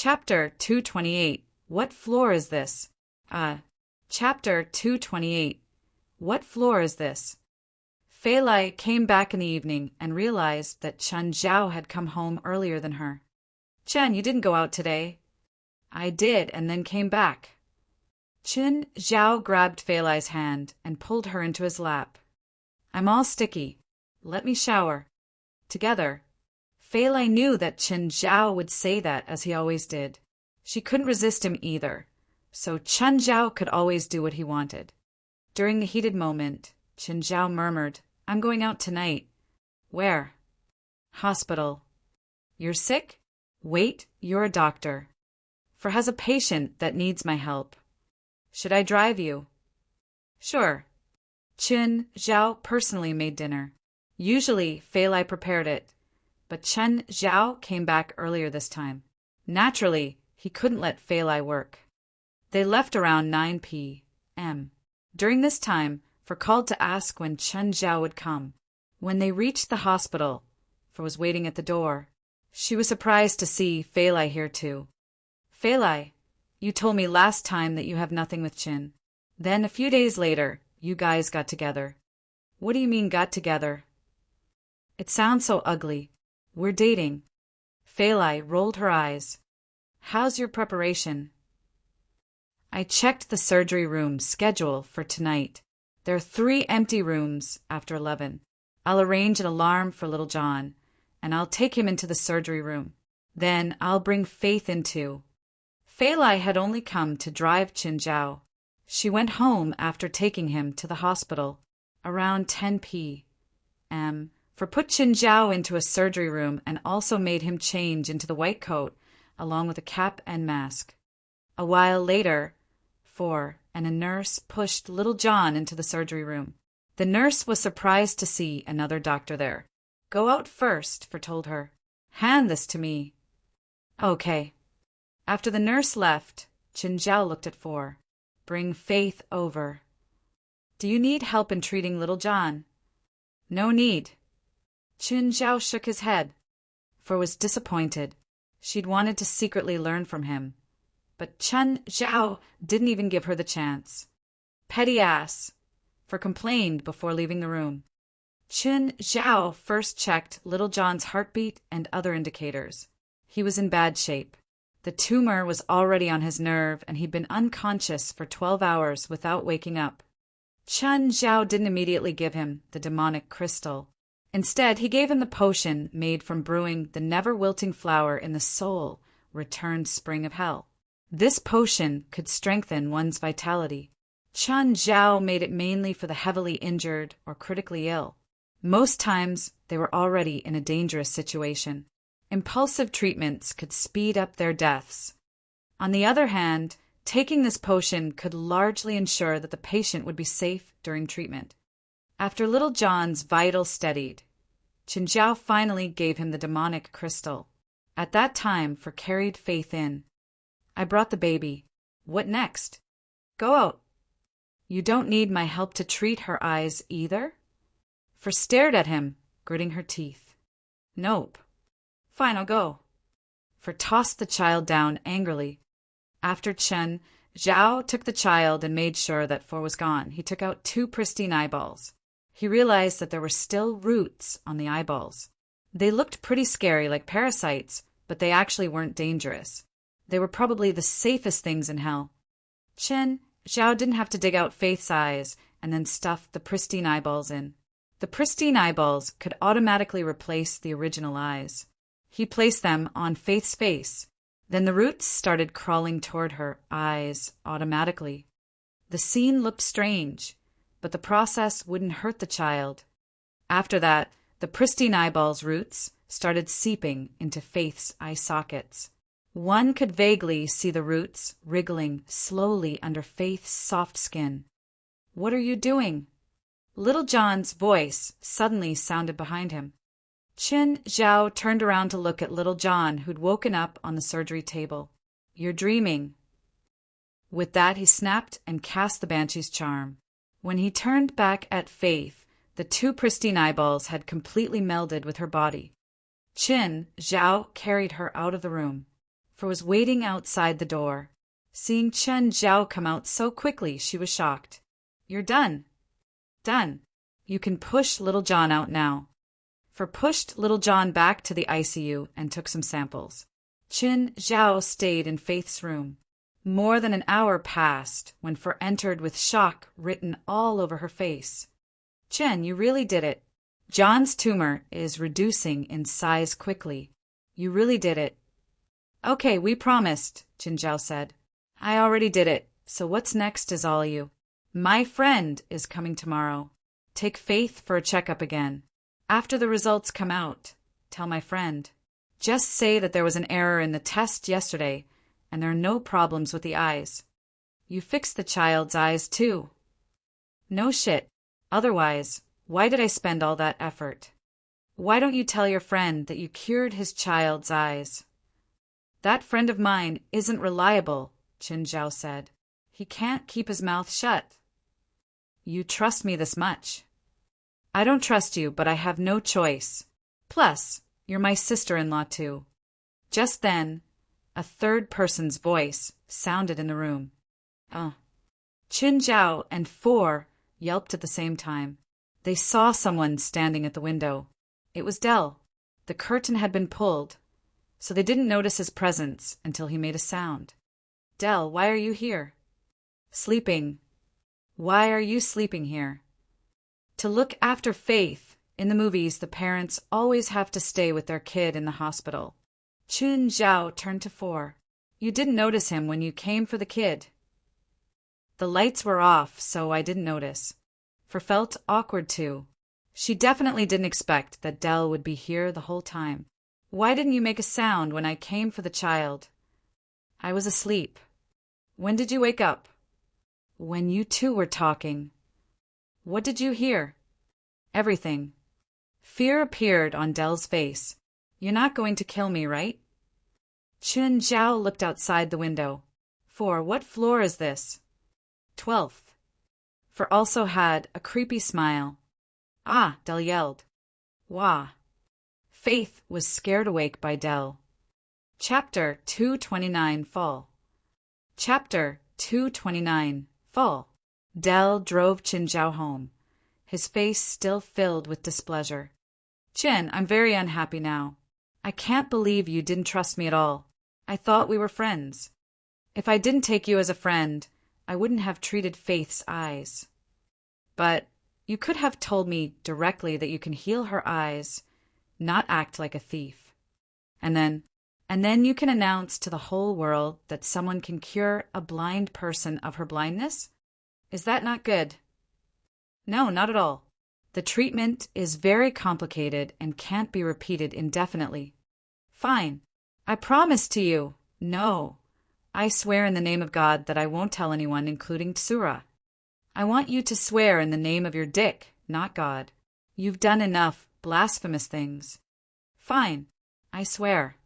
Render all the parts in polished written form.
Chapter 228. What floor is this? Chapter 228. What floor is this? Fei Lai came back in the evening and realized that Chen Zhao had come home earlier than her. Chen, you didn't go out today. I did, and then came back. Chen Zhao grabbed Fei Lai's hand and pulled her into his lap. I'm all sticky. Let me shower. Together. Fei Lai knew that Chen Zhao would say that, as he always did. She couldn't resist him either, so Chen Zhao could always do what he wanted. During the heated moment, Chen Zhao murmured, I'm going out tonight. Where? Hospital. You're sick? Wait, you're a doctor. For has a patient that needs my help. Should I drive you? Sure. Chen Zhao personally made dinner. Usually, Fei Lai prepared it, but Chen Zhao came back earlier this time. Naturally, he couldn't let Fei Lai work. They left around 9 p.m. During this time, Fer called to ask when Chen Zhao would come. When they reached the hospital, Fer was waiting at the door. She was surprised to see Fei Lai here too. Fei Lai, you told me last time that you have nothing with Chin. Then a few days later, you guys got together. What do you mean got together? It sounds so ugly. We're dating. Fei Lai rolled her eyes. How's your preparation? I checked the surgery room schedule for tonight. There are 3 empty rooms after 11. I'll arrange an alarm for little John, and I'll take him into the surgery room. Then I'll bring Faith in too. Fei Lai had only come to drive Chen Zhao. She went home after taking him to the hospital around 10 p.m. For put Chen Zhao into a surgery room and also made him change into the white coat along with a cap and mask. A while later, and a nurse pushed little John into the surgery room. The nurse was surprised to see another doctor there. Go out first, For told her. Hand this to me. Okay. After the nurse left, Chen Zhao looked at For. Bring Faith over. Do you need help in treating little John? No need. Chen Zhao shook his head. For was disappointed. She'd wanted to secretly learn from him. But Chen Zhao didn't even give her the chance. Petty ass. For complained before leaving the room. Chen Zhao first checked little John's heartbeat and other indicators. He was in bad shape. The tumor was already on his nerve and he'd been unconscious for 12 hours without waking up. Chen Zhao didn't immediately give him the demonic crystal. Instead, he gave him the potion made from brewing the never-wilting flower in the soul-returned spring of hell. This potion could strengthen one's vitality. Chen Zhao made it mainly for the heavily injured or critically ill. Most times, they were already in a dangerous situation. Impulsive treatments could speed up their deaths. On the other hand, taking this potion could largely ensure that the patient would be safe during treatment. After little John's vitals steadied, Chen Zhao finally gave him the demonic crystal. At that time, For carried Faith in. I brought the baby. What next? Go out. You don't need my help to treat her eyes either? For stared at him, gritting her teeth. Nope. Fine, I'll go. For tossed the child down angrily. After Chen Zhao took the child and made sure that For was gone, he took out 2 pristine eyeballs. He realized that there were still roots on the eyeballs. They looked pretty scary, like parasites, but they actually weren't dangerous. They were probably the safest things in hell. Chen Zhao didn't have to dig out Faith's eyes and then stuff the pristine eyeballs in. The pristine eyeballs could automatically replace the original eyes. He placed them on Faith's face. Then the roots started crawling toward her eyes automatically. The scene looked strange, but the process wouldn't hurt the child. After that, the pristine eyeballs' roots started seeping into Faith's eye sockets. One could vaguely see the roots wriggling slowly under Faith's soft skin. What are you doing? Little John's voice suddenly sounded behind him. Chen Zhao turned around to look at little John, who'd woken up on the surgery table. You're dreaming. With that, he snapped and cast the Banshee's charm. When he turned back at Faith, the 2 pristine eyeballs had completely melded with her body. Chen Zhao carried her out of the room. For was waiting outside the door. Seeing Chen Zhao come out so quickly, she was shocked. "You're done." "Done. You can push little John out now." For pushed little John back to the ICU and took some samples. Chen Zhao stayed in Faith's room. More than an hour passed when For entered with shock written all over her face. "Chen, you really did it. John's tumor is reducing in size quickly. You really did it." "Okay, we promised," Chen Zhao said. "I already did it, so what's next is all you. My friend is coming tomorrow. Take Faith for a checkup again. After the results come out, tell my friend. Just say that there was an error in the test yesterday, and there are no problems with the eyes. You fixed the child's eyes, too." "No shit. Otherwise, why did I spend all that effort? Why don't you tell your friend that you cured his child's eyes?" "That friend of mine isn't reliable," Chen Zhao said. "He can't keep his mouth shut." "You trust me this much?" "I don't trust you, but I have no choice. Plus, you're my sister-in-law too." Just then, a third person's voice sounded in the room. Chen Zhao and Four yelped at the same time. They saw someone standing at the window. It was Dell. The curtain had been pulled, so they didn't notice his presence until he made a sound. "Dell, why are you here?" "Sleeping." "Why are you sleeping here?" "To look after Faith. In the movies, the parents always have to stay with their kid in the hospital." Chen Zhao turned to Four. "You didn't notice him when you came for the kid." "The lights were off, so I didn't notice." For felt awkward too. She definitely didn't expect that Dell would be here the whole time. "Why didn't you make a sound when I came for the child?" "I was asleep." "When did you wake up?" "When you two were talking." "What did you hear?" "Everything." Fear appeared on Dell's face. "You're not going to kill me, right?" Chen Zhao looked outside the window. "For what floor is this?" 12th. For also had a creepy smile. "Ah," Dell yelled. "Wah." Faith was scared awake by Dell. Chapter 229 Fall. Chapter 229 Fall. Dell drove Chen Zhao home, his face still filled with displeasure. "Chen, I'm very unhappy now. I can't believe you didn't trust me at all. I thought we were friends. If I didn't take you as a friend, I wouldn't have treated Faith's eyes. But you could have told me directly that you can heal her eyes, not act like a thief. And then you can announce to the whole world that someone can cure a blind person of her blindness? Is that not good?" "No, not at all. The treatment is very complicated and can't be repeated indefinitely." "Fine. I promise to you." "No. I swear in the name of God that I won't tell anyone, including Tsura." "I want you to swear in the name of your dick, not God. You've done enough blasphemous things." "Fine. I swear."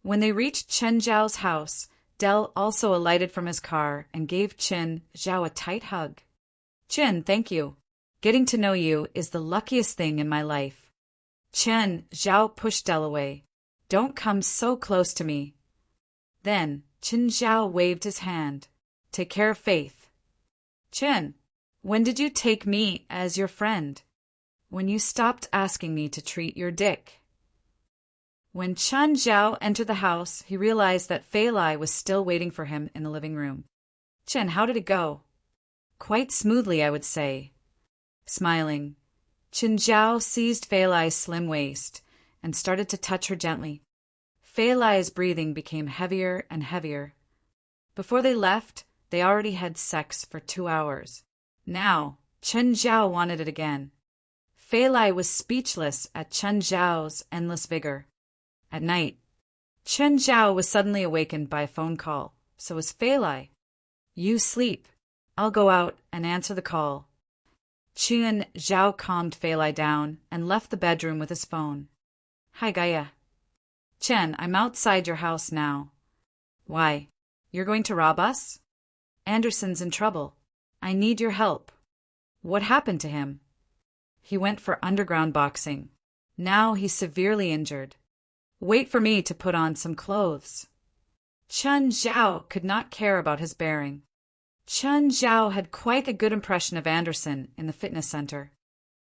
When they reached Chen Zhao's house, Dell also alighted from his car and gave Chen Zhao a tight hug. "Chen, thank you. Getting to know you is the luckiest thing in my life." Chen Zhao pushed Dell away. "Don't come so close to me." Then Chen Zhao waved his hand. "Take care of Faith." "Chen, when did you take me as your friend?" "When you stopped asking me to treat your dick." When Chen Zhao entered the house, he realized that Fei Lai was still waiting for him in the living room. "Chen, how did it go?" "Quite smoothly, I would say." Smiling, Chen Zhao seized Fei Lai's slim waist and started to touch her gently. Fei Lai's breathing became heavier and heavier. Before they left, they already had sex for 2 hours. Now, Chen Zhao wanted it again. Fei Lai was speechless at Chen Zhao's endless vigor. At night, Chen Zhao was suddenly awakened by a phone call. So was Fei Lai. "You sleep. I'll go out and answer the call." Chen Zhao calmed Fei Lai down and left the bedroom with his phone. "Hi, Gaia." "Chen, I'm outside your house now." "Why? You're going to rob us?" "Anderson's in trouble. I need your help." "What happened to him?" "He went for underground boxing. Now he's severely injured." "Wait for me to put on some clothes." Chen Zhao could not care about his bearing. Chen Zhao had quite a good impression of Anderson in the fitness center.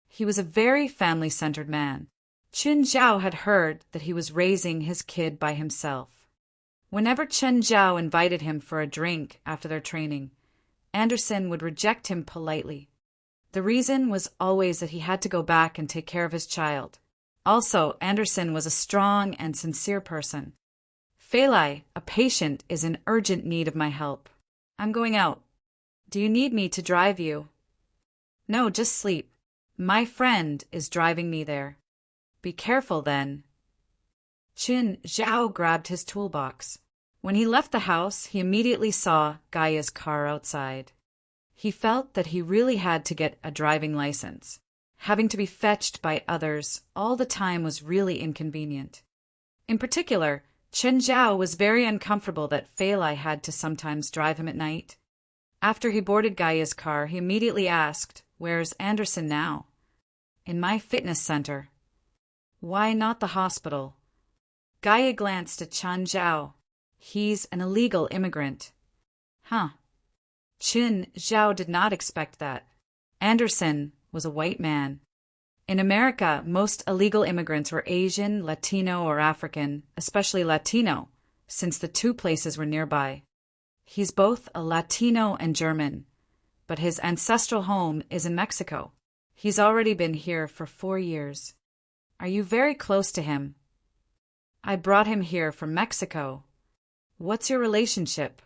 He was a very family-centered man. Chen Zhao had heard that he was raising his kid by himself. Whenever Chen Zhao invited him for a drink after their training, Anderson would reject him politely. The reason was always that he had to go back and take care of his child. Also, Anderson was a strong and sincere person. Fei Lai, a patient, is in urgent need of my help. I'm going out. Do you need me to drive you? No, just sleep. My friend is driving me there. Be careful then. Chen Zhao grabbed his toolbox. When he left the house, he immediately saw Gaia's car outside. He felt that he really had to get a driving license. Having to be fetched by others all the time was really inconvenient. In particular, Chen Zhao was very uncomfortable that Fei Lai had to sometimes drive him at night. After he boarded Gaia's car, he immediately asked, "Where's Anderson now?" "In my fitness center." "Why not the hospital?" Gaia glanced at Chen Zhao. "He's an illegal immigrant." Huh. Chen Zhao did not expect that. Anderson was a white man. In America, most illegal immigrants were Asian, Latino, or African, especially Latino, since the two places were nearby. He's both a Latino and German, but his ancestral home is in Mexico. He's already been here for 4 years. Are you very close to him? I brought him here from Mexico. What's your relationship?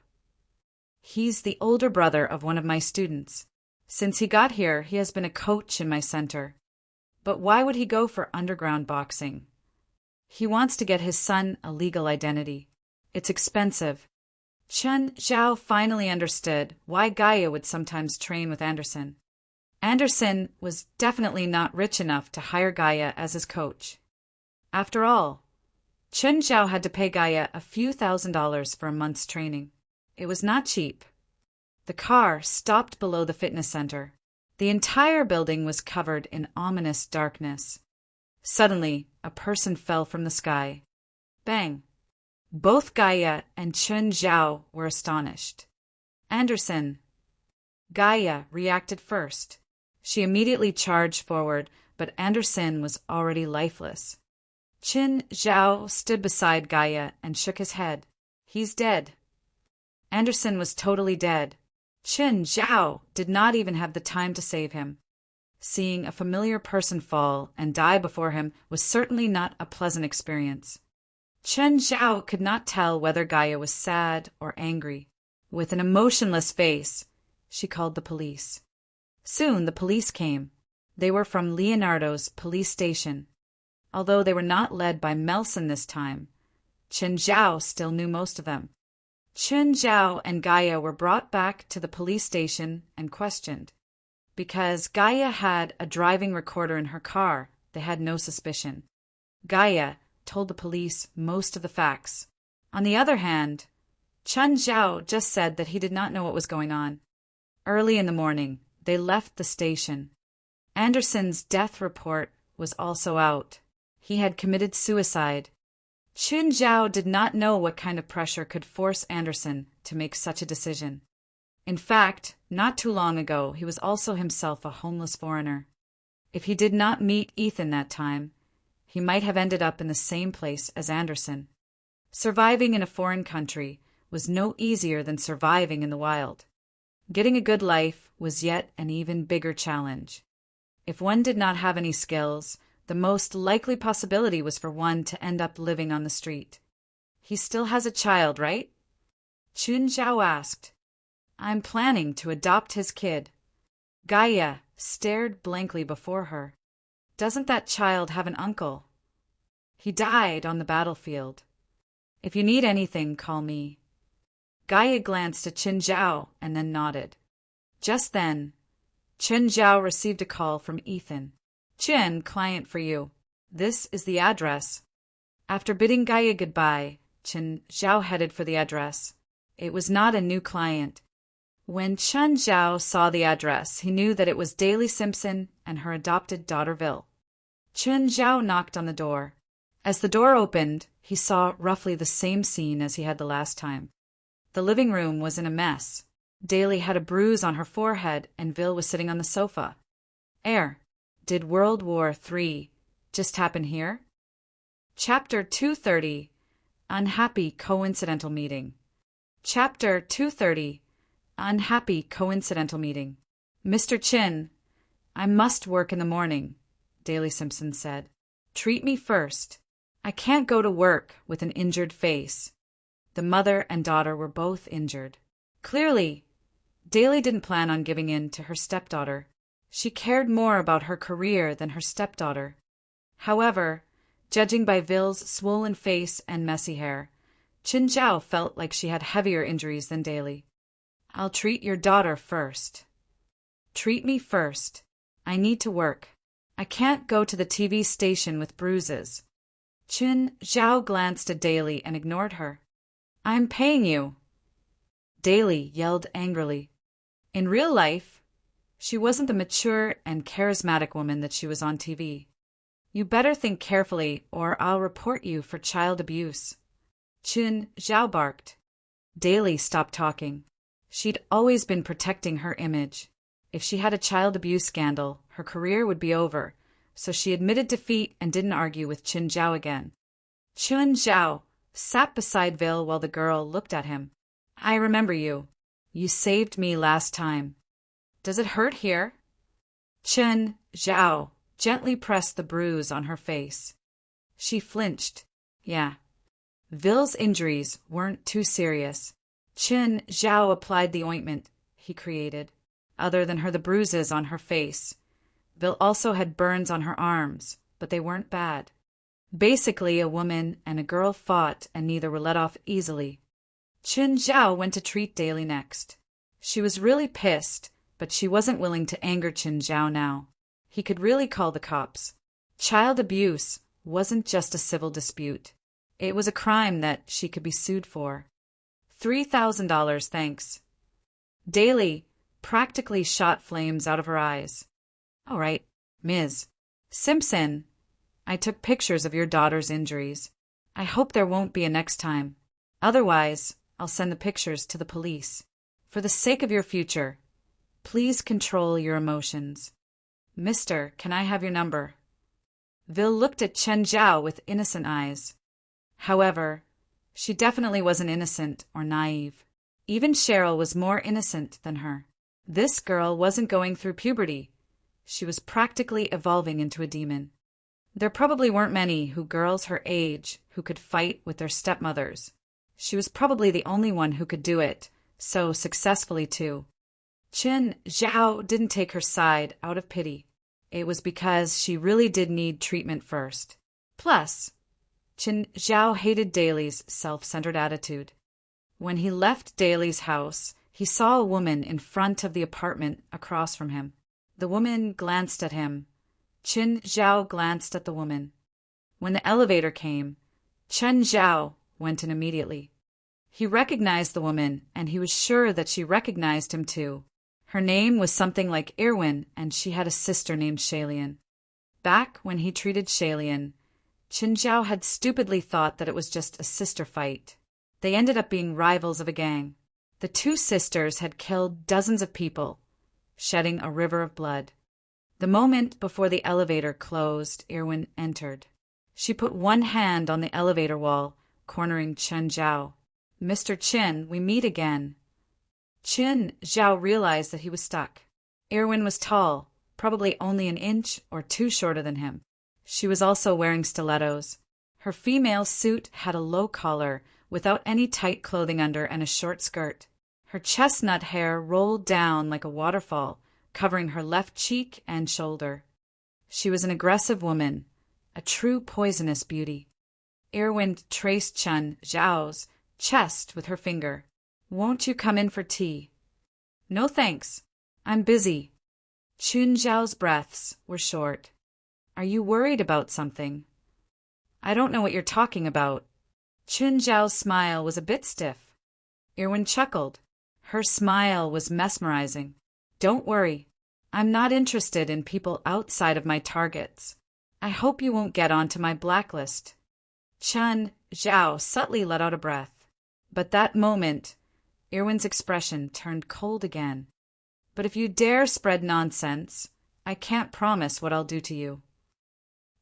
He's the older brother of one of my students. Since he got here, he has been a coach in my center. But why would he go for underground boxing? He wants to get his son a legal identity. It's expensive. Chen Zhao finally understood why Gaia would sometimes train with Anderson. Anderson was definitely not rich enough to hire Gaia as his coach. After all, Chen Zhao had to pay Gaia a few $1,000s for a month's training. It was not cheap. The car stopped below the fitness center. The entire building was covered in ominous darkness. Suddenly, a person fell from the sky. Bang! Both Gaia and Chen Zhao were astonished. Anderson. Gaia reacted first. She immediately charged forward, but Anderson was already lifeless. Chen Zhao stood beside Gaia and shook his head. He's dead. Anderson was totally dead. Chen Zhao did not even have the time to save him. Seeing a familiar person fall and die before him was certainly not a pleasant experience. Chen Zhao could not tell whether Gaia was sad or angry. With an emotionless face, she called the police. Soon the police came. They were from Leonardo's police station. Although they were not led by Melson this time, Chen Zhao still knew most of them. Chen Zhao and Gaia were brought back to the police station and questioned. Because Gaia had a driving recorder in her car, they had no suspicion. Gaia told the police most of the facts. On the other hand, Chen Zhao just said that he did not know what was going on. Early in the morning, they left the station. Anderson's death report was also out. He had committed suicide. Chen Zhao did not know what kind of pressure could force Anderson to make such a decision. In fact, not too long ago, he was also himself a homeless foreigner. If he did not meet Ethan that time, he might have ended up in the same place as Anderson. Surviving in a foreign country was no easier than surviving in the wild. Getting a good life was yet an even bigger challenge. If one did not have any skills, the most likely possibility was for one to end up living on the street. He still has a child, right? Chen Zhao asked. I'm planning to adopt his kid. Gaia stared blankly before her. Doesn't that child have an uncle? He died on the battlefield. If you need anything, call me. Gaia glanced at Chen Zhao and then nodded. Just then, Chen Zhao received a call from Ethan. Chen, client for you. This is the address. After bidding Gaia goodbye, Chen Zhao headed for the address. It was not a new client. When Chen Zhao saw the address, he knew that it was Daly Simpson and her adopted daughter Vil. Chen Zhao knocked on the door. As the door opened, he saw roughly the same scene as he had the last time. The living room was in a mess. Daly had a bruise on her forehead and Vil was sitting on the sofa. Did World War III just happen here? Chapter 230, Unhappy Coincidental Meeting. Chapter 230, Unhappy Coincidental Meeting. Mr. Chin, I must work in the morning, Daly Simpson said. Treat me first. I can't go to work with an injured face. The mother and daughter were both injured. Clearly, Daly didn't plan on giving in to her stepdaughter. She cared more about her career than her stepdaughter. However, judging by Vil's swollen face and messy hair, Qin Zhao felt like she had heavier injuries than Daly. I'll treat your daughter first. Treat me first. I need to work. I can't go to the TV station with bruises. Qin Zhao glanced at Daly and ignored her. I'm paying you. Daly yelled angrily. In real life, she wasn't the mature and charismatic woman that she was on TV. You better think carefully or I'll report you for child abuse. Qin Zhao barked. Daly stopped talking. She'd always been protecting her image. If she had a child abuse scandal, her career would be over, so she admitted defeat and didn't argue with Qin Zhao again. Qin Zhao sat beside Vil while the girl looked at him. I remember you. You saved me last time. Does it hurt here? Qin Zhao gently pressed the bruise on her face. She flinched. Yeah. Vil's injuries weren't too serious. Qin Zhao applied the ointment he created. Other than the bruises on her face, Vil also had burns on her arms, but they weren't bad. Basically, a woman and a girl fought and neither were let off easily. Qin Zhao went to treat Daly next. She was really pissed, but she wasn't willing to anger Qin Zhao now. He could really call the cops. Child abuse wasn't just a civil dispute. It was a crime that she could be sued for. $3,000, thanks. Daly practically shot flames out of her eyes. All right, Ms. Simpson, I took pictures of your daughter's injuries. I hope there won't be a next time. Otherwise, I'll send the pictures to the police. For the sake of your future, please control your emotions. Mister, can I have your number? Vil looked at Qin Zhao with innocent eyes. However, she definitely wasn't innocent or naive. Even Cheryl was more innocent than her. This girl wasn't going through puberty. She was practically evolving into a demon. There probably weren't many girls her age who could fight with their stepmothers. She was probably the only one who could do it, so successfully too. Qin Zhao didn't take her side out of pity. It was because she really did need treatment first. Plus, Qin Zhao hated Daly's self-centered attitude. When he left Daly's house, he saw a woman in front of the apartment across from him. The woman glanced at him. Qin Zhao glanced at the woman. When the elevator came, Qin Zhao went in immediately. He recognized the woman, and he was sure that she recognized him too. Her name was something like Irwin, and she had a sister named Shalian. Back when he treated Shalian, Qin Zhao had stupidly thought that it was just a sister fight. They ended up being rivals of a gang. The two sisters had killed dozens of people, shedding a river of blood. The moment before the elevator closed, Irwin entered. She put one hand on the elevator wall, cornering Qin Zhao. Mr. Qin, we meet again. Qin Zhao realized that he was stuck. Irwin was tall, probably only an inch or two shorter than him. She was also wearing stilettos. Her female suit had a low collar, without any tight clothing under, and a short skirt. Her chestnut hair rolled down like a waterfall, covering her left cheek and shoulder. She was an aggressive woman, a true poisonous beauty. Irwin traced Qin Zhao's chest with her finger. Won't you come in for tea? No thanks. I'm busy. Qin Zhao's breaths were short. Are you worried about something? I don't know what you're talking about. Qin Zhao's smile was a bit stiff. Irwin chuckled. Her smile was mesmerizing. Don't worry. I'm not interested in people outside of my targets. I hope you won't get onto my blacklist. Chun Zhao subtly let out a breath. But that moment, Irwin's expression turned cold again. But if you dare spread nonsense, I can't promise what I'll do to you.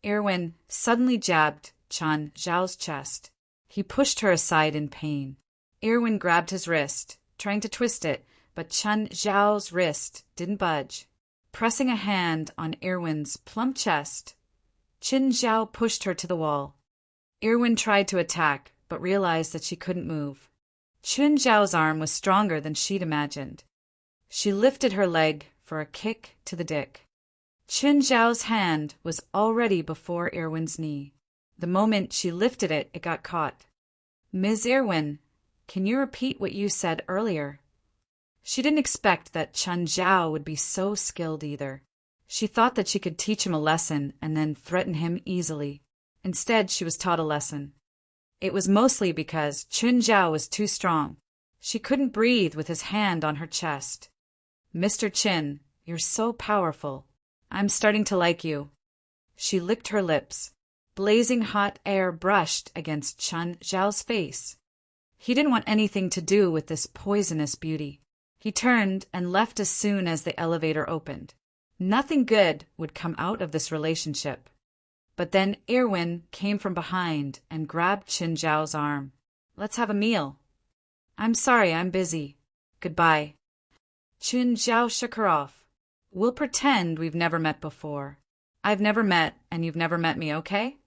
Irwin suddenly jabbed Chun Zhao's chest. He pushed her aside in pain. Irwin grabbed his wrist, trying to twist it, but Chun Zhao's wrist didn't budge. Pressing a hand on Irwin's plump chest, Chun Zhao pushed her to the wall. Irwin tried to attack, but realized that she couldn't move. Chun Zhao's arm was stronger than she'd imagined. She lifted her leg for a kick to the dick. Chun Zhao's hand was already before Irwin's knee. The moment she lifted it, it got caught. Ms. Irwin, can you repeat what you said earlier? She didn't expect that Chun Zhao would be so skilled either. She thought that she could teach him a lesson and then threaten him easily. Instead, she was taught a lesson. It was mostly because Chun Zhao was too strong. She couldn't breathe with his hand on her chest. Mr. Chin, you're so powerful. I'm starting to like you. She licked her lips. Blazing hot air brushed against Chun Zhao's face. He didn't want anything to do with this poisonous beauty. He turned and left as soon as the elevator opened. Nothing good would come out of this relationship. But then Irwin came from behind and grabbed Chun Zhao's arm. Let's have a meal. I'm sorry, I'm busy. Goodbye. Chun Zhao shook her off. We'll pretend we've never met before. I've never met, and you've never met me, okay?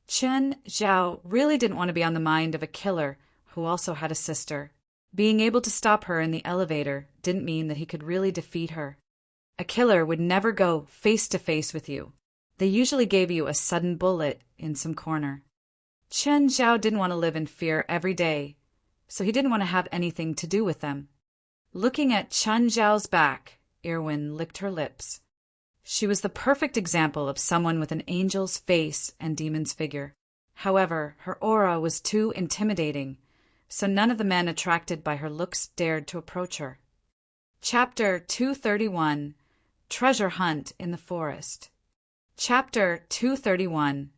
Chun Zhao really didn't want to be on the mind of a killer who also had a sister. Being able to stop her in the elevator didn't mean that he could really defeat her. A killer would never go face to face with you. They usually gave you a sudden bullet in some corner. Chun Zhao didn't want to live in fear every day, so he didn't want to have anything to do with them. Looking at Chun Zhao's back, Irwin licked her lips. She was the perfect example of someone with an angel's face and demon's figure. However, her aura was too intimidating, so none of the men attracted by her looks dared to approach her. Chapter 231 Treasure Hunt in the Forest. Chapter 231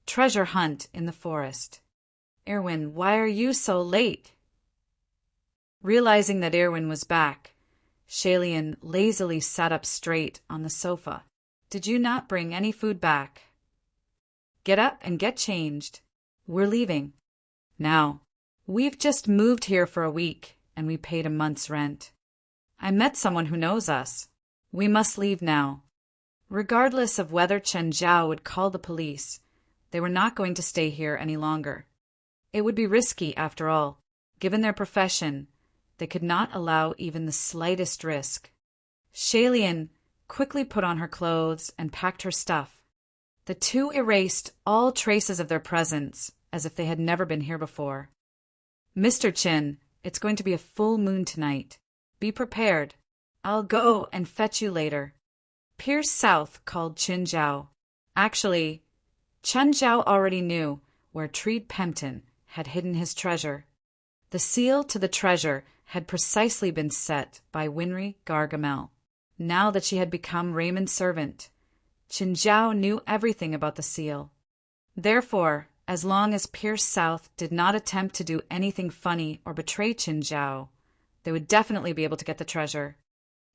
Treasure Hunt in the Forest. Irwin, why are you so late? Realizing that Irwin was back, Shalian lazily sat up straight on the sofa. Did you not bring any food back? Get up and get changed. We're leaving. Now, we've just moved here for a week, and we paid a month's rent. I met someone who knows us. We must leave now. Regardless of whether Chun Zhao would call the police, they were not going to stay here any longer. It would be risky, after all. Given their profession, they could not allow even the slightest risk. Shalian quickly put on her clothes and packed her stuff. The two erased all traces of their presence, as if they had never been here before. Mr. Chin, it's going to be a full moon tonight. Be prepared. I'll go and fetch you later. Pierce South called Chun Zhao. Actually, Chun Zhao already knew where Treed Pempton had hidden his treasure. The seal to the treasure had precisely been set by Winry Gargamel. Now that she had become Raymond's servant, Chun Zhao knew everything about the seal. Therefore, as long as Pierce South did not attempt to do anything funny or betray Chun Zhao, they would definitely be able to get the treasure.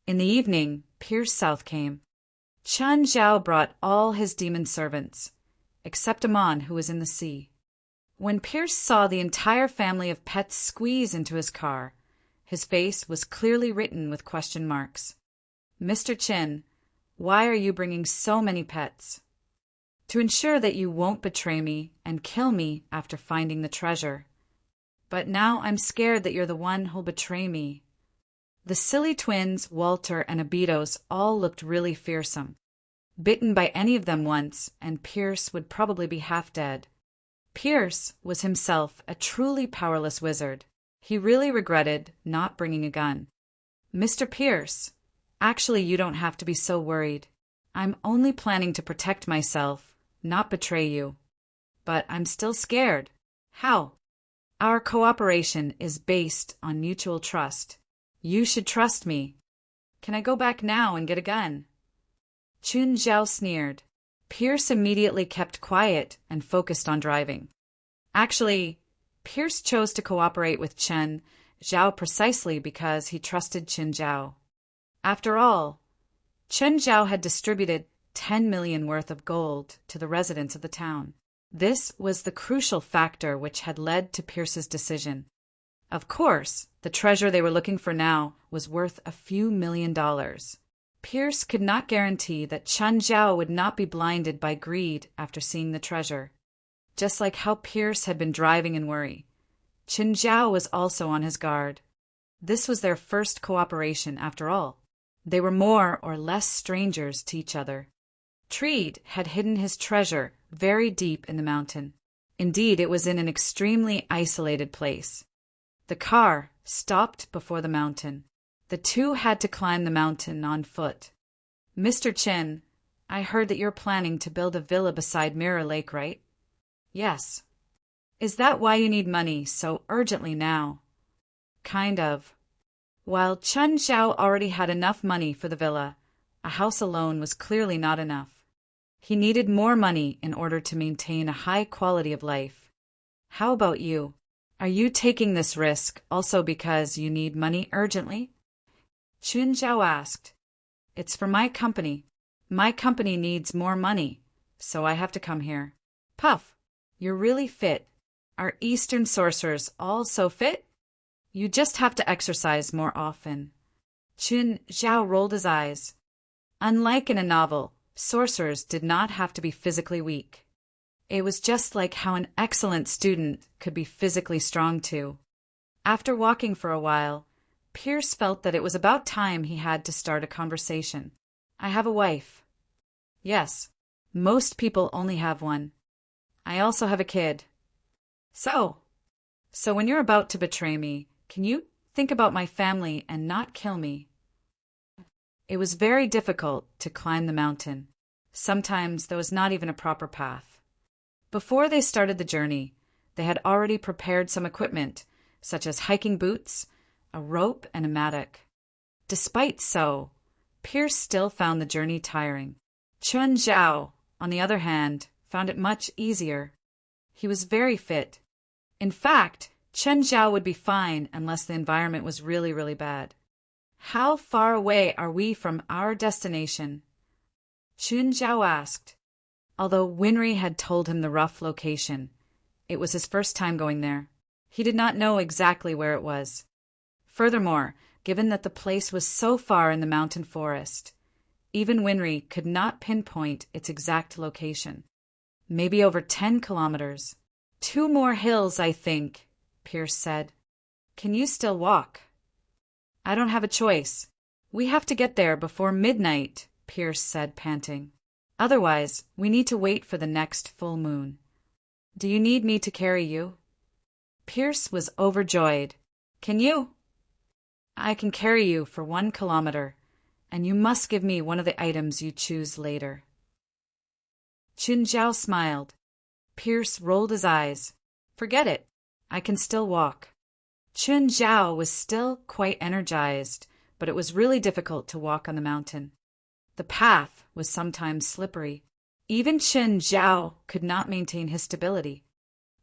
In the evening, Pierce South came. Chun Zhao brought all his demon servants, except Amon, who was in the sea. When Pierce saw the entire family of pets squeeze into his car, his face was clearly written with question marks. Mr. Chin, why are you bringing so many pets? To ensure that you won't betray me and kill me after finding the treasure. But now I'm scared that you're the one who'll betray me. The silly twins, Walter and Abidos, all looked really fearsome. Bitten by any of them once, and Pierce would probably be half dead. Pierce was himself a truly powerless wizard. He really regretted not bringing a gun. Mr. Pierce, actually you don't have to be so worried. I'm only planning to protect myself, not betray you. But I'm still scared. How? Our cooperation is based on mutual trust. You should trust me. Can I go back now and get a gun? Chun Zhao sneered. Pierce immediately kept quiet and focused on driving. Actually, Pierce chose to cooperate with Chen Zhao precisely because he trusted Qin Zhao. After all, Chen Zhao had distributed 10 million worth of gold to the residents of the town. This was the crucial factor which had led to Pierce's decision. Of course, the treasure they were looking for now was worth a few $1,000,000. Pierce could not guarantee that Chen Zhao would not be blinded by greed after seeing the treasure. Just like how Pierce had been driving in worry, Qin Zhao was also on his guard. This was their first cooperation, after all. They were more or less strangers to each other. Treed had hidden his treasure very deep in the mountain. Indeed, it was in an extremely isolated place. The car stopped before the mountain. The two had to climb the mountain on foot. "Mr. Qin, I heard that you're planning to build a villa beside Mirror Lake, right?" "Yes." "Is that why you need money so urgently now?" "Kind of." While Chen Zhao already had enough money for the villa, a house alone was clearly not enough. He needed more money in order to maintain a high quality of life. "How about you? Are you taking this risk also because you need money urgently?" Qin Zhao asked. "It's for my company. My company needs more money, so I have to come here." "Puff, you're really fit. Are Eastern sorcerers all so fit?" "You just have to exercise more often." Qin Zhao rolled his eyes. Unlike in a novel, sorcerers did not have to be physically weak. It was just like how an excellent student could be physically strong too. After walking for a while, Pierce felt that it was about time he had to start a conversation. "I have a wife." "Yes, most people only have one. I also have a kid." So when you're about to betray me, can you think about my family and not kill me?" It was very difficult to climb the mountain. Sometimes there was not even a proper path. Before they started the journey, they had already prepared some equipment, such as hiking boots, a rope, and a mattock. Despite so, Pierce still found the journey tiring. Chen Zhao, on the other hand, found it much easier. He was very fit. In fact, Chen Zhao would be fine unless the environment was really, really bad. "How far away are we from our destination?" Chen Zhao asked. Although Winry had told him the rough location, it was his first time going there. He did not know exactly where it was. Furthermore, given that the place was so far in the mountain forest, even Winry could not pinpoint its exact location. Maybe over 10 kilometers. "2 more hills, I think," Pierce said. "Can you still walk?" "I don't have a choice. We have to get there before midnight," Pierce said, panting. "Otherwise, we need to wait for the next full moon. Do you need me to carry you?" Pierce was overjoyed. "Can you?" "I can carry you for 1 kilometer, and you must give me one of the items you choose later." Qin Zhao smiled. Pierce rolled his eyes. "Forget it. I can still walk." Qin Zhao was still quite energized, but it was really difficult to walk on the mountain. The path was sometimes slippery. Even Qin Zhao could not maintain his stability.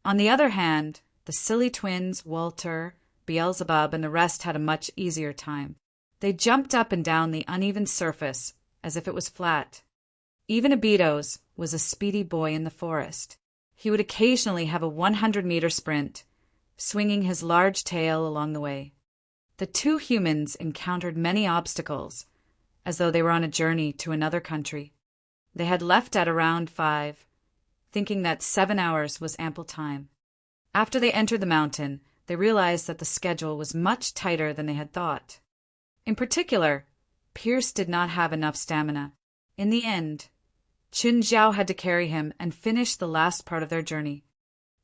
On the other hand, the silly twins, Walter, Beelzebub, and the rest had a much easier time. They jumped up and down the uneven surface as if it was flat. Even Abidos was a speedy boy in the forest. He would occasionally have a 100-meter sprint, swinging his large tail along the way. The two humans encountered many obstacles, as though they were on a journey to another country. They had left at around 5, thinking that 7 hours was ample time. After they entered the mountain, they realized that the schedule was much tighter than they had thought. In particular, Pierce did not have enough stamina. In the end, Qin Zhao had to carry him and finish the last part of their journey.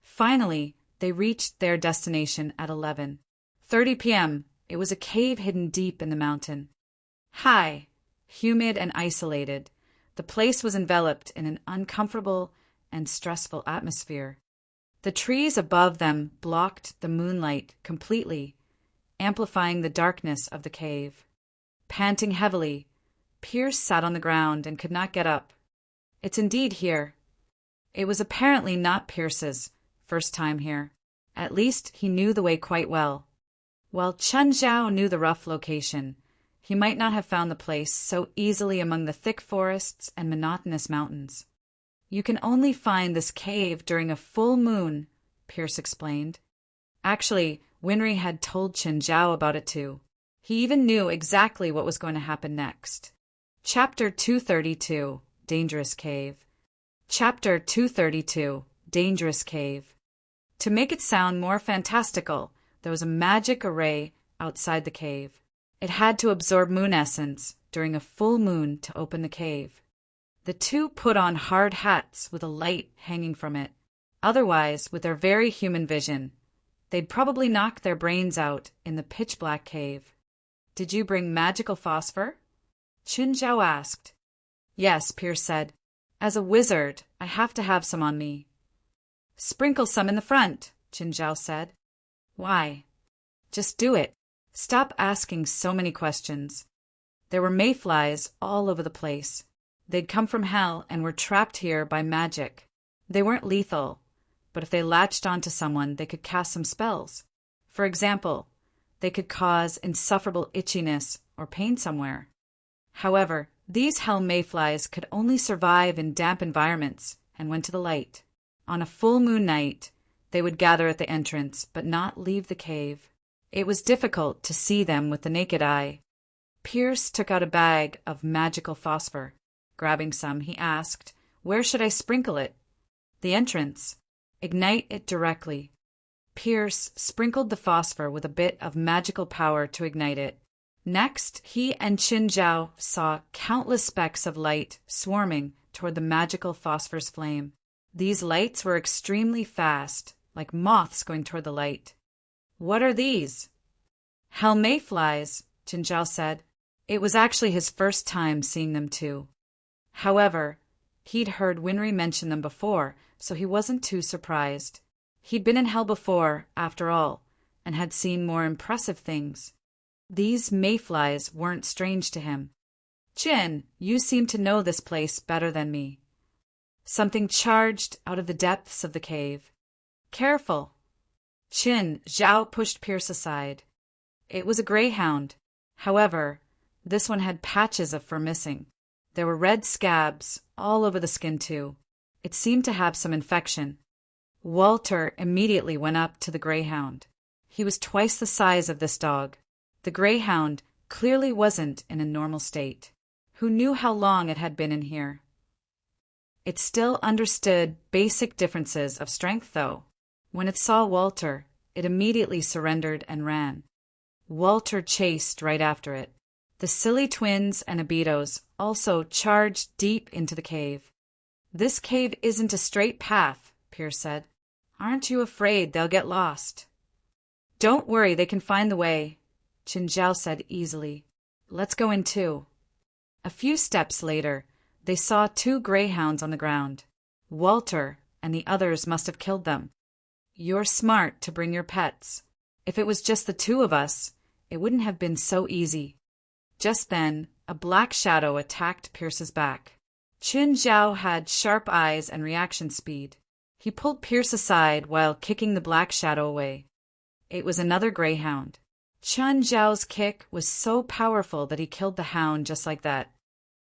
Finally, they reached their destination at 11:30 p.m. It was a cave hidden deep in the mountain. High, humid, and isolated, the place was enveloped in an uncomfortable and stressful atmosphere. The trees above them blocked the moonlight completely, amplifying the darkness of the cave. Panting heavily, Pierce sat on the ground and could not get up. "It's indeed here." It was apparently not Pierce's first time here. At least he knew the way quite well. While Chen Zhao knew the rough location, he might not have found the place so easily among the thick forests and monotonous mountains. You can only find this cave during a full moon, Pierce explained. Actually, Winry had told Chen Zhao about it too. He even knew exactly what was going to happen next. Chapter 232, Dangerous Cave. Chapter 232, Dangerous Cave. To make it sound more fantastical, there was a magic array outside the cave. It had to absorb moon essence during a full moon to open the cave. The two put on hard hats with a light hanging from it. Otherwise, with their very human vision, they'd probably knock their brains out in the pitch-black cave. "Did you bring magical phosphor?" Chen Zhao asked. "Yes," Pierce said. "As a wizard, I have to have some on me." "Sprinkle some in the front," Chen Zhao said. "Why?" "Just do it. Stop asking so many questions." There were mayflies all over the place. They'd come from hell and were trapped here by magic. They weren't lethal, but if they latched onto someone, they could cast some spells. For example, they could cause insufferable itchiness or pain somewhere. However, these hell mayflies could only survive in damp environments and went to the light. On a full moon night, they would gather at the entrance but not leave the cave. It was difficult to see them with the naked eye. Pierce took out a bag of magical phosphor. Grabbing some, he asked, "Where should I sprinkle it?" "The entrance. Ignite it directly." Pierce sprinkled the phosphor with a bit of magical power to ignite it. Next, he and Chen Zhao saw countless specks of light swarming toward the magical phosphor's flame. These lights were extremely fast, like moths going toward the light. "What are these?" "Hell mayflies," Chen Zhao said. It was actually his first time seeing them too. However, he'd heard Winry mention them before, so he wasn't too surprised. He'd been in hell before, after all, and had seen more impressive things. These mayflies weren't strange to him. "Jin, you seem to know this place better than me." Something charged out of the depths of the cave. "Careful." Chen Zhao pushed Pierce aside. It was a greyhound. However, this one had patches of fur missing. There were red scabs all over the skin too. It seemed to have some infection. Walter immediately went up to the greyhound. He was twice the size of this dog. The greyhound clearly wasn't in a normal state. Who knew how long it had been in here? It still understood basic differences of strength, though. When it saw Walter, it immediately surrendered and ran. Walter chased right after it. The silly twins and Abitos also charged deep into the cave. "This cave isn't a straight path," Pierce said. "Aren't you afraid they'll get lost?" "Don't worry, they can find the way," Chen Zhao said easily. "Let's go in too." A few steps later, they saw two greyhounds on the ground. Walter and the others must have killed them. "You're smart to bring your pets. If it was just the two of us, it wouldn't have been so easy." Just then, a black shadow attacked Pierce's back. Chen Zhao had sharp eyes and reaction speed. He pulled Pierce aside while kicking the black shadow away. It was another greyhound. Chen Zhao's kick was so powerful that he killed the hound just like that.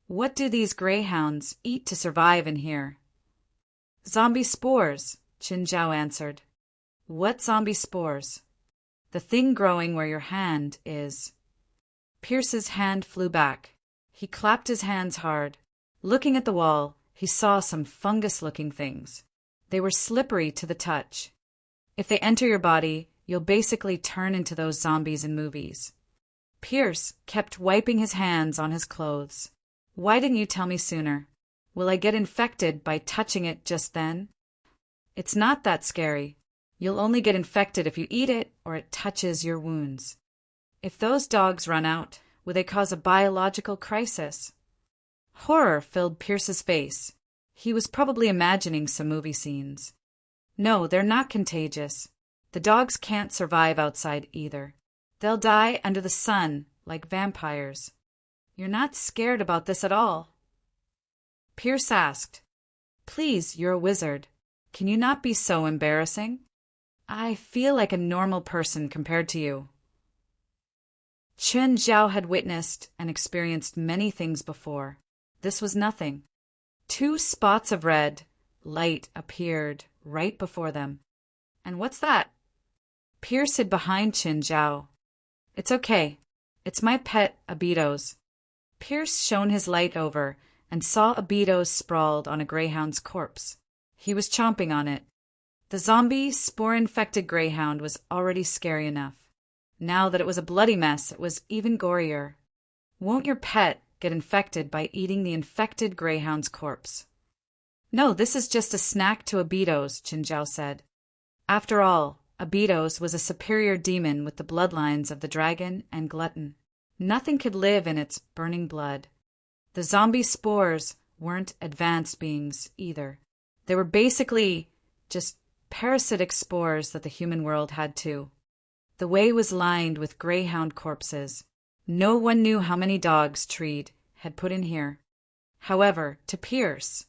"What do these greyhounds eat to survive in here?" "Zombie spores," Chen Zhao answered. "What zombie spores?" "The thing growing where your hand is." Pierce's hand flew back. He clapped his hands hard. Looking at the wall, he saw some fungus-looking things. They were slippery to the touch. If they enter your body, you'll basically turn into those zombies in movies. Pierce kept wiping his hands on his clothes. "Why didn't you tell me sooner? Will I get infected by touching it just then?" "It's not that scary. You'll only get infected if you eat it or it touches your wounds." "If those dogs run out, will they cause a biological crisis?" Horror filled Pierce's face. He was probably imagining some movie scenes. "No, they're not contagious. The dogs can't survive outside either. They'll die under the sun like vampires." "You're not scared about this at all?" Pierce asked. "Please, you're a wizard. Can you not be so embarrassing? I feel like a normal person compared to you. Chen Zhao had witnessed and experienced many things before. This was nothing. Two spots of red light appeared right before them. And what's that? Pierce hid behind Chen Zhao. It's okay. It's my pet, Abitos. Pierce shone his light over and saw Abitos sprawled on a greyhound's corpse. He was chomping on it. The zombie, spore-infected greyhound was already scary enough. Now that it was a bloody mess, it was even gorier. Won't your pet get infected by eating the infected greyhound's corpse? No, this is just a snack to Abitos, Chen Zhao said. After all, Abitos was a superior demon with the bloodlines of the dragon and glutton. Nothing could live in its burning blood. The zombie spores weren't advanced beings either. They were basically just parasitic spores that the human world had too. The way was lined with greyhound corpses. No one knew how many dogs Treed had put in here. However, to Pierce,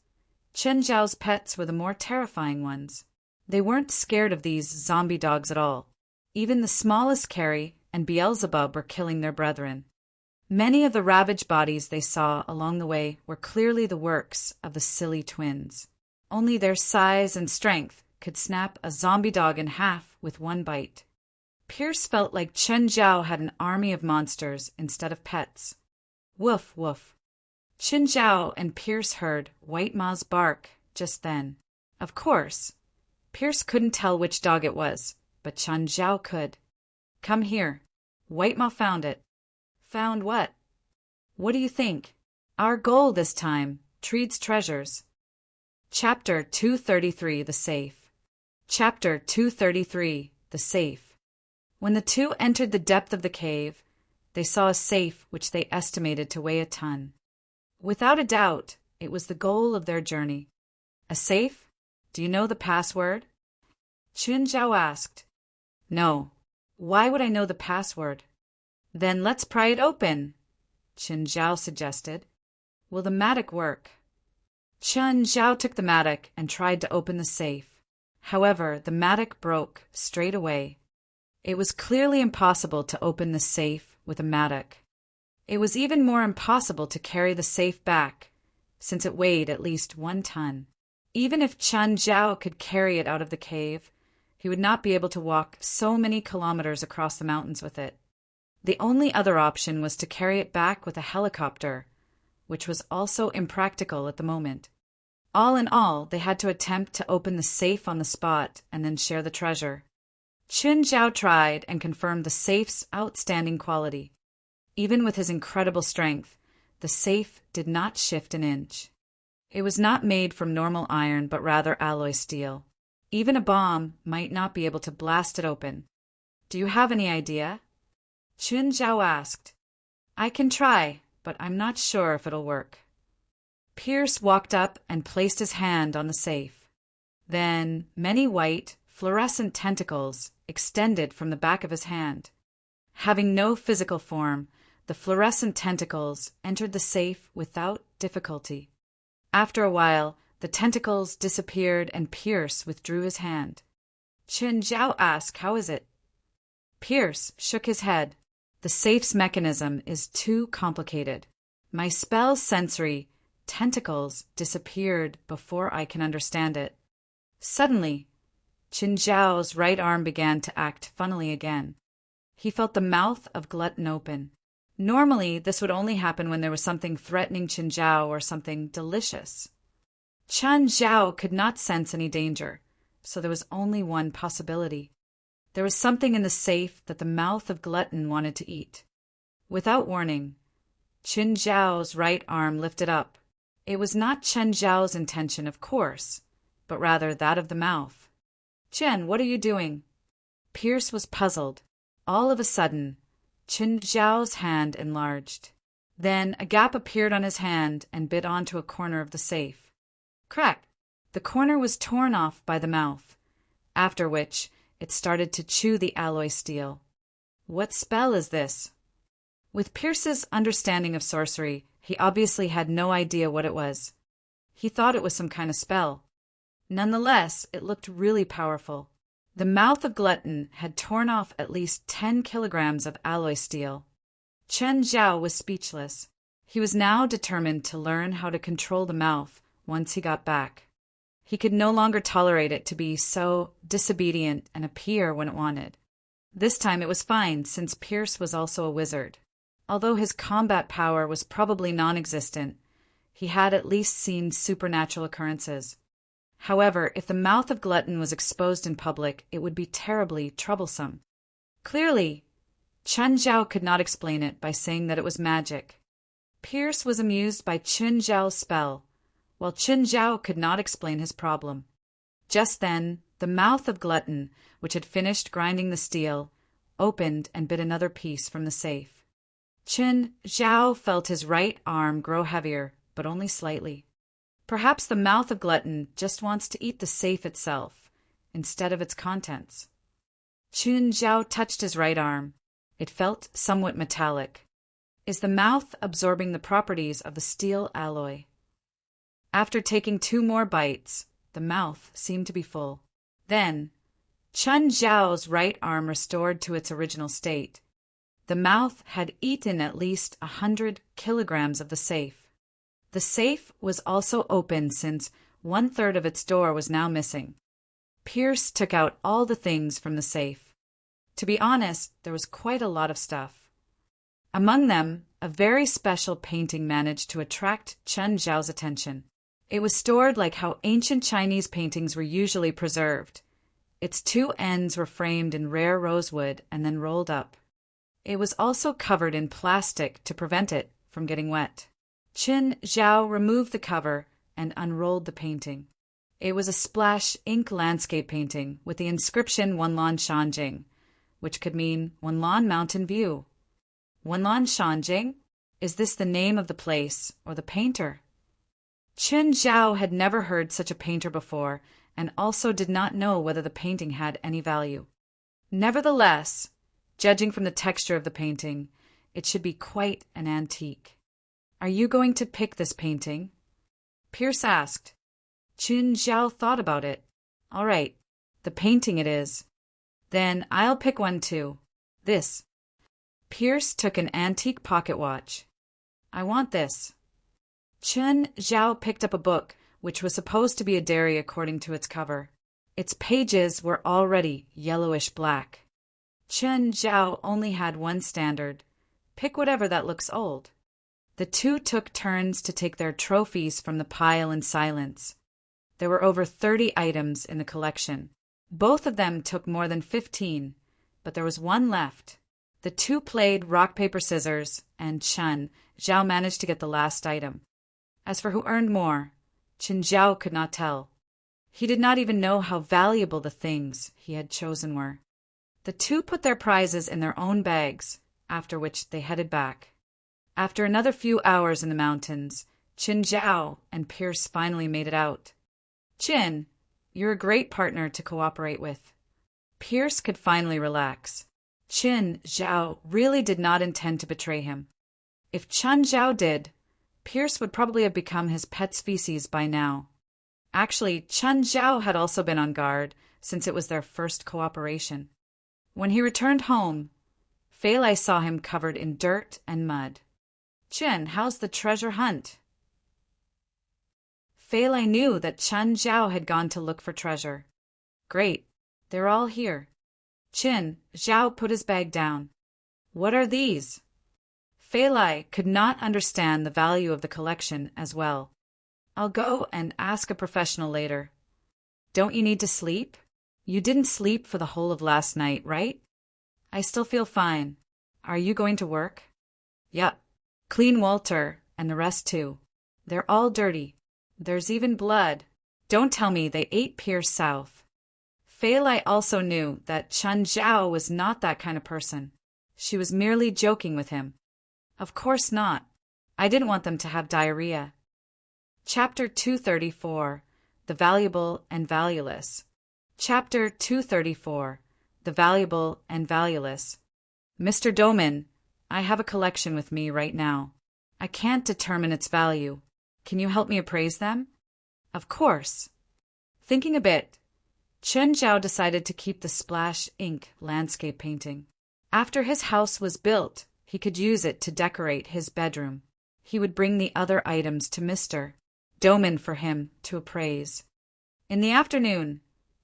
Chen Zhao's pets were the more terrifying ones. They weren't scared of these zombie dogs at all. Even the smallest Carrie and Beelzebub were killing their brethren. Many of the ravaged bodies they saw along the way were clearly the works of the silly twins. Only their size and strength could snap a zombie dog in half with one bite. Pierce felt like Chen Zhao had an army of monsters instead of pets. Woof, woof. Chen Zhao and Pierce heard White Ma's bark just then. Of course, Pierce couldn't tell which dog it was, but Chen Zhao could. Come here. White Ma found it. Found what? What do you think? Our goal this time, Treed's treasures. Chapter 233, The Safe. Chapter 233, The Safe. When the two entered the depth of the cave, they saw a safe which they estimated to weigh a ton. Without a doubt, it was the goal of their journey. A safe? Do you know the password? Chen Zhao asked. No. Why would I know the password? Then let's pry it open, Chen Zhao suggested. Will the mattock work? Chen Zhao took the mattock and tried to open the safe. However, the mattock broke straight away. It was clearly impossible to open the safe with a mattock. It was even more impossible to carry the safe back, since it weighed at least 1 ton. Even if Chen Zhao could carry it out of the cave, he would not be able to walk so many kilometers across the mountains with it. The only other option was to carry it back with a helicopter, which was also impractical at the moment. All in all, they had to attempt to open the safe on the spot and then share the treasure. Chen Zhao tried and confirmed the safe's outstanding quality. Even with his incredible strength, the safe did not shift an inch. It was not made from normal iron, but rather alloy steel. Even a bomb might not be able to blast it open. Do you have any idea? Chen Zhao asked. I can try, but I'm not sure if it'll work. Pierce walked up and placed his hand on the safe. Then many white, fluorescent tentacles extended from the back of his hand. Having no physical form, the fluorescent tentacles entered the safe without difficulty. After a while, the tentacles disappeared and Pierce withdrew his hand. Chen Zhao asked, How is it? Pierce shook his head. The safe's mechanism is too complicated. My spell's sensory tentacles disappeared before I can understand it. Suddenly, Chen Zhao's right arm began to act funnily again. He felt the mouth of Glutton open. Normally, this would only happen when there was something threatening Chen Zhao or something delicious. Chen Zhao could not sense any danger, so there was only one possibility. There was something in the safe that the mouth of Glutton wanted to eat. Without warning, Chen Zhao's right arm lifted up. It was not Chen Zhao's intention, of course, but rather that of the mouth. Chen, what are you doing? Pierce was puzzled. All of a sudden, Chen Zhao's hand enlarged. Then a gap appeared on his hand and bit onto a corner of the safe. Crack! The corner was torn off by the mouth, after which it started to chew the alloy steel. What spell is this? With Pierce's understanding of sorcery, he obviously had no idea what it was. He thought it was some kind of spell. Nonetheless, it looked really powerful. The mouth of Glutton had torn off at least 10 kilograms of alloy steel. Chen Zhao was speechless. He was now determined to learn how to control the mouth once he got back. He could no longer tolerate it to be so disobedient and appear when it wanted. This time it was fine, since Pierce was also a wizard. Although his combat power was probably non-existent, he had at least seen supernatural occurrences. However, if the mouth of Glutton was exposed in public, it would be terribly troublesome. Clearly, Chen Zhao could not explain it by saying that it was magic. Pierce was amused by Chen Zhao's spell, while Chen Zhao could not explain his problem. Just then, the mouth of Glutton, which had finished grinding the steel, opened and bit another piece from the safe. Chen Zhao felt his right arm grow heavier, but only slightly. Perhaps the mouth of Glutton just wants to eat the safe itself, instead of its contents. Chen Zhao touched his right arm. It felt somewhat metallic. Is the mouth absorbing the properties of the steel alloy? After taking 2 more bites, the mouth seemed to be full. Then, Chen Zhao's right arm restored to its original state. The mouth had eaten at least 100 kilograms of the safe. The safe was also open since 1/3 of its door was now missing. Pierce took out all the things from the safe. To be honest, there was quite a lot of stuff. Among them, a very special painting managed to attract Chen Zhao's attention. It was stored like how ancient Chinese paintings were usually preserved. Its 2 ends were framed in rare rosewood and then rolled up. It was also covered in plastic to prevent it from getting wet. Chen Zhao removed the cover and unrolled the painting. It was a splash ink landscape painting with the inscription Wenlan Shanjing, which could mean Wenlan Mountain View. Wenlan Shanjing? Is this the name of the place or the painter? Chen Zhao had never heard such a painter before and also did not know whether the painting had any value. Nevertheless, judging from the texture of the painting, it should be quite an antique. Are you going to pick this painting? Pierce asked. Chen Zhao thought about it. All right, the painting it is. Then I'll pick one too. This. Pierce took an antique pocket watch. I want this. Chen Zhao picked up a book, which was supposed to be a diary according to its cover. Its pages were already yellowish-black. Chen Zhao only had one standard. Pick whatever that looks old. The 2 took turns to take their trophies from the pile in silence. There were over 30 items in the collection. Both of them took more than 15, but there was one left. The 2 played rock, paper, scissors, and Chen Zhao managed to get the last item. As for who earned more, Chen Zhao could not tell. He did not even know how valuable the things he had chosen were. The 2 put their prizes in their own bags, after which they headed back. After another few hours in the mountains, Chen Zhao and Pierce finally made it out. Chin, you're a great partner to cooperate with. Pierce could finally relax. Chen Zhao really did not intend to betray him. If Chen Zhao did, Pierce would probably have become his pet species by now. Actually, Chen Zhao had also been on guard, since it was their first cooperation. When he returned home, Fei Lai saw him covered in dirt and mud. Chen, how's the treasure hunt? Fei Lai knew that Chen Zhao had gone to look for treasure. Great, they're all here. Chen Zhao put his bag down. What are these? Fei Lai could not understand the value of the collection as well. I'll go and ask a professional later. Don't you need to sleep? You didn't sleep for the whole of last night, right? I still feel fine. Are you going to work? Yup. Clean Walter and the rest too. They're all dirty. There's even blood. Don't tell me they ate Pierce South. Fei Lai also knew that Chen Zhao was not that kind of person. She was merely joking with him. Of course not. I didn't want them to have diarrhea. Chapter 234. The Valuable and Valueless. Chapter 234. The Valuable and Valueless. Mr. Doman, I have a collection with me right now. I can't determine its value. Can you help me appraise them? Of course. Thinking a bit, Chen Zhao decided to keep the Splash Ink landscape painting. After his house was built, he could use it to decorate his bedroom. He would bring the other items to Mr. Doman for him to appraise. In the afternoon,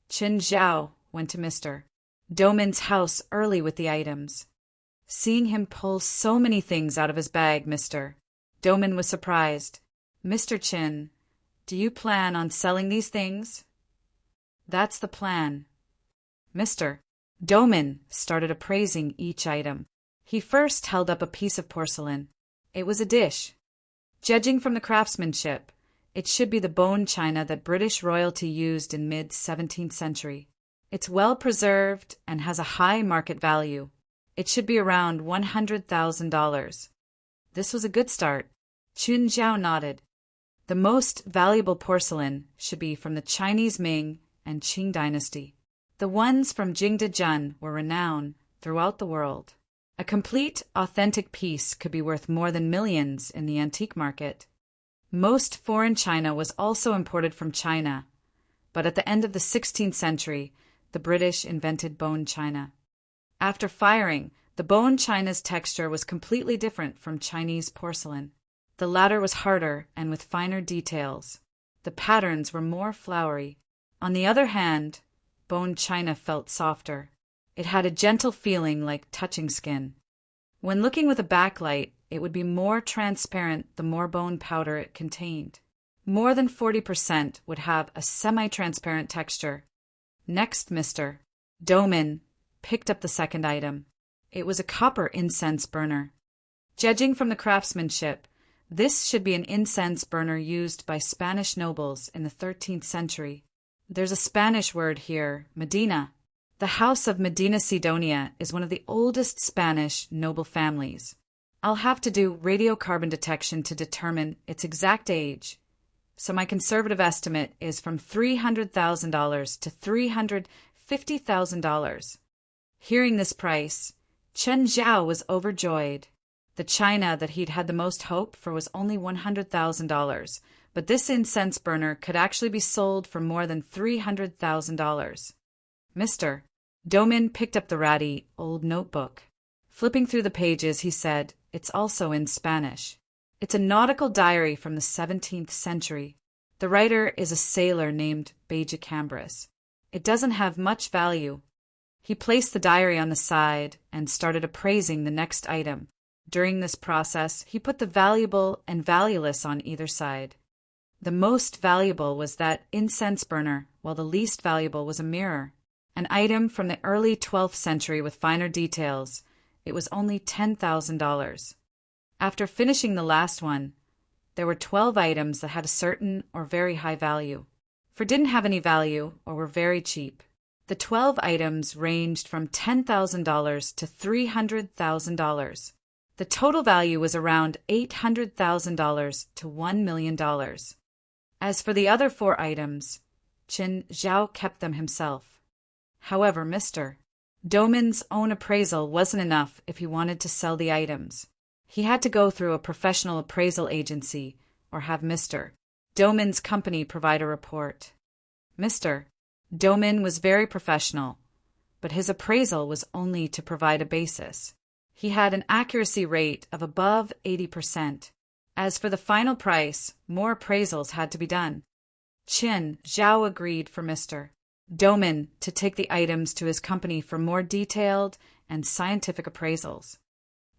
Chen Zhao went to Mr. Doman's house early with the items. Seeing him pull so many things out of his bag, Mr. Doman was surprised. "Mr. Chen, do you plan on selling these things?" "That's the plan." Mr. Doman started appraising each item. He first held up a piece of porcelain. It was a dish. Judging from the craftsmanship, it should be the bone china that British royalty used in mid-17th century. It's well preserved and has a high market value. It should be around $100,000. This was a good start. Chen Zhao nodded. The most valuable porcelain should be from the Chinese Ming and Qing dynasty. The ones from Jingdezhen were renowned throughout the world. A complete, authentic piece could be worth more than millions in the antique market. Most foreign china was also imported from China, but at the end of the 16th century, the British invented bone china. After firing, the bone china's texture was completely different from Chinese porcelain. The latter was harder and with finer details. The patterns were more flowery. On the other hand, bone china felt softer. It had a gentle feeling like touching skin. When looking with a backlight, it would be more transparent the more bone powder it contained. More than 40% would have a semi-transparent texture. Next, Mr. Doman picked up the second item. It was a copper incense burner. Judging from the craftsmanship, this should be an incense burner used by Spanish nobles in the 13th century. There's a Spanish word here, Medina. The House of Medina Sidonia is one of the oldest Spanish noble families. I'll have to do radiocarbon detection to determine its exact age, so my conservative estimate is from $300,000 to $350,000. Hearing this price, Chen Zhao was overjoyed. The china that he'd had the most hope for was only $100,000, but this incense burner could actually be sold for more than $300,000. Mr. Doman picked up the ratty old notebook. Flipping through the pages, he said, "It's also in Spanish. It's a nautical diary from the 17th century. The writer is a sailor named Bajacambris. It doesn't have much value." He placed the diary on the side and started appraising the next item. During this process, he put the valuable and valueless on either side. The most valuable was that incense burner, while the least valuable was a mirror. An item from the early 12th century with finer details. It was only $10,000. After finishing the last one, there were 12 items that had a certain or very high value, for didn't have any value or were very cheap. The 12 items ranged from $10,000 to $300,000. The total value was around $800,000 to $1 million. As for the other 4 items, Chen Zhao kept them himself. However, Mr. Doman's own appraisal wasn't enough if he wanted to sell the items. He had to go through a professional appraisal agency or have Mr. Doman's company provide a report. Mr. Doman was very professional, but his appraisal was only to provide a basis. He had an accuracy rate of above 80%. As for the final price, more appraisals had to be done. Chen Zhao agreed for Mr. Doman to take the items to his company for more detailed and scientific appraisals.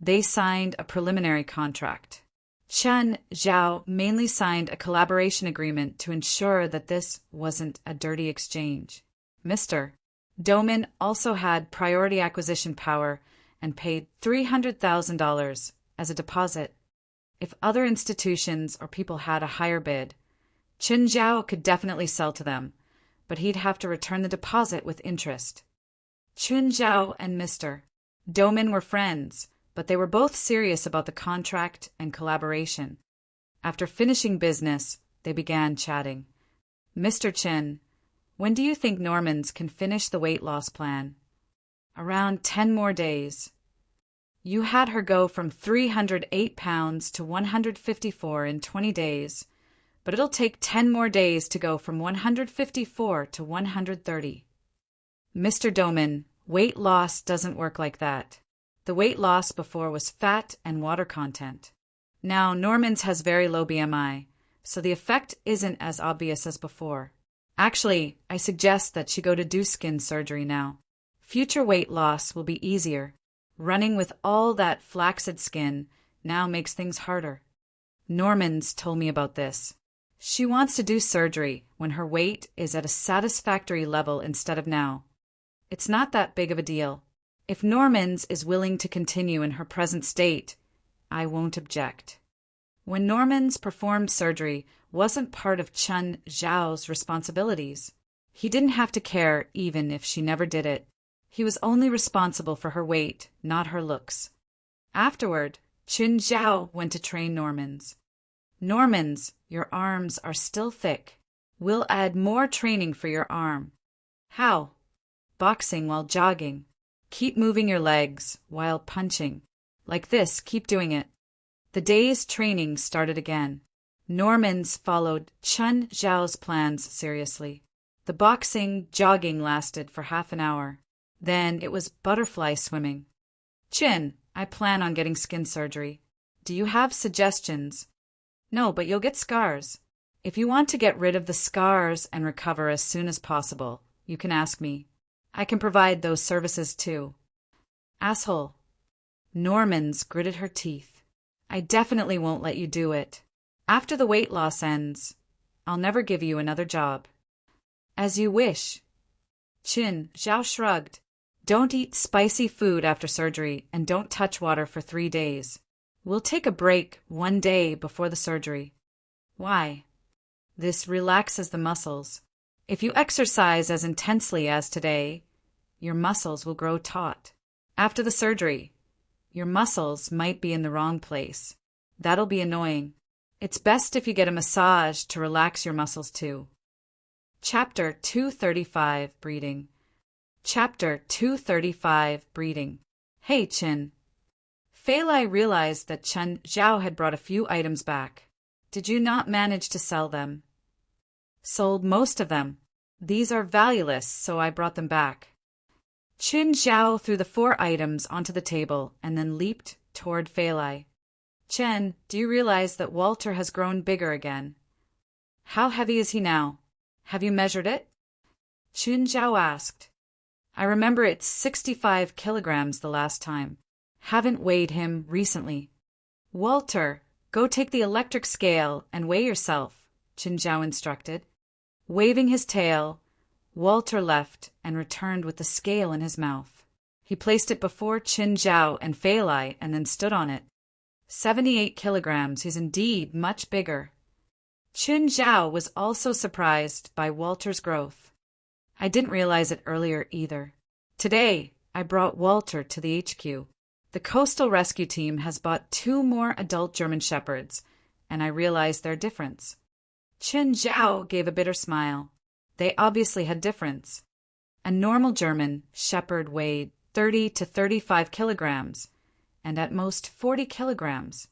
They signed a preliminary contract. Chen Zhao mainly signed a collaboration agreement to ensure that this wasn't a dirty exchange. Mr. Doman also had priority acquisition power and paid $300,000 as a deposit. If other institutions or people had a higher bid, Chen Zhao could definitely sell to them, but he'd have to return the deposit with interest. Chen Zhao and Mr. Doman were friends, but they were both serious about the contract and collaboration. After finishing business, they began chatting. "Mr. Chen, when do you think Normans can finish the weight loss plan?" "Around 10 more days." "You had her go from 308 pounds to 154 in 20 days, but it'll take 10 more days to go from 154 to 130. Mr. Doman, weight loss doesn't work like that. The weight loss before was fat and water content. Now, Norman's has very low BMI, so the effect isn't as obvious as before. Actually, I suggest that she go to do skin surgery now. Future weight loss will be easier. Running with all that flaccid skin now makes things harder. Norman's told me about this. She wants to do surgery when her weight is at a satisfactory level instead of now. It's not that big of a deal. If Norman's is willing to continue in her present state, I won't object. When Norman's performed surgery wasn't part of Chen Zhao's responsibilities. He didn't have to care even if she never did it. He was only responsible for her weight, not her looks. Afterward, Chen Zhao went to train Norman's. Norman's, your arms are still thick. We'll add more training for your arm. How? Boxing while jogging. Keep moving your legs while punching. Like this, keep doing it. The day's training started again. Norman's followed Chen Zhao's plans seriously. The boxing, jogging lasted for half an hour. Then it was butterfly swimming. Chin, I plan on getting skin surgery. Do you have suggestions? No, but you'll get scars. If you want to get rid of the scars and recover as soon as possible, you can ask me. I can provide those services too. Asshole. Norman's gritted her teeth. I definitely won't let you do it. After the weight loss ends, I'll never give you another job. As you wish. Chin Zhao shrugged. Don't eat spicy food after surgery and don't touch water for 3 days. We'll take a break 1 day before the surgery. Why? This relaxes the muscles. If you exercise as intensely as today, your muscles will grow taut. After the surgery, your muscles might be in the wrong place. That'll be annoying. It's best if you get a massage to relax your muscles too. Chapter 235 Breeding. Chapter 235 Breeding. Hey, Chin. Fei Lai realized that Chen Zhao had brought a few items back. Did you not manage to sell them? Sold most of them. These are valueless, so I brought them back. Chen Zhao threw the 4 items onto the table and then leaped toward Fei Lai. Chen, do you realize that Walter has grown bigger again? How heavy is he now? Have you measured it? Chen Zhao asked. I remember it's 65 kilograms the last time. Haven't weighed him recently. Walter, go take the electric scale and weigh yourself, Chen Zhao instructed. Waving his tail, Walter left and returned with the scale in his mouth. He placed it before Chen Zhao and Fei Lai and then stood on it. 78 kilograms, he's indeed much bigger. Chen Zhao was also surprised by Walter's growth. I didn't realize it earlier either. Today, I brought Walter to the HQ. The Coastal Rescue Team has bought 2 more adult German Shepherds, and I realized their difference. Chen Zhao gave a bitter smile. They obviously had difference. A normal German Shepherd weighed 30 to 35 kilograms, and at most 40 kilograms.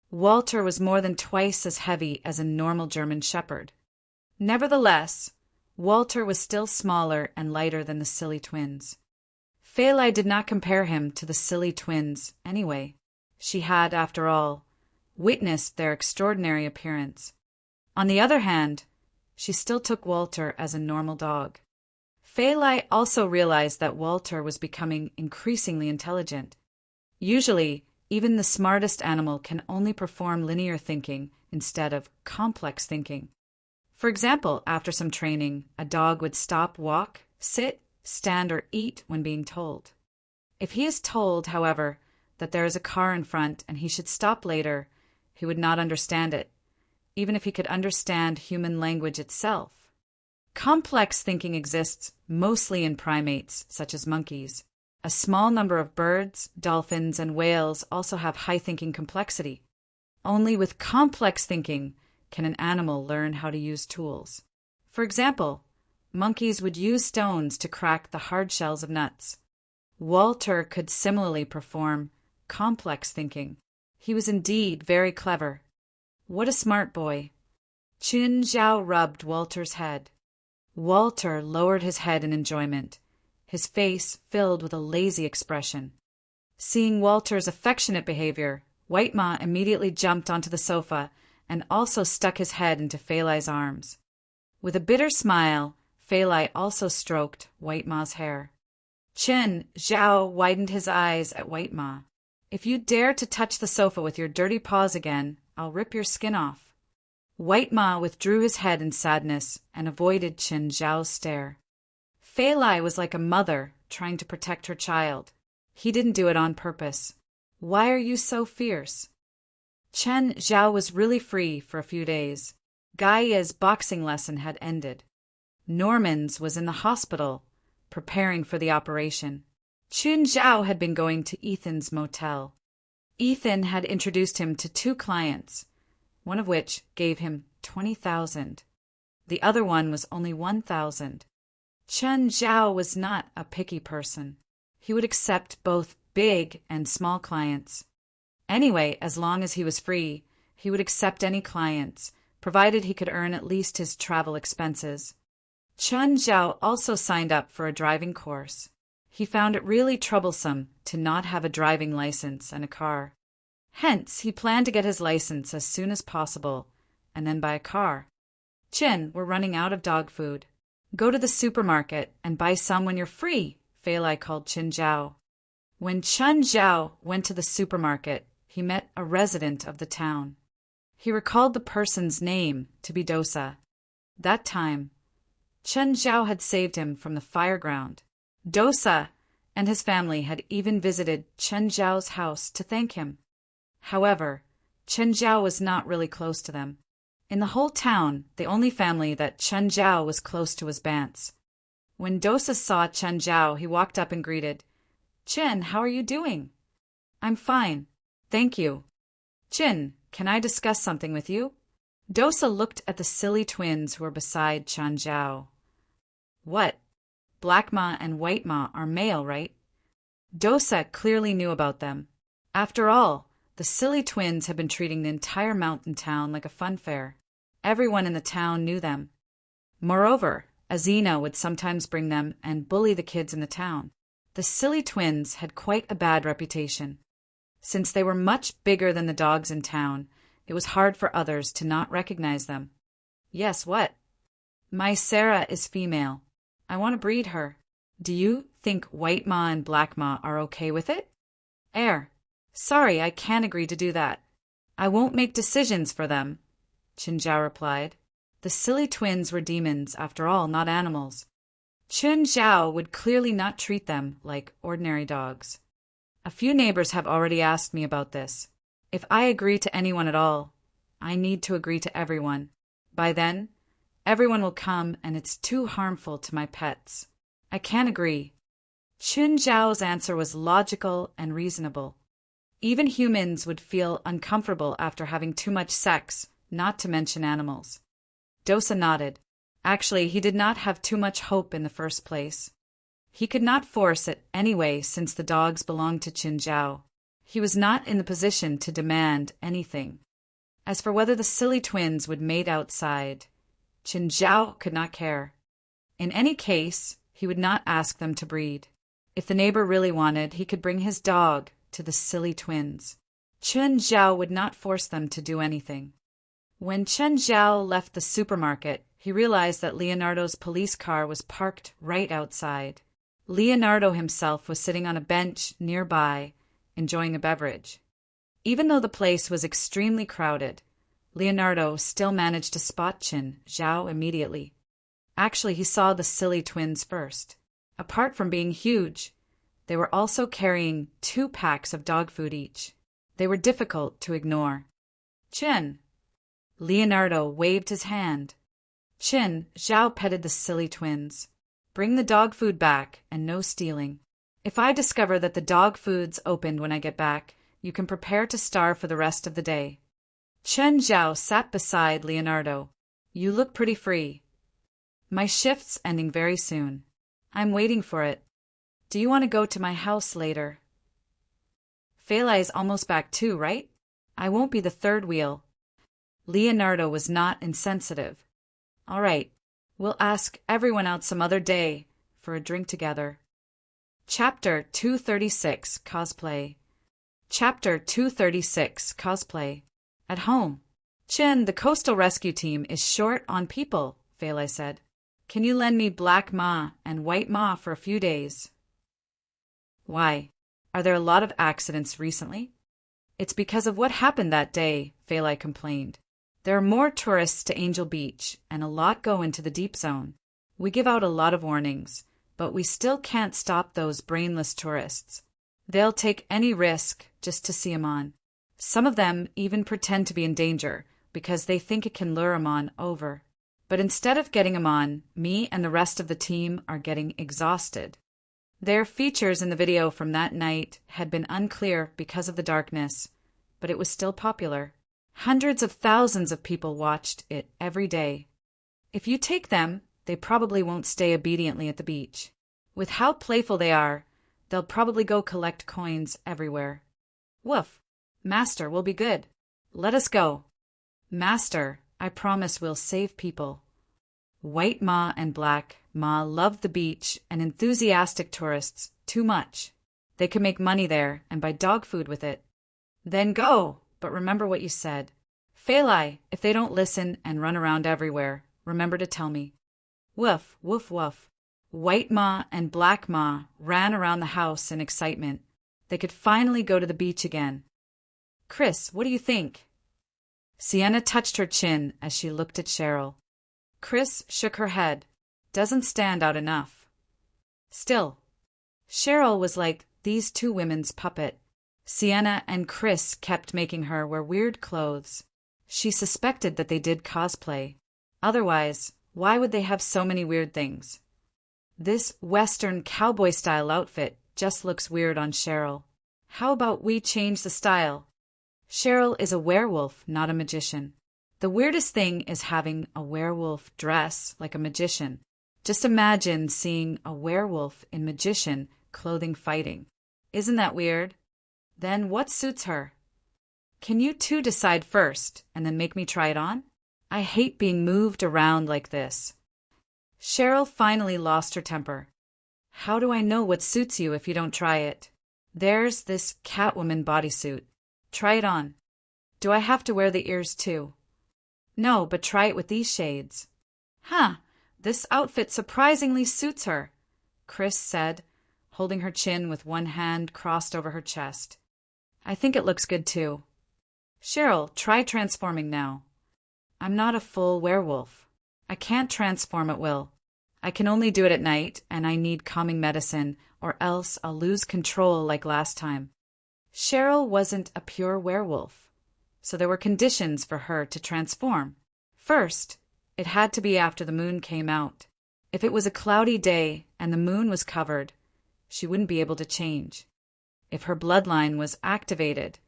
Walter was more than twice as heavy as a normal German Shepherd. Nevertheless, Walter was still smaller and lighter than the silly twins. Fei Lai did not compare him to the silly twins anyway. She had, after all, witnessed their extraordinary appearance. On the other hand, she still took Walter as a normal dog. Fei Lai also realized that Walter was becoming increasingly intelligent. Usually, even the smartest animal can only perform linear thinking instead of complex thinking. For example, after some training, a dog would stop, walk, sit, stand, or eat when being told. If he is told, however, that there is a car in front and he should stop later, he would not understand it, even if he could understand human language itself. Complex thinking exists mostly in primates, such as monkeys. A small number of birds, dolphins, and whales also have high thinking complexity. Only with complex thinking can an animal learn how to use tools. For example, monkeys would use stones to crack the hard shells of nuts. Walter could similarly perform complex thinking. He was indeed very clever. What a smart boy. Qin Zhao rubbed Walter's head. Walter lowered his head in enjoyment, his face filled with a lazy expression. Seeing Walter's affectionate behavior, White Ma immediately jumped onto the sofa and also stuck his head into Fei Lai's arms. With a bitter smile, Fei Lai also stroked White Ma's hair. Qin Zhao widened his eyes at White Ma. If you dare to touch the sofa with your dirty paws again, I'll rip your skin off. White Ma withdrew his head in sadness and avoided Qin Zhao's stare. Fei Lai was like a mother trying to protect her child. He didn't do it on purpose. Why are you so fierce? Qin Zhao was really free for a few days. Gaia's boxing lesson had ended. Norman's was in the hospital, preparing for the operation. Qin Zhao had been going to Ethan's motel. Ethan had introduced him to 2 clients, one of which gave him 20,000. The other one was only 1,000. Qin Zhao was not a picky person. He would accept both big and small clients. Anyway, as long as he was free, he would accept any clients, provided he could earn at least his travel expenses. Qin Zhao also signed up for a driving course. He found it really troublesome to not have a driving license and a car. Hence, he planned to get his license as soon as possible, and then buy a car. Qin, we're running out of dog food. Go to the supermarket and buy some when you're free, Fei Lai called Qin Zhao. When Qin Zhao went to the supermarket, he met a resident of the town. He recalled the person's name to be Dosa. That time, Qin Zhao had saved him from the fire ground. Dosa and his family had even visited Qin Zhao's house to thank him. However, Qin Zhao was not really close to them. In the whole town, the only family that Qin Zhao was close to was Bant's. When Dosa saw Qin Zhao, he walked up and greeted, "Qin, how are you doing?" "I'm fine, thank you." "Qin, can I discuss something with you?" Dosa looked at the silly twins who were beside Qin Zhao. "What? Black Ma and White Ma are male, right?" Dosa clearly knew about them. After all, the silly twins had been treating the entire mountain town like a fun fair. Everyone in the town knew them. Moreover, Azina would sometimes bring them and bully the kids in the town. The silly twins had quite a bad reputation. Since they were much bigger than the dogs in town, it was hard for others to not recognize them. "Yes, what?" "My Sarah is female. I want to breed her. Do you think White Ma and Black Ma are okay with it?" Sorry, I can't agree to do that. I won't make decisions for them," Qin Zhao replied. The silly twins were demons, after all, not animals. Qin Zhao would clearly not treat them like ordinary dogs. "A few neighbors have already asked me about this. If I agree to anyone at all, I need to agree to everyone. By then, everyone will come and it's too harmful to my pets. I can't agree." Qin Zhao's answer was logical and reasonable. Even humans would feel uncomfortable after having too much sex, not to mention animals. Dosa nodded. Actually, he did not have too much hope in the first place. He could not force it anyway since the dogs belonged to Qin Zhao. He was not in the position to demand anything. As for whether the silly twins would mate outside, Qin Zhao could not care. In any case, he would not ask them to breed. If the neighbor really wanted, he could bring his dog to the silly twins. Qin Zhao would not force them to do anything. When Qin Zhao left the supermarket, he realized that Leonardo's police car was parked right outside. Leonardo himself was sitting on a bench nearby, enjoying a beverage. Even though the place was extremely crowded, Leonardo still managed to spot Qin Zhao immediately. Actually, he saw the silly twins first. Apart from being huge, they were also carrying 2 packs of dog food each. They were difficult to ignore. "Qin." Leonardo waved his hand. Qin Zhao petted the silly twins. "Bring the dog food back and no stealing. If I discover that the dog food's opened when I get back, you can prepare to starve for the rest of the day." Qin Zhao sat beside Leonardo. "You look pretty free." "My shift's ending very soon. I'm waiting for it. Do you want to go to my house later?" "Fei Lai is almost back too, right? I won't be the third wheel." Leonardo was not insensitive. All right, we'll ask everyone out some other day for a drink together. Chapter 236 Cosplay. Chapter 236 Cosplay. At home. Chin, the coastal rescue team is short on people, Phalai said. Can you lend me Black Ma and White Ma for a few days? Why? Are there a lot of accidents recently? It's because of what happened that day, Phalai complained. There are more tourists to Angel Beach, and a lot go into the deep zone. We give out a lot of warnings, but we still can't stop those brainless tourists. They'll take any risk just to see 'em on. Some of them even pretend to be in danger because they think it can lure 'em on over. But instead of getting 'em on, me and the rest of the team are getting exhausted. Their features in the video from that night had been unclear because of the darkness, but it was still popular. Hundreds of thousands of people watched it every day. If you take them, they probably won't stay obediently at the beach. With how playful they are, they'll probably go collect coins everywhere. Woof! Master, we'll be good. Let us go. Master, I promise we'll save people. White Ma and Black Ma loved the beach and enthusiastic tourists too much. They could make money there and buy dog food with it. Then go, but remember what you said. Phalai, if they don't listen and run around everywhere, remember to tell me. Woof, woof, woof. White Ma and Black Ma ran around the house in excitement. They could finally go to the beach again. Chris, what do you think? Sienna touched her chin as she looked at Cheryl. Chris shook her head. Doesn't stand out enough. Still, Cheryl was like these two women's puppet. Sienna and Chris kept making her wear weird clothes. She suspected that they did cosplay. Otherwise, why would they have so many weird things? This Western cowboy-style outfit just looks weird on Cheryl. How about we change the style? Cheryl is a werewolf, not a magician. The weirdest thing is having a werewolf dress like a magician. Just imagine seeing a werewolf in magician clothing fighting. Isn't that weird? Then what suits her? Can you two decide first and then make me try it on? I hate being moved around like this. Cheryl finally lost her temper. How do I know what suits you if you don't try it? There's this Catwoman bodysuit. Try it on. Do I have to wear the ears too? No, but try it with these shades. Huh, this outfit surprisingly suits her, Chris said, holding her chin with one hand crossed over her chest. I think it looks good too. Cheryl, try transforming now. I'm not a full werewolf. I can't transform at will. I can only do it at night, and I need calming medicine, or else I'll lose control like last time. Cheryl wasn't a pure werewolf, so there were conditions for her to transform. First, it had to be after the moon came out. If it was a cloudy day and the moon was covered, she wouldn't be able to change. If her bloodline was activated,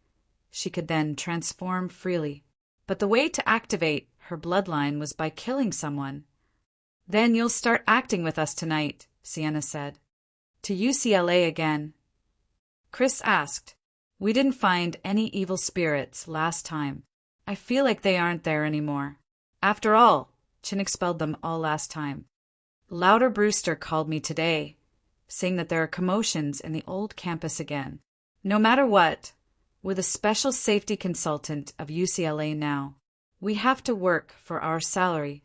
she could then transform freely. But the way to activate her bloodline was by killing someone. Then you'll start acting with us tonight, Sienna said. To UCLA again. Chris asked. We didn't find any evil spirits last time. I feel like they aren't there anymore. After all, Chin expelled them all last time. Louder Brewster called me today, saying that there are commotions in the old campus again. No matter what, we're the special safety consultant of UCLA now. We have to work for our salary.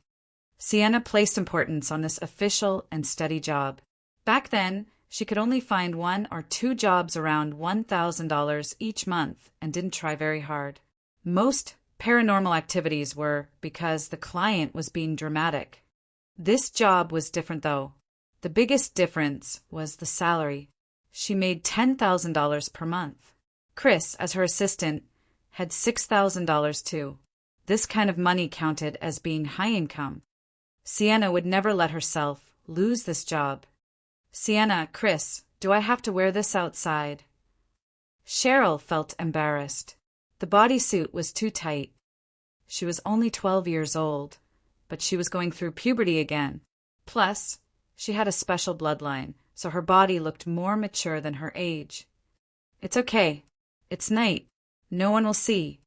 Sienna placed importance on this official and steady job. Back then, she could only find 1 or 2 jobs around $1,000 each month and didn't try very hard. Most paranormal activities were because the client was being dramatic. This job was different though. The biggest difference was the salary. She made $10,000 per month. Chris, as her assistant, had $6,000 too. This kind of money counted as being high income. Sienna would never let herself lose this job. Sienna, Chris, do I have to wear this outside? Cheryl felt embarrassed. The bodysuit was too tight. She was only 12 years old, but she was going through puberty again. Plus, she had a special bloodline, so her body looked more mature than her age. It's okay. It's night. No one will see.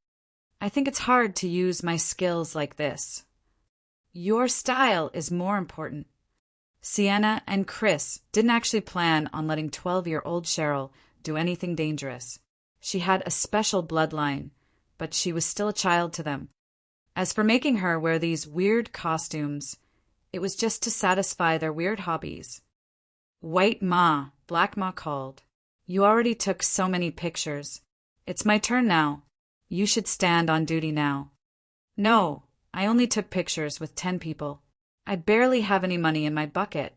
I think it's hard to use my skills like this. Your style is more important. Sienna and Chris didn't actually plan on letting 12-year-old Cheryl do anything dangerous. She had a special bloodline, but she was still a child to them. As for making her wear these weird costumes, it was just to satisfy their weird hobbies. White Ma, Black Ma called. You already took so many pictures. It's my turn now. You should stand on duty now. No, I only took pictures with 10 people. I barely have any money in my bucket.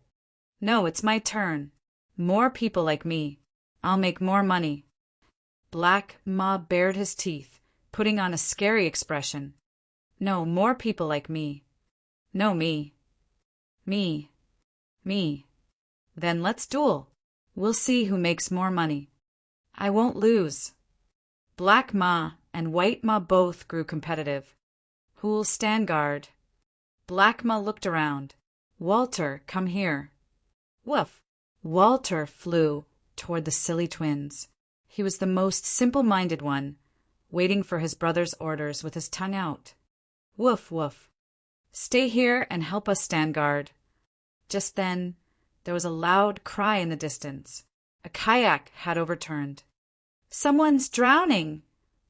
No, it's my turn. More people like me. I'll make more money. Black Ma bared his teeth, putting on a scary expression. No, more people like me. No, me. Me. Me. Then let's duel. We'll see who makes more money. I won't lose. Black Ma and White Ma both grew competitive. Who'll stand guard? Black Ma looked around. Walter, come here. Woof. Walter flew toward the silly twins. He was the most simple-minded one, waiting for his brother's orders with his tongue out. Woof, woof. Stay here and help us stand guard. Just then, there was a loud cry in the distance. A kayak had overturned. Someone's drowning,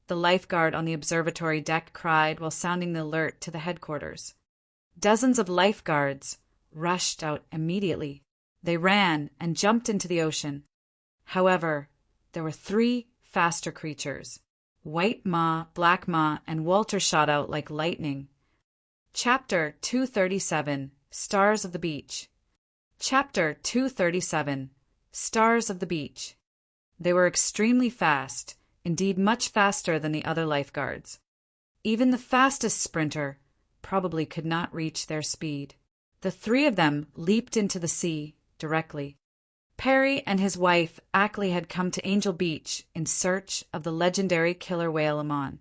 the lifeguard on the observatory deck cried while sounding the alert to the headquarters. Dozens of lifeguards rushed out immediately. They ran and jumped into the ocean. However, there were 3 faster creatures. White Ma, Black Ma, and Walter shot out like lightning. Chapter 237, Stars of the Beach. Chapter 237, Stars of the Beach. They were extremely fast, indeed much faster than the other lifeguards. Even the fastest sprinter probably could not reach their speed. The 3 of them leaped into the sea directly. Perry and his wife Ackley had come to Angel Beach in search of the legendary killer whale Amon.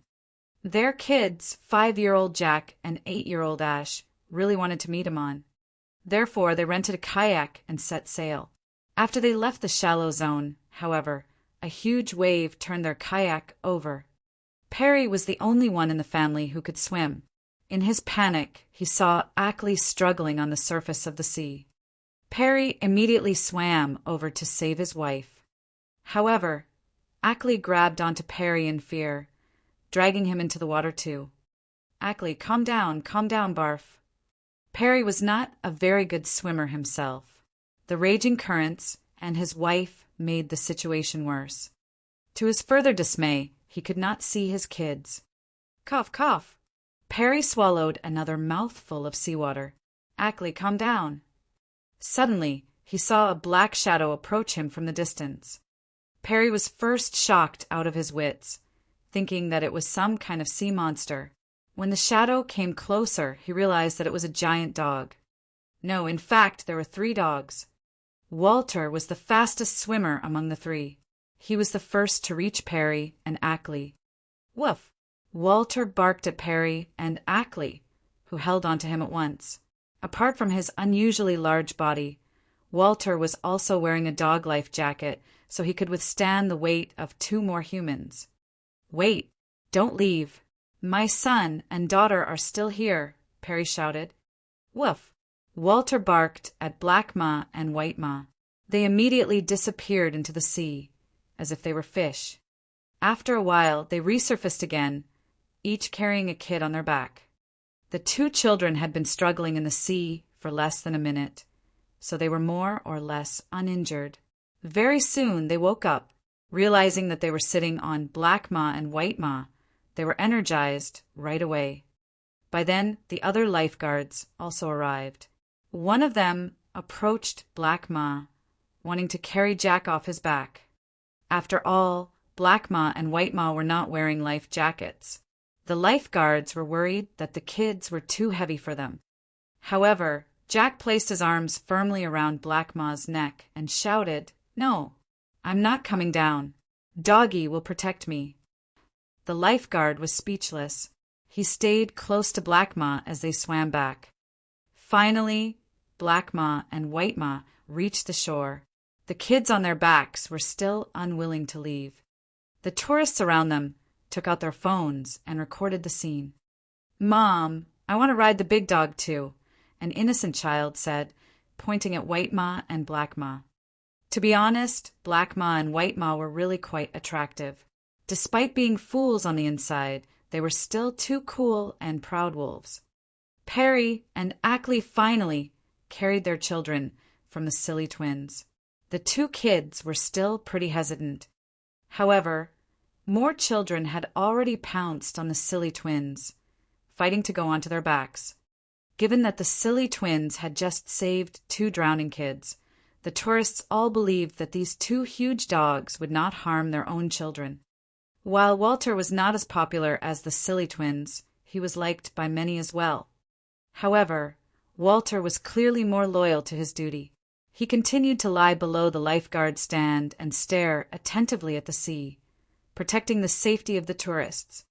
Their kids, 5-year-old Jack and 8-year-old Ash, really wanted to meet Amon. Therefore, they rented a kayak and set sail. After they left the shallow zone, however, a huge wave turned their kayak over. Perry was the only one in the family who could swim. In his panic, he saw Ackley struggling on the surface of the sea. Perry immediately swam over to save his wife. However, Ackley grabbed onto Perry in fear, dragging him into the water too. Ackley, calm down, Barf. Perry was not a very good swimmer himself. The raging currents and his wife made the situation worse. To his further dismay, he could not see his kids. Cough, cough. Perry swallowed another mouthful of seawater. Ackley, calm down. Suddenly, he saw a black shadow approach him from the distance. Perry was first shocked out of his wits, thinking that it was some kind of sea monster. When the shadow came closer, he realized that it was a giant dog. No, in fact, there were 3 dogs. Walter was the fastest swimmer among the 3. He was the first to reach Perry and Ackley. Woof! Walter barked at Perry and Ackley, who held onto him at once. Apart from his unusually large body, Walter was also wearing a dog life jacket so he could withstand the weight of 2 more humans. Wait! Don't leave! My son and daughter are still here, Perry shouted. Woof! Walter barked at Black Ma and White Ma. They immediately disappeared into the sea, as if they were fish. After a while, they resurfaced again, each carrying a kid on their back. The 2 children had been struggling in the sea for less than a minute, so they were more or less uninjured. Very soon they woke up, realizing that they were sitting on Black Ma and White Ma. They were energized right away. By then, the other lifeguards also arrived. One of them approached Black Ma, wanting to carry Jack off his back. After all, Black Ma and White Ma were not wearing life jackets. The lifeguards were worried that the kids were too heavy for them. However, Jack placed his arms firmly around Black Ma's neck and shouted, "No, I'm not coming down. Doggy will protect me." The lifeguard was speechless. He stayed close to Black Ma as they swam back. Finally, Black Ma and White Ma reached the shore. The kids on their backs were still unwilling to leave. The tourists around them took out their phones and recorded the scene. "Mom, I want to ride the big dog too," an innocent child said, pointing at White Ma and Black Ma. To be honest, Black Ma and White Ma were really quite attractive. Despite being fools on the inside, they were still two cool and proud wolves. Perry and Ackley finally carried their children from the silly twins. The two kids were still pretty hesitant. However, more children had already pounced on the silly twins, fighting to go onto their backs. Given that the silly twins had just saved two drowning kids, the tourists all believed that these two huge dogs would not harm their own children. While Walter was not as popular as the silly twins, he was liked by many as well. However, Walter was clearly more loyal to his duty. He continued to lie below the lifeguard stand and stare attentively at the sea, protecting the safety of the tourists.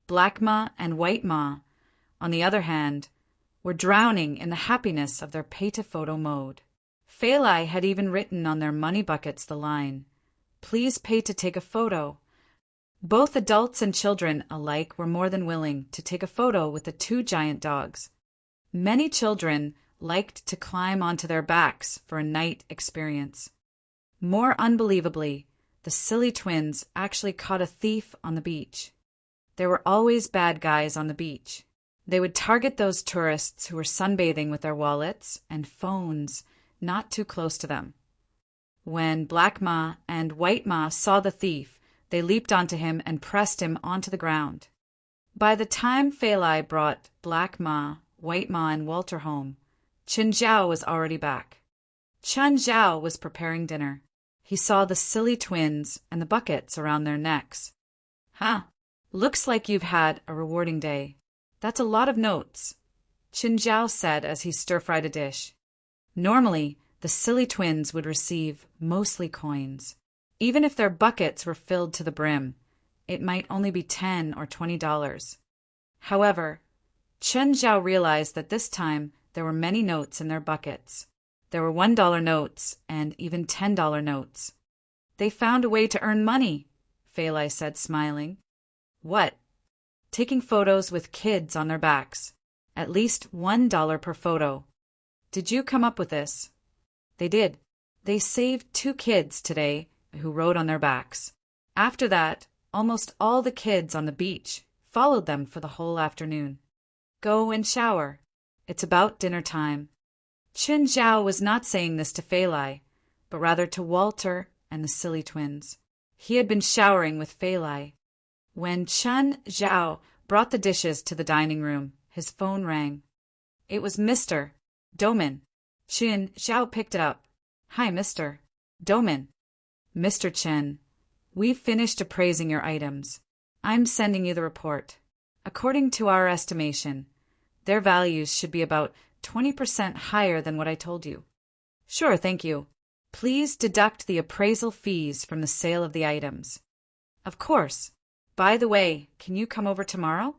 Black Ma and White Ma, on the other hand, were drowning in the happiness of their pay-to-photo mode. Phalai had even written on their money buckets the line, "Please pay to take a photo." Both adults and children alike were more than willing to take a photo with the two giant dogs. Many children liked to climb onto their backs for a night experience. More unbelievably, the silly twins actually caught a thief on the beach. There were always bad guys on the beach. They would target those tourists who were sunbathing with their wallets and phones not too close to them. When Black Ma and White Ma saw the thief, they leaped onto him and pressed him onto the ground. By the time Phalai brought Black Ma, White Ma, and Walter home, Chen Zhao was already back. Chen Zhao was preparing dinner. He saw the silly twins and the buckets around their necks. "Huh, looks like you've had a rewarding day. That's a lot of notes," Chen Zhao said as he stir-fried a dish. Normally, the silly twins would receive mostly coins. Even if their buckets were filled to the brim, it might only be $10 or $20. However, Chen Zhao realized that this time there were many notes in their buckets. There were $1 notes and even $10 notes. "They found a way to earn money," Phalai said, smiling. "What?" "Taking photos with kids on their backs. At least $1 per photo." "Did you come up with this?" They did. They saved two kids today who rode on their backs. After that, almost all the kids on the beach followed them for the whole afternoon. "Go and shower. It's about dinner time." Chen Zhao was not saying this to Phalai, but rather to Walter and the silly twins. He had been showering with Phalai. When Chen Zhao brought the dishes to the dining room, his phone rang. It was Mr. Doman. Chen Zhao picked it up. "Hi, Mr. Doman." "Mr. Chen, we've finished appraising your items. I'm sending you the report. According to our estimation, their values should be about 20% higher than what I told you." "Sure, thank you. Please deduct the appraisal fees from the sale of the items." "Of course. By the way, can you come over tomorrow?"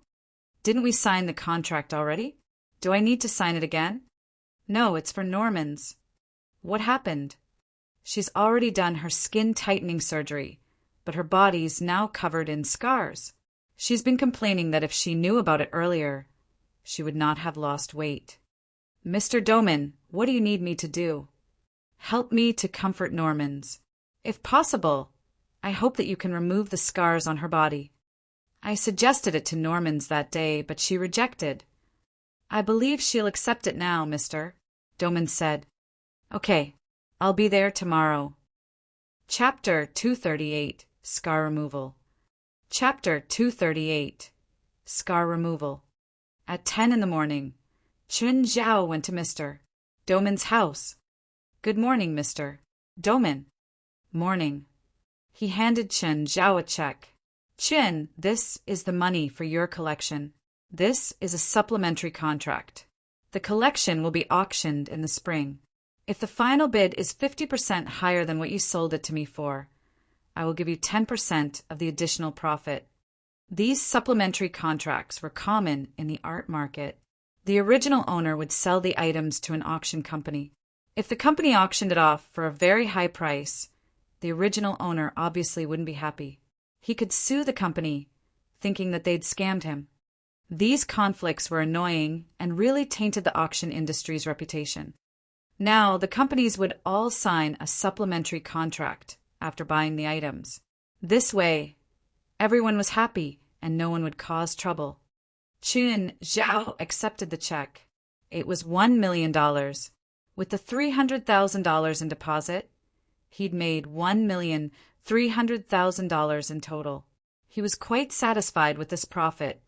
"Didn't we sign the contract already? Do I need to sign it again?" "No, it's for Norman's." "What happened?" "She's already done her skin-tightening surgery, but her body's now covered in scars. She's been complaining that if she knew about it earlier, she would not have lost weight." "Mr. Doman, what do you need me to do?" "Help me to comfort Norman's. If possible, I hope that you can remove the scars on her body. I suggested it to Norman's that day, but she rejected." "I believe she'll accept it now, mister," Doman said. "Okay, I'll be there tomorrow." Chapter 238, Scar Removal. Chapter 238, Scar Removal. At 10 in the morning, Chen Zhao went to Mr. Doman's house. "Good morning, Mr. Doman." "Morning." He handed Chen Zhao a check. "Chen, this is the money for your collection. This is a supplementary contract. The collection will be auctioned in the spring. If the final bid is 50% higher than what you sold it to me for, I will give you 10% of the additional profit." These supplementary contracts were common in the art market. The original owner would sell the items to an auction company. If the company auctioned it off for a very high price, the original owner obviously wouldn't be happy. He could sue the company, thinking that they'd scammed him. These conflicts were annoying and really tainted the auction industry's reputation. Now, the companies would all sign a supplementary contract after buying the items. This way, everyone was happy and no one would cause trouble. Chun Zhao accepted the check. It was $1 million. With the $300,000 in deposit, he'd made $1,300,000 in total. He was quite satisfied with this profit.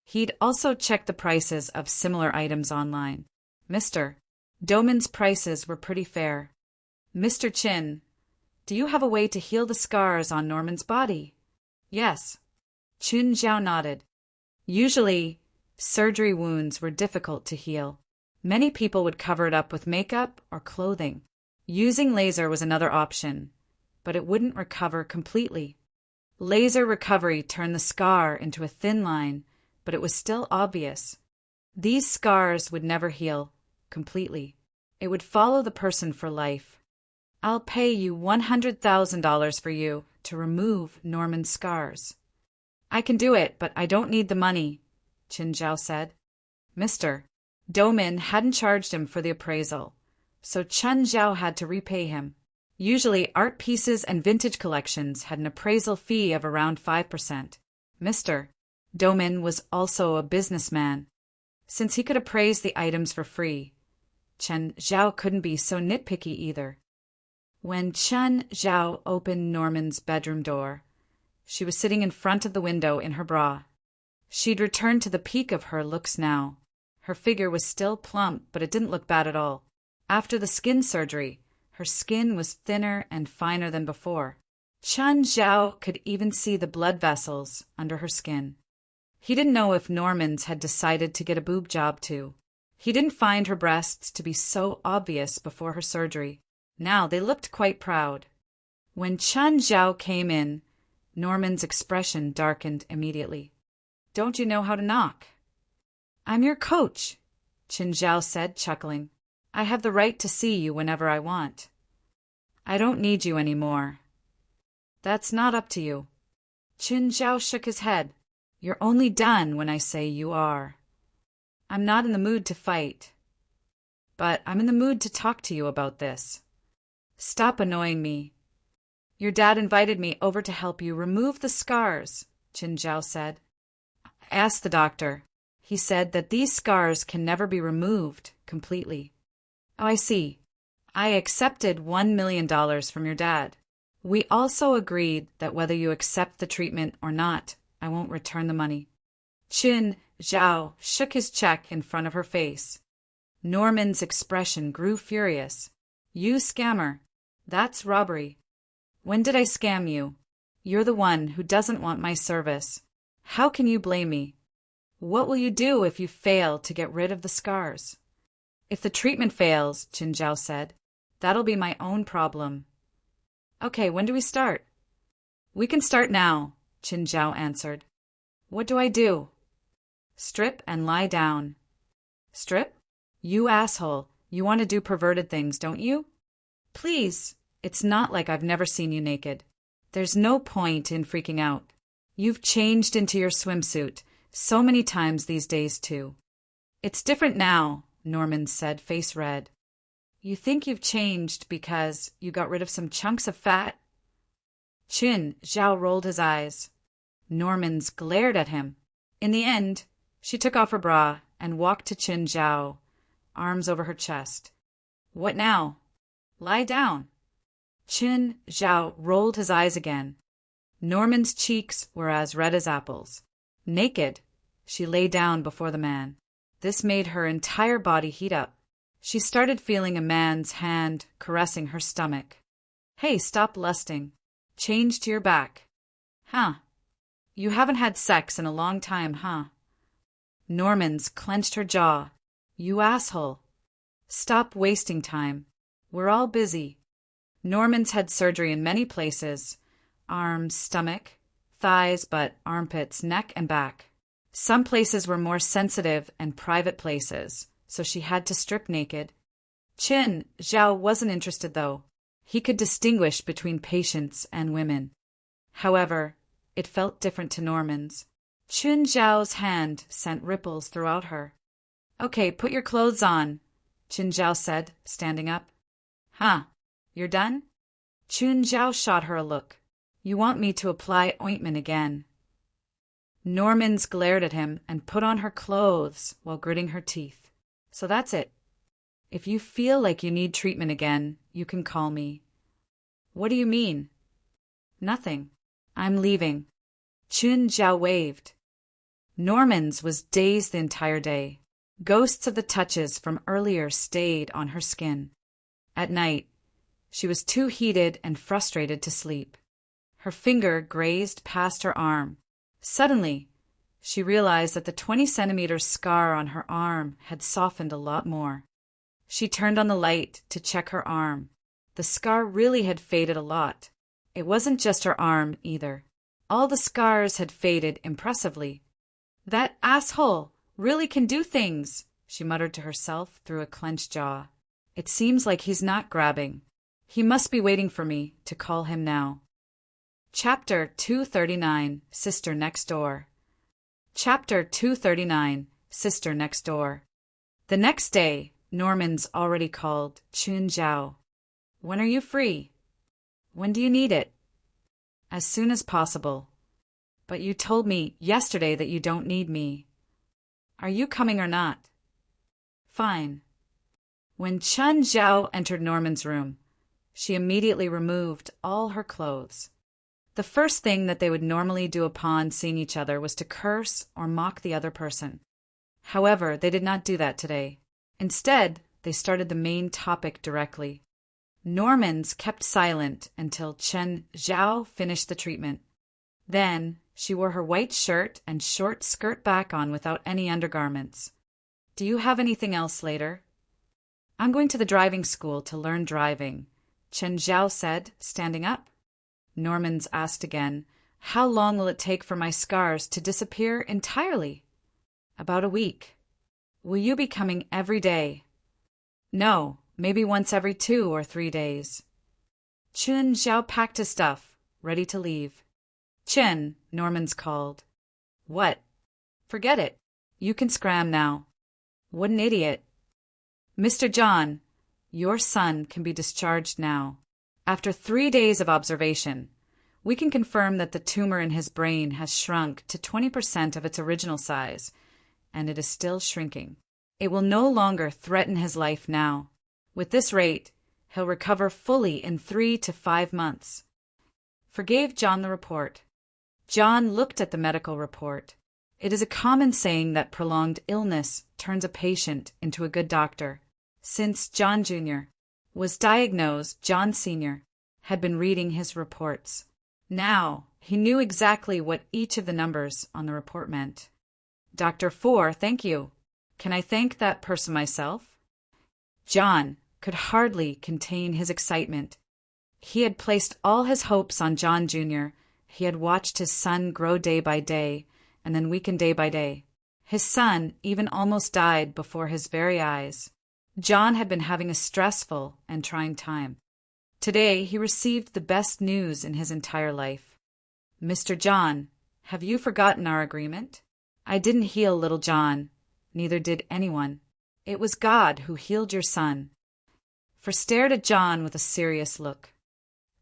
He'd also checked the prices of similar items online. Mr. Doman's prices were pretty fair. Mr. Chin, do you have a way to heal the scars on Norman's body? Yes. Chun Zhao nodded. Usually, surgery wounds were difficult to heal. Many people would cover it up with makeup or clothing. Using laser was another option, but it wouldn't recover completely. Laser recovery turned the scar into a thin line, but it was still obvious. These scars would never heal completely. It would follow the person for life. I'll pay you $100,000 for you to remove Norman's scars. I can do it, but I don't need the money, Qin Zhao said. Mr. Doman hadn't charged him for the appraisal, so Chun Zhao had to repay him. Usually, art pieces and vintage collections had an appraisal fee of around 5%. Mr. Doman was also a businessman. Since he could appraise the items for free, Chun Zhao couldn't be so nitpicky either. When Chun Zhao opened Norman's bedroom door, she was sitting in front of the window in her bra. She'd returned to the peak of her looks now. Her figure was still plump, but it didn't look bad at all. After the skin surgery, her skin was thinner and finer than before. Chun Zhao could even see the blood vessels under her skin. He didn't know if Norman's had decided to get a boob job too. He didn't find her breasts to be so obvious before her surgery. Now they looked quite proud. When Chun Zhao came in, Norman's expression darkened immediately. Don't you know how to knock? I'm your coach, Qin Zhao said, chuckling. I have the right to see you whenever I want. I don't need you anymore. That's not up to you. Qin Zhao shook his head. You're only done when I say you are. I'm not in the mood to fight, but I'm in the mood to talk to you about this. Stop annoying me. Your dad invited me over to help you remove the scars, Qin Zhao said. I asked the doctor. He said that these scars can never be removed completely. Oh, I see. I accepted $1 million from your dad. We also agreed that whether you accept the treatment or not, I won't return the money. Qin Zhao shook his check in front of her face. Norman's expression grew furious. You scammer. That's robbery. When did I scam you? You're the one who doesn't want my service. How can you blame me? What will you do if you fail to get rid of the scars? If the treatment fails, Qin Zhao said, that'll be my own problem. Okay, when do we start? We can start now, Qin Zhao answered. What do I do? Strip and lie down. Strip? You asshole. You want to do perverted things, don't you? Please, it's not like I've never seen you naked. There's no point in freaking out. You've changed into your swimsuit so many times these days, too. It's different now, Norman said, face red. You think you've changed because you got rid of some chunks of fat? Qin Zhao rolled his eyes. Norman's glared at him. In the end, she took off her bra and walked to Qin Zhao, arms over her chest. What now? Lie down. Qin Zhao rolled his eyes again. Norman's cheeks were as red as apples. Naked, she lay down before the man. This made her entire body heat up. She started feeling a man's hand caressing her stomach. Hey, stop lusting. Change to your back. Huh. You haven't had sex in a long time, huh? Norman's clenched her jaw. You asshole. Stop wasting time. We're all busy. Norman's had surgery in many places. Arms, stomach, thighs, but armpits, neck, and back. Some places were more sensitive and private places, so she had to strip naked. Qin Zhao wasn't interested, though. He could distinguish between patients and women. However, it felt different to Norman's. Chun Zhao's hand sent ripples throughout her. Okay, put your clothes on, Chun Zhao said, standing up. Huh, you're done? Chun Zhao shot her a look. You want me to apply ointment again? Normans glared at him and put on her clothes while gritting her teeth. So that's it. If you feel like you need treatment again, you can call me. What do you mean? Nothing. I'm leaving. Chun Zhao waved. Normans was dazed the entire day. Ghosts of the touches from earlier stayed on her skin. At night, she was too heated and frustrated to sleep. Her finger grazed past her arm. Suddenly, she realized that the 20-centimeter scar on her arm had softened a lot more. She turned on the light to check her arm. The scar really had faded a lot. It wasn't just her arm, either. All the scars had faded impressively. That asshole really can do things, she muttered to herself through a clenched jaw. It seems like he's not grabbing. He must be waiting for me to call him now. Chapter 239, Sister Next Door. Chapter 239, Sister Next Door. The next day, Normans already called Chun Zhao. When are you free? When do you need it? As soon as possible. But you told me yesterday that you don't need me. Are you coming or not? Fine. When Chun Zhao entered Norman's room, she immediately removed all her clothes. The first thing that they would normally do upon seeing each other was to curse or mock the other person. However, they did not do that today. Instead, they started the main topic directly. Normans kept silent until Chun Zhao finished the treatment. Then, she wore her white shirt and short skirt back on without any undergarments. Do you have anything else later? I'm going to the driving school to learn driving, Chun Zhao said, standing up. Normans asked again, how long will it take for my scars to disappear entirely? About a week. Will you be coming every day? No, maybe once every 2 or 3 days. Chun Zhao packed his stuff, ready to leave. Chen, Normans called. What? Forget it. You can scram now. What an idiot. Mr. John, your son can be discharged now. After 3 days of observation, we can confirm that the tumor in his brain has shrunk to 20% of its original size, and it is still shrinking. It will no longer threaten his life now. With this rate, he'll recover fully in 3 to 5 months. Forgave John the report. John looked at the medical report. It is a common saying that prolonged illness turns a patient into a good doctor. Since John Jr. was diagnosed, John Sr. had been reading his reports. Now, he knew exactly what each of the numbers on the report meant. Dr. 4, thank you. Can I thank that person myself? John could hardly contain his excitement. He had placed all his hopes on John Jr. He had watched his son grow day by day, and then weaken day by day. His son even almost died before his very eyes. John had been having a stressful and trying time. Today he received the best news in his entire life. Mr. John, have you forgotten our agreement? I didn't heal little John. Neither did anyone. It was God who healed your son. For stared at John with a serious look.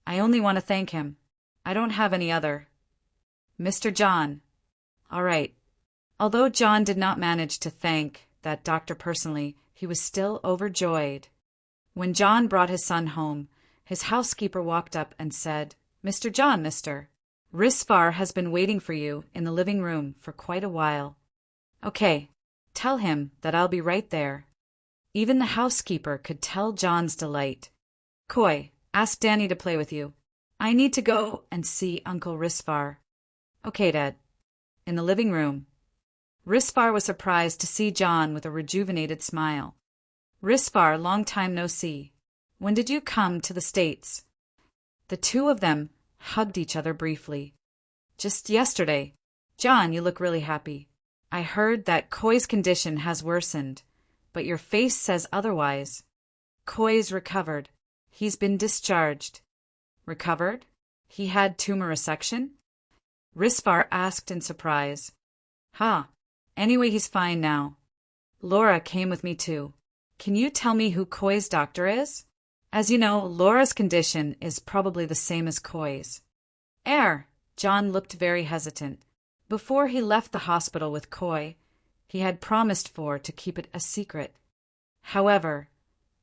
I only want to thank him. I don't have any other. Mr. John. All right. Although John did not manage to thank that doctor personally, he was still overjoyed. When John brought his son home, his housekeeper walked up and said, Mr. John, Mr. Risvar has been waiting for you in the living room for quite a while. Okay, tell him that I'll be right there. Even the housekeeper could tell John's delight. Koi, ask Danny to play with you. I need to go and see Uncle Risvar. Okay, Dad. In the living room. Risvar was surprised to see John with a rejuvenated smile. Risvar, long time no see. When did you come to the States? The two of them hugged each other briefly. Just yesterday. John, you look really happy. I heard that Koi's condition has worsened, but your face says otherwise. Koi's recovered. He's been discharged. Recovered? He had tumor resection? Risvar asked in surprise. Ha! Anyway, he's fine now. Laura came with me too. Can you tell me who Coy's doctor is? As you know, Laura's condition is probably the same as Coy's. John looked very hesitant. Before he left the hospital with Coy, he had promised to keep it a secret. However,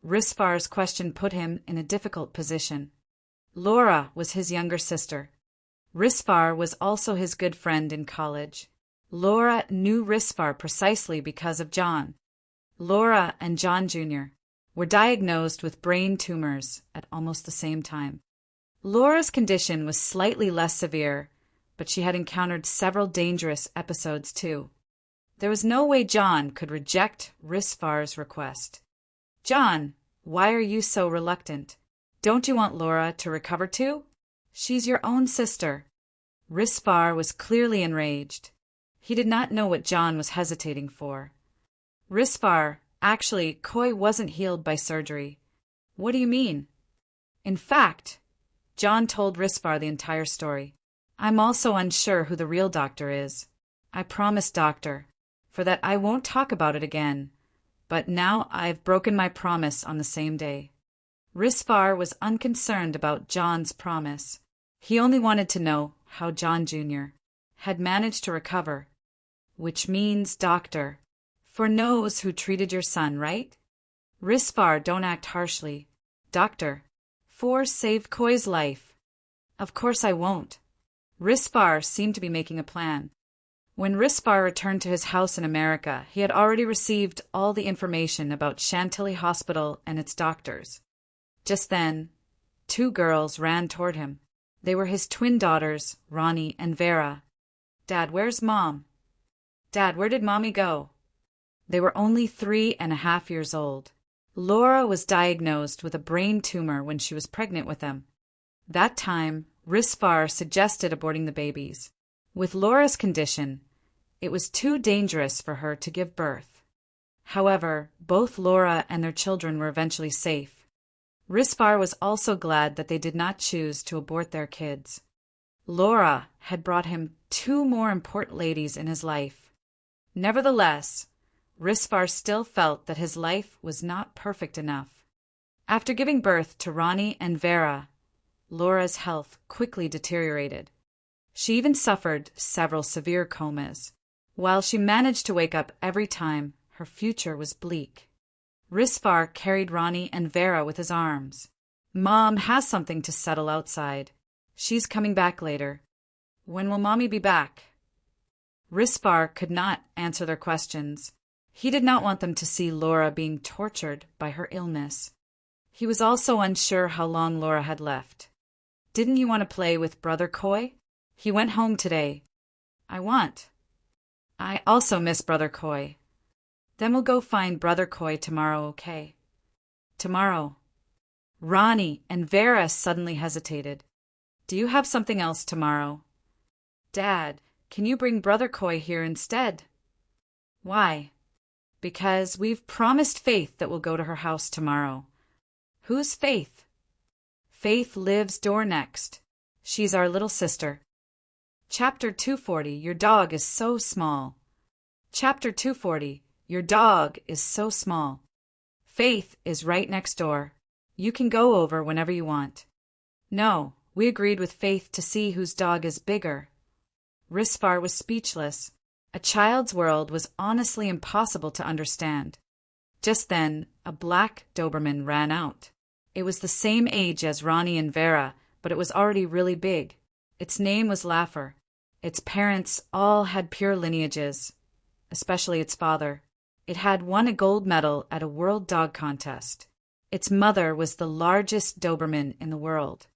Risfar's question put him in a difficult position. Laura was his younger sister. Risfar was also his good friend in college. Laura knew Risfar precisely because of John. Laura and John Jr. were diagnosed with brain tumors at almost the same time. Laura's condition was slightly less severe, but she had encountered several dangerous episodes too. There was no way John could reject Risfar's request. John, why are you so reluctant? Don't you want Laura to recover too? She's your own sister. Risfar was clearly enraged. He did not know what John was hesitating for. Risfar, actually, Coy wasn't healed by surgery. What do you mean? In fact, John told Risfar the entire story. I'm also unsure who the real doctor is. I promised Doctor, for that I won't talk about it again, but now I've broken my promise on the same day. Risfar was unconcerned about John's promise. He only wanted to know how John Jr. had managed to recover, which means Doctor, for knows who treated your son, right? Risfar, don't act harshly. Doctor, for save Coy's life. Of course I won't. Risfar seemed to be making a plan. When Risfar returned to his house in America, he had already received all the information about Chantilly Hospital and its doctors. Just then, two girls ran toward him. They were his twin daughters, Ronnie and Vera. Dad, where's Mom? Dad, where did Mommy go? They were only 3.5 years old. Laura was diagnosed with a brain tumor when she was pregnant with them. That time, Risfar suggested aborting the babies. With Laura's condition, it was too dangerous for her to give birth. However, both Laura and their children were eventually safe. Risfar was also glad that they did not choose to abort their kids. Laura had brought him 2 more important ladies in his life. Nevertheless, Risfar still felt that his life was not perfect enough. After giving birth to Ronnie and Vera, Laura's health quickly deteriorated. She even suffered several severe comas. While she managed to wake up every time, her future was bleak. Risfar carried Ronnie and Vera with his arms. Mom has something to settle outside. She's coming back later. When will Mommy be back? Risfar could not answer their questions. He did not want them to see Laura being tortured by her illness. He was also unsure how long Laura had left. Didn't you want to play with Brother Coy? He went home today. I also miss Brother Coy. Then we'll go find Brother Coy tomorrow, okay? Tomorrow. Ronnie and Vera suddenly hesitated. Do you have something else tomorrow? Dad, can you bring Brother Coy here instead? Why? Because we've promised Faith that we'll go to her house tomorrow. Who's Faith? Faith lives door next. She's our little sister. Chapter 240, Your Dog is So Small. Chapter 240, Your Dog is So Small. Faith is right next door. You can go over whenever you want. No, we agreed with Faith to see whose dog is bigger. Risfar was speechless. A child's world was honestly impossible to understand. Just then, a black Doberman ran out. It was the same age as Ronnie and Vera, but it was already really big. Its name was Laugher. Its parents all had pure lineages, especially its father. It had won a gold medal at a world dog contest. Its mother was the largest Doberman in the world.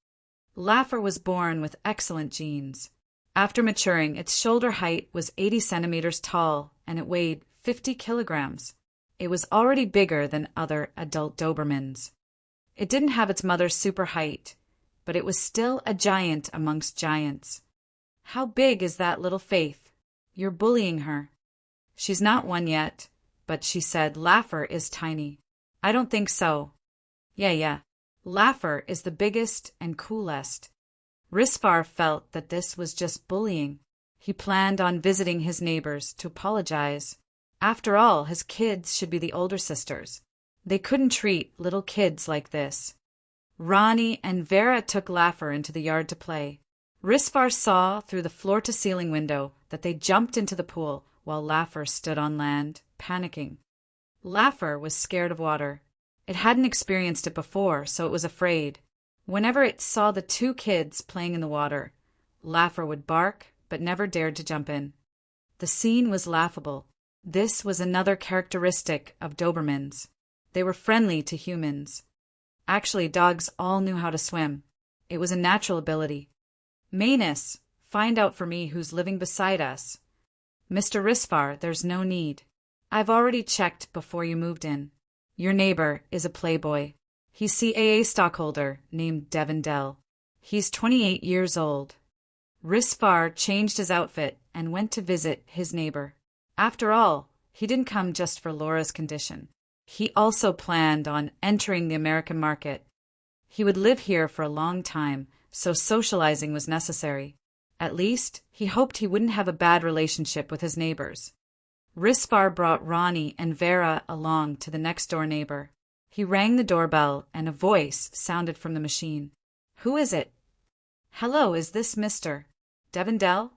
Laugher was born with excellent genes. After maturing, its shoulder height was 80 centimeters tall, and it weighed 50 kilograms. It was already bigger than other adult Dobermans. It didn't have its mother's super height, but it was still a giant amongst giants. How big is that little Faith? You're bullying her. She's not one yet, but she said Laugher is tiny. I don't think so. Yeah. Laugher is the biggest and coolest. Risfar felt that this was just bullying. He planned on visiting his neighbors to apologize. After all, his kids should be the older sisters. They couldn't treat little kids like this. Ronnie and Vera took Laffer into the yard to play. Risvar saw through the floor-to-ceiling window that they jumped into the pool while Laffer stood on land, panicking. Laffer was scared of water. It hadn't experienced it before, so it was afraid. Whenever it saw the two kids playing in the water, Laffer would bark, but never dared to jump in. The scene was laughable. This was another characteristic of Dobermans. They were friendly to humans. Actually, dogs all knew how to swim. It was a natural ability. Manus, find out for me who's living beside us. Mr. Risvar, there's no need. I've already checked before you moved in. Your neighbor is a playboy. He's CAA stockholder named Devin Dell. He's 28 years old. Risvar changed his outfit and went to visit his neighbor. After all, he didn't come just for Laura's condition. He also planned on entering the American market. He would live here for a long time, so socializing was necessary. At least, he hoped he wouldn't have a bad relationship with his neighbors. Risvar brought Ronnie and Vera along to the next-door neighbor. He rang the doorbell, and a voice sounded from the machine. Who is it? Hello, is this Mr. Devin Dell?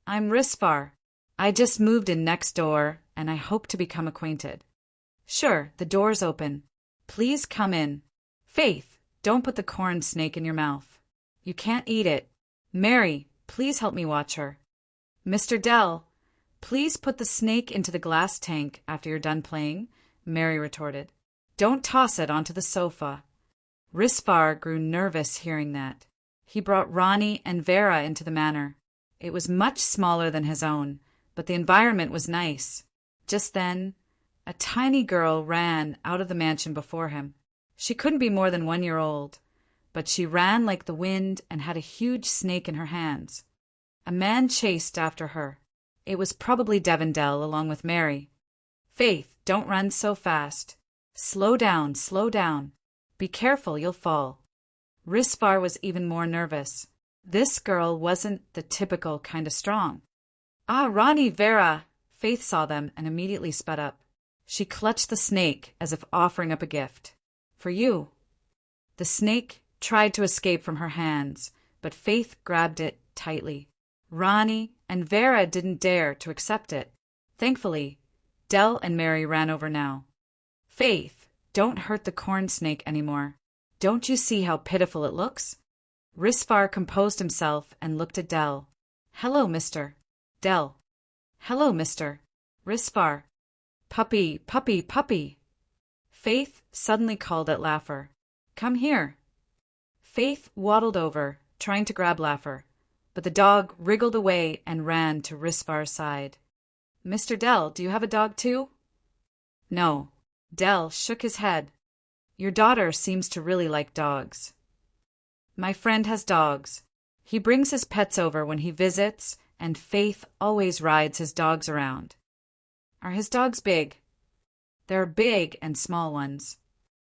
I'm Risvar. I just moved in next door, and I hope to become acquainted. Sure, the door's open. Please come in. Faith, don't put the corn snake in your mouth. You can't eat it. Mary, please help me watch her. Mr. Dell, please put the snake into the glass tank after you're done playing, Mary retorted. Don't toss it onto the sofa. Risvar grew nervous hearing that. He brought Ronnie and Vera into the manor. It was much smaller than his own, but the environment was nice. Just then, a tiny girl ran out of the mansion before him. She couldn't be more than 1 year old, but she ran like the wind and had a huge snake in her hands. A man chased after her. It was probably Devin Dell along with Mary. Faith, don't run so fast. Slow down, slow down. Be careful, you'll fall. Risvar was even more nervous. This girl wasn't the typical kind of strong. Ah, Ronnie, Vera! Faith saw them and immediately sped up. She clutched the snake as if offering up a gift. For you. The snake tried to escape from her hands, but Faith grabbed it tightly. Ronnie and Vera didn't dare to accept it. Thankfully, Dell and Mary ran over now. Faith, don't hurt the corn snake anymore. Don't you see how pitiful it looks? Risvar composed himself and looked at Dell. Hello, Mr. Dell. Hello, Mr. Risvar. Puppy, puppy, puppy. Faith suddenly called at Laffer. Come here. Faith waddled over, trying to grab Laffer, but the dog wriggled away and ran to Risvar's side. Mr. Dell, do you have a dog too? No. Dell shook his head. Your daughter seems to really like dogs. My friend has dogs. He brings his pets over when he visits, and Faith always rides his dogs around. Are his dogs big? There are big and small ones.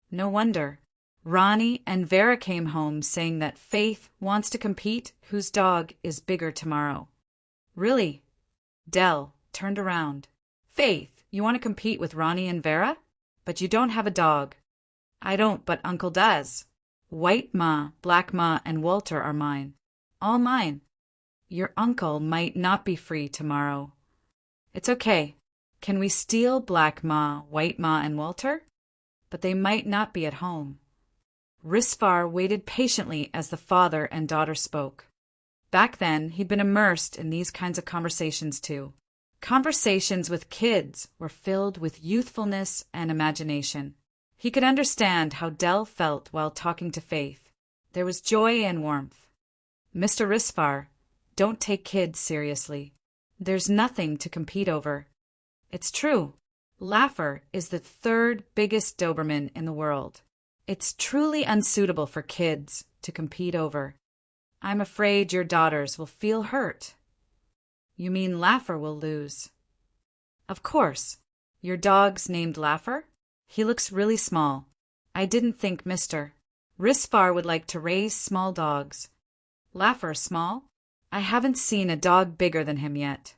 No wonder. Ronnie and Vera came home saying that Faith wants to compete whose dog is bigger tomorrow. Really? Dell turned around. Faith, you want to compete with Ronnie and Vera? But you don't have a dog. I don't, but Uncle does. White Ma, Black Ma, and Walter are mine. All mine. Your uncle might not be free tomorrow. It's okay. Can we steal Black Ma, White Ma, and Walter? But they might not be at home. Risvar waited patiently as the father and daughter spoke. Back then, he'd been immersed in these kinds of conversations too. Conversations with kids were filled with youthfulness and imagination. He could understand how Dell felt while talking to Faith. There was joy and warmth. Mr. Risvar, don't take kids seriously. There's nothing to compete over. It's true. Laffer is the third biggest Doberman in the world. It's truly unsuitable for kids to compete over. I'm afraid your daughters will feel hurt. You mean Laffer will lose? Of course. Your dog's named Laffer? He looks really small. I didn't think Mr. Risvar would like to raise small dogs. Laffer small? I haven't seen a dog bigger than him yet.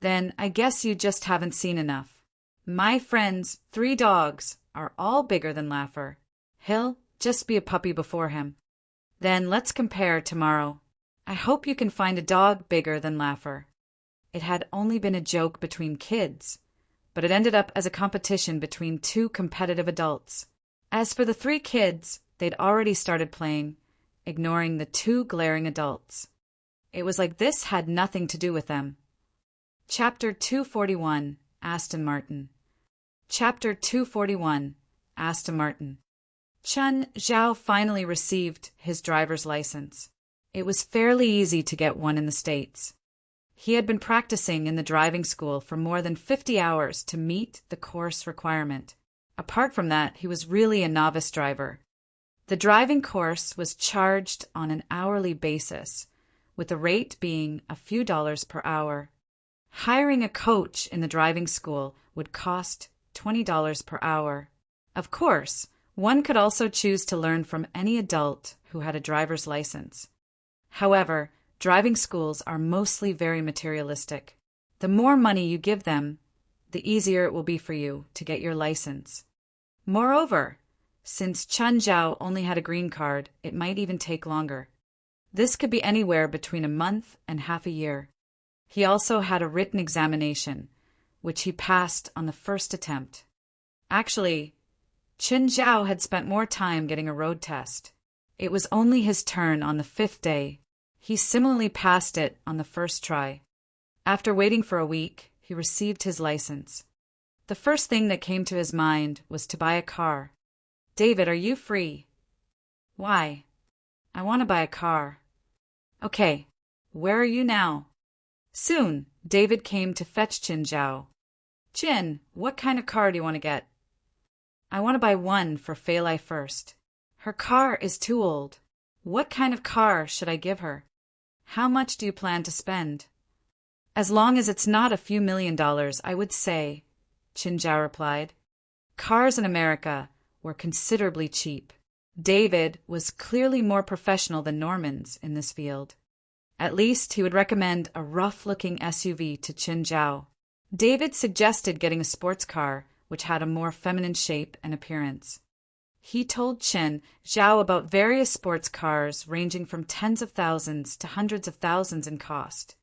Then I guess you just haven't seen enough. My friend's 3 dogs are all bigger than Laffer. He'll just be a puppy before him. Then let's compare tomorrow. I hope you can find a dog bigger than Laffer. It had only been a joke between kids, but it ended up as a competition between 2 competitive adults. As for the 3 kids, they'd already started playing, ignoring the 2 glaring adults. It was like this had nothing to do with them. Chapter 241, Aston Martin. Chapter 241, Aston Martin. Chen Zhao finally received his driver's license. It was fairly easy to get one in the States. He had been practicing in the driving school for more than 50 hours to meet the course requirement. Apart from that, he was really a novice driver. The driving course was charged on an hourly basis, with the rate being a few dollars per hour. Hiring a coach in the driving school would cost $20 per hour. Of course, one could also choose to learn from any adult who had a driver's license. However, driving schools are mostly very materialistic. The more money you give them, the easier it will be for you to get your license. Moreover, since Chen Zhao only had a green card, it might even take longer. This could be anywhere between a month and half a year. He also had a written examination, which he passed on the first attempt. Actually, Chen Zhao had spent more time getting a road test. It was only his turn on the 5th day. He similarly passed it on the first try. After waiting for a week, he received his license. The first thing that came to his mind was to buy a car. David, are you free? Why? I want to buy a car. Okay, where are you now? Soon, David came to fetch Chen Zhao. Chin, what kind of car do you want to get? I want to buy one for Fei Lai first. Her car is too old. What kind of car should I give her? How much do you plan to spend? As long as it's not a few $1,000,000, I would say, Chen Zhao replied. Cars in America were considerably cheap. David was clearly more professional than Norman's in this field. At least he would recommend a rough-looking SUV to Chen Zhao. David suggested getting a sports car, which had a more feminine shape and appearance. He told Chen Zhao about various sports cars ranging from tens of thousands to hundreds of thousands in cost.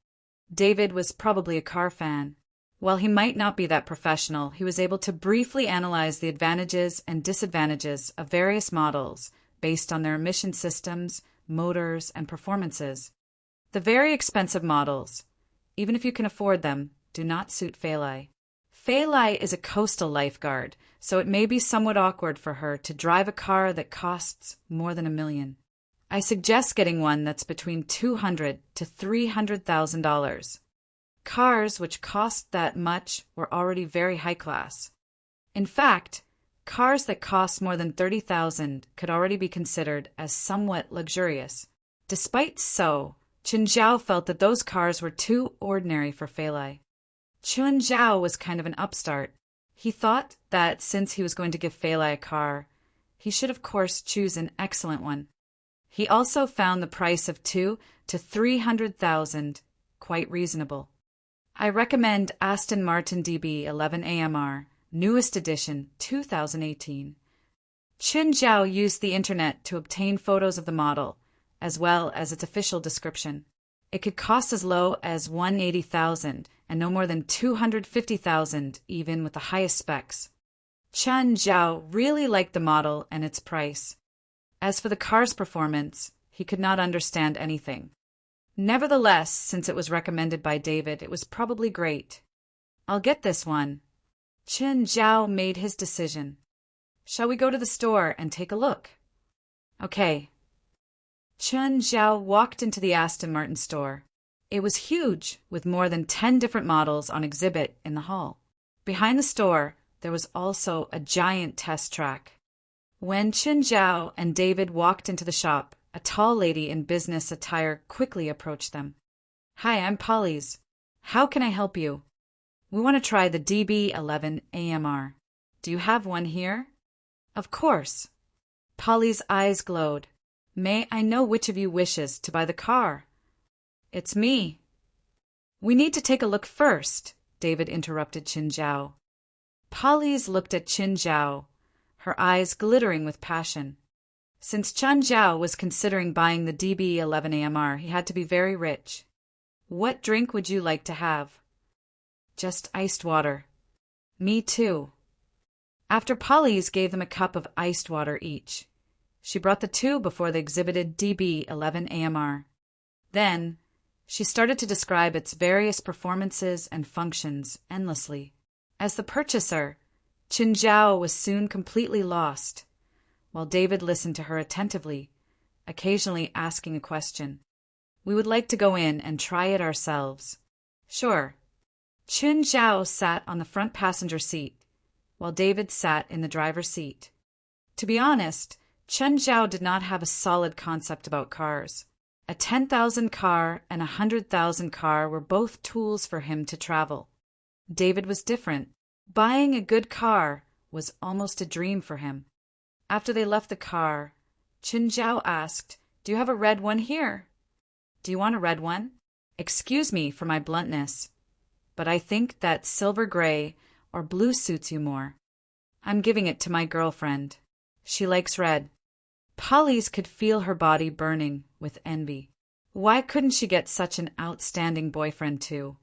David was probably a car fan. While he might not be that professional, he was able to briefly analyze the advantages and disadvantages of various models based on their emission systems, motors, and performances. The very expensive models, even if you can afford them, do not suit Fei Lai. Fei Lai is a coastal lifeguard, so it may be somewhat awkward for her to drive a car that costs more than $1 million. I suggest getting one that's between $200,000 to $300,000. Cars which cost that much were already very high class. In fact, cars that cost more than $30,000 could already be considered as somewhat luxurious. Despite so, Chen Zhao felt that those cars were too ordinary for Fei Lai. Chen Zhao was kind of an upstart. He thought that since he was going to give Fei Lai a car, he should of course choose an excellent one. He also found the price of $200,000 to $300,000 quite reasonable. I recommend Aston Martin DB 11 AMR, newest edition, 2018. Chen Zhao used the internet to obtain photos of the model, as well as its official description. It could cost as low as $180,000 and no more than $250,000 even with the highest specs. Chen Zhao really liked the model and its price. As for the car's performance, he could not understand anything. Nevertheless, since it was recommended by David, it was probably great. I'll get this one. Chen Zhao made his decision. Shall we go to the store and take a look? Okay. Chen Zhao walked into the Aston Martin store. It was huge, with more than 10 different models on exhibit in the hall. Behind the store, there was also a giant test track. When Chen Zhao and David walked into the shop, a tall lady in business attire quickly approached them. Hi, I'm Polly's. How can I help you? We want to try the DB11 AMR. Do you have one here? Of course. Polly's eyes glowed. May I know which of you wishes to buy the car? It's me. We need to take a look first, David interrupted Qin Zhao. Polly's looked at Qin Zhao, her eyes glittering with passion. Since Qin Zhao was considering buying the DB11 AMR, he had to be very rich. What drink would you like to have? Just iced water. Me too. After Polly's gave them a cup of iced water each, she brought the two before the exhibited DB11 AMR. Then, she started to describe its various performances and functions endlessly. As the purchaser, Qin Zhao was soon completely lost, while David listened to her attentively, occasionally asking a question. We would like to go in and try it ourselves. Sure. Qin Zhao sat on the front passenger seat, while David sat in the driver's seat. To be honest, Qin Zhao did not have a solid concept about cars. A 10,000 car and a 100,000 car were both tools for him to travel. David was different. Buying a good car was almost a dream for him. After they left the car, Qin Zhao asked, "Do you have a red one here?" "Do you want a red one?" "Excuse me for my bluntness, but I think that silver gray or blue suits you more. I'm giving it to my girlfriend. She likes red." Polly's could feel her body burning with envy. Why couldn't she get such an outstanding boyfriend too?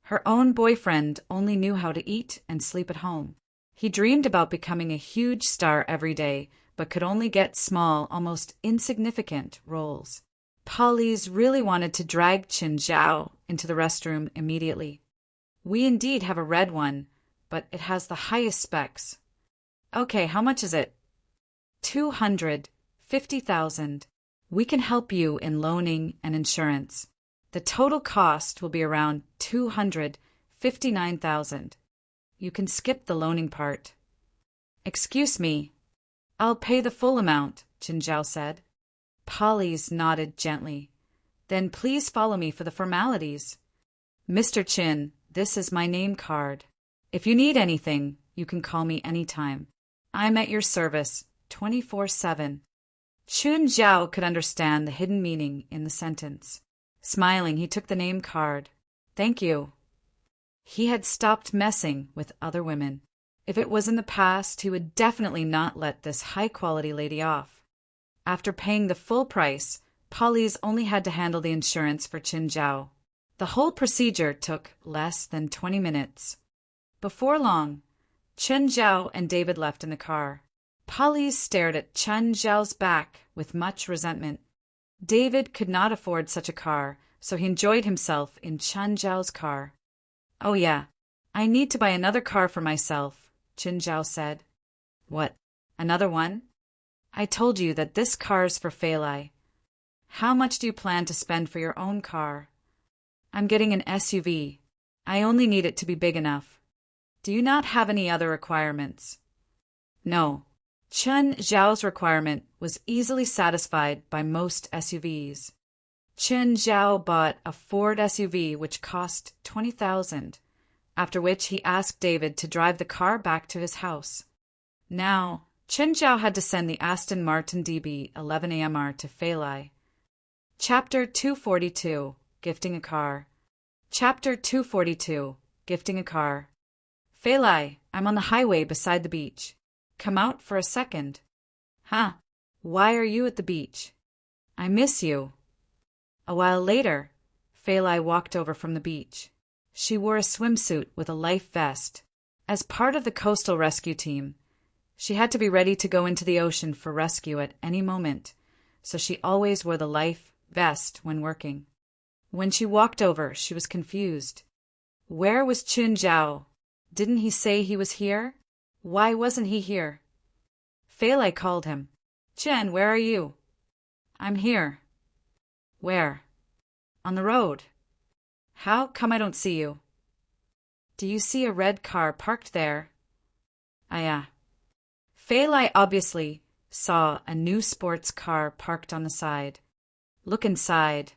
Her own boyfriend only knew how to eat and sleep at home. He dreamed about becoming a huge star every day, but could only get small, almost insignificant roles. Polly's really wanted to drag Qin Zhao into the restroom immediately. "We indeed have a red one, but it has the highest specs." "Okay, how much is it?" 250,000. We can help you in loaning and insurance. The total cost will be around 259,000. You can skip the loaning part. "Excuse me. I'll pay the full amount," Qin Zhao said. Polly's nodded gently. "Then please follow me for the formalities." "Mr. Qin, this is my name card. If you need anything, you can call me anytime. I'm at your service, 24/7. Qin Zhao could understand the hidden meaning in the sentence. Smiling, he took the name card. "Thank you." He had stopped messing with other women. If it was in the past, he would definitely not let this high-quality lady off. After paying the full price, Polly's only had to handle the insurance for Qin Zhao. The whole procedure took less than 20 minutes. Before long, Qin Zhao and David left in the car. Polly stared at Qin Zhao's back with much resentment. David could not afford such a car, so he enjoyed himself in Qin Zhao's car. "Oh yeah, I need to buy another car for myself," Qin Zhao said. "What, another one? I told you that this car's for Feilai. How much do you plan to spend for your own car?" "I'm getting an SUV. I only need it to be big enough. Do you not have any other requirements?" "No." Qin Zhao's requirement was easily satisfied by most SUVs. Qin Zhao bought a Ford SUV which cost 20,000, after which he asked David to drive the car back to his house. Now, Qin Zhao had to send the Aston Martin DB11 AMR to Feilai. Chapter 242, Gifting a Car. Chapter 242, Gifting a Car. "Feilai, I'm on the highway beside the beach. Come out for a second." "Huh? Why are you at the beach?" "I miss you." A while later, Feilai walked over from the beach. She wore a swimsuit with a life vest. As part of the coastal rescue team, she had to be ready to go into the ocean for rescue at any moment, so she always wore the life vest when working. When she walked over, she was confused. Where was Qin Zhao? Didn't he say he was here? Why wasn't he here? Feilai called him. "Qin, where are you?" "I'm here." "Where?" "On the road." "How come I don't see you?" "Do you see a red car parked there?" Yeah." Feilai obviously saw a new sports car parked on the side. "Look inside."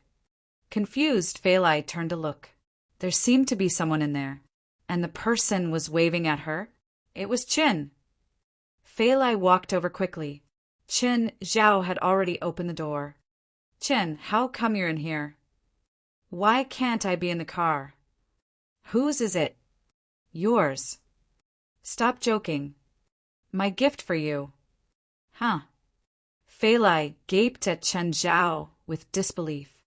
Confused, Feilai turned to look. There seemed to be someone in there, and the person was waving at her. It was Qin. Feilai walked over quickly. Qin Zhao had already opened the door. "Qin, how come you're in here?" Why can't I be in the car? Whose is it? Yours. Stop joking. My gift for you. Huh. Fei Lai gaped at Chen Zhao with disbelief.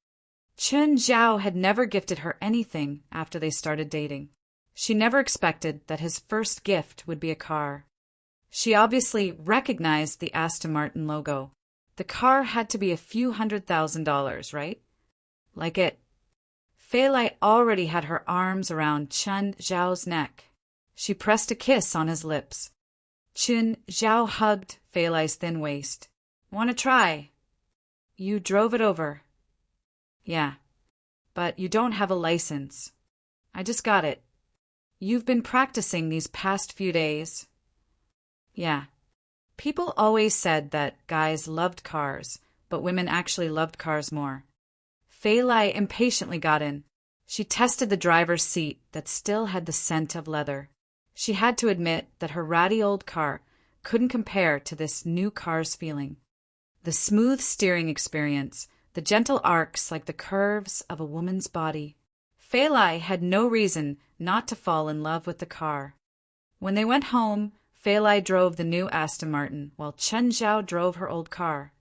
Chen Zhao had never gifted her anything after they started dating. She never expected that his first gift would be a car. She obviously recognized the Aston Martin logo. The car had to be a few $100,000, right? Like it. Fei Lai already had her arms around Chen Zhao's neck. She pressed a kiss on his lips. Chen Zhao hugged Fei Lai's thin waist. Want to try? You drove it over. Yeah, but you don't have a license. I just got it. You've been practicing these past few days. Yeah. People always said that guys loved cars, but women actually loved cars more. Fei Lai impatiently got in. She tested the driver's seat that still had the scent of leather. She had to admit that her ratty old car couldn't compare to this new car's feeling. The smooth steering experience, the gentle arcs like the curves of a woman's body. Fei Lai had no reason not to fall in love with the car. When they went home, Fei Lai drove the new Aston Martin, while Chen Zhao drove her old car.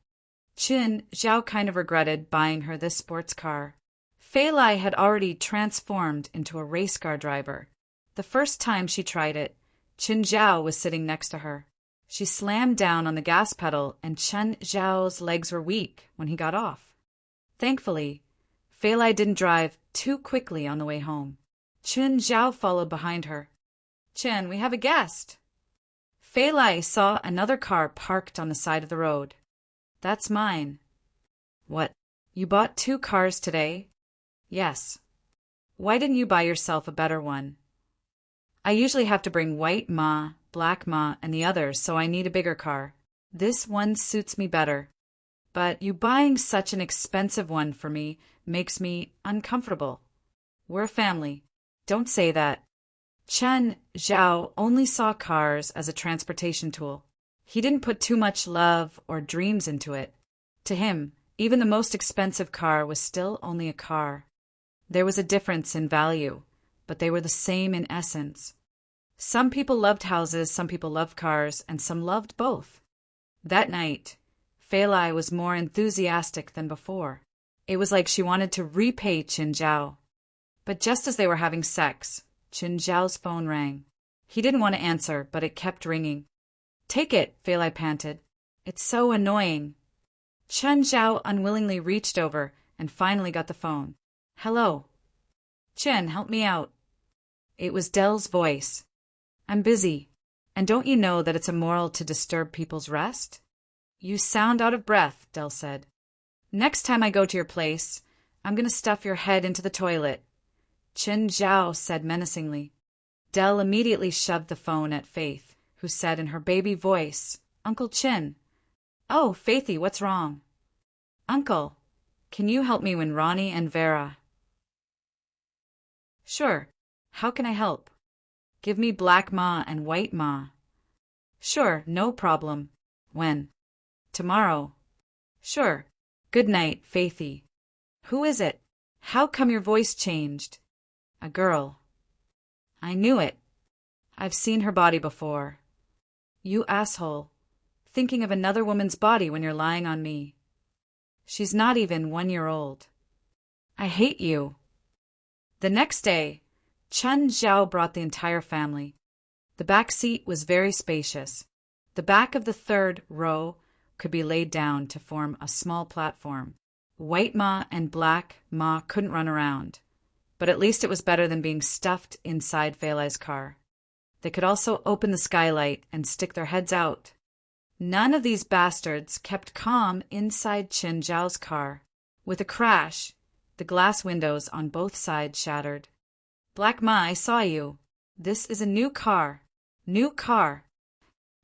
Chen Zhao kind of regretted buying her this sports car. Fei Lai had already transformed into a race car driver. The first time she tried it, Chen Zhao was sitting next to her. She slammed down on the gas pedal, and Chen Zhao's legs were weak when he got off. Thankfully, Fei Lai didn't drive too quickly on the way home. Chen Zhao followed behind her. Chen, we have a guest. Fei Lai saw another car parked on the side of the road. That's mine. What? You bought 2 cars today? Yes. Why didn't you buy yourself a better one? I usually have to bring white Ma, black Ma, and the others, so I need a bigger car. This one suits me better. But you buying such an expensive one for me makes me uncomfortable. We're a family. Don't say that. Chen Zhao only saw cars as a transportation tool. He didn't put too much love or dreams into it. To him, even the most expensive car was still only a car. There was a difference in value, but they were the same in essence. Some people loved houses, some people loved cars, and some loved both. That night, Fei Lai was more enthusiastic than before. It was like she wanted to repay Chen Zhao. But just as they were having sex, Chen Zhao's phone rang. He didn't want to answer, but it kept ringing. Take it, Fei Lai panted. It's so annoying. Chen Zhao unwillingly reached over and finally got the phone. Hello. Chen, help me out. It was Dell's voice. I'm busy. And don't you know that it's immoral to disturb people's rest? You sound out of breath, Dell said. Next time I go to your place, I'm going to stuff your head into the toilet. Chen Zhao said menacingly. Dell immediately shoved the phone at Faith, who said in her baby voice, Uncle Chen. Oh, Faithy, what's wrong? Uncle, can you help me when Ronnie and Vera? Sure. How can I help? Give me black Ma and white Ma. Sure, no problem. When? Tomorrow. Sure. Good night, Faithy. Who is it? How come your voice changed? A girl. I knew it. I've seen her body before. You asshole. Thinking of another woman's body when you're lying on me. She's not even 1 year old. I hate you. The next day, Chen Zhao brought the entire family. The back seat was very spacious. The back of the third row could be laid down to form a small platform. White Ma and black Ma couldn't run around, but at least it was better than being stuffed inside Fei Lai's car. They could also open the skylight and stick their heads out. None of these bastards kept calm inside Chen Zhao's car. With a crash, the glass windows on both sides shattered. Black Ma, I saw you. This is a new car. New car.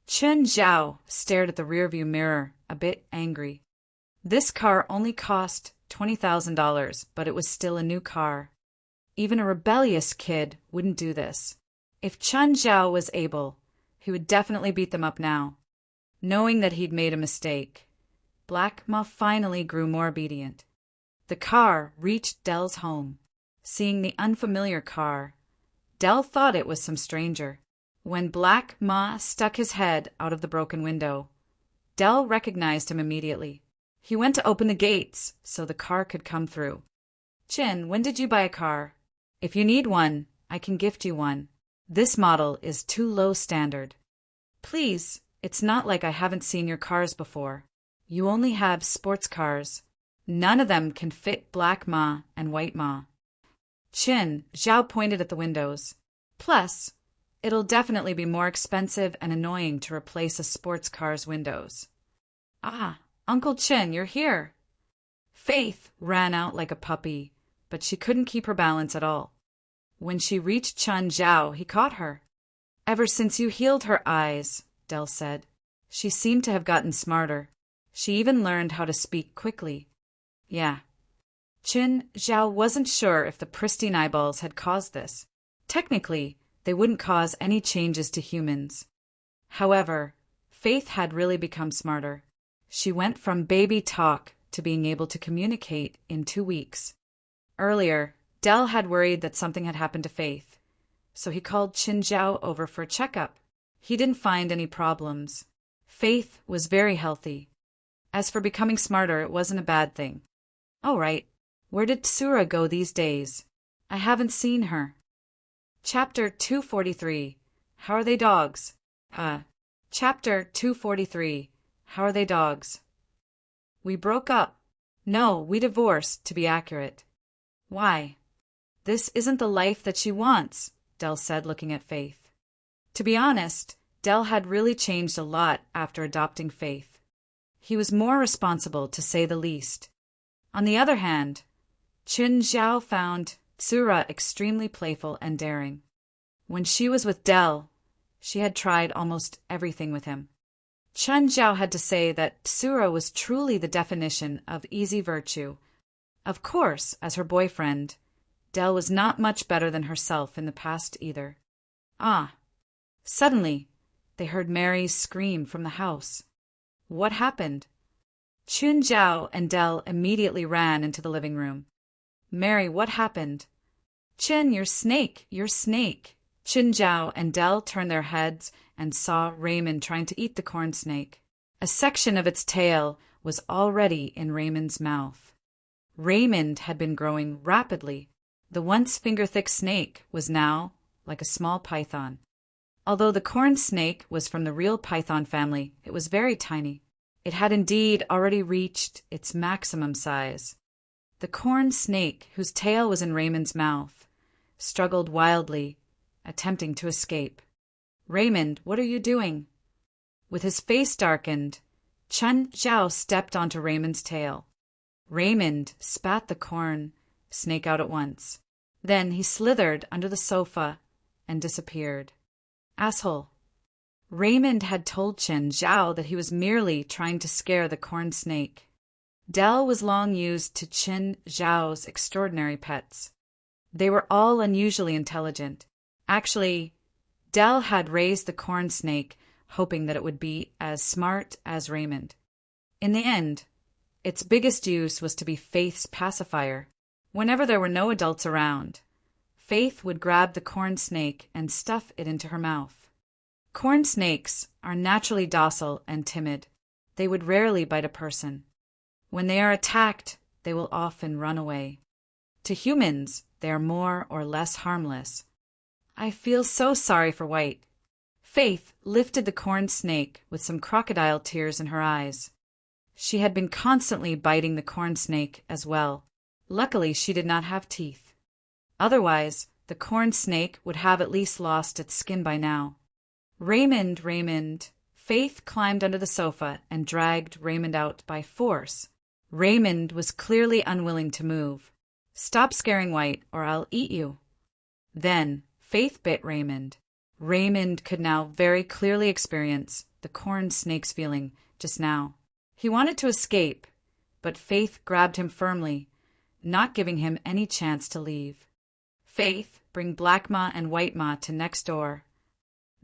Chen Zhao stared at the rearview mirror, a bit angry. This car only cost $20,000, but it was still a new car. Even a rebellious kid wouldn't do this. If Chen Zhao was able, he would definitely beat them up now. Knowing that he'd made a mistake, Black Ma finally grew more obedient. The car reached Dell's home. Seeing the unfamiliar car, Dell thought it was some stranger. When Black Ma stuck his head out of the broken window, Dell recognized him immediately. He went to open the gates so the car could come through. Chin, when did you buy a car? If you need one, I can gift you one. This model is too low standard. Please, it's not like I haven't seen your cars before. You only have sports cars. None of them can fit Black Ma and White Ma. Chin, Zhao pointed at the windows. Plus, it'll definitely be more expensive and annoying to replace a sports car's windows. Ah, Uncle Chin, you're here. Faith ran out like a puppy, but she couldn't keep her balance at all. When she reached Chun Zhao, he caught her. Ever since you healed her eyes, Dell said, she seemed to have gotten smarter. She even learned how to speak quickly. Yeah. Chun Zhao wasn't sure if the pristine eyeballs had caused this. Technically, they wouldn't cause any changes to humans. However, Faith had really become smarter. She went from baby talk to being able to communicate in 2 weeks. Earlier, Dell had worried that something had happened to Faith, so he called Chin Zhao over for a checkup. He didn't find any problems. Faith was very healthy. As for becoming smarter, it wasn't a bad thing. All right, where did Tsura go these days? I haven't seen her. Chapter 243. How are they dogs? Chapter 243. How are they dogs? We broke up. No, we divorced, to be accurate. Why? This isn't the life that she wants, Dell said, looking at Faith. To be honest, Dell had really changed a lot after adopting Faith. He was more responsible, to say the least. On the other hand, Chin Zhao found Tsura extremely playful and daring. When she was with Dell, she had tried almost everything with him. Chun Zhao had to say that Tsura was truly the definition of easy virtue. Of course, as her boyfriend, Dell was not much better than herself in the past either. Ah! Suddenly, they heard Mary's scream from the house. What happened? Chun Zhao and Dell immediately ran into the living room. Mary, what happened? Chin, your snake, your snake. Chin Zhao and Dell turned their heads and saw Raymond trying to eat the corn snake. A section of its tail was already in Raymond's mouth. Raymond had been growing rapidly. The once finger-thick snake was now like a small python. Although the corn snake was from the real python family, it was very tiny. It had indeed already reached its maximum size. The corn snake, whose tail was in Raymond's mouth, struggled wildly, attempting to escape. Raymond, what are you doing? With his face darkened, Chun Zhao stepped onto Raymond's tail. Raymond spat the corn snake out at once. Then he slithered under the sofa and disappeared. Asshole. Raymond had told Chin Zhao that he was merely trying to scare the corn snake. Dell was long used to Chin Zhao's extraordinary pets. They were all unusually intelligent. Actually, Dell had raised the corn snake, hoping that it would be as smart as Raymond. In the end, its biggest use was to be Faith's pacifier. Whenever there were no adults around, Faith would grab the corn snake and stuff it into her mouth. Corn snakes are naturally docile and timid. They would rarely bite a person. When they are attacked, they will often run away. To humans, they are more or less harmless. I feel so sorry for White. Faith lifted the corn snake with some crocodile tears in her eyes. She had been constantly biting the corn snake as well. Luckily, she did not have teeth. Otherwise, the corn snake would have at least lost its skin by now. Raymond. Faith climbed under the sofa and dragged Raymond out by force. Raymond was clearly unwilling to move. Stop scaring White, or I'll eat you. Then Faith bit Raymond. Raymond could now very clearly experience the corn snake's feeling just now. He wanted to escape, but Faith grabbed him firmly, not giving him any chance to leave. Faith, bring Black Ma and White Ma to next door.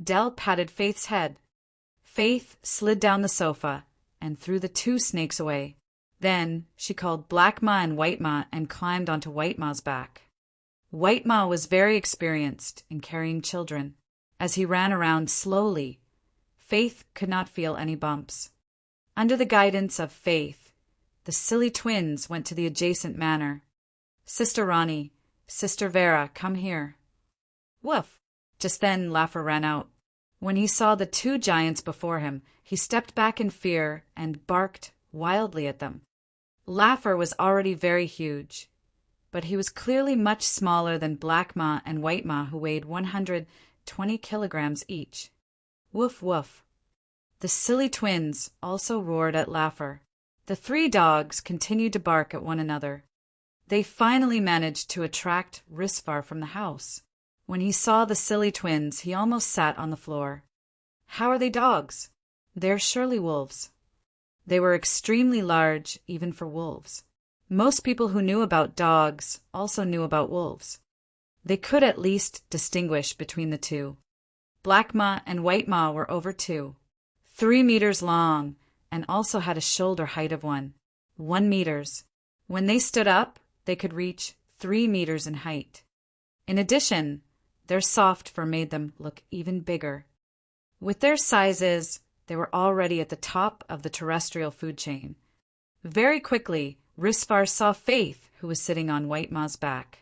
Dell patted Faith's head. Faith slid down the sofa and threw the 2 snakes away. Then she called Black Ma and White Ma and climbed onto White Ma's back. White Ma was very experienced in carrying children. As he ran around slowly, Faith could not feel any bumps. Under the guidance of Faith, the silly twins went to the adjacent manor. Sister Ronnie, Sister Vera, come here. Woof! Just then Laffer ran out. When he saw the two giants before him, he stepped back in fear and barked wildly at them. Laffer was already very huge, but he was clearly much smaller than Black Ma and White Ma, who weighed 120 kilograms each. Woof woof. The silly twins also roared at Laffer. The three dogs continued to bark at one another. They finally managed to attract Risfar from the house. When he saw the silly twins, he almost sat on the floor. How are they dogs? They're surely wolves. They were extremely large, even for wolves. Most people who knew about dogs also knew about wolves. They could at least distinguish between the two. Black Ma and White Ma were over 3 meters long, and also had a shoulder height of 1 meters. When they stood up, they could reach 3 meters in height. In addition, their soft fur made them look even bigger. With their sizes, they were already at the top of the terrestrial food chain. Very quickly, Risfar saw Faith, who was sitting on White Ma's back.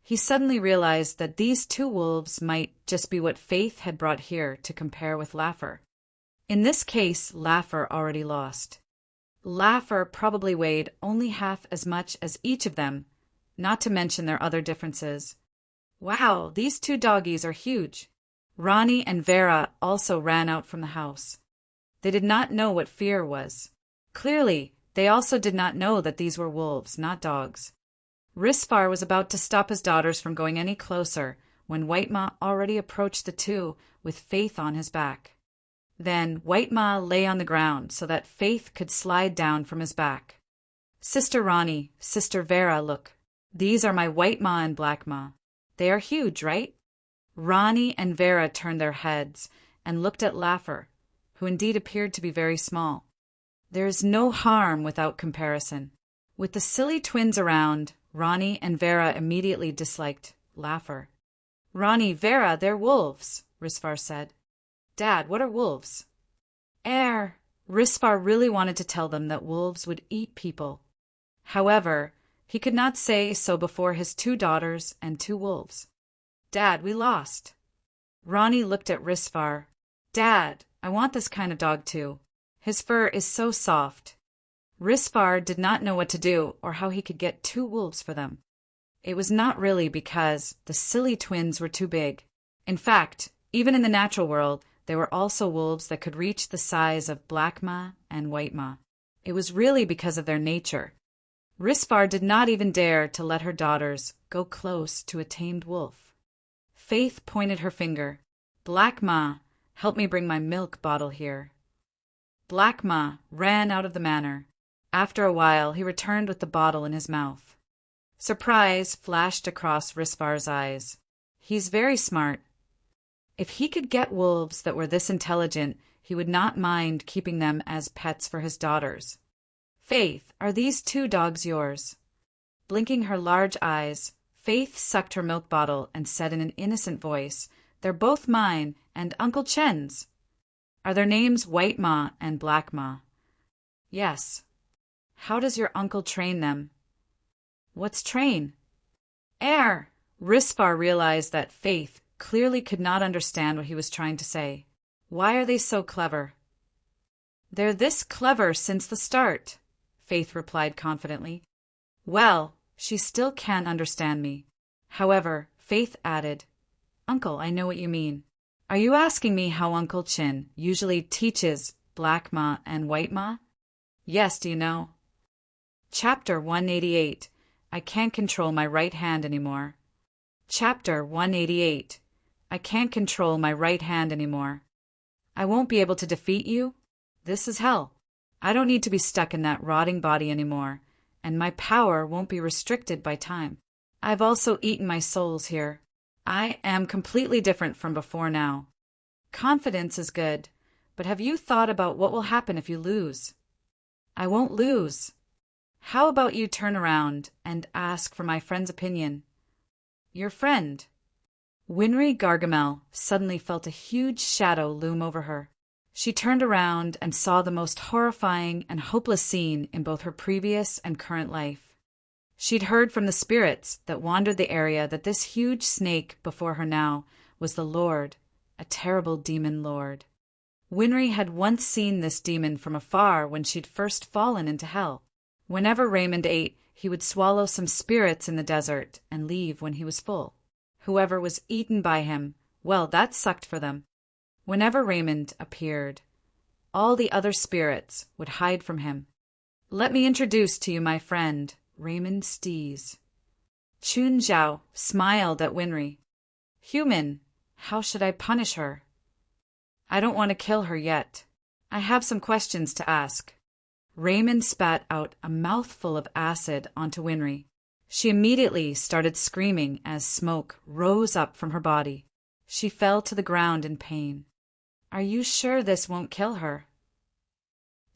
He suddenly realized that these two wolves might just be what Faith had brought here to compare with Laffer. In this case, Laffer already lost. Laffer probably weighed only half as much as each of them, not to mention their other differences. Wow, these two doggies are huge. Ronnie and Vera also ran out from the house. They did not know what fear was. Clearly, they also did not know that these were wolves, not dogs. Risfar was about to stop his daughters from going any closer when White Ma already approached the two with Faith on his back. Then White Ma lay on the ground so that Faith could slide down from his back. Sister Ronnie, Sister Vera, look. These are my White Ma and Black Ma. They are huge, right? Ronnie and Vera turned their heads and looked at Laffer, who indeed appeared to be very small. There is no harm without comparison. With the silly twins around, Ronnie and Vera immediately disliked Laffer. Ronnie, Vera, they're wolves, Risfar said. Dad, what are wolves? Risfar really wanted to tell them that wolves would eat people. However, he could not say so before his two daughters and two wolves. Dad, we lost. Ronnie looked at Risfar. Dad, I want this kind of dog too. His fur is so soft. Risfar did not know what to do or how he could get two wolves for them. It was not really because the silly twins were too big. In fact, even in the natural world, there were also wolves that could reach the size of Black Ma and White Ma. It was really because of their nature. Risfar did not even dare to let her daughters go close to a tamed wolf. Faith pointed her finger. Black Ma, help me bring my milk bottle here. Black Ma ran out of the manor. After a while, he returned with the bottle in his mouth. Surprise flashed across Risfar's eyes. He's very smart. If he could get wolves that were this intelligent, he would not mind keeping them as pets for his daughters. Faith, are these two dogs yours? Blinking her large eyes, Faith sucked her milk bottle and said in an innocent voice, They're both mine and Uncle Chen's. Are their names White Ma and Black Ma? Yes. How does your uncle train them? What's train? Risfar realized that Faith clearly could not understand what he was trying to say. Why are they so clever? They're this clever since the start, Faith replied confidently. Well, she still can't understand me. However, Faith added, Uncle, I know what you mean. Are you asking me how Uncle Chin usually teaches Black Ma and White Ma? Yes, do you know? Chapter 188. I can't control my right hand anymore. Chapter 188. I can't control my right hand anymore. I won't be able to defeat you? This is hell. I don't need to be stuck in that rotting body anymore, and my power won't be restricted by time. I've also eaten my souls here. I am completely different from before now. Confidence is good, but have you thought about what will happen if you lose? I won't lose. How about you turn around and ask for my friend's opinion? Your friend. Winry Gargamel suddenly felt a huge shadow loom over her. She turned around and saw the most horrifying and hopeless scene in both her previous and current life. She'd heard from the spirits that wandered the area that this huge snake before her now was the Lord, a terrible demon lord. Winry had once seen this demon from afar when she'd first fallen into hell. Whenever Raymond ate, he would swallow some spirits in the desert and leave when he was full. Whoever was eaten by him, well, that sucked for them. Whenever Raymond appeared, all the other spirits would hide from him. Let me introduce to you my friend, Raymond Stees. Chun Zhao smiled at Winry. Human, how should I punish her? I don't want to kill her yet. I have some questions to ask. Raymond spat out a mouthful of acid onto Winry. She immediately started screaming as smoke rose up from her body. She fell to the ground in pain. Are you sure this won't kill her?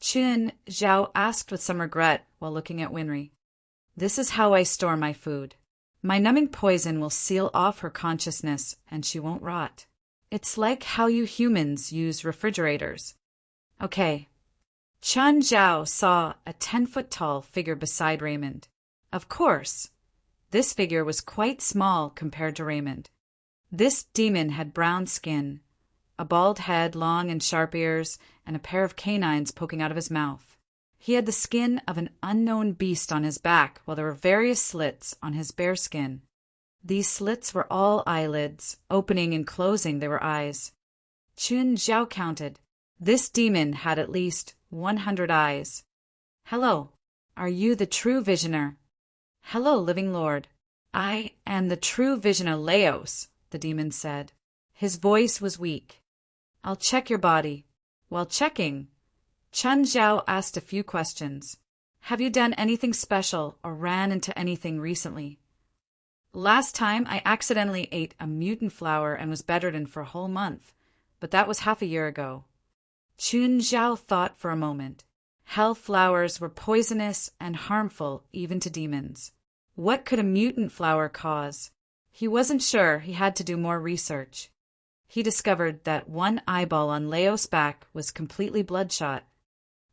Chun Zhao asked with some regret while looking at Winry. This is how I store my food. My numbing poison will seal off her consciousness and she won't rot. It's like how you humans use refrigerators. Okay. Chun Zhao saw a 10-foot-tall figure beside Raymond. Of course, this figure was quite small compared to Raymond. This demon had brown skin, a bald head, long and sharp ears, and a pair of canines poking out of his mouth. He had the skin of an unknown beast on his back, while there were various slits on his bare skin. These slits were all eyelids. Opening and closing, they were eyes. Chun Zhao counted. This demon had at least 100 eyes. Hello, are you the true visioner? Hello, living lord. I am the true visioner Laos, the demon said. His voice was weak. I'll check your body. While checking, Chun Zhao asked a few questions. Have you done anything special or ran into anything recently? Last time I accidentally ate a mutant flower and was bedridden for a whole month, but that was half a year ago. Chun Zhao thought for a moment. Hell flowers were poisonous and harmful even to demons. What could a mutant flower cause? He wasn't sure. He had to do more research. He discovered that one eyeball on Laos' back was completely bloodshot.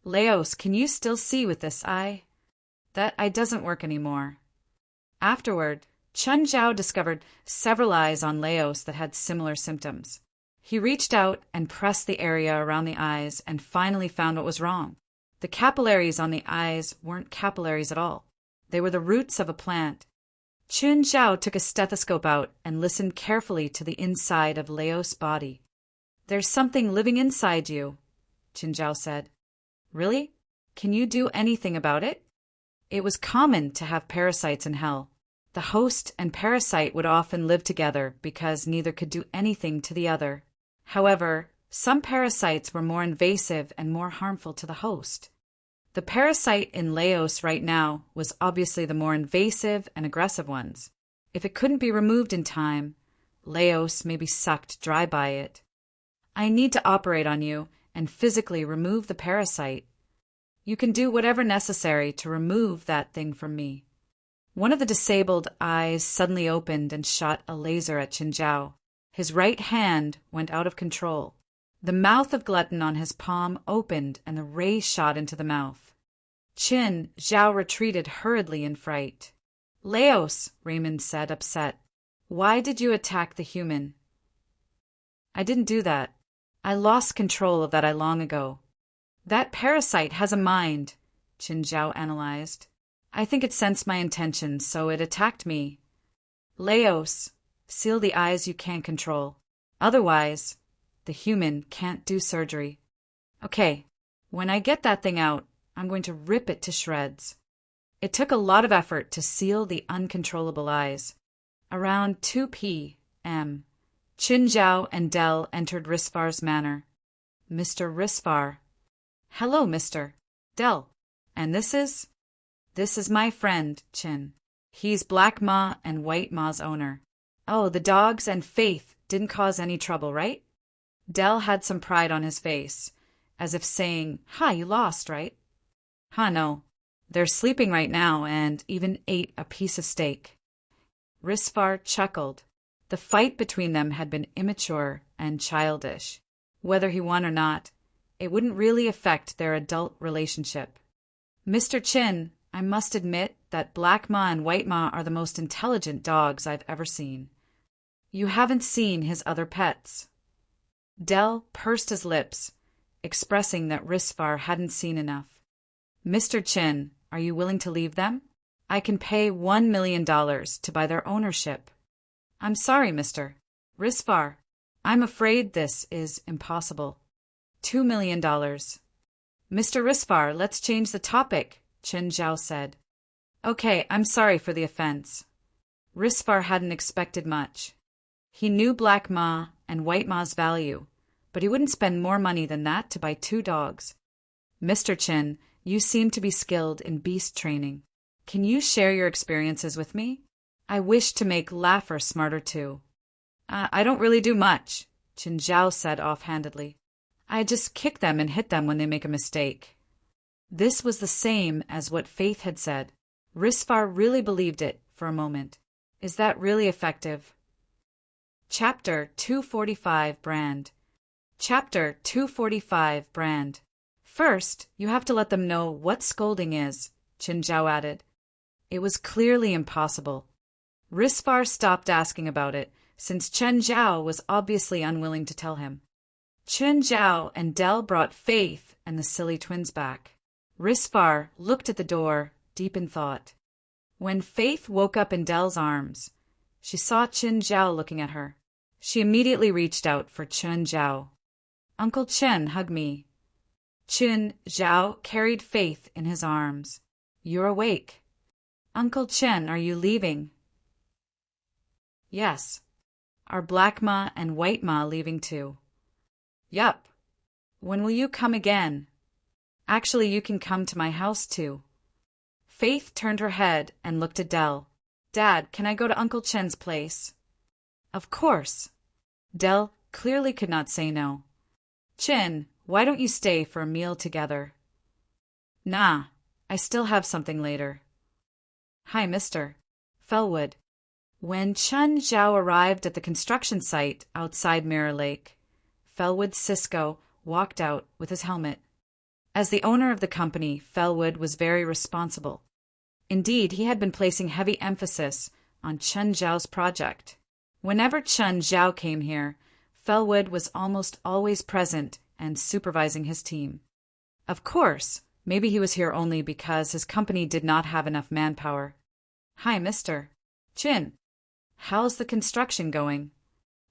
Laos, can you still see with this eye? That eye doesn't work anymore. Afterward, Chun Zhao discovered several eyes on Laos that had similar symptoms. He reached out and pressed the area around the eyes and finally found what was wrong. The capillaries on the eyes weren't capillaries at all. They were the roots of a plant. Chun Zhao took a stethoscope out and listened carefully to the inside of Laos' body. There's something living inside you, Chun Zhao said. Really? Can you do anything about it? It was common to have parasites in hell. The host and parasite would often live together because neither could do anything to the other. However, some parasites were more invasive and more harmful to the host. The parasite in Laos right now was obviously the more invasive and aggressive ones. If it couldn't be removed in time, Laos may be sucked dry by it. I need to operate on you and physically remove the parasite. You can do whatever necessary to remove that thing from me. One of the disabled eyes suddenly opened and shot a laser at Chun Zhao. His right hand went out of control. The mouth of Glutton on his palm opened and the ray shot into the mouth. Chun Zhao retreated hurriedly in fright. Laos, Raymond said, upset. Why did you attack the human? I didn't do that. I lost control of that eye long ago. That parasite has a mind, Chun Zhao analyzed. I think it sensed my intentions, so it attacked me. Laos, seal the eyes you can't control. Otherwise, the human can't do surgery. Okay, when I get that thing out, I'm going to rip it to shreds. It took a lot of effort to seal the uncontrollable eyes. Around 2 p.m., Chun Zhao and Dell entered Risfar's manor. Mr. Risfar. Hello, Mr. Dell. And this is? This is my friend, Chin. He's Black Ma and White Ma's owner. Oh, the dogs and Faith didn't cause any trouble, right? Dell had some pride on his face, as if saying, you lost, right? No. They're sleeping right now and even ate a piece of steak. Risvar chuckled. The fight between them had been immature and childish. Whether he won or not, it wouldn't really affect their adult relationship. Mr. Chin, I must admit that Black Ma and White Ma are the most intelligent dogs I've ever seen. You haven't seen his other pets. Del pursed his lips, expressing that Risvar hadn't seen enough. Mr. Chin, are you willing to leave them? I can pay $1 million to buy their ownership. I'm sorry, Mr. Risvar. I'm afraid this is impossible. $2 million. Mr. Risvar, let's change the topic, Chen Zhao said. Okay, I'm sorry for the offense. Risvar hadn't expected much. He knew Black Ma and White Ma's value, but he wouldn't spend more money than that to buy 2 dogs. Mr. Chin, you seem to be skilled in beast training. Can you share your experiences with me? I wish to make Laffer smarter too. I don't really do much, Chen Zhao said offhandedly. I just kick them and hit them when they make a mistake. This was the same as what Faith had said. Risvar really believed it for a moment. Is that really effective? Chapter 245 Brand. Chapter 245 Brand. First, you have to let them know what scolding is, Chen Zhao added. It was clearly impossible. Risvar stopped asking about it, since Chen Zhao was obviously unwilling to tell him. Chen Zhao and Del brought Faith and the silly twins back. Risvar looked at the door, deep in thought. When Faith woke up in Del's arms, she saw Chen Zhao looking at her. She immediately reached out for Chen Zhao. Uncle Chen, hug me. Chen Zhao carried Faith in his arms. You're awake. Uncle Chen, are you leaving? Yes. Are Black Ma and White Ma leaving too? Yup. When will you come again? Actually, you can come to my house too. Faith turned her head and looked at Del. Dad, can I go to Uncle Chen's place? Of course. Del clearly could not say no. Chen, why don't you stay for a meal together? Nah, I still have something later. Hi, Mr. Fellwood. When Chen Zhao arrived at the construction site outside Mirror Lake, Fellwood Cisco walked out with his helmet. As the owner of the company, Fellwood was very responsible. Indeed, he had been placing heavy emphasis on Chen Zhao's project. Whenever Chen Zhao came here, Fellwood was almost always present and supervising his team. Of course, maybe he was here only because his company did not have enough manpower. Hi, Mr. Chin. How's the construction going?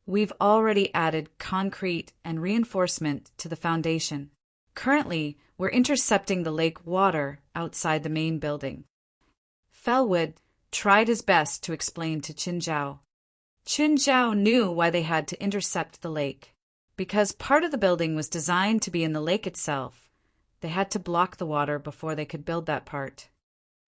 We've already added concrete and reinforcement to the foundation. Currently, we're intercepting the lake water outside the main building. Fellwood tried his best to explain to Chen Zhao. Chen Zhao knew why they had to intercept the lake. Because part of the building was designed to be in the lake itself, they had to block the water before they could build that part.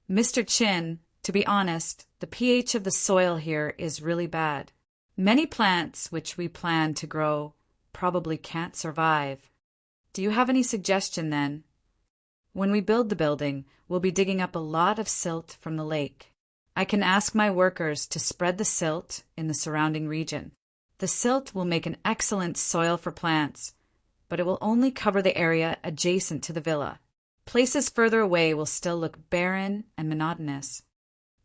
Mr. Chin, to be honest, the pH of the soil here is really bad. Many plants which we plan to grow probably can't survive. Do you have any suggestion then? When we build the building, we'll be digging up a lot of silt from the lake. I can ask my workers to spread the silt in the surrounding region. The silt will make an excellent soil for plants, but it will only cover the area adjacent to the villa. Places further away will still look barren and monotonous.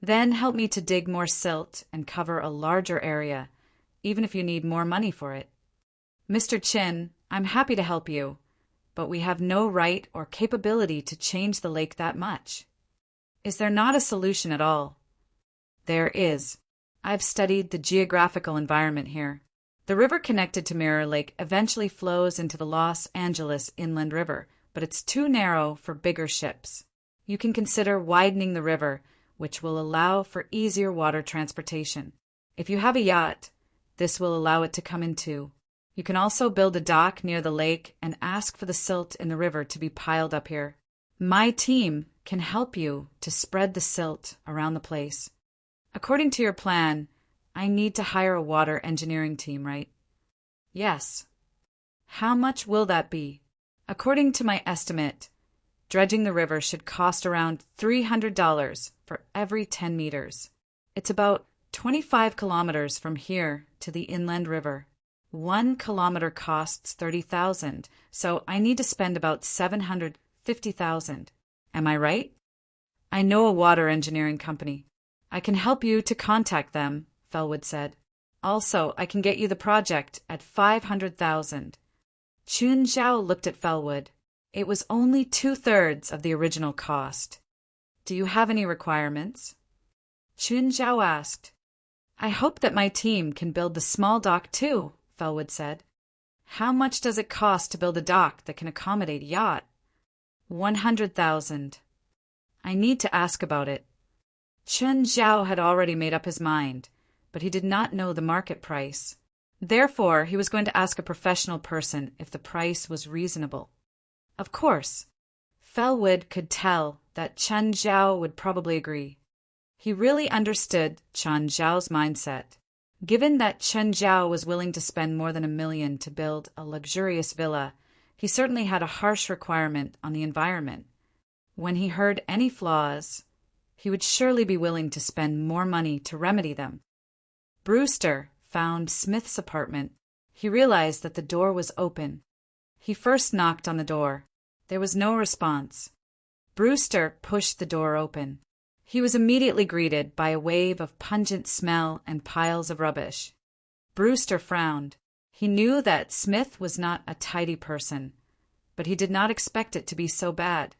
Then help me to dig more silt and cover a larger area, even if you need more money for it. Mr. Chin, I'm happy to help you, but we have no right or capability to change the lake that much. Is there not a solution at all? There is. I've studied the geographical environment here. The river connected to Mirror Lake eventually flows into the Los Angeles Inland River, but it's too narrow for bigger ships. You can consider widening the river, which will allow for easier water transportation. If you have a yacht, this will allow it to come in too. You can also build a dock near the lake and ask for the silt in the river to be piled up here. My team can help you to spread the silt around the place. According to your plan, I need to hire a water engineering team, right? Yes. How much will that be? According to my estimate, Dredging the river should cost around $300 for every 10 meters. It's about 25 kilometers from here to the inland river. 1 kilometer costs $30,000, so I need to spend about $750,000. Am I right? I know a water engineering company. I can help you to contact them, Fellwood said. Also, I can get you the project at $500,000. Chun Zhao looked at Fellwood. It was only 2/3 of the original cost. Do you have any requirements? Chun Zhao asked. I hope that my team can build the small dock too, Fellwood said. How much does it cost to build a dock that can accommodate a yacht? $100,000. I need to ask about it. Chun Zhao had already made up his mind, but he did not know the market price. Therefore, he was going to ask a professional person if the price was reasonable. Of course, Fellwood could tell that Chun Zhao would probably agree. He really understood Chun Zhao's mindset. Given that Chun Zhao was willing to spend more than $1 million to build a luxurious villa, he certainly had a harsh requirement on the environment. When he heard any flaws, he would surely be willing to spend more money to remedy them. Brewster found Smith's apartment. He realized that the door was open. He first knocked on the door. There was no response. Brewster pushed the door open. He was immediately greeted by a wave of pungent smell and piles of rubbish. Brewster frowned. He knew that Smith was not a tidy person, but he did not expect it to be so bad.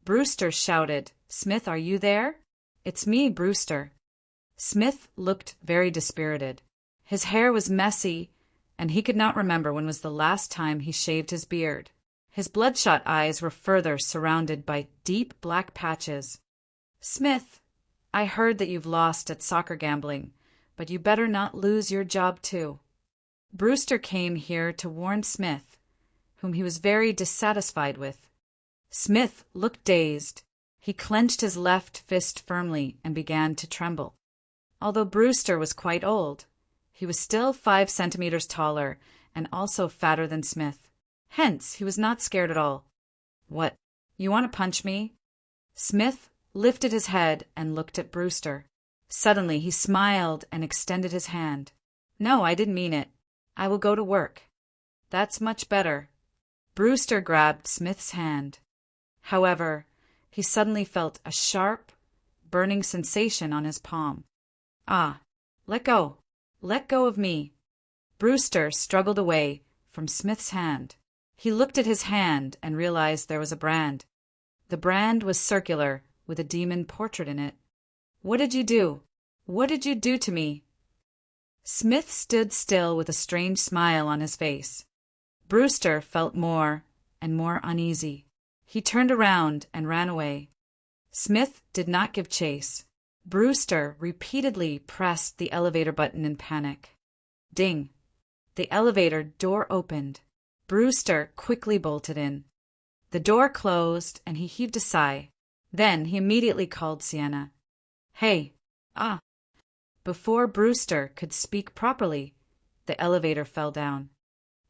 Brewster shouted, Smith, are you there? It's me, Brewster. Smith looked very dispirited. His hair was messy, and he could not remember when was the last time he shaved his beard. His bloodshot eyes were further surrounded by deep black patches. Smith, I heard that you've lost at soccer gambling, but you better not lose your job too. Brewster came here to warn Smith, whom he was very dissatisfied with. Smith looked dazed. He clenched his left fist firmly and began to tremble. Although Brewster was quite old, he was still 5 centimeters taller and also fatter than Smith. Hence, he was not scared at all. What, you want to punch me? Smith lifted his head and looked at Brewster. Suddenly, he smiled and extended his hand. No, I didn't mean it. I will go to work. That's much better. Brewster grabbed Smith's hand. However, he suddenly felt a sharp, burning sensation on his palm. Ah, let go. Let go of me. Brewster struggled away from Smith's hand. He looked at his hand and realized there was a brand. The brand was circular, with a demon portrait in it. What did you do? What did you do to me? Smith stood still with a strange smile on his face. Brewster felt more and more uneasy. He turned around and ran away. Smith did not give chase. Brewster repeatedly pressed the elevator button in panic. Ding! The elevator door opened. Brewster quickly bolted in. The door closed and he heaved a sigh. Then he immediately called Sienna. Hey, Before Brewster could speak properly, the elevator fell down.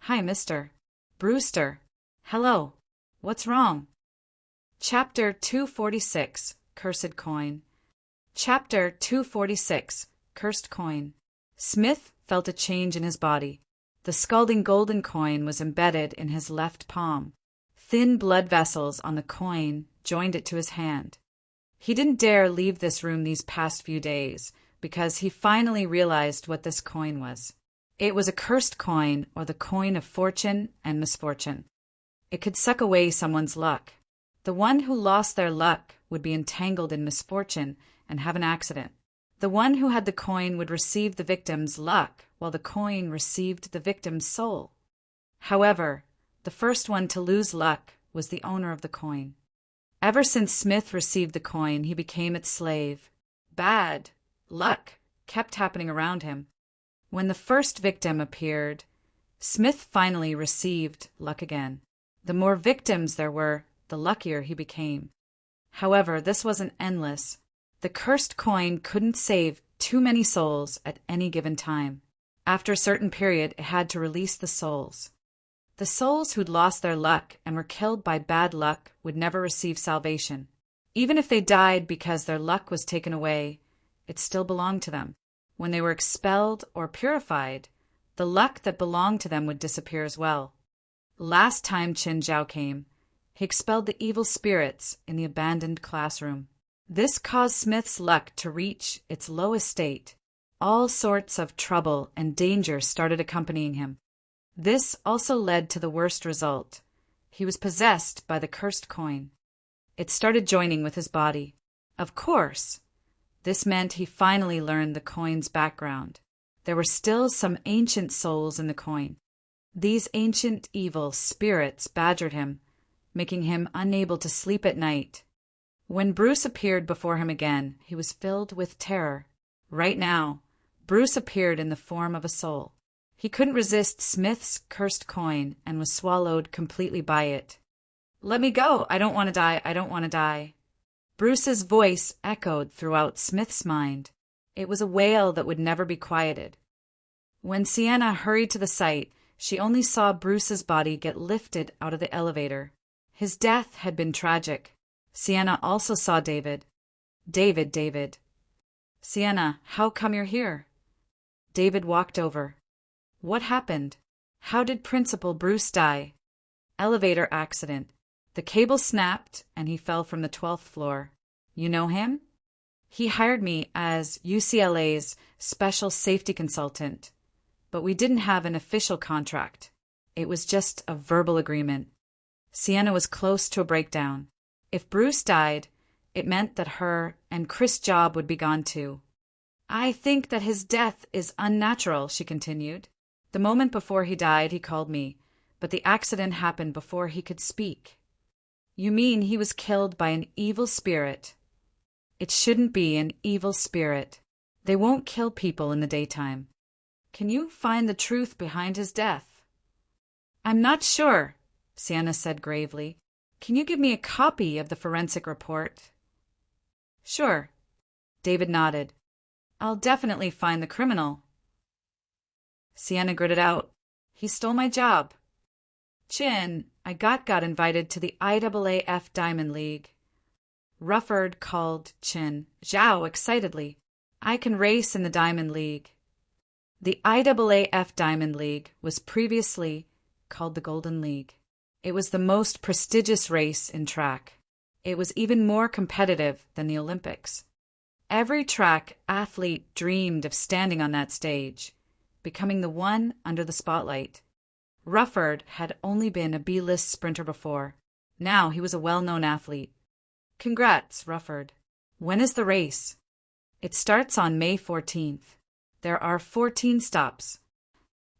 Hi, Mr. Brewster. Hello. What's wrong? Chapter 246, Cursed Coin. Chapter 246, Cursed Coin. Smith felt a change in his body. The scalding golden coin was embedded in his left palm. Thin blood vessels on the coin joined it to his hand. He didn't dare leave this room these past few days because he finally realized what this coin was. It was a cursed coin, or the coin of fortune and misfortune. It could suck away someone's luck. The one who lost their luck would be entangled in misfortune and have an accident. The one who had the coin would receive the victim's luck, while the coin received the victim's soul. However, the first one to lose luck was the owner of the coin. Ever since Smith received the coin, he became its slave. Bad luck kept happening around him. When the first victim appeared, Smith finally received luck again. The more victims there were, the luckier he became. However, this wasn't endless. The cursed coin couldn't save too many souls at any given time. After a certain period, it had to release the souls. The souls who'd lost their luck and were killed by bad luck would never receive salvation. Even if they died because their luck was taken away, it still belonged to them. When they were expelled or purified, the luck that belonged to them would disappear as well. Last time Qin Zhao came, he expelled the evil spirits in the abandoned classroom. This caused Smith's luck to reach its lowest state. All sorts of trouble and danger started accompanying him. This also led to the worst result. He was possessed by the cursed coin. It started joining with his body. Of course, this meant he finally learned the coin's background. There were still some ancient souls in the coin. These ancient evil spirits badgered him, making him unable to sleep at night. When Bruce appeared before him again, he was filled with terror. Right now, Bruce appeared in the form of a soul. He couldn't resist Smith's cursed coin and was swallowed completely by it. "Let me go! I don't want to die! I don't want to die!" Bruce's voice echoed throughout Smith's mind. It was a wail that would never be quieted. When Sienna hurried to the site, she only saw Bruce's body get lifted out of the elevator. His death had been tragic. Sienna also saw David. David. "Sienna, how come you're here?" David walked over. "What happened? How did Principal Bruce die?" "Elevator accident. The cable snapped and he fell from the 12th floor. You know him?" "He hired me as UCLA's special safety consultant, but we didn't have an official contract. It was just a verbal agreement." Sienna was close to a breakdown. If Bruce died, it meant that her and Chris' job would be gone too. "I think that his death is unnatural," she continued. "The moment before he died, he called me, but the accident happened before he could speak." "You mean he was killed by an evil spirit?" "It shouldn't be an evil spirit. They won't kill people in the daytime." "Can you find the truth behind his death?" "I'm not sure," Sienna said gravely. "Can you give me a copy of the forensic report?" "Sure." David nodded. "I'll definitely find the criminal." Sienna gritted out. "He stole my job." "Qin, I got invited to the IAAF Diamond League." Rufford called Qin Zhao excitedly. "I can race in the Diamond League." The IAAF Diamond League was previously called the Golden League. It was the most prestigious race in track. It was even more competitive than the Olympics. Every track athlete dreamed of standing on that stage, becoming the one under the spotlight. Rufford had only been a B-list sprinter before. Now he was a well-known athlete. "Congrats, Rufford. When is the race?" "It starts on May 14th. There are 14 stops."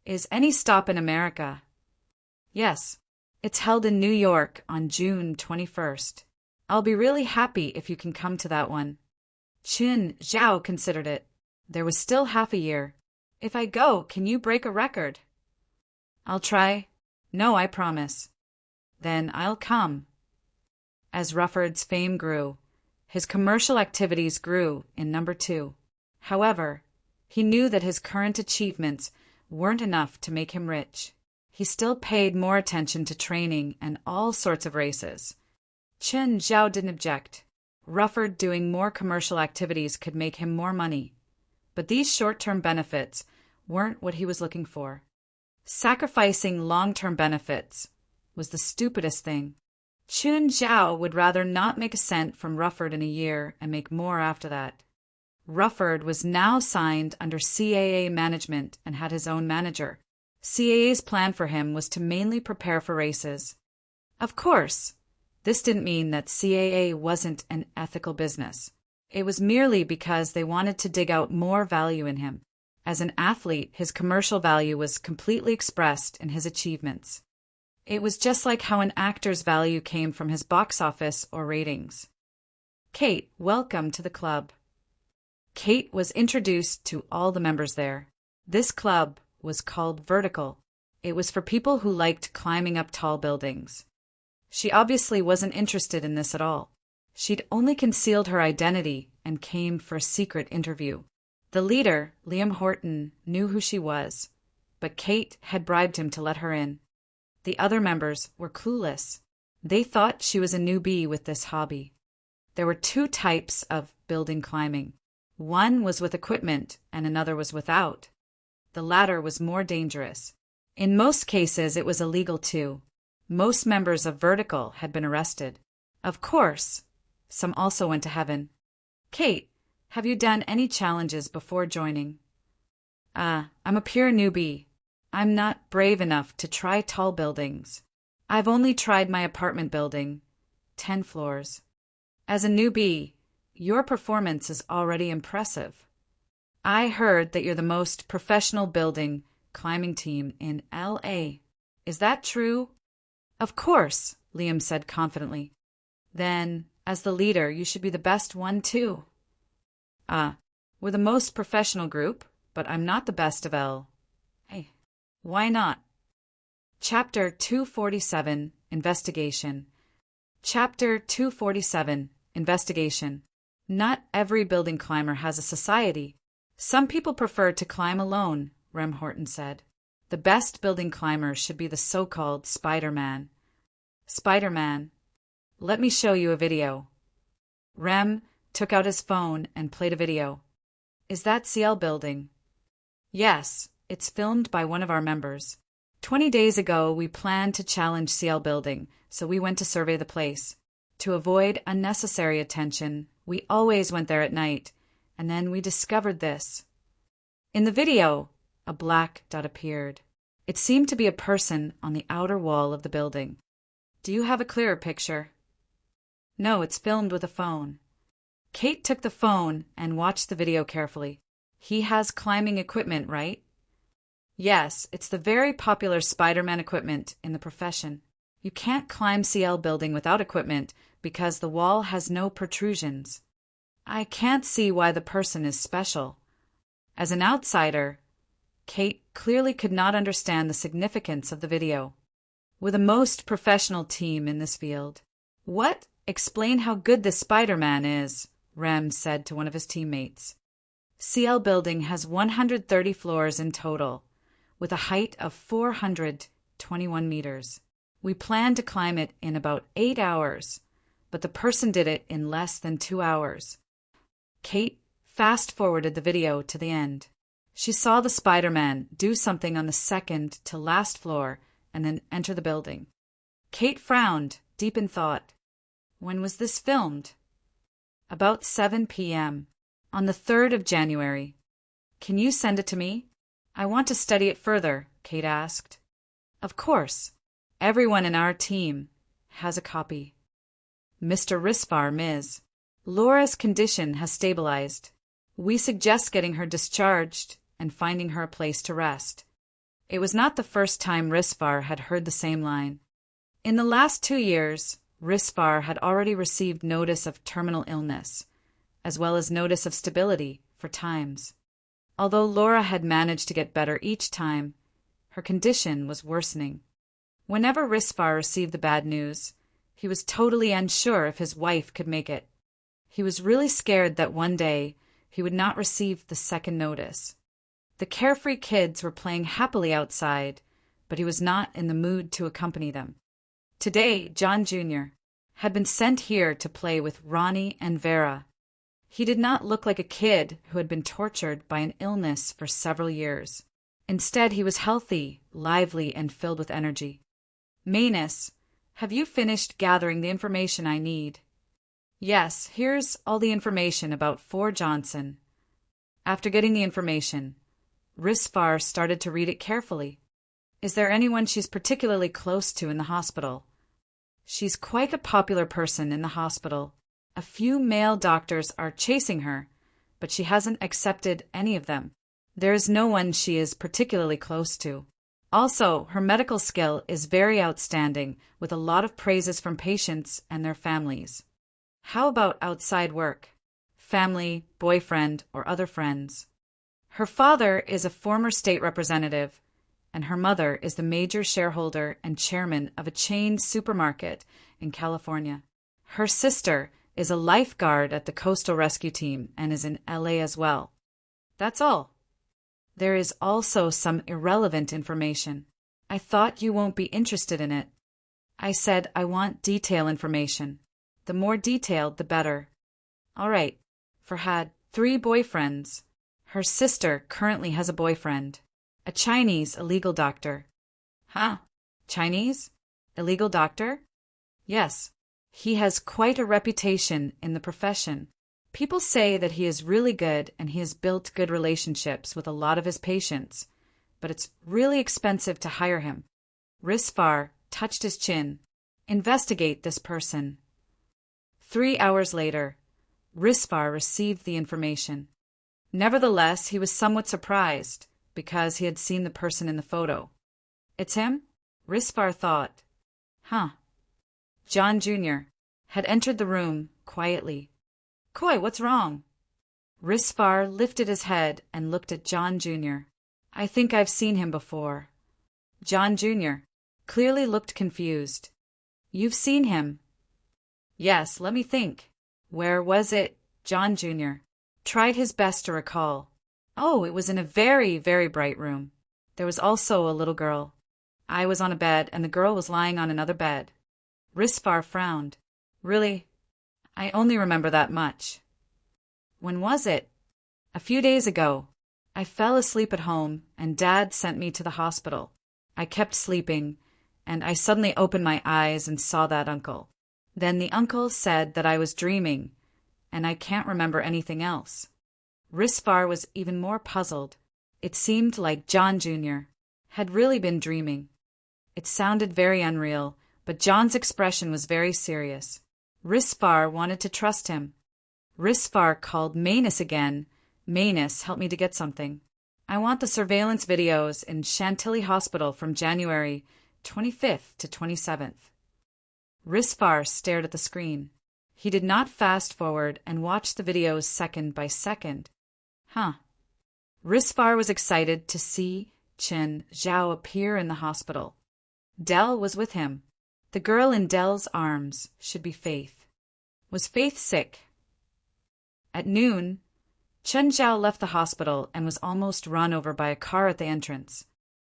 "Is any stop in America?" "Yes. It's held in New York on June 21st. I'll be really happy if you can come to that one." Qin Zhao considered it. There was still half a year. "If I go, can you break a record?" "I'll try." "No, I promise." "Then I'll come." As Rufford's fame grew, his commercial activities grew in number 2. However, he knew that his current achievements weren't enough to make him rich. He still paid more attention to training and all sorts of races. Qin Zhao didn't object. Rufford doing more commercial activities could make him more money. But these short-term benefits weren't what he was looking for. Sacrificing long-term benefits was the stupidest thing. Qin Zhao would rather not make a cent from Rufford in a year and make more after that. Rufford was now signed under CAA management and had his own manager. CAA's plan for him was to mainly prepare for races. Of course, this didn't mean that CAA wasn't an ethical business. It was merely because they wanted to dig out more value in him. As an athlete, his commercial value was completely expressed in his achievements. It was just like how an actor's value came from his box office or ratings. "Kate, welcome to the club." Kate was introduced to all the members there. This club was called Vertical. It was for people who liked climbing up tall buildings. She obviously wasn't interested in this at all. She'd only concealed her identity and came for a secret interview. The leader, Liam Horton, knew who she was, but Kate had bribed him to let her in. The other members were clueless. They thought she was a newbie with this hobby. There were two types of building climbing. One was with equipment and another was without. The latter was more dangerous. In most cases, it was illegal too. Most members of Vertical had been arrested. Of course, some also went to heaven. Kate, have you done any challenges before joining? I'm a pure newbie. I'm not brave enough to try tall buildings. I've only tried my apartment building, 10 floors. As a newbie, your performance is already impressive. I heard that you're the most professional building climbing team in LA. Is that true? Of course, Liam said confidently. Then, as the leader, you should be the best one too. We're the most professional group, but I'm not the best of L. Hey, why not? Chapter 247, Investigation. Chapter 247, Investigation. Not every building climber has a society. Some people prefer to climb alone, Rem Horton said. The best building climbers should be the so-called Spider-Man. Spider-Man. Let me show you a video. Rem took out his phone and played a video. Is that CL building? Yes, it's filmed by one of our members. 20 days ago, we planned to challenge CL building, so we went to survey the place. To avoid unnecessary attention, we always went there at night, and then we discovered this. In the video, a black dot appeared. It seemed to be a person on the outer wall of the building. Do you have a clearer picture? No, it's filmed with a phone. Kate took the phone and watched the video carefully. He has climbing equipment, right? Yes, it's the very popular Spider-Man equipment in the profession. You can't climb CL building without equipment because the wall has no protrusions. I can't see why the person is special. As an outsider, Kate clearly could not understand the significance of the video. We're the most professional team in this field. What? Explain how good this Spider-Man is, Rem said to one of his teammates. CL building has 130 floors in total, with a height of 421 meters. We planned to climb it in about 8 hours, but the person did it in less than 2 hours. Kate fast-forwarded the video to the end. She saw the Spider-Man do something on the second to last floor and then enter the building. Kate frowned, deep in thought. When was this filmed? About 7 p.m. on the 3rd of January. Can you send it to me? I want to study it further, Kate asked. Of course. Everyone in our team has a copy. Mr. Risvar, Ms. Laura's condition has stabilized. We suggest getting her discharged and finding her a place to rest. It was not the first time Risvar had heard the same line. In the last 2 years, Risvar had already received notice of terminal illness, as well as notice of stability for times. Although Laura had managed to get better each time, her condition was worsening. Whenever Risvar received the bad news, he was totally unsure if his wife could make it. He was really scared that one day he would not receive the second notice. The carefree kids were playing happily outside, but he was not in the mood to accompany them. Today, John Jr. had been sent here to play with Ronnie and Vera. He did not look like a kid who had been tortured by an illness for several years. Instead, he was healthy, lively, and filled with energy. Manus, have you finished gathering the information I need? Yes, here's all the information about 4 Johnson. After getting the information, Risvar started to read it carefully. Is there anyone she's particularly close to in the hospital? She's quite a popular person in the hospital. A few male doctors are chasing her, but she hasn't accepted any of them. There is no one she is particularly close to. Also, her medical skill is very outstanding, with a lot of praises from patients and their families. How about outside work? Family, boyfriend, or other friends? Her father is a former state representative, and her mother is the major shareholder and chairman of a chain supermarket in California. Her sister is a lifeguard at the Coastal Rescue Team and is in LA as well. That's all. There is also some irrelevant information. I thought you won't be interested in it. I said I want detail information. The more detailed, the better. All right. Had 3 boyfriends. Her sister currently has a boyfriend. A Chinese illegal doctor. Huh? Chinese? Illegal doctor? Yes. He has quite a reputation in the profession. People say that he is really good and he has built good relationships with a lot of his patients, but it's really expensive to hire him. Risfar touched his chin. Investigate this person. 3 hours later, Risfar received the information. Nevertheless, he was somewhat surprised because he had seen the person in the photo. It's him? Risfar thought. Huh. John Jr. had entered the room quietly. Koi, what's wrong? Risfar lifted his head and looked at John Jr. I think I've seen him before. John Jr. clearly looked confused. You've seen him? Yes, let me think. Where was it? John Jr. tried his best to recall. Oh, it was in a very, very bright room. There was also a little girl. I was on a bed and the girl was lying on another bed. Risfar frowned. Really? I only remember that much. When was it? A few days ago. I fell asleep at home and Dad sent me to the hospital. I kept sleeping and I suddenly opened my eyes and saw that uncle. Then the uncle said that I was dreaming and I can't remember anything else. Risfar was even more puzzled. It seemed like John Jr. had really been dreaming. It sounded very unreal, but John's expression was very serious. Risfar wanted to trust him. Risfar called Manus again. Manus, help me to get something. I want the surveillance videos in Chantilly Hospital from January 25th to 27th. Risfar stared at the screen. He did not fast forward and watch the videos second by second. Huh. Risfar was excited to see Chen Zhao appear in the hospital. Dell was with him. The girl in Dell's arms should be Faith. Was Faith sick? At noon, Chen Zhao left the hospital and was almost run over by a car at the entrance.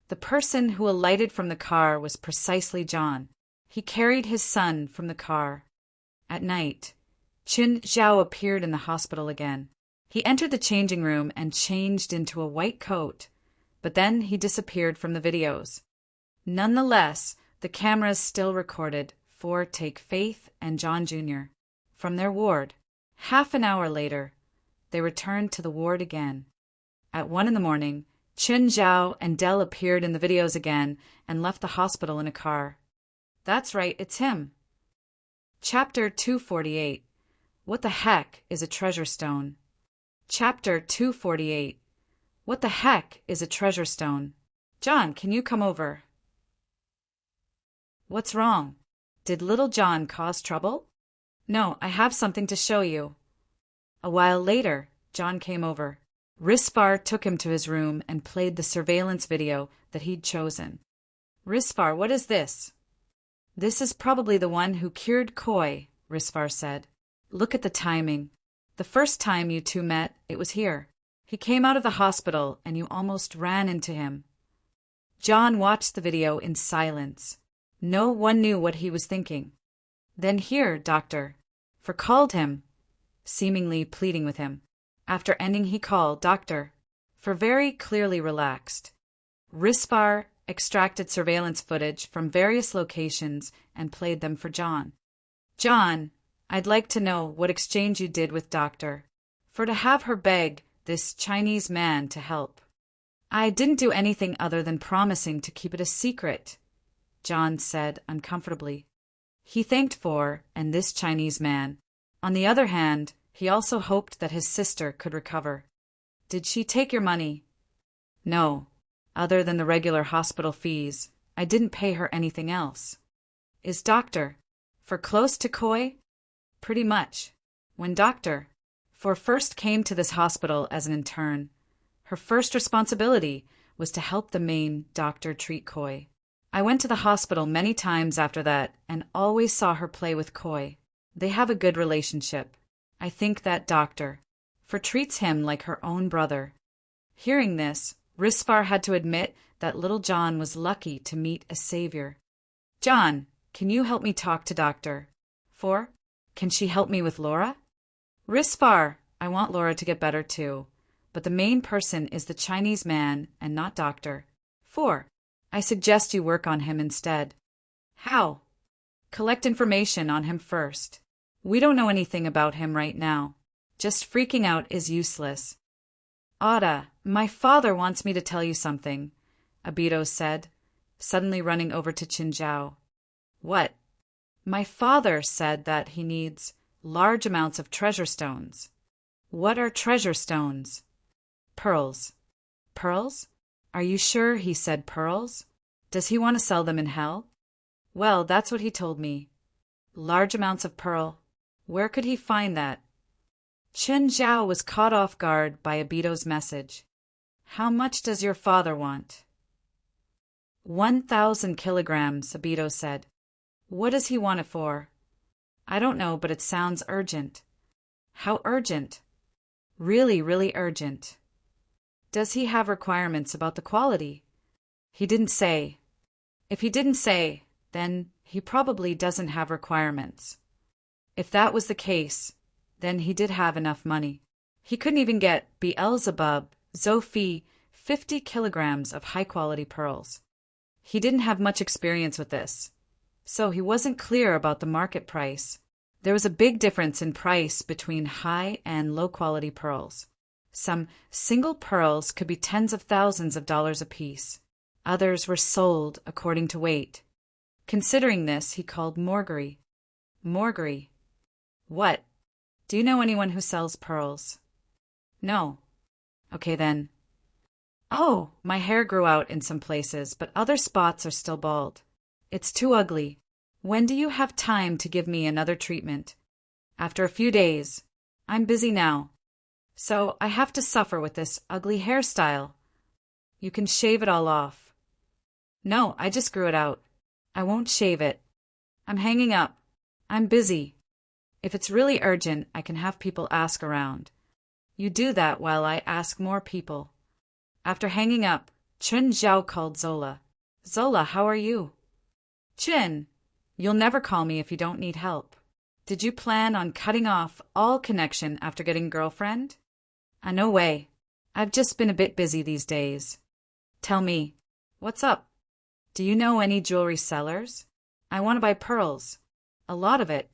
The person who alighted from the car was precisely John. He carried his son from the car. At night, Chen Zhao appeared in the hospital again. He entered the changing room and changed into a white coat, but then he disappeared from the videos. Nonetheless, the cameras still recorded 4 take Faith and John Jr. from their ward. Half an hour later, they returned to the ward again. At 1 a.m, Chen Zhao and Dell appeared in the videos again and left the hospital in a car. That's right, it's him. Chapter 248. What the heck is a treasure stone? Chapter 248. What the heck is a treasure stone? John, can you come over? What's wrong? Did little John cause trouble? No, I have something to show you. A while later, John came over. Risfar took him to his room and played the surveillance video that he'd chosen. Risfar, what is this? This is probably the one who cured Koi, Risfar said. Look at the timing. The first time you two met, it was here. He came out of the hospital and you almost ran into him. John watched the video in silence. No one knew what he was thinking. Then here, doctor. For called him, seemingly pleading with him. After ending he called, doctor. For very clearly relaxed. Risfar extracted surveillance footage from various locations and played them for John. John, I'd like to know what exchange you did with doctor. For to have her beg this Chinese man to help. I didn't do anything other than promising to keep it a secret, John said uncomfortably. He thanked for, and this Chinese man. On the other hand, he also hoped that his sister could recover. Did she take your money? No. Other than the regular hospital fees, I didn't pay her anything else. Is doctor for close to Koi? Pretty much. When doctor for first came to this hospital as an intern, her first responsibility was to help the main doctor treat Koi. I went to the hospital many times after that and always saw her play with Koi. They have a good relationship. I think that doctor for treats him like her own brother. Hearing this, Risfar had to admit that little John was lucky to meet a savior. John, can you help me talk to Doctor? 4. Can she help me with Laura? Rispar, I want Laura to get better too, but the main person is the Chinese man and not Doctor. 4. I suggest you work on him instead. How? Collect information on him first. We don't know anything about him right now. Just freaking out is useless. Ada, my father wants me to tell you something, Abito said, suddenly running over to Qinzhao. What? My father said that he needs large amounts of treasure stones. What are treasure stones? Pearls. Pearls? Are you sure he said pearls? Does he want to sell them in hell? Well, that's what he told me. Large amounts of pearl. Where could he find that? Chen Zhao was caught off guard by Abito's message. How much does your father want? 1,000 kilograms, Abito said. What does he want it for? I don't know, but it sounds urgent. How urgent? Really, really urgent. Does he have requirements about the quality? He didn't say. If he didn't say, then he probably doesn't have requirements. If that was the case, then he did have enough money. He couldn't even get Beelzebub, Zophie, 50 kilograms of high-quality pearls. He didn't have much experience with this, so he wasn't clear about the market price. There was a big difference in price between high and low-quality pearls. Some single pearls could be tens of thousands of dollars apiece. Others were sold according to weight. Considering this, he called Morgery. Morgery. What? Do you know anyone who sells pearls? No. Okay then. Oh, my hair grew out in some places, but other spots are still bald. It's too ugly. When do you have time to give me another treatment? After a few days. I'm busy now. So I have to suffer with this ugly hairstyle. You can shave it all off. No, I just grew it out. I won't shave it. I'm hanging up. I'm busy. If it's really urgent, I can have people ask around. You do that while I ask more people. After hanging up, Chen Zhao called Zola. Zola, how are you? Chen, you'll never call me if you don't need help. Did you plan on cutting off all connection after getting girlfriend? No way. I've just been a bit busy these days. Tell me, what's up? Do you know any jewelry sellers? I want to buy pearls. A lot of it.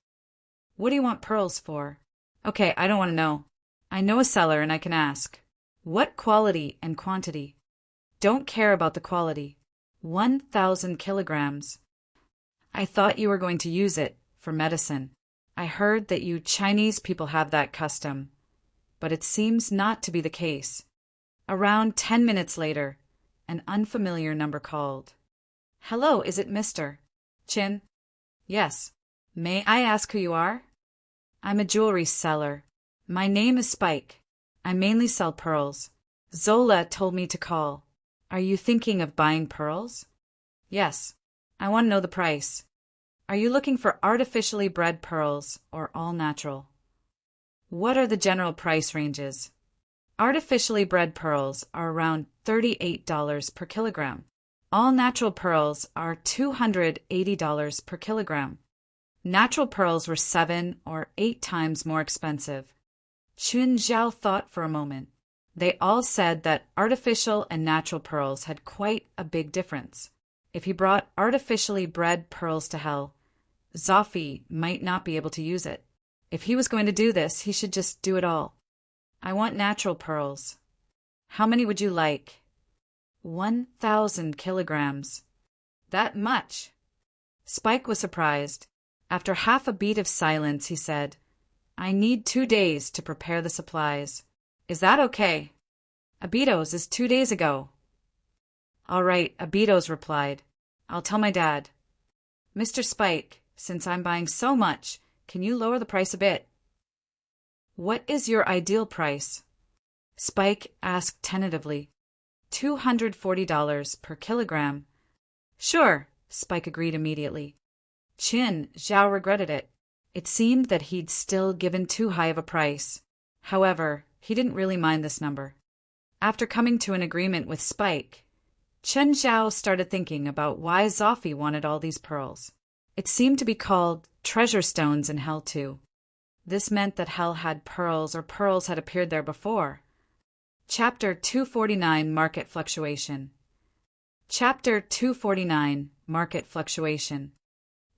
What do you want pearls for? Okay, I don't want to know. I know a seller and I can ask. What quality and quantity? Don't care about the quality. 1,000 kilograms. I thought you were going to use it for medicine. I heard that you Chinese people have that custom, but it seems not to be the case. Around 10 minutes later, an unfamiliar number called. Hello, is it Mr. Chin? Yes. May I ask who you are? I'm a jewelry seller. My name is Spike. I mainly sell pearls. Zola told me to call. Are you thinking of buying pearls? Yes. I want to know the price. Are you looking for artificially bred pearls or all natural? What are the general price ranges? Artificially bred pearls are around $38 per kilogram. All natural pearls are $280 per kilogram. Natural pearls were 7 or 8 times more expensive. Chun Zhao thought for a moment. They all said that artificial and natural pearls had quite a big difference. If he brought artificially bred pearls to hell, Zophie might not be able to use it. If he was going to do this, he should just do it all. I want natural pearls. How many would you like? 1,000 kilograms. That much? Spike was surprised. After half a beat of silence, he said, I need 2 days to prepare the supplies. Is that okay? Abito's is 2 days ago. All right, Abito's replied. I'll tell my dad. Mr. Spike, since I'm buying so much, can you lower the price a bit? What is your ideal price? Spike asked tentatively. $240 per kilogram. Sure, Spike agreed immediately. Qin Zhao regretted it. It seemed that he'd still given too high of a price. However, he didn't really mind this number. After coming to an agreement with Spike, Chen Zhao started thinking about why Zoffy wanted all these pearls. It seemed to be called treasure stones in Hell too. This meant that Hell had pearls or pearls had appeared there before. Chapter 249 Market Fluctuation. Chapter 249 Market Fluctuation.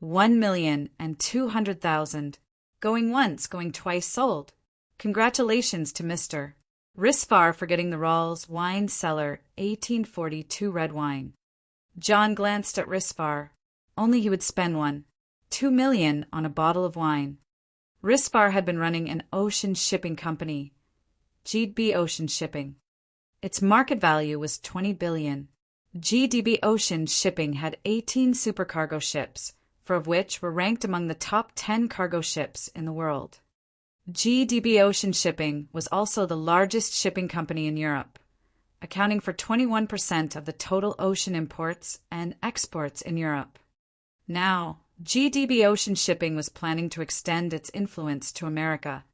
1,200,000. Going once, going twice sold. Congratulations to Mr. Risfar for getting the Rawls Wine Cellar 1842 red wine. John glanced at Risfar. Only he would spend 2 million on a bottle of wine. Risfar had been running an ocean shipping company, GDB Ocean Shipping. Its market value was 20 billion. GDB Ocean Shipping had 18 supercargo ships, 4 of which were ranked among the top 10 cargo ships in the world. GDB Ocean Shipping was also the largest shipping company in Europe, accounting for 21% of the total ocean imports and exports in Europe. Now, GDB Ocean Shipping was planning to extend its influence to America.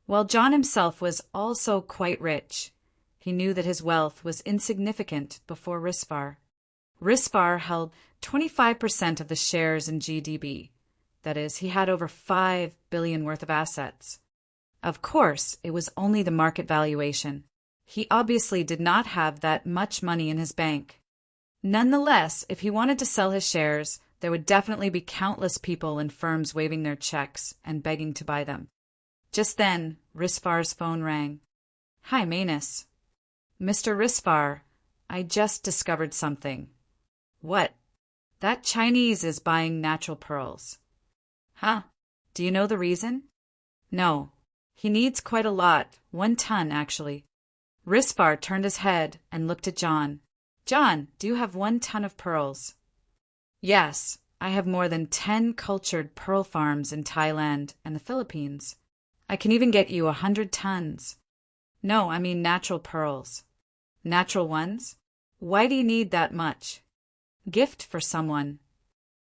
While John himself was also quite rich, he knew that his wealth was insignificant before Risfar. Risfar held 25% of the shares in GDB. That is, he had over 5 billion worth of assets. Of course, it was only the market valuation. He obviously did not have that much money in his bank. Nonetheless, if he wanted to sell his shares, there would definitely be countless people and firms waving their checks and begging to buy them. Just then, Risfar's phone rang. Hi, Manus. Mr. Risfar, I just discovered something. What? That Chinese is buying natural pearls. Huh? Do you know the reason? No. He needs quite a lot, 1 ton actually. Risfar turned his head and looked at John. John, do you have 1 ton of pearls? Yes, I have more than 10 cultured pearl farms in Thailand and the Philippines. I can even get you 100 tons. No, I mean natural pearls. Natural ones? Why do you need that much? Gift for someone.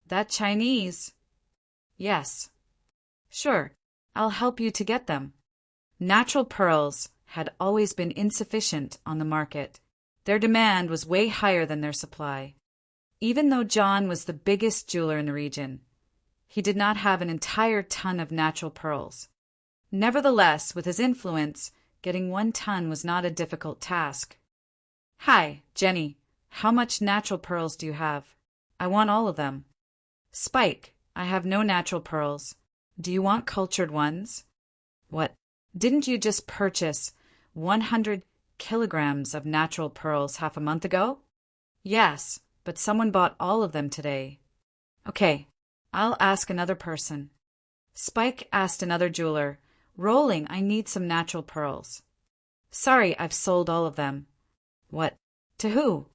That Chinese? Yes. Sure, I'll help you to get them. Natural pearls had always been insufficient on the market. Their demand was way higher than their supply. Even though John was the biggest jeweler in the region, he did not have an entire ton of natural pearls. Nevertheless, with his influence, getting 1 ton was not a difficult task. Hi, Jenny. How much natural pearls do you have? I want all of them. Spike, I have no natural pearls. Do you want cultured ones? What? Didn't you just purchase 100 kilograms of natural pearls half a month ago? Yes, but someone bought all of them today. Okay, I'll ask another person. Spike asked another jeweler, Rolling, I need some natural pearls. Sorry, I've sold all of them. What? To who?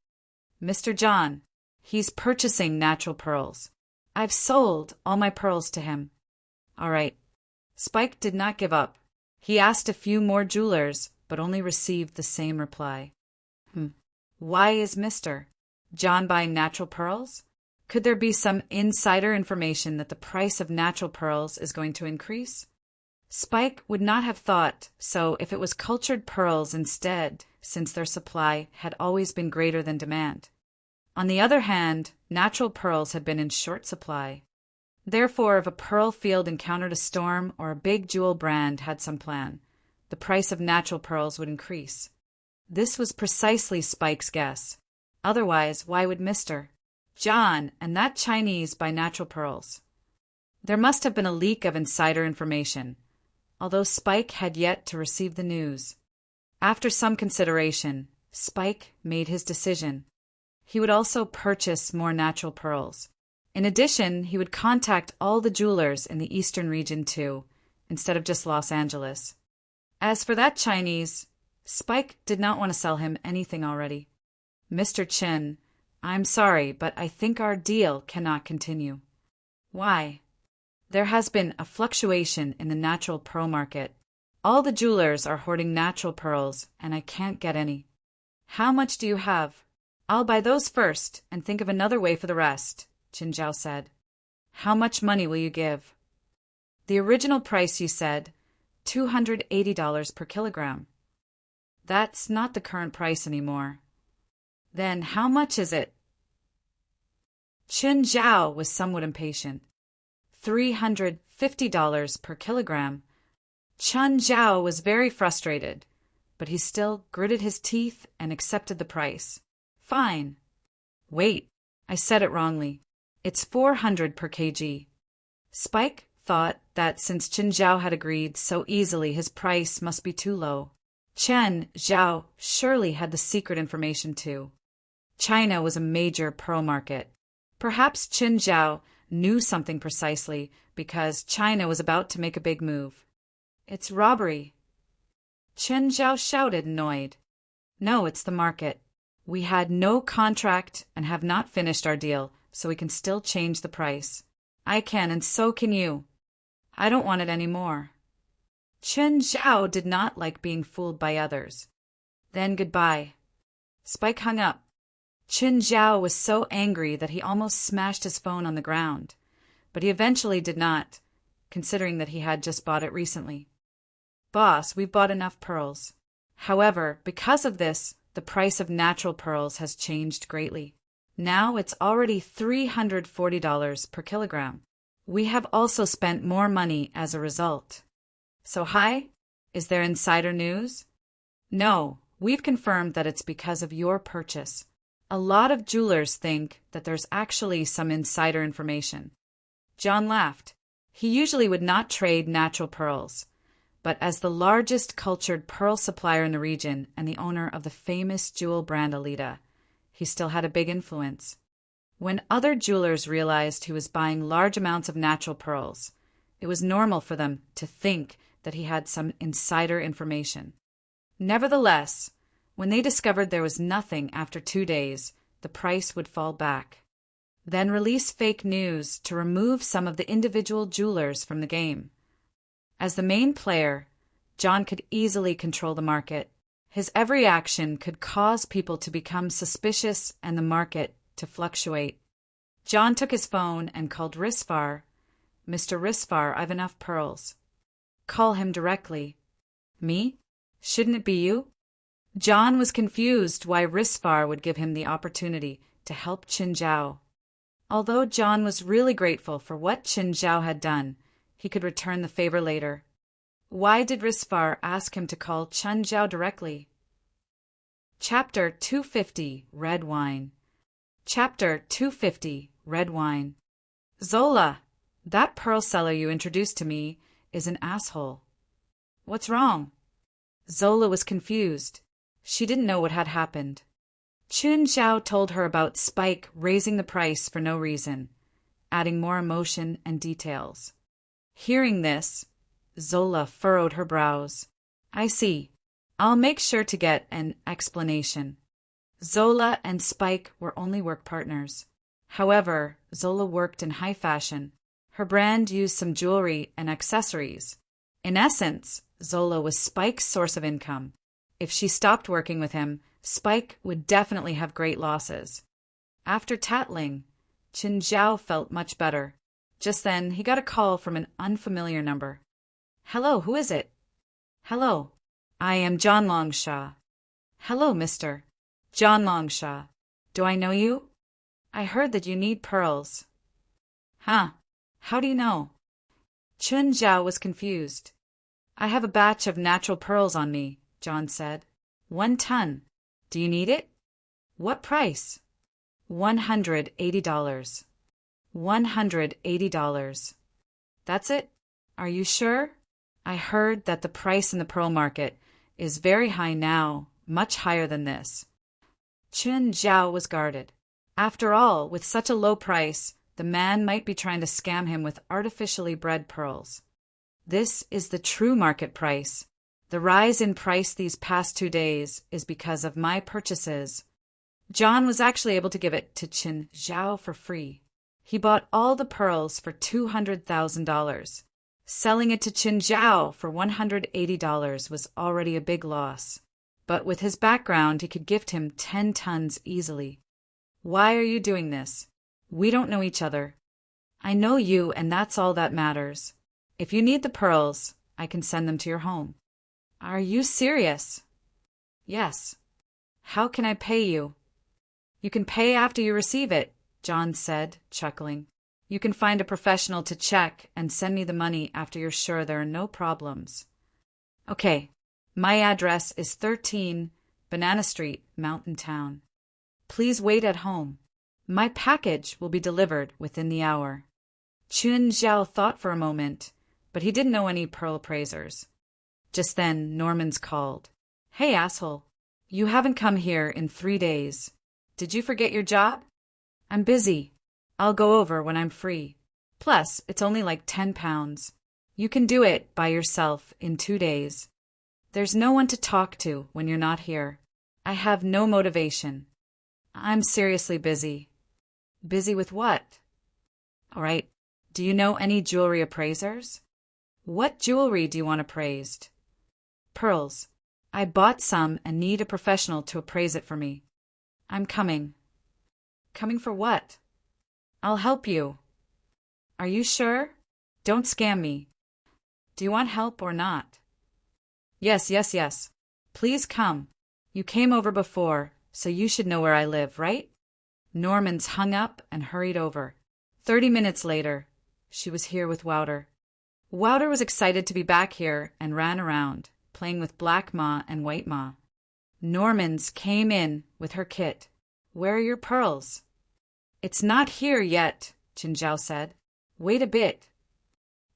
Mr. John. He's purchasing natural pearls. I've sold all my pearls to him. All right. Spike did not give up. He asked a few more jewelers, but only received the same reply. Why is Mr. John buying natural pearls? Could there be some insider information that the price of natural pearls is going to increase? Spike would not have thought so if it was cultured pearls instead, since their supply had always been greater than demand. On the other hand, natural pearls had been in short supply. Therefore, if a pearl field encountered a storm or a big jewel brand had some plan, the price of natural pearls would increase. This was precisely Spike's guess. Otherwise, why would Mr. John and that Chinese buy natural pearls? There must have been a leak of insider information, although Spike had yet to receive the news. After some consideration, Spike made his decision. He would also purchase more natural pearls. In addition, he would contact all the jewelers in the eastern region too, instead of just Los Angeles. As for that Chinese, Spike did not want to sell him anything already. Mr. Chin, I'm sorry, but I think our deal cannot continue. Why? There has been a fluctuation in the natural pearl market. All the jewelers are hoarding natural pearls, and I can't get any. How much do you have? I'll buy those first and think of another way for the rest, Qin Zhao said. How much money will you give? The original price you said, $280 per kilogram. That's not the current price anymore. Then how much is it? Chen Zhao was somewhat impatient. $350 per kilogram. Chen Zhao was very frustrated, but he still gritted his teeth and accepted the price. Fine. Wait, I said it wrongly. It's 400 per kg. Spike thought that since Chen Zhao had agreed so easily, his price must be too low. Chen Zhao surely had the secret information too. China was a major pearl market. Perhaps Chen Zhao knew something precisely because China was about to make a big move. It's robbery. Chen Zhao shouted, annoyed. No, it's the market. We had no contract and have not finished our deal, so we can still change the price. I can, and so can you. I don't want it anymore. Chen Zhao did not like being fooled by others. Then goodbye. Spike hung up. Chen Zhao was so angry that he almost smashed his phone on the ground, but he eventually did not, considering that he had just bought it recently. Boss, we've bought enough pearls. However, because of this, the price of natural pearls has changed greatly. Now it's already $340 per kilogram. We have also spent more money as a result. So hi? Is there insider news? No, we've confirmed that it's because of your purchase. A lot of jewelers think that there's actually some insider information. John laughed. He usually would not trade natural pearls, but as the largest cultured pearl supplier in the region and the owner of the famous jewel brand Alita, he still had a big influence. When other jewelers realized he was buying large amounts of natural pearls, it was normal for them to think that he had some insider information. Nevertheless, when they discovered there was nothing after 2 days, the price would fall back. Then release fake news to remove some of the individual jewelers from the game. As the main player, John could easily control the market. His every action could cause people to become suspicious and the market to fluctuate. John took his phone and called Risfar. Mr. Risfar, I've enough pearls. Call him directly. Me? Shouldn't it be you? John was confused why Risfar would give him the opportunity to help Chen Zhao. Although John was really grateful for what Chen Zhao had done, he could return the favor later. Why did Risfar ask him to call Chen Zhao directly? Chapter 250, Red Wine. Chapter 250, Red Wine. Zola, that pearl seller you introduced to me is an asshole. What's wrong? Zola was confused. She didn't know what had happened. Chen Zhao told her about Spike raising the price for no reason, adding more emotion and details. Hearing this, Zola furrowed her brows. I see. I'll make sure to get an explanation. Zola and Spike were only work partners. However, Zola worked in high fashion. Her brand used some jewelry and accessories. In essence, Zola was Spike's source of income. If she stopped working with him, Spike would definitely have great losses. After tattling, Chen Zhao felt much better. Just then, he got a call from an unfamiliar number. Hello, who is it? Hello, I am John Longshaw. Hello, mister. John Longshaw. Do I know you? I heard that you need pearls. Huh? How do you know? Chen Zhao was confused. I have a batch of natural pearls on me, John said. 1 ton. Do you need it? What price? $180. $180. That's it? Are you sure? I heard that the price in the pearl market is very high now, much higher than this. Chen Zhao was guarded. After all, with such a low price, the man might be trying to scam him with artificially bred pearls. This is the true market price. The rise in price these past 2 days is because of my purchases. John was actually able to give it to Chen Zhao for free. He bought all the pearls for $200,000. Selling it to Chen Zhao for $180 was already a big loss. But with his background, he could gift him 10 tons easily. Why are you doing this? We don't know each other. I know you, and that's all that matters. If you need the pearls, I can send them to your home. Are you serious? Yes. How can I pay you? You can pay after you receive it, John said, chuckling. You can find a professional to check and send me the money after you're sure there are no problems. Okay, my address is 13 Banana Street, Mountain Town. Please wait at home. My package will be delivered within the hour. Chun Zhao thought for a moment, but he didn't know any pearl appraisers. Just then, Norman's called. Hey, asshole. You haven't come here in 3 days. Did you forget your job? I'm busy. I'll go over when I'm free. Plus, it's only like 10 pounds. You can do it by yourself in 2 days. There's no one to talk to when you're not here. I have no motivation. I'm seriously busy. Busy with what? All right. Do you know any jewelry appraisers? What jewelry do you want appraised? Pearls. I bought some and need a professional to appraise it for me. I'm coming. Coming for what? I'll help you. Are you sure? Don't scam me. Do you want help or not? Yes. Please come. You came over before, so you should know where I live, right? Norman's hung up and hurried over. 30 minutes later, she was here with Wouter. Wouter was excited to be back here and ran around, playing with Black Ma and White Ma. Norman's came in with her kit. Where are your pearls? It's not here yet, Qinzhao said. Wait a bit.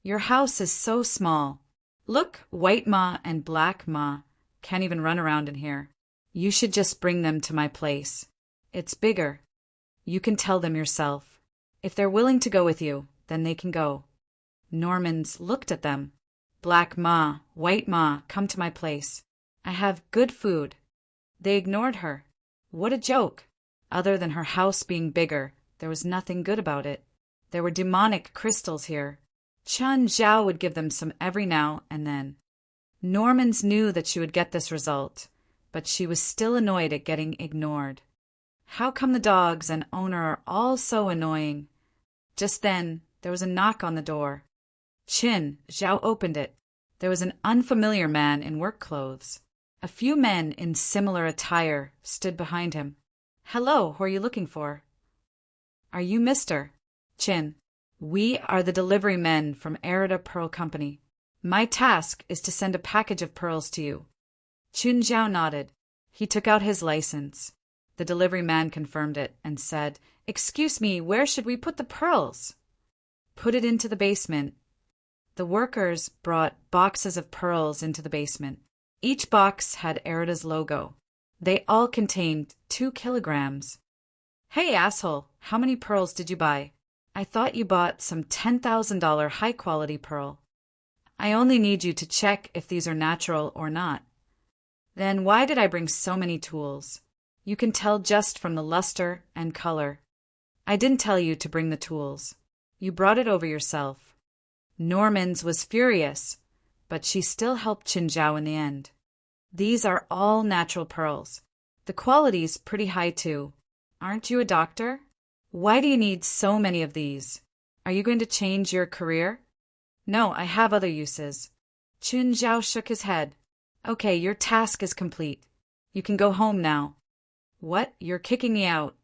Your house is so small. Look, White Ma and Black Ma can't even run around in here. You should just bring them to my place. It's bigger. You can tell them yourself. If they're willing to go with you, then they can go. Norman's looked at them. Black Ma, White Ma, come to my place. I have good food. They ignored her. What a joke. Other than her house being bigger, there was nothing good about it. There were demonic crystals here. Chun Zhao would give them some every now and then. Norman's knew that she would get this result, but she was still annoyed at getting ignored. How come the dogs and owner are all so annoying? Just then, there was a knock on the door. Qin Zhao opened it. There was an unfamiliar man in work clothes. A few men in similar attire stood behind him. Hello, who are you looking for? Are you Mr. Qin? We are the delivery men from Arida Pearl Company. My task is to send a package of pearls to you. Qin Zhao nodded. He took out his license. The delivery man confirmed it and said, Excuse me, where should we put the pearls? Put it into the basement. The workers brought boxes of pearls into the basement. Each box had Arida's logo. They all contained 2 kilograms. Hey, asshole, how many pearls did you buy? I thought you bought some $10,000 high-quality pearl. I only need you to check if these are natural or not. Then why did I bring so many tools? You can tell just from the luster and color. I didn't tell you to bring the tools. You brought it over yourself. Norman's was furious, but she still helped Qinzhao in the end. These are all natural pearls. The quality's pretty high too. Aren't you a doctor? Why do you need so many of these? Are you going to change your career? No, I have other uses. Qinzhao shook his head. Okay, your task is complete. You can go home now. What? You're kicking me out?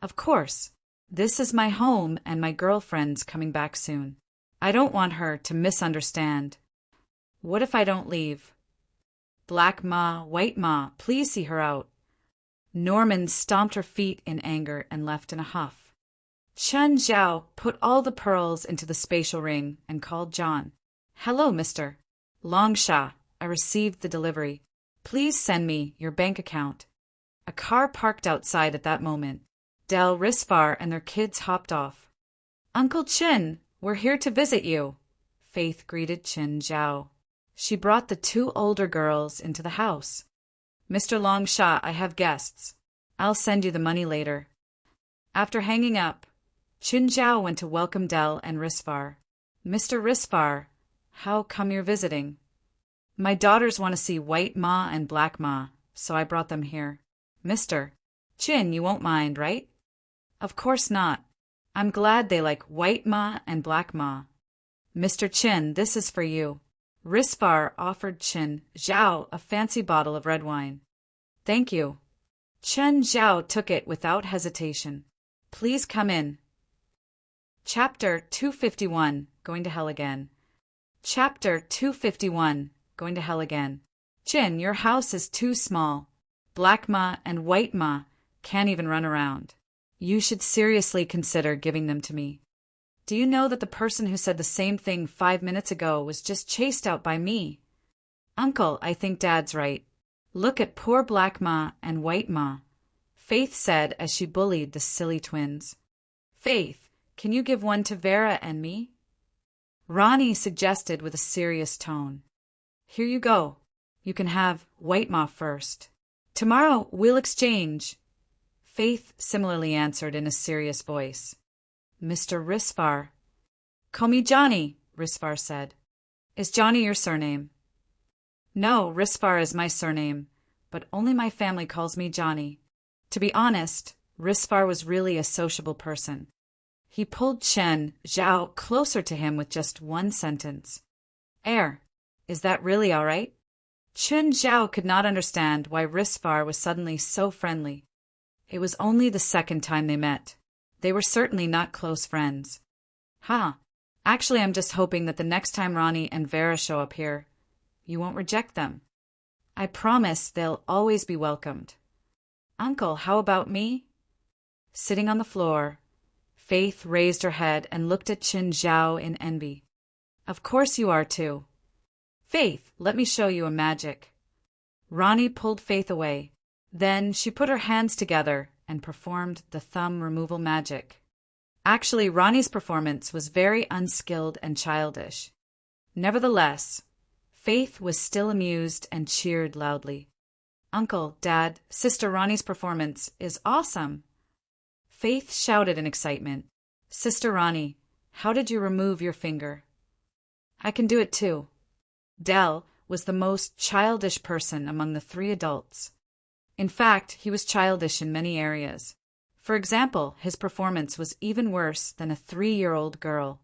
Of course. This is my home and my girlfriend's coming back soon. I don't want her to misunderstand. What if I don't leave? Black Ma, White Ma, please see her out. Norman stomped her feet in anger and left in a huff. Chun Zhao put all the pearls into the spatial ring and called John. Hello, Mr. Longsha. I received the delivery. Please send me your bank account. A car parked outside at that moment. Del Risfar and their kids hopped off. Uncle Chin, we're here to visit you. Faith greeted Qin Zhao. She brought the 2 older girls into the house. Mr. Longsha, I have guests. I'll send you the money later. After hanging up, Qin Zhao went to welcome Del and Risfar. Mr. Risfar, how come you're visiting? My daughters want to see White Ma and Black Ma, so I brought them here. Mr. Qin, you won't mind, right? Of course not. I'm glad they like White Ma and Black Ma. Mr. Qin, this is for you. Risfar offered Qin Zhao a fancy bottle of red wine. Thank you. Chen Zhao took it without hesitation. Please come in. Chapter 251, Going to Hell Again. Chapter 251, Going to Hell Again. Chin, your house is too small. Black Ma and White Ma can't even run around. You should seriously consider giving them to me. Do you know that the person who said the same thing 5 minutes ago was just chased out by me? Uncle, I think Dad's right. Look at poor Black Ma and White Ma, Faith said as she bullied the silly twins. Faith, can you give one to Vera and me? Ronnie suggested with a serious tone. Here you go. You can have White Ma first. Tomorrow we'll exchange. Faith similarly answered in a serious voice. Mr. Risvar. Call me Johnny, Risvar said. Is Johnny your surname? No, Risvar is my surname, but only my family calls me Johnny. To be honest, Risvar was really a sociable person. He pulled Chen Zhao closer to him with just one sentence. Is that really all right? Chen Zhao could not understand why Risvar was suddenly so friendly. It was only the second time they met. They were certainly not close friends. Actually, I'm just hoping that the next time Ronnie and Vera show up here, you won't reject them. I promise they'll always be welcomed. Uncle, how about me? Sitting on the floor, Faith raised her head and looked at Chen Zhao in envy. Of course you are too. Faith, let me show you a magic. Ronnie pulled Faith away. Then she put her hands together and performed the thumb removal magic. Actually, Ronnie's performance was very unskilled and childish. Nevertheless, Faith was still amused and cheered loudly. Uncle, Dad, Sister Ronnie's performance is awesome. Faith shouted in excitement. Sister Ronnie, how did you remove your finger? I can do it too. Dell was the most childish person among the three adults. In fact, he was childish in many areas. For example, his performance was even worse than a 3-year-old girl.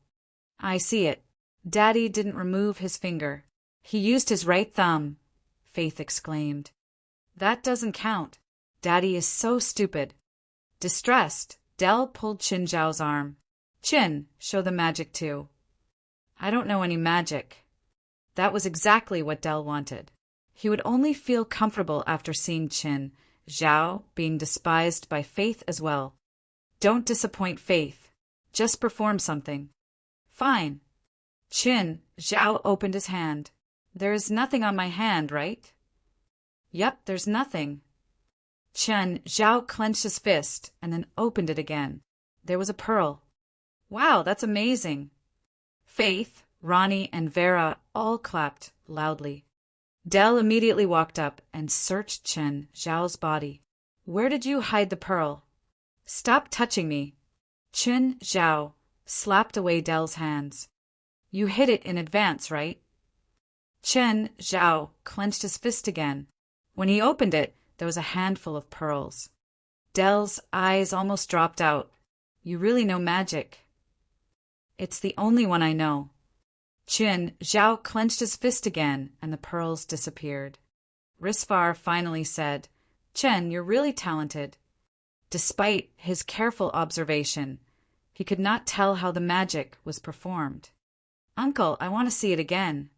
I see it. Daddy didn't remove his finger. He used his right thumb, Faith exclaimed. That doesn't count. Daddy is so stupid. Distressed, Dell pulled Chin Zhao's arm. Chin, show the magic too. I don't know any magic. That was exactly what Dell wanted. He would only feel comfortable after seeing Chin Zhao being despised by Faith as well. Don't disappoint Faith. Just perform something. Fine. Chin Zhao opened his hand. There is nothing on my hand, right? Yep, there's nothing. Chen Zhao clenched his fist and then opened it again. There was a pearl. Wow, that's amazing. Faith, Ronnie, and Vera all clapped loudly. Dell immediately walked up and searched Chen Zhao's body. Where did you hide the pearl? Stop touching me. Chen Zhao slapped away Dell's hands. You hid it in advance, right? Chen Zhao clenched his fist again. When he opened it, there was a handful of pearls. Dell's eyes almost dropped out. You really know magic. It's the only one I know. Chen Zhao clenched his fist again, and the pearls disappeared. Risvar finally said, Chen, you're really talented. Despite his careful observation, he could not tell how the magic was performed. Uncle, I want to see it again.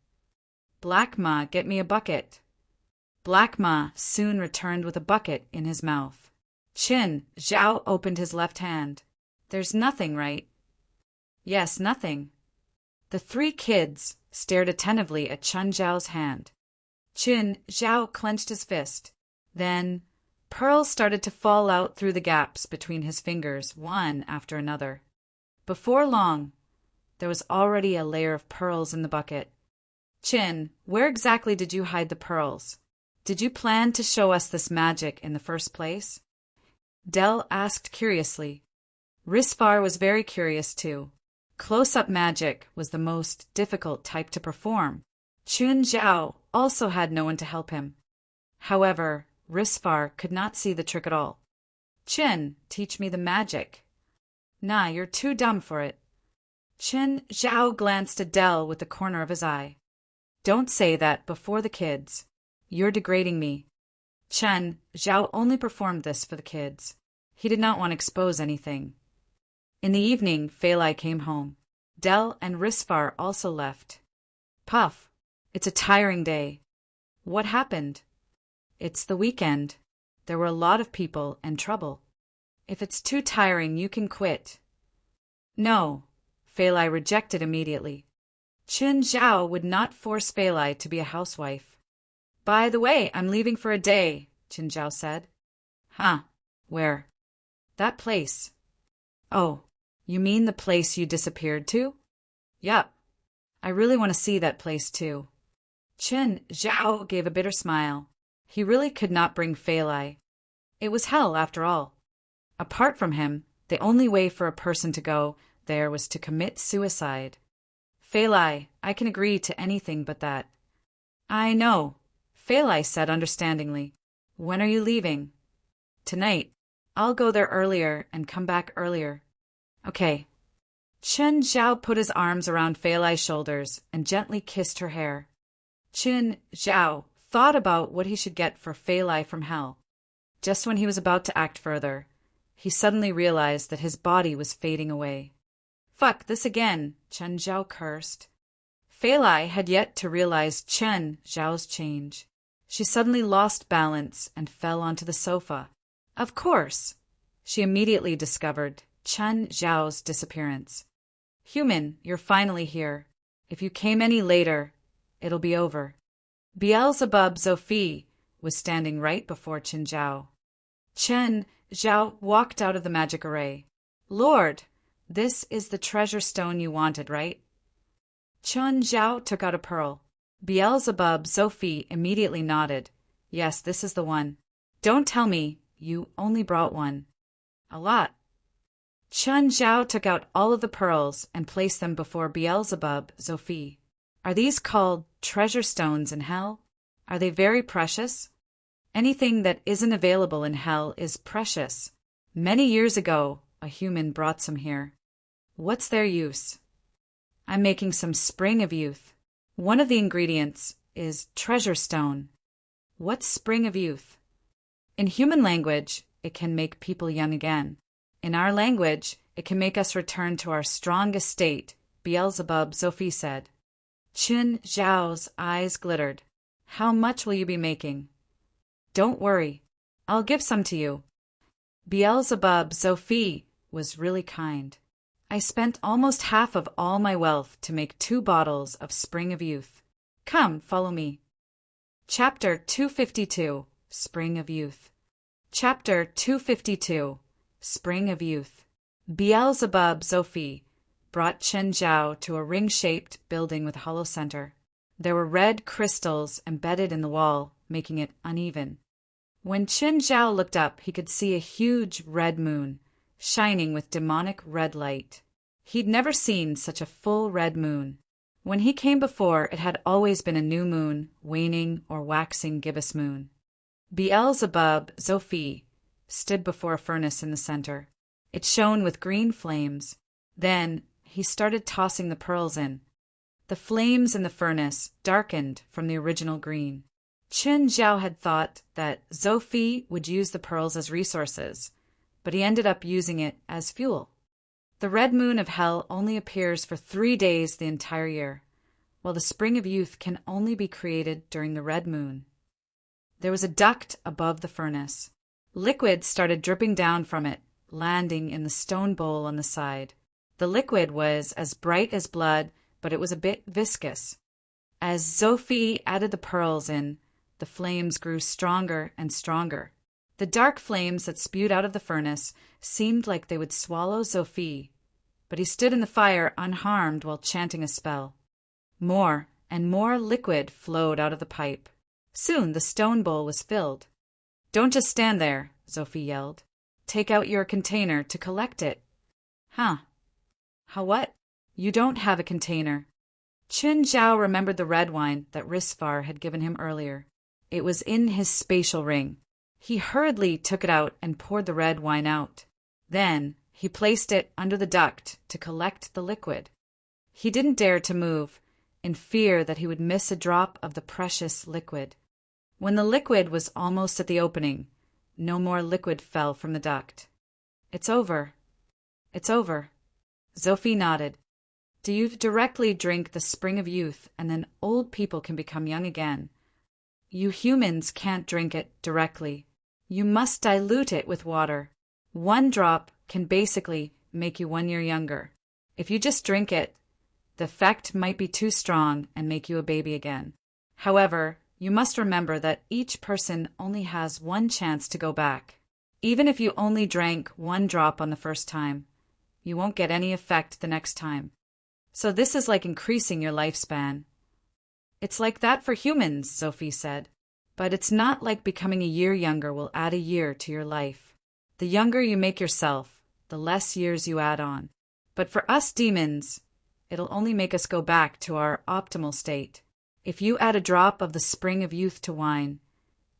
Black Ma, get me a bucket. Black Ma soon returned with a bucket in his mouth. Chen Zhao opened his left hand. There's nothing, right? Yes, nothing. The three kids stared attentively at Chen Zhao's hand. Chen Zhao clenched his fist. Then, pearls started to fall out through the gaps between his fingers, one after another. Before long, there was already a layer of pearls in the bucket. Chin, where exactly did you hide the pearls? Did you plan to show us this magic in the first place? Dell asked curiously. Risvar was very curious too. Close-up magic was the most difficult type to perform. Chun Zhao also had no one to help him. However, Risvar could not see the trick at all. Chin, teach me the magic. Nah, you're too dumb for it. Chin Zhao glanced at Dell with the corner of his eye. Don't say that before the kids. You're degrading me. Chen Zhao only performed this for the kids. He did not want to expose anything. In the evening, Fei Lai came home. Dell and Risfar also left. Puff, it's a tiring day. What happened? It's the weekend. There were a lot of people and trouble. If it's too tiring, you can quit. No, Fei Lai rejected immediately. Qin Zhao would not force Fei Lai to be a housewife. By the way, I'm leaving for a day, Qin Zhao said. Huh, where? That place. Oh, you mean the place you disappeared to? Yup. I really want to see that place too. Qin Zhao gave a bitter smile. He really could not bring Fei Lai. It was hell after all. Apart from him, the only way for a person to go there was to commit suicide. Fei Lai, I can agree to anything but that. I know, Fei Lai said understandingly. When are you leaving? Tonight. I'll go there earlier and come back earlier. Okay. Qin Zhao put his arms around Fei Lai's shoulders and gently kissed her hair. Qin Zhao thought about what he should get for Fei Lai from hell. Just when he was about to act further, he suddenly realized that his body was fading away. Fuck this again, Qin Zhao cursed. Fei Lai had yet to realize Qin Zhao's change. She suddenly lost balance and fell onto the sofa. Of course, she immediately discovered Qin Zhao's disappearance. Human, you're finally here. If you came any later, it'll be over. Beelzebub Sophie was standing right before Qin Zhao. Qin Zhao walked out of the magic array. Lord, this is the treasure stone you wanted, right? Qin Zhao took out a pearl. Beelzebub Sophie immediately nodded. Yes, this is the one. Don't tell me you only brought one. A lot. Qin Zhao took out all of the pearls and placed them before Beelzebub Sophie. Are these called treasure stones in hell? Are they very precious? Anything that isn't available in hell is precious. Many years ago, a human brought some here. What's their use? I'm making some Spring of Youth. One of the ingredients is treasure stone. What's Spring of Youth? In human language, it can make people young again. In our language, it can make us return to our strongest state, Beelzebub Sophie said. Qin Zhao's eyes glittered. How much will you be making? Don't worry. I'll give some to you. Beelzebub Sophie was really kind. I spent almost half of all my wealth to make 2 bottles of Spring of Youth. Come, follow me. Chapter 252, Spring of Youth. Chapter 252, Spring of Youth. Beelzebub Sophie brought Qin Zhao to a ring-shaped building with a hollow center. There were red crystals embedded in the wall, making it uneven. When Qin Zhao looked up, he could see a huge red moon, shining with demonic red light. He'd never seen such a full red moon. When he came before, it had always been a new moon, waning or waxing gibbous moon. Beelzebub Sophie stood before a furnace in the center. It shone with green flames. Then he started tossing the pearls in. The flames in the furnace darkened from the original green. Qin Zhao had thought that Sophie would use the pearls as resources, but he ended up using it as fuel. The red moon of hell only appears for 3 days the entire year, while the Spring of Youth can only be created during the red moon. There was a duct above the furnace. Liquid started dripping down from it, landing in the stone bowl on the side. The liquid was as bright as blood, but it was a bit viscous. As Sophie added the pearls in, the flames grew stronger and stronger. The dark flames that spewed out of the furnace seemed like they would swallow Sophie, but he stood in the fire unharmed while chanting a spell. More and more liquid flowed out of the pipe. Soon the stone bowl was filled. Don't just stand there, Sophie yelled. Take out your container to collect it. Huh? How what? You don't have a container. Qin Zhao remembered the red wine that Risfar had given him earlier. It was in his spatial ring. He hurriedly took it out and poured the red wine out. Then he placed it under the duct to collect the liquid. He didn't dare to move, in fear that he would miss a drop of the precious liquid. When the liquid was almost at the opening, no more liquid fell from the duct. It's over. It's over. Sophie nodded. Do you directly drink the spring of youth and then old people can become young again? You humans can't drink it directly. You must dilute it with water. 1 drop can basically make you 1 year younger. If you just drink it, the effect might be too strong and make you a baby again. However, you must remember that each person only has 1 chance to go back. Even if you only drank 1 drop on the first time, you won't get any effect the next time. So this is like increasing your lifespan. It's like that for humans, Sophie said. But it's not like becoming a year younger will add a year to your life. The younger you make yourself, the less years you add on. But for us demons, it'll only make us go back to our optimal state. If you add a drop of the spring of youth to wine,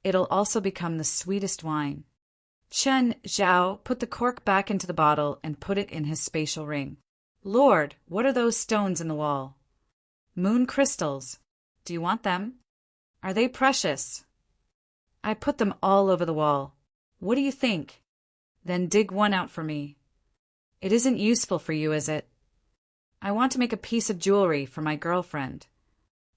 it'll also become the sweetest wine. Chen Zhao put the cork back into the bottle and put it in his spatial ring. Lord, what are those stones in the wall? Moon crystals. Do you want them? Are they precious? I put them all over the wall. What do you think? Then dig 1 out for me. It isn't useful for you, is it? I want to make a piece of jewelry for my girlfriend.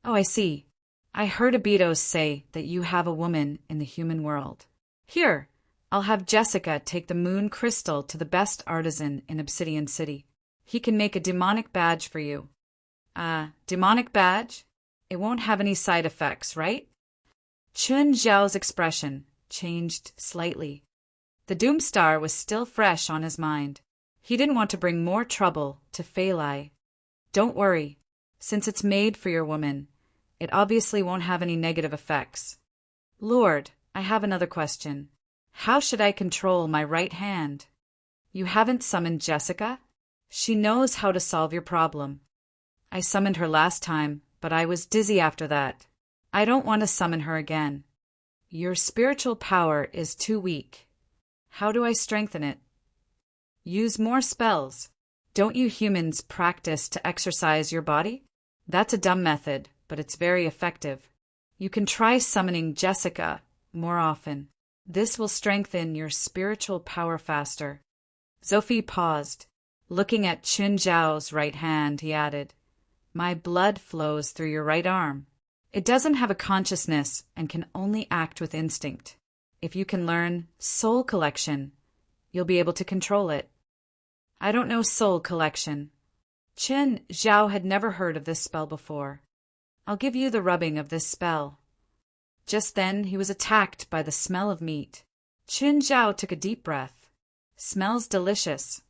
Oh, I see. I heard Abidos say that you have a woman in the human world. Here, I'll have Jessica take the moon crystal to the best artisan in Obsidian City. He can make a demonic badge for you. Demonic badge? It won't have any side effects, right? Chun Zhao's expression changed slightly. The Doomstar was still fresh on his mind. He didn't want to bring more trouble to Fei Lai. Don't worry. Since it's made for your woman, it obviously won't have any negative effects. Lord, I have another question. How should I control my right hand? You haven't summoned Jessica? She knows how to solve your problem. I summoned her last time, but I was dizzy after that. I don't want to summon her again. Your spiritual power is too weak. How do I strengthen it? Use more spells. Don't you humans practice to exercise your body? That's a dumb method, but it's very effective. You can try summoning Jessica more often. This will strengthen your spiritual power faster. Sophie paused. Looking at Chun Zhao's right hand, he added, My blood flows through your right arm. It doesn't have a consciousness and can only act with instinct. If you can learn Soul Collection, you'll be able to control it. I don't know Soul Collection. Chun Zhao had never heard of this spell before. I'll give you the rubbing of this spell. Just then he was attacked by the smell of meat. Chun Zhao took a deep breath. Smells delicious.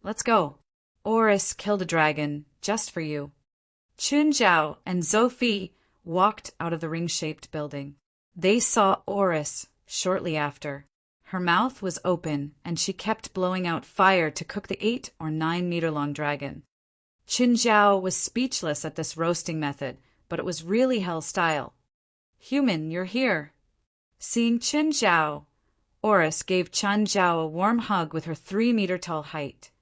Let's go. Oris killed a dragon just for you. Chun Zhao and Sophie walked out of the ring-shaped building. They saw Oris shortly after. Her mouth was open, and she kept blowing out fire to cook the 8 or 9 meter-long dragon. Chun Zhao was speechless at this roasting method, but it was really hell-style. Human, you're here. Seeing Chun Zhao, Oris gave Chun Zhao a warm hug with her 3-meter-tall height.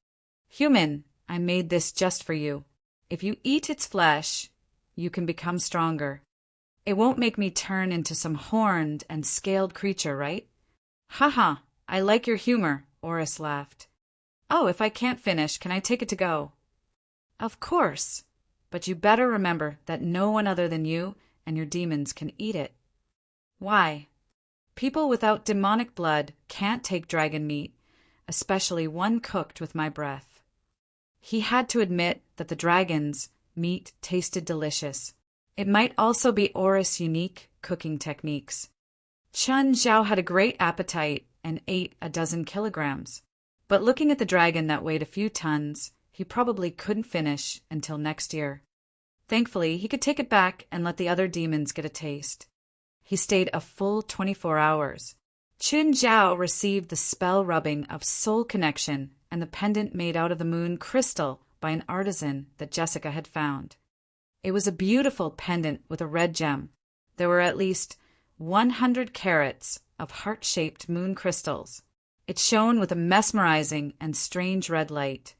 Human, I made this just for you. If you eat its flesh, you can become stronger. It won't make me turn into some horned and scaled creature, right? Haha, I like your humor, Oris laughed. Oh, if I can't finish, can I take it to go? Of course, but you better remember that no one other than you and your demons can eat it. Why? People without demonic blood can't take dragon meat, especially one cooked with my breath. He had to admit that the dragon's meat tasted delicious. It might also be Oris' unique cooking techniques. Chun Zhao had a great appetite and ate a dozen kilograms. But looking at the dragon that weighed a few tons, he probably couldn't finish until next year. Thankfully, he could take it back and let the other demons get a taste. He stayed a full 24 hours. Chun Zhao received the spell rubbing of soul connection and the pendant made out of the moon crystal by an artisan that Jessica had found. It was a beautiful pendant with a red gem. There were at least 100 carats of heart-shaped moon crystals. It shone with a mesmerizing and strange red light.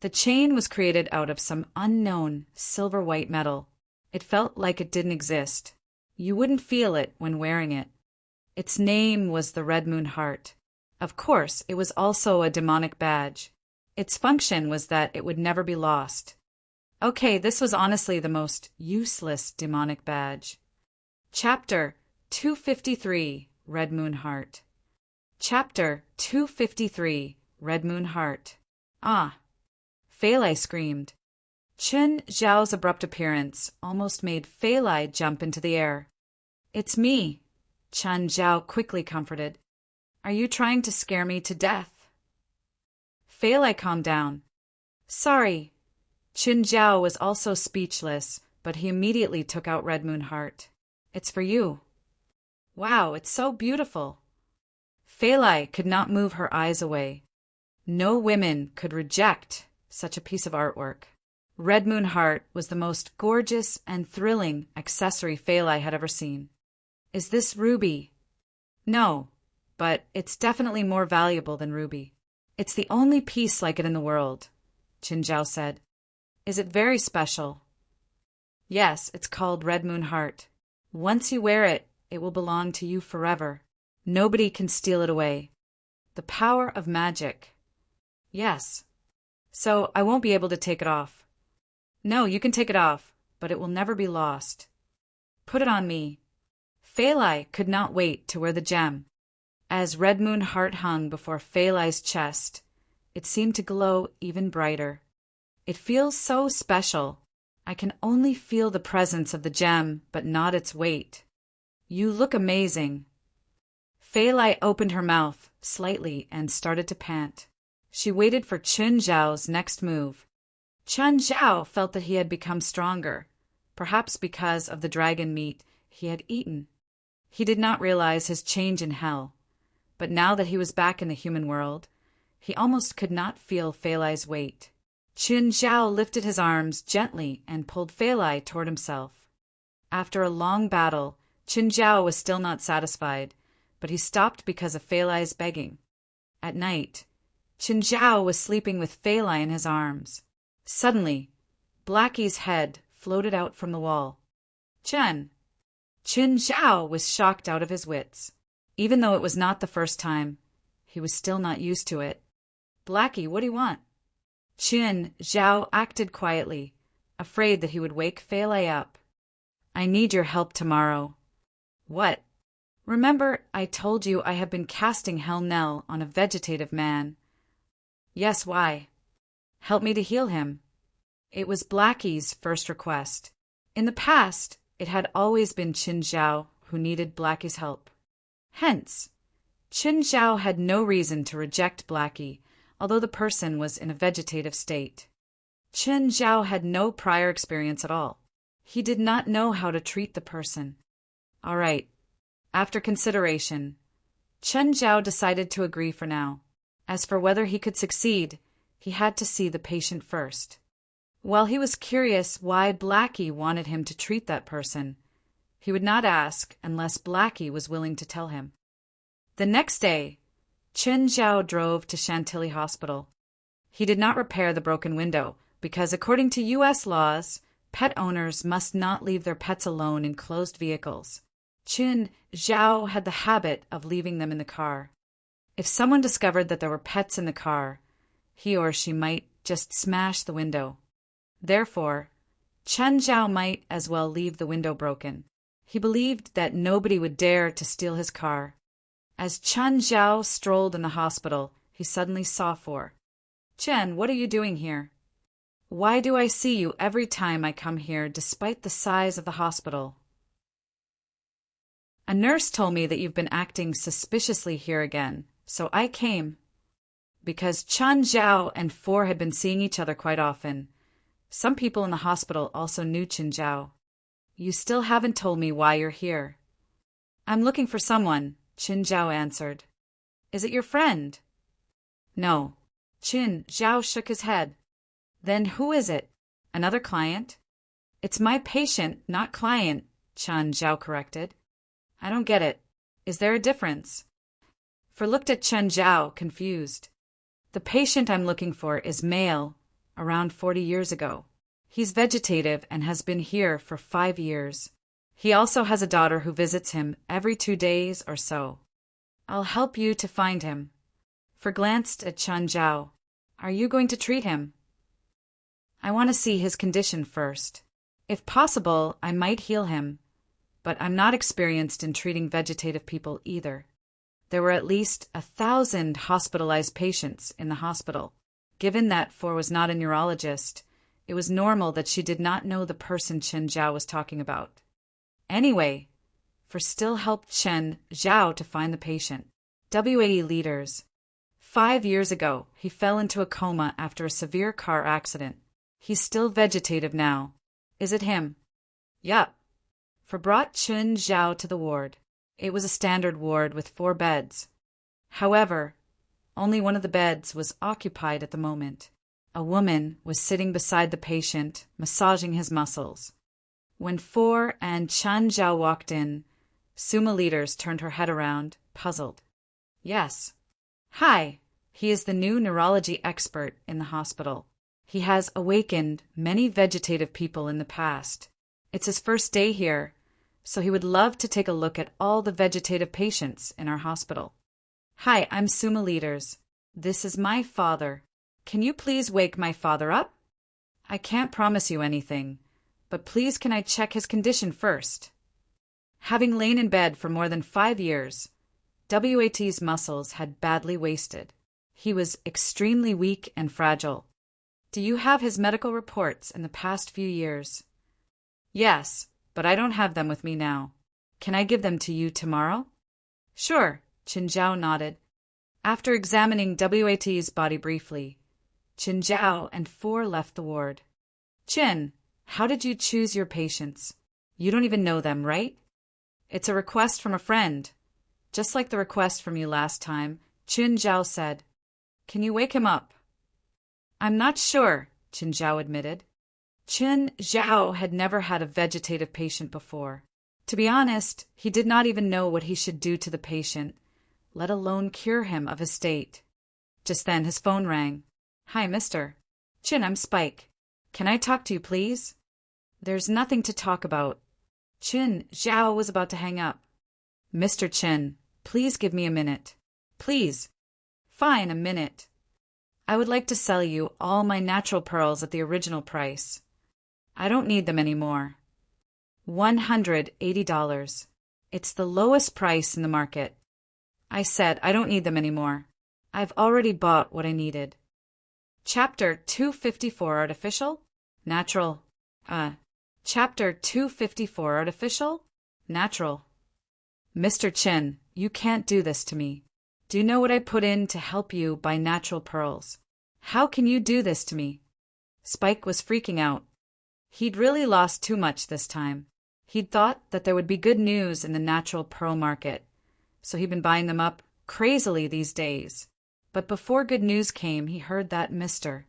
The chain was created out of some unknown silver-white metal. It felt like it didn't exist. You wouldn't feel it when wearing it. Its name was the Red Moon Heart. Of course, it was also a demonic badge. Its function was that it would never be lost. Okay, this was honestly the most useless demonic badge. Chapter 253, Red Moon Heart. Chapter 253, Red Moon Heart. Ah! Fei Lai screamed. Chen Zhao's abrupt appearance almost made Fei Lai jump into the air. It's me, Chen Zhao quickly comforted. Are you trying to scare me to death? Fei Lai calmed down. Sorry. Chen Zhao was also speechless, but he immediately took out Red Moon Heart. It's for you. Wow, it's so beautiful. Fei Lai could not move her eyes away. No women could reject such a piece of artwork. Red Moon Heart was the most gorgeous and thrilling accessory Fei Lai had ever seen. Is this ruby? No, but it's definitely more valuable than ruby. It's the only piece like it in the world, Chen Zhao said. Is it very special? Yes, it's called Red Moon Heart. Once you wear it, it will belong to you forever. Nobody can steal it away. The power of magic. Yes. So I won't be able to take it off. No, you can take it off, but it will never be lost. Put it on me. Fei Lai could not wait to wear the gem. As Red Moon Heart hung before Fei Lai's chest, it seemed to glow even brighter. It feels so special. I can only feel the presence of the gem, but not its weight. You look amazing. Fei Lai opened her mouth slightly and started to pant. She waited for Chen Zhao's next move. Chen Zhao felt that he had become stronger, perhaps because of the dragon meat he had eaten. He did not realize his change in hell, but now that he was back in the human world, he almost could not feel Fei Lai's weight. Chen Zhao lifted his arms gently and pulled Fei Lai toward himself. After a long battle, Chen Zhao was still not satisfied, but he stopped because of Fei Lai's begging. At night, Chen Zhao was sleeping with Fei Lai in his arms. Suddenly, Blackie's head floated out from the wall. Chen Zhao was shocked out of his wits. Even though it was not the first time, he was still not used to it. Blackie, what do you want? Chen Zhao acted quietly, afraid that he would wake Fei Lai up. I need your help tomorrow. What? Remember, I told you I have been casting Hell Knell on a vegetative man. Yes, why? Help me to heal him. It was Blackie's first request. In the past, it had always been Chen Zhao who needed Blackie's help. Hence, Chen Zhao had no reason to reject Blackie, although the person was in a vegetative state. Chen Zhao had no prior experience at all. He did not know how to treat the person. All right. After consideration, Chen Zhao decided to agree for now. As for whether he could succeed, he had to see the patient first. While he was curious why Blackie wanted him to treat that person, he would not ask unless Blackie was willing to tell him. The next day, Chen Zhao drove to Chantilly Hospital. He did not repair the broken window because, according to U.S. laws, pet owners must not leave their pets alone in closed vehicles. Chen Zhao had the habit of leaving them in the car. If someone discovered that there were pets in the car, he or she might just smash the window. Therefore, Chen Zhao might as well leave the window broken. He believed that nobody would dare to steal his car. As Chen Zhao strolled in the hospital, he suddenly saw Four. Chen, what are you doing here? Why do I see you every time I come here despite the size of the hospital? A nurse told me that you've been acting suspiciously here again, so I came. Because Chen Zhao and Four had been seeing each other quite often. Some people in the hospital also knew Chen Zhao. You still haven't told me why you're here. I'm looking for someone, Chen Zhao answered. Is it your friend? No. Chen Zhao shook his head. Then who is it? Another client? It's my patient, not client, Chen Zhao corrected. I don't get it. Is there a difference? For looked at Chen Zhao, confused. The patient I'm looking for is male, around 40 years ago. He's vegetative and has been here for 5 years. He also has a daughter who visits him every 2 days or so. I'll help you to find him. For glanced at Chen Zhao. Are you going to treat him? I want to see his condition first. If possible, I might heal him, but I'm not experienced in treating vegetative people either. There were at least 1,000 hospitalized patients in the hospital. Given that Four was not a neurologist, it was normal that she did not know the person Chen Zhao was talking about. Anyway, For still helped Chen Zhao to find the patient. WAE leaders. 5 years ago, he fell into a coma after a severe car accident. He's still vegetative now. Is it him? Yup. For brought Chen Zhao to the ward. It was a standard ward with 4 beds. However, only one of the beds was occupied at the moment. A woman was sitting beside the patient, massaging his muscles. When Four and Chen Zhao walked in, Suma Leaders turned her head around, puzzled. Yes. Hi, he is the new neurology expert in the hospital. He has awakened many vegetative people in the past. It's his first day here, so he would love to take a look at all the vegetative patients in our hospital. Hi, I'm Suma Leaders. This is my father. Can you please wake my father up? I can't promise you anything, but please can I check his condition first? Having lain in bed for more than 5 years, WAT's muscles had badly wasted. He was extremely weak and fragile. Do you have his medical reports in the past few years? Yes, but I don't have them with me now. Can I give them to you tomorrow? Sure, Qin Zhao nodded. After examining WAT's body briefly, Qin Zhao and Four left the ward. Qin, how did you choose your patients? You don't even know them, right? It's a request from a friend. Just like the request from you last time, Qin Zhao said. Can you wake him up? I'm not sure, Qin Zhao admitted. Qin Zhao had never had a vegetative patient before. To be honest, he did not even know what he should do to the patient, let alone cure him of his state. Just then his phone rang. Hi, mister. Qin, I'm Spike. Can I talk to you, please? There's nothing to talk about. Qin Zhao was about to hang up. Mr. Qin, please give me a minute. Please. Fine, a minute. I would like to sell you all my natural pearls at the original price. I don't need them anymore. $180. It's the lowest price in the market. I said I don't need them anymore. I've already bought what I needed. Chapter 254 Artificial? Natural. Chapter 254 Artificial? Natural. Mr. Qin, you can't do this to me. Do you know what I put in to help you buy natural pearls? How can you do this to me? Spike was freaking out. He'd really lost too much this time. He'd thought that there would be good news in the natural pearl market, so he'd been buying them up crazily these days. But before good news came, he heard that Mr.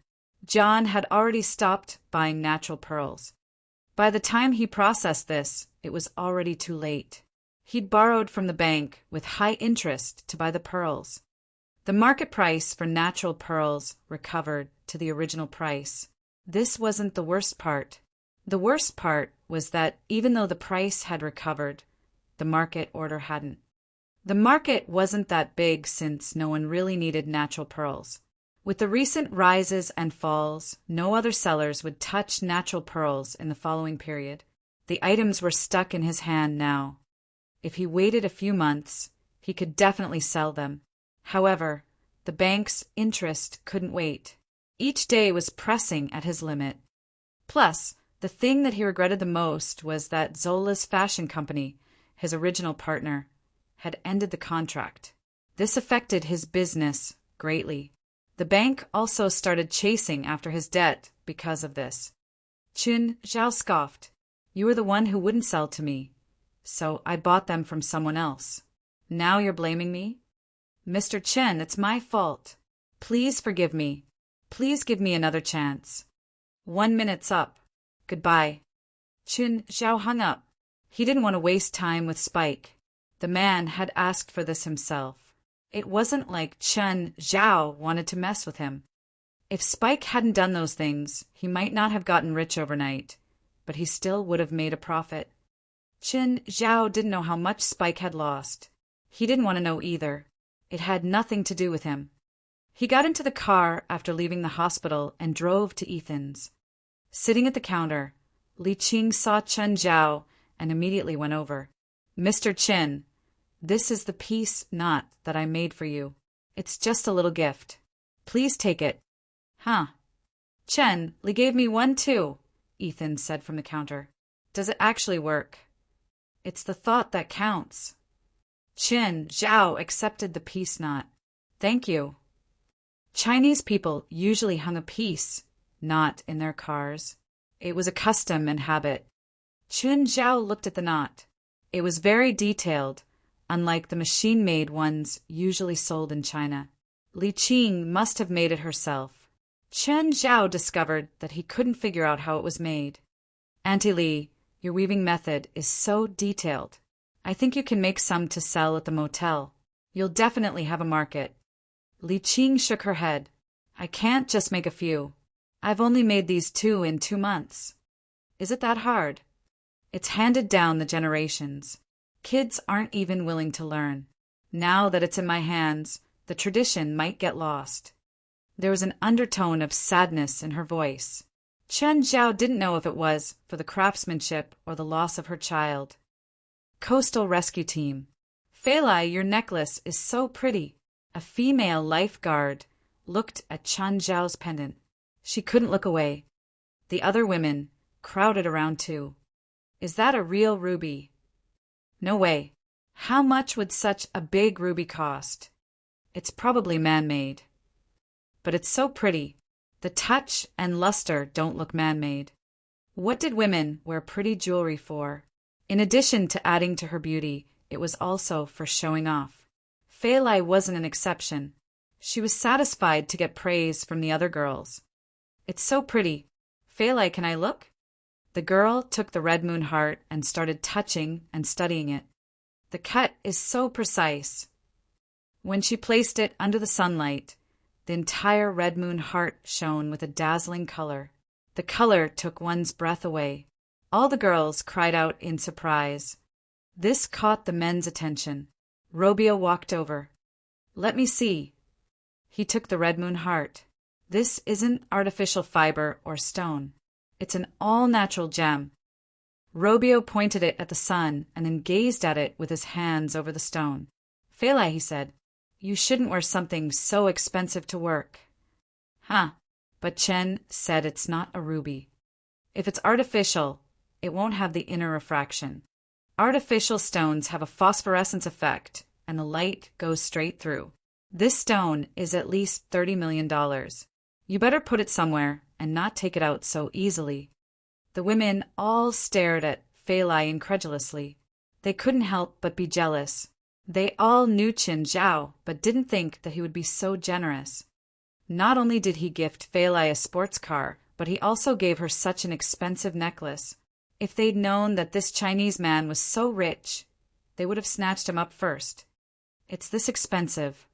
John had already stopped buying natural pearls. By the time he processed this, it was already too late. He'd borrowed from the bank with high interest to buy the pearls. The market price for natural pearls recovered to the original price. This wasn't the worst part. The worst part was that even though the price had recovered, the market order hadn't. The market wasn't that big since no one really needed natural pearls. With the recent rises and falls, no other sellers would touch natural pearls in the following period. The items were stuck in his hand now. If he waited a few months, he could definitely sell them. However, the bank's interest couldn't wait. Each day was pressing at his limit. Plus, the thing that he regretted the most was that Zola's fashion company, his original partner, had ended the contract. This affected his business greatly. The bank also started chasing after his debt because of this. Qin Zhao scoffed. You were the one who wouldn't sell to me, so I bought them from someone else. Now you're blaming me? Mr. Chen, it's my fault. Please forgive me. Please give me another chance. 1 minute's up. Goodbye. Qin Zhao hung up. He didn't want to waste time with Spike. The man had asked for this himself. It wasn't like Chen Zhao wanted to mess with him. If Spike hadn't done those things, he might not have gotten rich overnight, but he still would have made a profit. Qin Zhao didn't know how much Spike had lost. He didn't want to know either. It had nothing to do with him. He got into the car after leaving the hospital and drove to Ethan's. Sitting at the counter, Li Qing saw Chen Zhao and immediately went over. "Mr. Qin, this is the peace knot that I made for you. It's just a little gift. Please take it." "Huh. Chen, Li gave me one too," Ethan said from the counter. "Does it actually work?" "It's the thought that counts." Qin Zhao accepted the peace knot. "Thank you." Chinese people usually hung a peace knot in their cars. It was a custom and habit. Qin Zhao looked at the knot. It was very detailed, unlike the machine-made ones usually sold in China. Li Qing must have made it herself. Qin Zhao discovered that he couldn't figure out how it was made. "Auntie Li, your weaving method is so detailed. I think you can make some to sell at the motel. You'll definitely have a market." Li Qing shook her head. "I can't just make a few. I've only made these 2 in 2 months. Is it that hard?" "It's handed down the generations. Kids aren't even willing to learn. Now that it's in my hands, the tradition might get lost." There was an undertone of sadness in her voice. Chen Zhao didn't know if it was for the craftsmanship or the loss of her child. Coastal Rescue Team. "Fei Lai, your necklace is so pretty." A female lifeguard looked at Chen Zhao's pendant. She couldn't look away. The other women crowded around too. "Is that a real ruby?" "No way. How much would such a big ruby cost?" "It's probably man-made." "But it's so pretty. The touch and luster don't look man-made." What did women wear pretty jewelry for? In addition to adding to her beauty, it was also for showing off. Fei Lai wasn't an exception. She was satisfied to get praise from the other girls. "It's so pretty. Fei Lai, can I look?" The girl took the red moon heart and started touching and studying it. "The cut is so precise." When she placed it under the sunlight, the entire red moon heart shone with a dazzling color. The color took one's breath away. All the girls cried out in surprise. This caught the men's attention. Robio walked over. "Let me see." He took the red moon heart. "This isn't artificial fiber or stone. It's an all-natural gem." Robio pointed it at the sun and then gazed at it with his hands over the stone. "Fei Lai," he said, "you shouldn't wear something so expensive to work." "Huh, but Chen said it's not a ruby. If it's artificial, it won't have the inner refraction. Artificial stones have a phosphorescence effect, and the light goes straight through. This stone is at least $30 million. You better put it somewhere and not take it out so easily." The women all stared at Fei Lai incredulously. They couldn't help but be jealous. They all knew Qin Zhao, but didn't think that he would be so generous. Not only did he gift Fei Lai a sports car, but he also gave her such an expensive necklace. If they'd known that this Chinese man was so rich, they would have snatched him up first. "It's this expensive."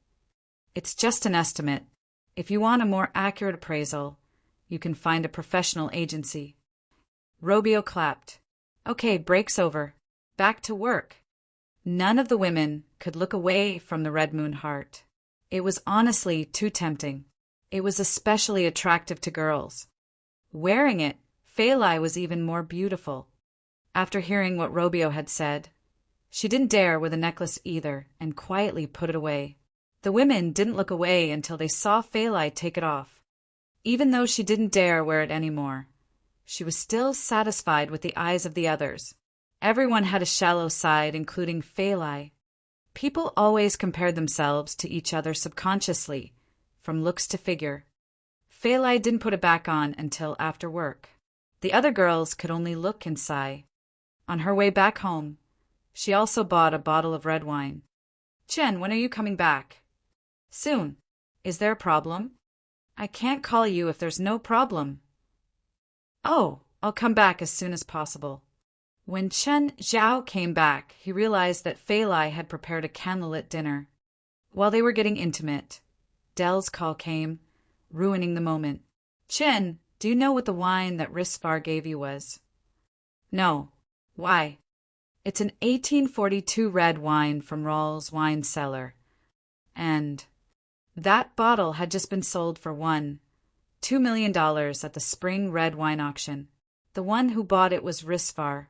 "It's just an estimate. If you want a more accurate appraisal, you can find a professional agency." Robio clapped. "Okay, break's over. Back to work." None of the women could look away from the red moon heart. It was honestly too tempting. It was especially attractive to girls. Wearing it, Fei Lai was even more beautiful. After hearing what Robio had said, she didn't dare wear the necklace either and quietly put it away. The women didn't look away until they saw Fei Lai take it off. Even though she didn't dare wear it anymore, she was still satisfied with the eyes of the others. Everyone had a shallow side, including Fei Lai. People always compared themselves to each other subconsciously, from looks to figure. Fei Lai didn't put it back on until after work. The other girls could only look and sigh. On her way back home, she also bought a bottle of red wine. "Chen, when are you coming back?" "Soon. Is there a problem?" "I can't call you if there's no problem." "Oh, I'll come back as soon as possible." When Chen Zhao came back, he realized that Fei Lai had prepared a candlelit dinner. While they were getting intimate, Dell's call came, ruining the moment. "Chen, do you know what the wine that Risvar gave you was?" "No. Why?" It's an 1842 red wine from Rawls' wine cellar. And that bottle had just been sold for $2 million at the spring red wine auction. The one who bought it was Risvar.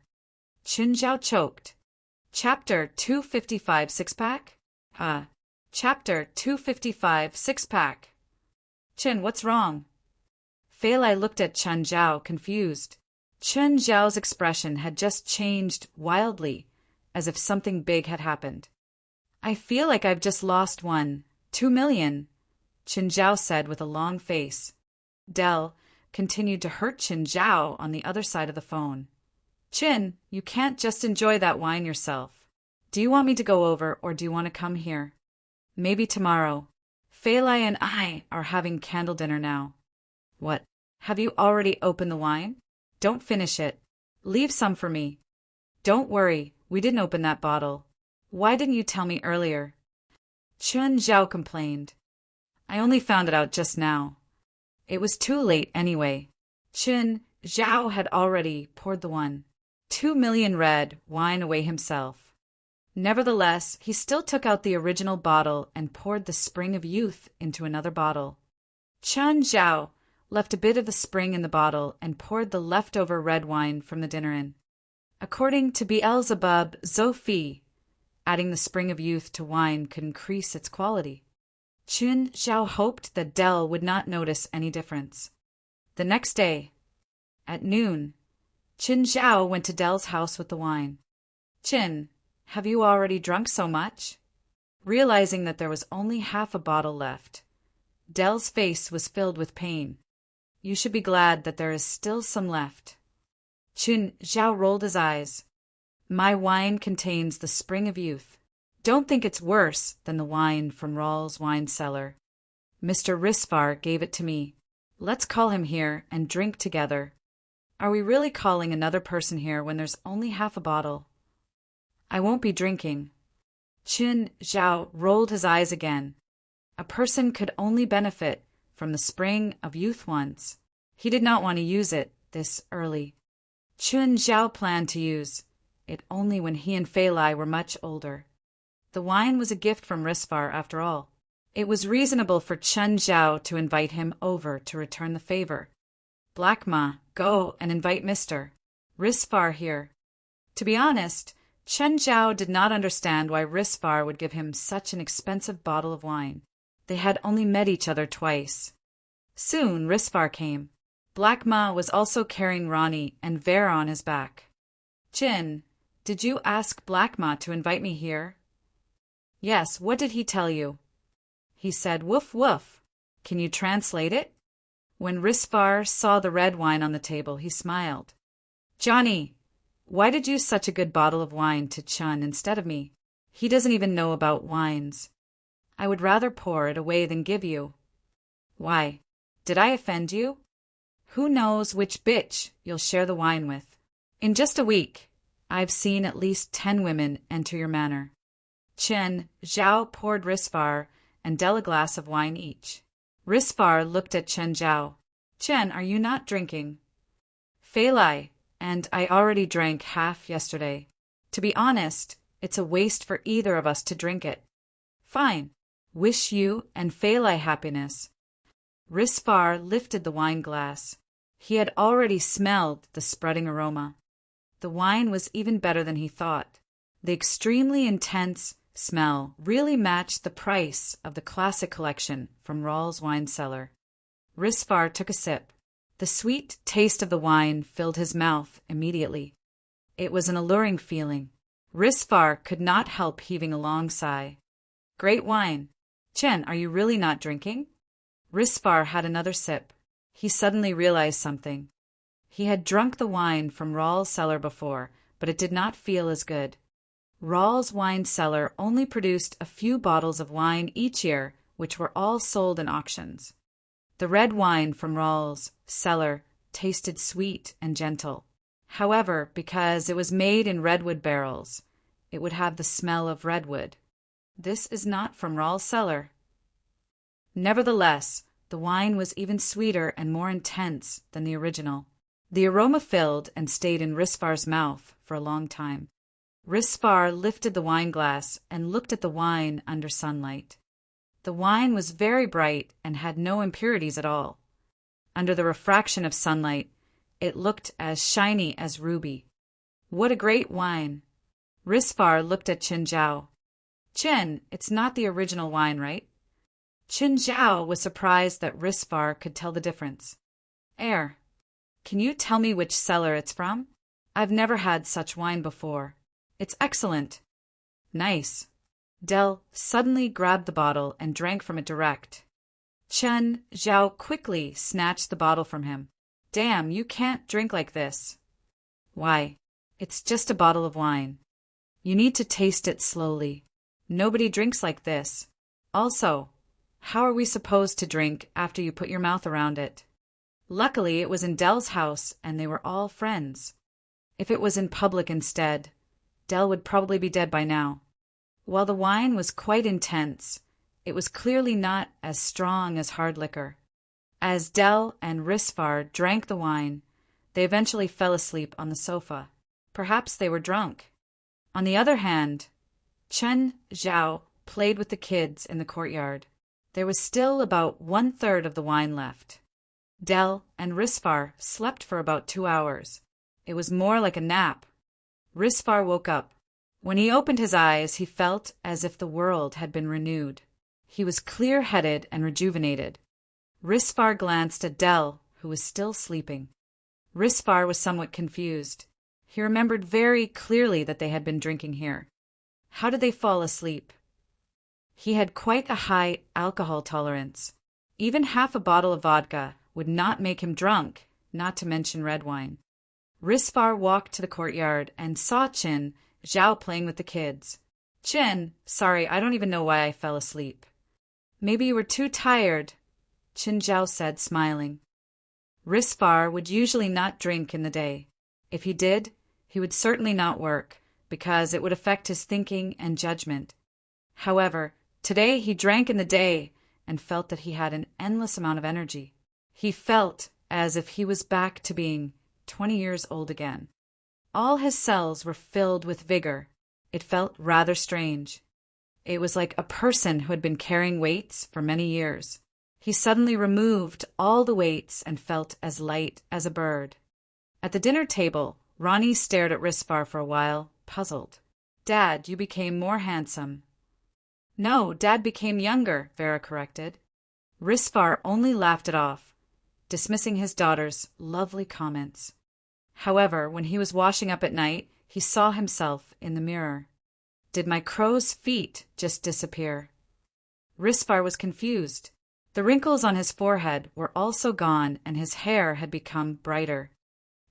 Qin Zhao choked. Chapter 255 Six-Pack? Chapter 255 Six-Pack. Qin, what's wrong? Fei Lai looked at Chen Zhao, confused. Chen Zhao's expression had just changed wildly, as if something big had happened. I feel like I've just lost $2 million, Chen Zhao said with a long face. Dell continued to hurt Chen Zhao on the other side of the phone. Chin, you can't just enjoy that wine yourself. Do you want me to go over, or do you want to come here? Maybe tomorrow. Fei Lai and I are having candle dinner now. What? Have you already opened the wine? Don't finish it. Leave some for me. Don't worry, we didn't open that bottle. Why didn't you tell me earlier? Chen Zhao complained. I only found it out just now. It was too late anyway. Chen Zhao had already poured the $2 million red wine away himself. Nevertheless, he still took out the original bottle and poured the Spring of Youth into another bottle. Chen Zhao left a bit of the spring in the bottle and poured the leftover red wine from the dinner in. According to Beelzebub Zophie, adding the Spring of Youth to wine could increase its quality. Chen Zhao hoped that Dell would not notice any difference. The next day, at noon, Chen Zhao went to Dell's house with the wine. Chen, have you already drunk so much? Realizing that there was only half a bottle left, Dell's face was filled with pain. You should be glad that there is still some left. Chen Zhao rolled his eyes. My wine contains the Spring of Youth. Don't think it's worse than the wine from Rawls' wine cellar. Mr. Risvar gave it to me. Let's call him here and drink together. Are we really calling another person here when there's only half a bottle? I won't be drinking. Chen Zhao rolled his eyes again. A person could only benefit from the Spring of Youth once. He did not want to use it this early. Chen Zhao planned to use it only when he and Fei Lai were much older. The wine was a gift from Risvar after all. It was reasonable for Chen Zhao to invite him over to return the favor. Black Ma, go and invite Mr. Risvar here. To be honest, Chen Zhao did not understand why Risvar would give him such an expensive bottle of wine. They had only met each other twice. Soon Risvar came. Black Ma was also carrying Ronnie and Vera on his back. Chin, did you ask Black Ma to invite me here? Yes, what did he tell you? He said, woof woof. Can you translate it? When Risvar saw the red wine on the table, he smiled. Johnny, why did you use such a good bottle of wine to Chun instead of me? He doesn't even know about wines. I would rather pour it away than give you. Why? Did I offend you? Who knows which bitch you'll share the wine with? In just a week, I've seen at least 10 women enter your manor. Chen Zhao poured Risvar and Dell a glass of wine each. Risvar looked at Chen Zhao. Chen, are you not drinking? Fei Lai, and I already drank half yesterday. To be honest, it's a waste for either of us to drink it. Fine. Wish you and Fei Lai happiness. Risvar lifted the wine glass. He had already smelled the spreading aroma. The wine was even better than he thought. The extremely intense smell really matched the price of the classic collection from Rawls' wine cellar. Risvar took a sip. The sweet taste of the wine filled his mouth immediately. It was an alluring feeling. Risvar could not help heaving a long sigh. Great wine. Chen, are you really not drinking? Risvar had another sip. He suddenly realized something. He had drunk the wine from Rawls' cellar before, but it did not feel as good. Rawls' wine cellar only produced a few bottles of wine each year, which were all sold in auctions. The red wine from Rawls' cellar tasted sweet and gentle. However, because it was made in redwood barrels, it would have the smell of redwood. This is not from Rawls' cellar. Nevertheless, the wine was even sweeter and more intense than the original. The aroma filled and stayed in Risvar's mouth for a long time. Risvar lifted the wine glass and looked at the wine under sunlight. The wine was very bright and had no impurities at all. Under the refraction of sunlight, it looked as shiny as ruby. What a great wine! Risvar looked at Qin Zhao. Qin, it's not the original wine, right? Qin Zhao was surprised that Risvar could tell the difference. Can you tell me which cellar it's from? I've never had such wine before. It's excellent. Nice. Del suddenly grabbed the bottle and drank from it direct. Qin Zhao quickly snatched the bottle from him. Damn, you can't drink like this. Why? It's just a bottle of wine. You need to taste it slowly. Nobody drinks like this. Also, how are we supposed to drink after you put your mouth around it? Luckily, it was in Del's house and they were all friends. If it was in public instead, Del would probably be dead by now. While the wine was quite intense, it was clearly not as strong as hard liquor. As Del and Risvar drank the wine, they eventually fell asleep on the sofa. Perhaps they were drunk. On the other hand, Qin Zhao played with the kids in the courtyard. There was still about 1/3 of the wine left. Del and Risvar slept for about 2 hours. It was more like a nap. Risvar woke up. When he opened his eyes, he felt as if the world had been renewed. He was clear-headed and rejuvenated. Risvar glanced at Del, who was still sleeping. Risvar was somewhat confused. He remembered very clearly that they had been drinking here. How did they fall asleep? He had quite a high alcohol tolerance. Even half a bottle of vodka would not make him drunk, not to mention red wine. Risvar walked to the courtyard and saw Qin Zhao playing with the kids. Qin, sorry, I don't even know why I fell asleep. Maybe you were too tired, Qin Zhao said, smiling. Risvar would usually not drink in the day. If he did, he would certainly not work, because it would affect his thinking and judgment. However, today he drank in the day and felt that he had an endless amount of energy. He felt as if he was back to being 20 years old again. All his cells were filled with vigor. It felt rather strange. It was like a person who had been carrying weights for many years. He suddenly removed all the weights and felt as light as a bird. At the dinner table, Ronnie stared at Risvar for a while, puzzled. Dad, you became more handsome. No, Dad became younger, Vera corrected. Risvar only laughed it off, dismissing his daughter's lovely comments. However, when he was washing up at night, he saw himself in the mirror. Did my crow's feet just disappear? Risvar was confused. The wrinkles on his forehead were also gone and his hair had become brighter.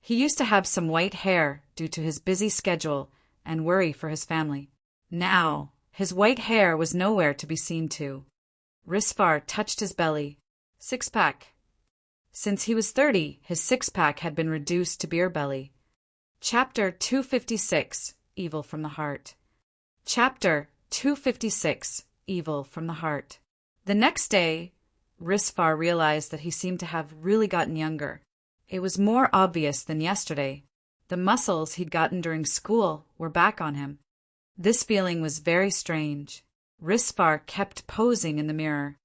He used to have some white hair due to his busy schedule and worry for his family. Now, his white hair was nowhere to be seen too. Risvar touched his belly. Six-pack. Since he was 30, his six-pack had been reduced to beer belly. Chapter 256, Evil from the Heart. Chapter 256, Evil from the Heart. The next day, Risvar realized that he seemed to have really gotten younger. It was more obvious than yesterday. The muscles he'd gotten during school were back on him. This feeling was very strange. Risvar kept posing in the mirror.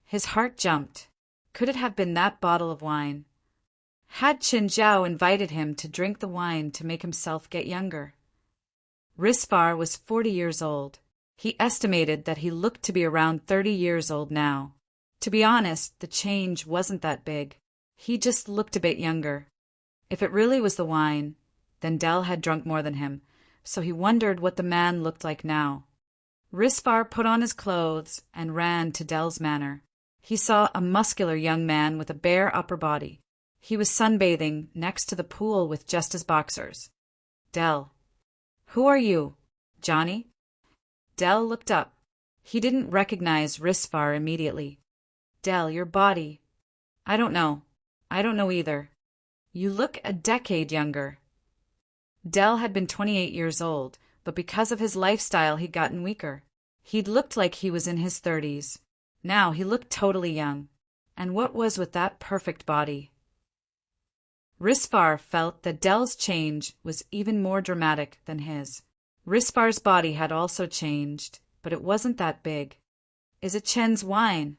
His heart jumped. Could it have been that bottle of wine? Had Qin Zhao invited him to drink the wine to make himself get younger? Risvar was 40 years old. He estimated that he looked to be around 30 years old now. To be honest, the change wasn't that big. He just looked a bit younger. If it really was the wine, then Del had drunk more than him, so he wondered what the man looked like now. Risvar put on his clothes and ran to Del's manor. He saw a muscular young man with a bare upper body. He was sunbathing next to the pool with just his boxers. Del. Who are you? Johnny? Del looked up. He didn't recognize Risvar immediately. Del, your body. I don't know. I don't know either. You look a decade younger. Del had been 28 years old, but because of his lifestyle he'd gotten weaker. He'd looked like he was in his 30s. Now he looked totally young. And what was with that perfect body? Risvar felt that Del's change was even more dramatic than his. Rispar's body had also changed, but it wasn't that big. Is it Chen's wine?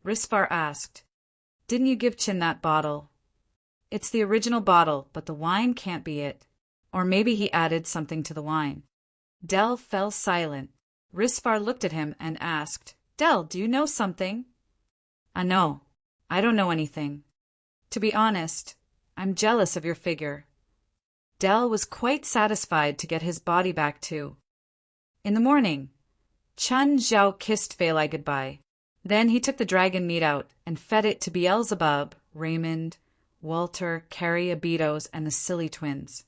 Rispar asked. Didn't you give Chen that bottle? It's the original bottle, but the wine can't be it. Or maybe he added something to the wine. Del fell silent. Rispar looked at him and asked, Del, do you know something? No, I don't know anything. To be honest, I'm jealous of your figure. Del was quite satisfied to get his body back too. In the morning, Chun Zhao kissed Feilai goodbye. Then he took the dragon meat out and fed it to Beelzebub, Raymond, Walter, Carrie, Abitos, and the silly twins.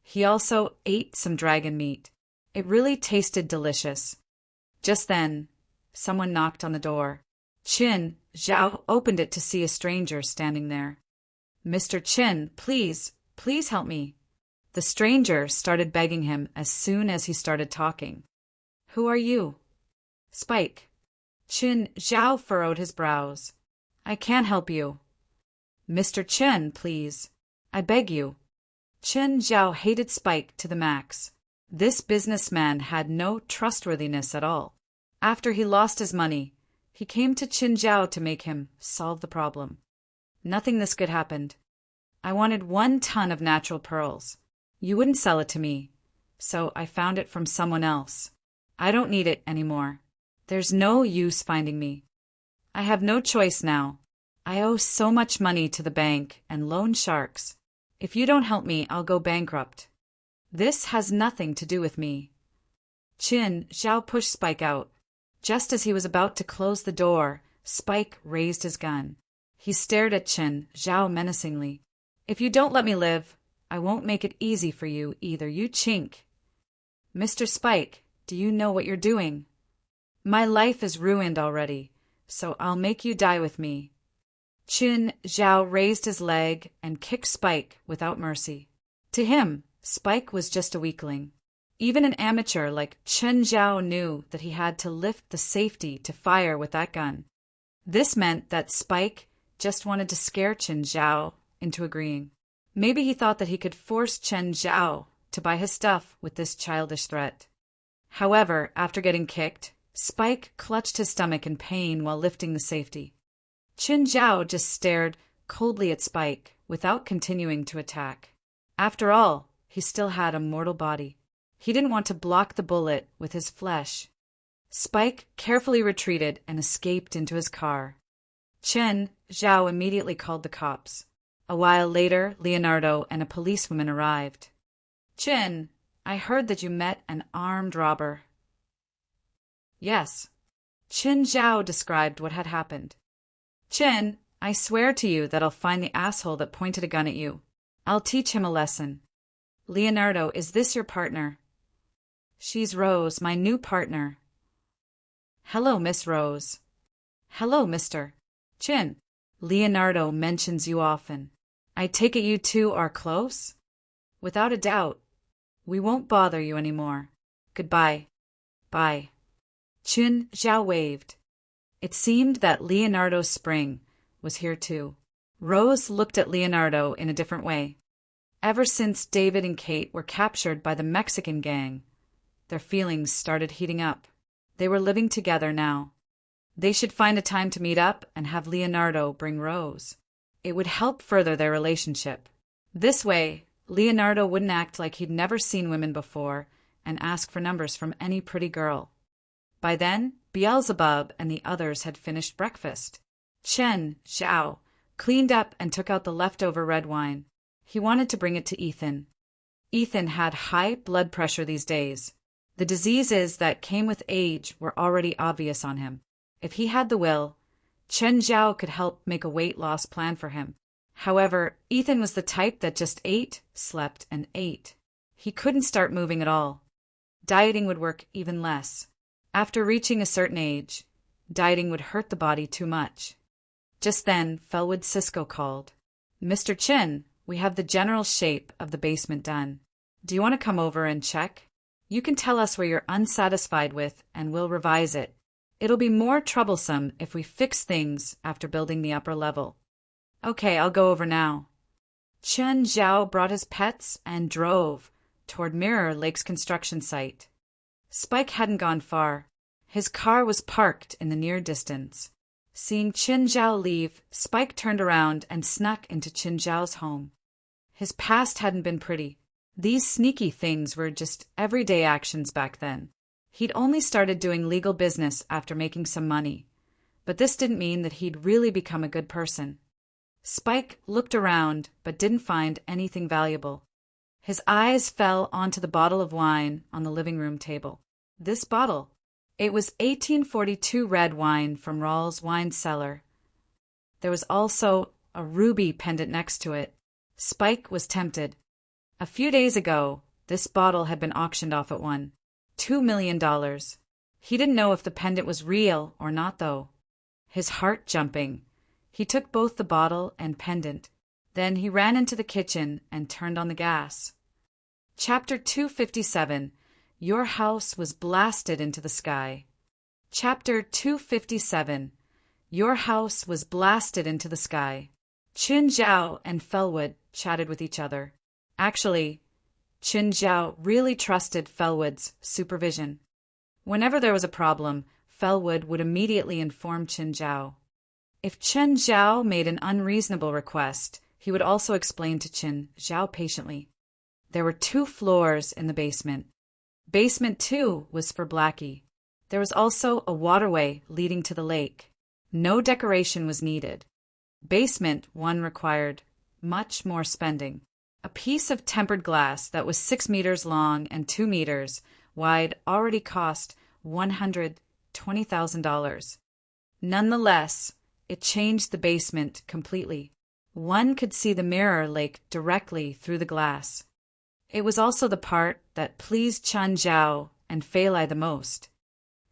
He also ate some dragon meat. It really tasted delicious. Just then, someone knocked on the door. Qin Zhao opened it to see a stranger standing there. Mr. Qin, please help me. The stranger started begging him as soon as he started talking. Who are you? Spike. Qin Zhao furrowed his brows. I can't help you. Mr. Qin, please. I beg you. Qin Zhao hated Spike to the max. This businessman had no trustworthiness at all. After he lost his money, he came to Qin Zhao to make him solve the problem. Nothing this good happened. I wanted 1 ton of natural pearls. You wouldn't sell it to me, so I found it from someone else. I don't need it anymore. There's no use finding me. I have no choice now. I owe so much money to the bank and loan sharks. If you don't help me, I'll go bankrupt. This has nothing to do with me. Qin Zhao pushed Spike out. Just as he was about to close the door, Spike raised his gun. He stared at Qin Zhao menacingly. If you don't let me live, I won't make it easy for you either, you chink. Mr. Spike, do you know what you're doing? My life is ruined already, so I'll make you die with me. Qin Zhao raised his leg and kicked Spike without mercy. To him, Spike was just a weakling. Even an amateur like Qin Zhao knew that he had to lift the safety to fire with that gun. This meant that Spike just wanted to scare Qin Zhao into agreeing. Maybe he thought that he could force Qin Zhao to buy his stuff with this childish threat. However, after getting kicked, Spike clutched his stomach in pain while lifting the safety. Qin Zhao just stared coldly at Spike without continuing to attack. After all, he still had a mortal body. He didn't want to block the bullet with his flesh. Spike carefully retreated and escaped into his car. Qin Zhao immediately called the cops. A while later, Leonardo and a policewoman arrived. Qin, I heard that you met an armed robber. Yes. Qin Zhao described what had happened. Qin, I swear to you that I'll find the asshole that pointed a gun at you. I'll teach him a lesson. Leonardo, is this your partner? She's Rose, my new partner. Hello, Miss Rose. Hello, Mr. Qin. Leonardo mentions you often. I take it you two are close? Without a doubt. We won't bother you anymore. Goodbye. Bye. Qin Zhao waved. It seemed that Leonardo's spring was here too. Rose looked at Leonardo in a different way. Ever since David and Kate were captured by the Mexican gang, their feelings started heating up. They were living together now. They should find a time to meet up and have Leonardo bring Rose. It would help further their relationship. This way, Leonardo wouldn't act like he'd never seen women before and ask for numbers from any pretty girl. By then, Beelzebub and the others had finished breakfast. Qin Zhao cleaned up and took out the leftover red wine. He wanted to bring it to Ethan. Ethan had high blood pressure these days. The diseases that came with age were already obvious on him. If he had the will, Qin Zhao could help make a weight loss plan for him. However, Ethan was the type that just ate, slept, and ate. He couldn't start moving at all. Dieting would work even less. After reaching a certain age, dieting would hurt the body too much. Just then, Felwood Cisco called. Mr. Qin, we have the general shape of the basement done. Do you want to come over and check? You can tell us where you're unsatisfied with, and we'll revise it. It'll be more troublesome if we fix things after building the upper level. Okay, I'll go over now. Qin Zhao brought his pets and drove, toward Mirror Lake's construction site. Spike hadn't gone far. His car was parked in the near distance. Seeing Qin Zhao leave, Spike turned around and snuck into Qin Zhao's home. His past hadn't been pretty. These sneaky things were just everyday actions back then. He'd only started doing legal business after making some money, but this didn't mean that he'd really become a good person. Spike looked around but didn't find anything valuable. His eyes fell onto the bottle of wine on the living room table. This bottle. It was 1842 red wine from Rawls' wine cellar. There was also a ruby pendant next to it. Spike was tempted. A few days ago, this bottle had been auctioned off at $2 million. He didn't know if the pendant was real or not, though. His heart jumping. He took both the bottle and pendant. Then he ran into the kitchen and turned on the gas. Chapter 257. Your house was blasted into the sky. Chapter 257. Your house was blasted into the sky. Qin Zhao and Fellwood chatted with each other. Actually, Qin Zhao really trusted Fellwood's supervision. Whenever there was a problem, Fellwood would immediately inform Qin Zhao. If Qin Zhao made an unreasonable request, he would also explain to Qin Zhao patiently. There were 2 floors in the basement. Basement 2 was for Blackie. There was also a waterway leading to the lake. No decoration was needed. Basement 1 required much more spending. A piece of tempered glass that was 6 meters long and 2 meters wide already cost $120,000. Nonetheless, it changed the basement completely. One could see the Mirror Lake directly through the glass. It was also the part that pleased Qin Zhao and Fei Lai the most.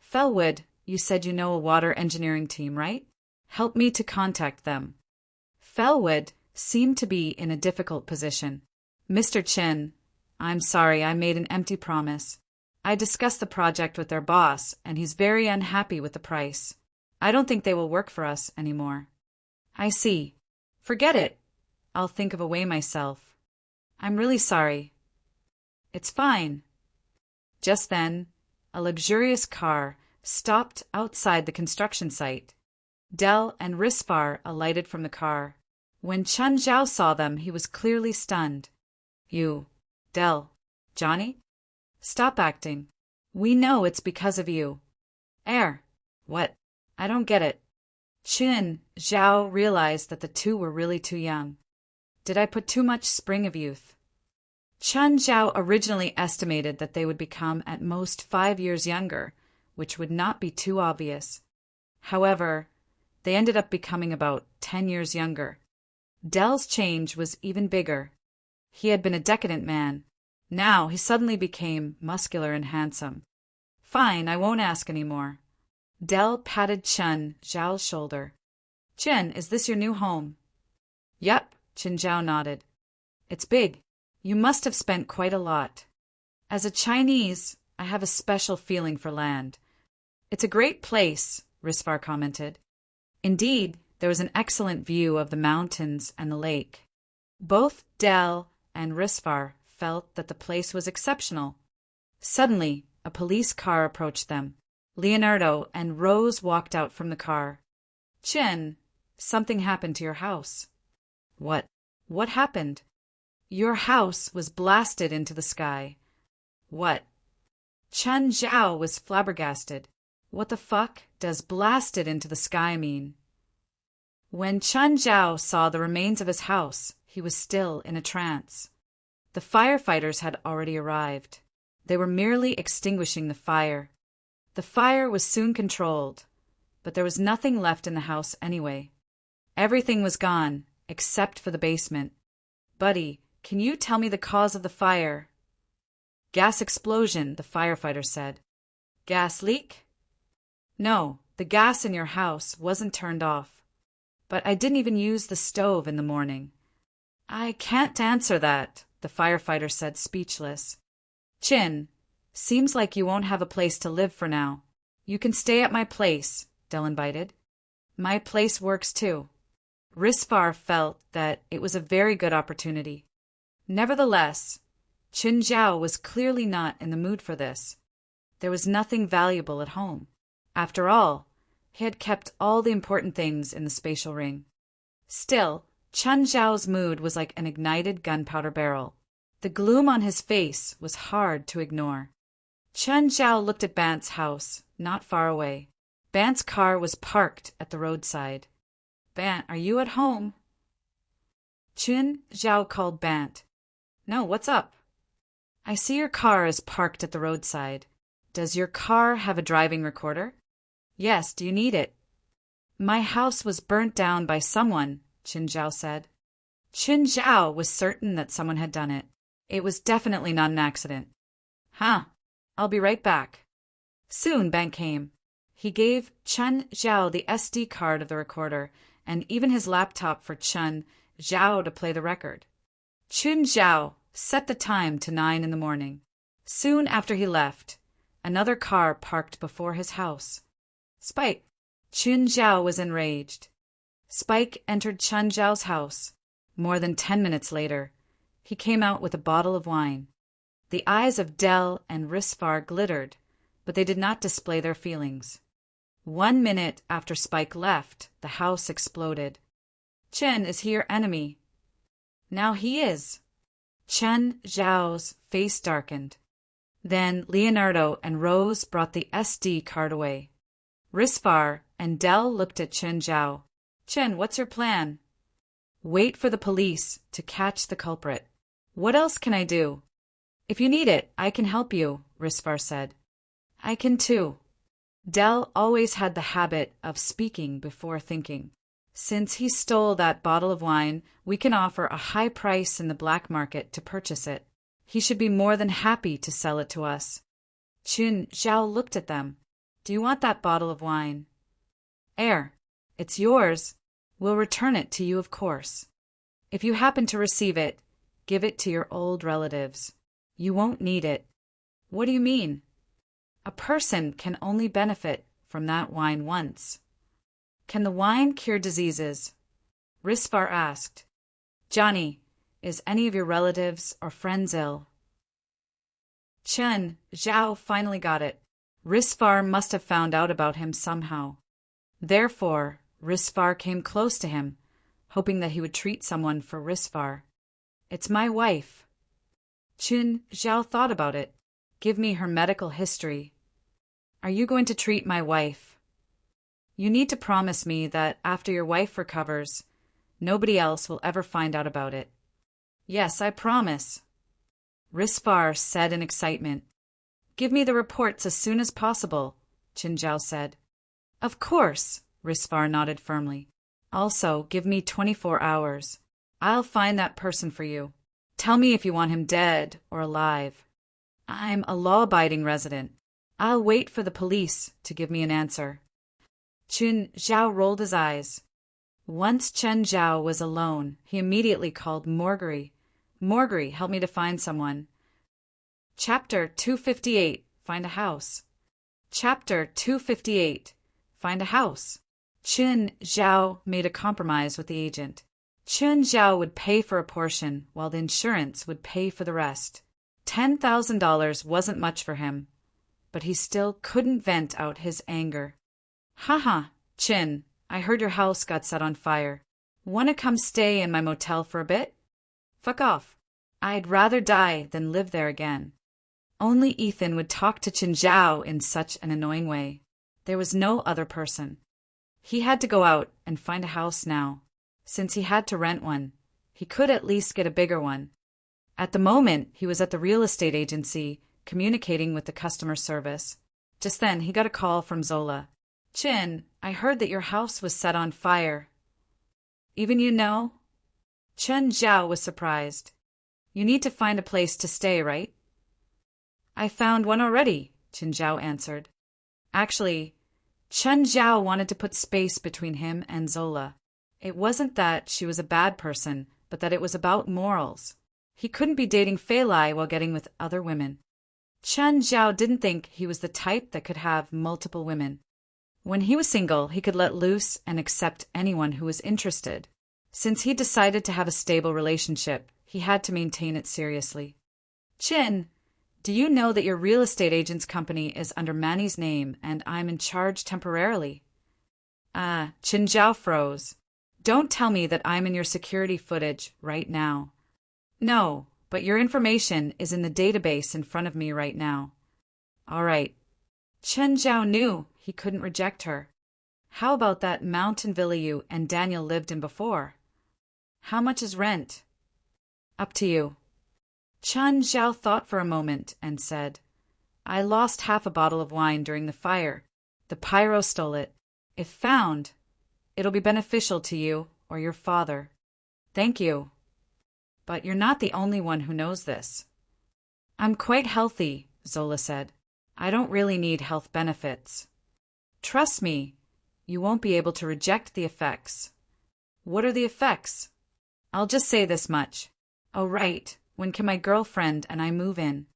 Fellwood, you said you know a water engineering team, right? Help me to contact them. Fellwood seemed to be in a difficult position. Mr. Qin, I'm sorry, I made an empty promise. I discussed the project with their boss, and he's very unhappy with the price. I don't think they will work for us anymore. I see. Forget it. I'll think of a way myself. I'm really sorry. It's fine. Just then, a luxurious car stopped outside the construction site. Dell and Risfar alighted from the car. When Qin Zhao saw them, he was clearly stunned. You, Dell, Johnny? Stop acting. We know it's because of you. What? I don't get it. Qin Zhao realized that the 2 were really too young. Did I put too much spring of youth? Qin Zhao originally estimated that they would become at most 5 years younger, which would not be too obvious. However, they ended up becoming about 10 years younger. Dell's change was even bigger. He had been a decadent man. Now he suddenly became muscular and handsome. Fine, I won't ask any more. Dell patted Qin Zhao's shoulder. Qin, is this your new home? Yep, Qin Zhao nodded. It's big. You must have spent quite a lot. As a Chinese, I have a special feeling for land. It's a great place, Risfar commented. Indeed, there was an excellent view of the mountains and the lake. Both Dell and Risfar felt that the place was exceptional. Suddenly, a police car approached them. Leonardo and Rose walked out from the car. Qin, something happened to your house. What? What happened? Your house was blasted into the sky. What? Qin Zhao was flabbergasted. What the fuck does blasted into the sky mean? When Qin Zhao saw the remains of his house, he was still in a trance. The firefighters had already arrived. They were merely extinguishing the fire. The fire was soon controlled, but there was nothing left in the house anyway. Everything was gone, except for the basement. Buddy, can you tell me the cause of the fire? Gas explosion, the firefighter said. Gas leak? No, the gas in your house wasn't turned off. But I didn't even use the stove in the morning. I can't answer that, the firefighter said, speechless. Qin, seems like you won't have a place to live for now. You can stay at my place, Dell invited. My place works too. Risfar felt that it was a very good opportunity. Nevertheless, Qin Zhao was clearly not in the mood for this. There was nothing valuable at home. After all, he had kept all the important things in the spatial ring. Still, Chen Zhao's mood was like an ignited gunpowder barrel. The gloom on his face was hard to ignore. Chen Zhao looked at Bant's house, not far away. Bant's car was parked at the roadside. "Bant, are you at home?" Chen Zhao called Bant. "No, what's up?" "I see your car is parked at the roadside. Does your car have a driving recorder?" "Yes, do you need it?" "My house was burnt down by someone," Qin Zhao said. Qin Zhao was certain that someone had done it. It was definitely not an accident. "Huh, I'll be right back." Soon Bant came. He gave Chen Zhao the SD card of the recorder and even his laptop for Chen Zhao to play the record. Qin Zhao set the time to 9 in the morning. Soon after he left, another car parked before his house. "Spike!" Qin Zhao was enraged. Spike entered Chen Zhao's house. More than 10 minutes later, he came out with a bottle of wine. The eyes of Dell and Risfar glittered, but they did not display their feelings. 1 minute after Spike left, the house exploded. "Chen, is he your enemy?" "Now he is." Chen Zhao's face darkened. Then Leonardo and Rose brought the SD card away. Risfar and Dell looked at Chen Zhao. "Chen, what's your plan?" "Wait for the police to catch the culprit." "What else can I do?" "If you need it, I can help you," Risfar said. "I can too." Dell always had the habit of speaking before thinking. "Since he stole that bottle of wine, we can offer a high price in the black market to purchase it. He should be more than happy to sell it to us." Qin Zhao looked at them. "Do you want that bottle of wine?" It's yours. We'll return it to you, of course. If you happen to receive it, give it to your old relatives. You won't need it." "What do you mean?" "A person can only benefit from that wine once." "Can the wine cure diseases?" Risfar asked. "Johnny, is any of your relatives or friends ill?" Chen Zhao finally got it. Risfar must have found out about him somehow. Therefore, Risfar came close to him, hoping that he would treat someone for Risfar. "It's my wife." Chen Zhao thought about it. "Give me her medical history." "Are you going to treat my wife?" "You need to promise me that after your wife recovers, nobody else will ever find out about it." "Yes, I promise," Risfar said in excitement. "Give me the reports as soon as possible," Qin Zhao said. "Of course," Risfar nodded firmly. "Also, give me 24 hours. I'll find that person for you. Tell me if you want him dead or alive. I'm a law-abiding resident. I'll wait for the police to give me an answer." Qin Zhao rolled his eyes. Once Chen Zhao was alone, he immediately called Morgari. "Morgari, help me to find someone." Chapter 258, Find a House. Chapter 258, Find a House. Qin Zhao made a compromise with the agent. Qin Zhao would pay for a portion, while the insurance would pay for the rest. $10,000 wasn't much for him, but he still couldn't vent out his anger. "Haha, Qin, I heard your house got set on fire. Wanna come stay in my motel for a bit?" "Fuck off. I'd rather die than live there again." Only Ethan would talk to Qin Zhao in such an annoying way. There was no other person. He had to go out and find a house now. Since he had to rent one, he could at least get a bigger one. At the moment, he was at the real estate agency, communicating with the customer service. Just then, he got a call from Zola. "Qin, I heard that your house was set on fire." "Even you know?" Chen Zhao was surprised. "You need to find a place to stay, right?" "I found one already," Qin Zhao answered. Actually, Chen Zhao wanted to put space between him and Zola. It wasn't that she was a bad person, but that it was about morals. He couldn't be dating Fei Lai while getting with other women. Chen Zhao didn't think he was the type that could have multiple women. When he was single, he could let loose and accept anyone who was interested. Since he decided to have a stable relationship, he had to maintain it seriously. Chin, do you know that your real estate agent's company is under Manny's name and I'm in charge temporarily? Chin Zhao froze. Don't tell me that I'm in your security footage right now. No, but your information is in the database in front of me right now. All right. Chen Zhao knew he couldn't reject her. How about that mountain villa you and Daniel lived in before? How much is rent? Up to you. Chen Zhao thought for a moment and said, I lost half a bottle of wine during the fire. The pyro stole it. If found, it'll be beneficial to you or your father. Thank you. But you're not the only one who knows this. I'm quite healthy, Zola said. I don't really need health benefits. Trust me, you won't be able to reject the effects. What are the effects? I'll just say this much. Oh, right. When can my girlfriend and I move in?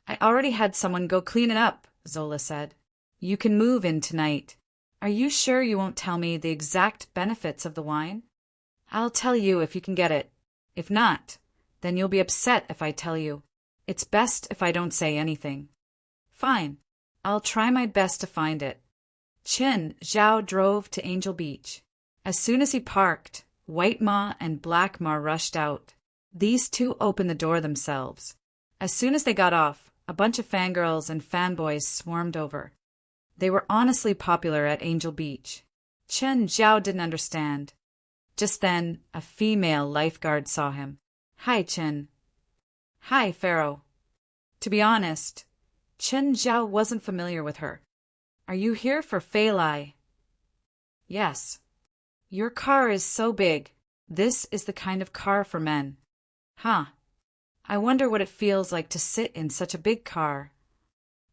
I already had someone go clean it up, Zola said. You can move in tonight. Are you sure you won't tell me the exact benefits of the wine? I'll tell you if you can get it. If not, then you'll be upset if I tell you. It's best if I don't say anything. Fine. I'll try my best to find it. Chen Zhao drove to Angel Beach. As soon as he parked, White Ma and Black Ma rushed out. These two opened the door themselves. As soon as they got off, a bunch of fangirls and fanboys swarmed over. They were honestly popular at Angel Beach. Chen Zhao didn't understand. Just then, a female lifeguard saw him. Hi, Chen. Hi, Pharaoh. To be honest, Chen Zhao wasn't familiar with her. Are you here for Fei Lai? Yes. Your car is so big. This is the kind of car for men. Huh. I wonder what it feels like to sit in such a big car.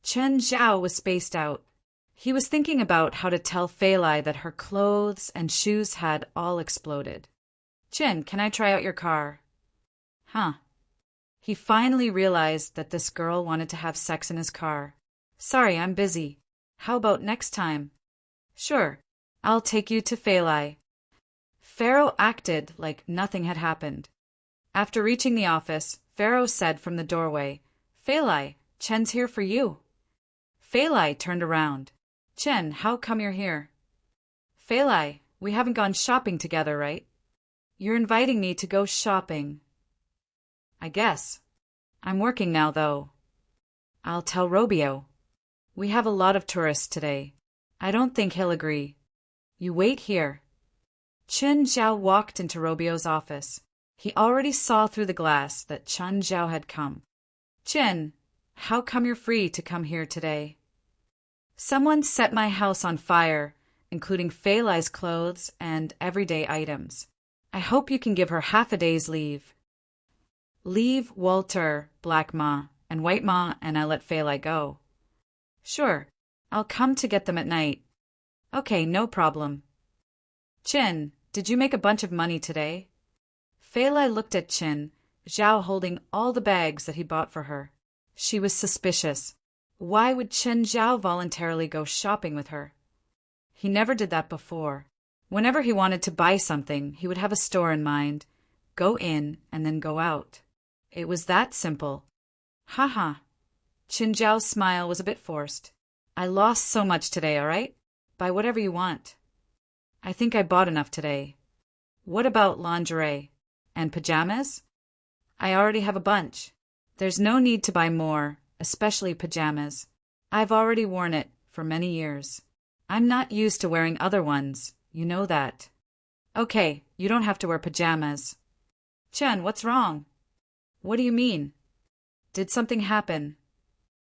Chen Zhao was spaced out. He was thinking about how to tell Fei Lai that her clothes and shoes had all exploded. Chen, can I try out your car? Huh. He finally realized that this girl wanted to have sex in his car. Sorry, I'm busy. How about next time? Sure. I'll take you to Fei Lai. Pharaoh acted like nothing had happened. After reaching the office, Pharaoh said from the doorway, Fei Lai, Chen's here for you. Fei Lai turned around. Chen, how come you're here? Fei Lai, we haven't gone shopping together, right? You're inviting me to go shopping. I guess. I'm working now, though. I'll tell Robio. We have a lot of tourists today. I don't think he'll agree. You wait here. Chen Zhao walked into Robio's office. He already saw through the glass that Chen Zhao had come. Chen, how come you're free to come here today? Someone set my house on fire, including Fei Lai's clothes and everyday items. I hope you can give her half a day's leave. Leave Walter, Black Ma, and White Ma, and I'll let Fei Lai go. Sure, I'll come to get them at night. Okay, no problem. Chin, did you make a bunch of money today? Fei Lai looked at Chin, Zhao holding all the bags that he bought for her. She was suspicious. Why would Chen Zhao voluntarily go shopping with her? He never did that before. Whenever he wanted to buy something, he would have a store in mind, go in, and then go out. It was that simple. Haha. Chen Zhao's smile was a bit forced. I lost so much today, all right? Buy whatever you want. I think I bought enough today. What about lingerie? And pajamas? I already have a bunch. There's no need to buy more, especially pajamas. I've already worn it for many years. I'm not used to wearing other ones. You know that. Okay, you don't have to wear pajamas. Chen, what's wrong? What do you mean? Did something happen?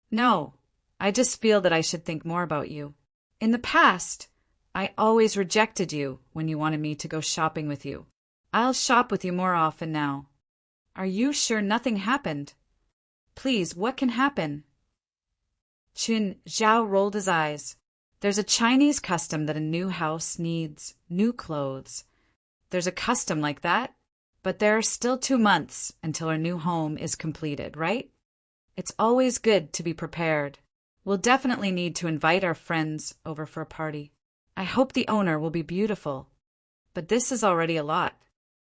No, I just feel that I should think more about you. In the past, I always rejected you when you wanted me to go shopping with you. I'll shop with you more often now. Are you sure nothing happened? Please, what can happen? Chen Zhao rolled his eyes. There's a Chinese custom that a new house needs new clothes. There's a custom like that, but there are still 2 months until our new home is completed, right? It's always good to be prepared. We'll definitely need to invite our friends over for a party. I hope the owner will be beautiful. But this is already a lot.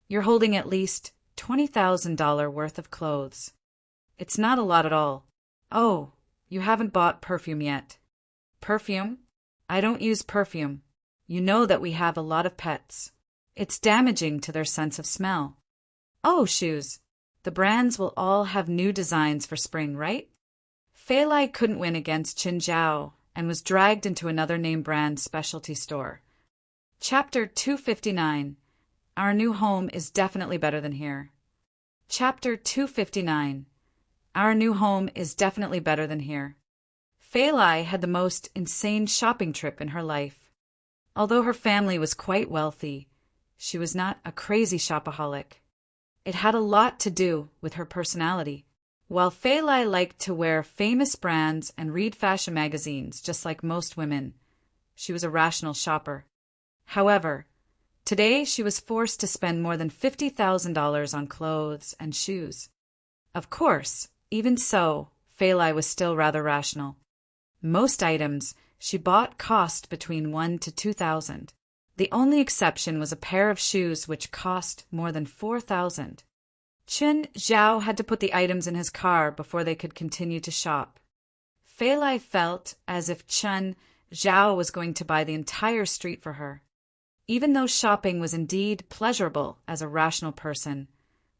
You're holding at least $20,000 worth of clothes. It's not a lot at all. Oh, you haven't bought perfume yet. Perfume? I don't use perfume. You know that we have a lot of pets. It's damaging to their sense of smell. Oh, shoes. The brands will all have new designs for spring, right? Fei Lai couldn't win against Qin Zhao and was dragged into another name brand specialty store. Chapter 259. Our new home is definitely better than here. Chapter 259. Our new home is definitely better than here. Fei Lai had the most insane shopping trip in her life. Although her family was quite wealthy, she was not a crazy shopaholic. It had a lot to do with her personality. While Fei Lai liked to wear famous brands and read fashion magazines just like most women, she was a rational shopper. However, today she was forced to spend more than $50,000 on clothes and shoes. Of course, even so, Fei Lai was still rather rational. Most items she bought cost between $1,000 to $2,000. The only exception was a pair of shoes which cost more than $4,000. Qin Zhao had to put the items in his car before they could continue to shop. Fei Lai felt as if Qin Zhao was going to buy the entire street for her. Even though shopping was indeed pleasurable as a rational person,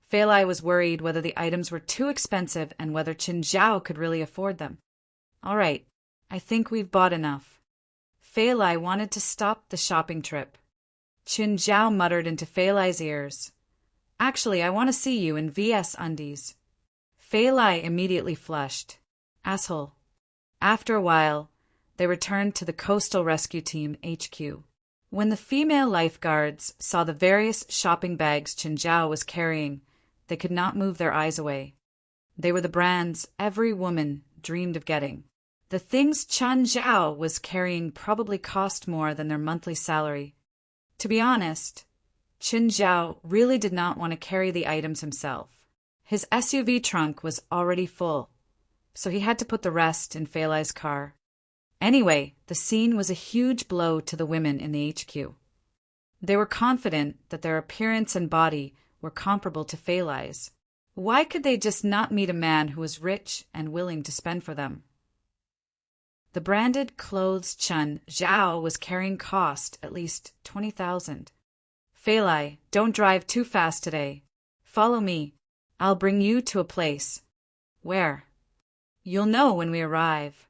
Fei Lai was worried whether the items were too expensive and whether Qin Zhao could really afford them. All right, I think we've bought enough. Fei Lai wanted to stop the shopping trip. Qin Zhao muttered into Fei Lai's ears, "Actually, I want to see you in VS undies." Fei Lai immediately flushed. Asshole. After a while, they returned to the Coastal Rescue Team HQ. When the female lifeguards saw the various shopping bags Qin Zhao was carrying, they could not move their eyes away. They were the brands every woman dreamed of getting. The things Qin Zhao was carrying probably cost more than their monthly salary. To be honest, Qin Zhao really did not want to carry the items himself. His SUV trunk was already full, so he had to put the rest in Fei Lai's car. Anyway, the scene was a huge blow to the women in the HQ. They were confident that their appearance and body were comparable to Fei Lai's. Why could they just not meet a man who was rich and willing to spend for them? The branded clothes Qin Zhao was carrying cost at least $20,000. Fei Lai, don't drive too fast today. Follow me. I'll bring you to a place. Where? You'll know when we arrive.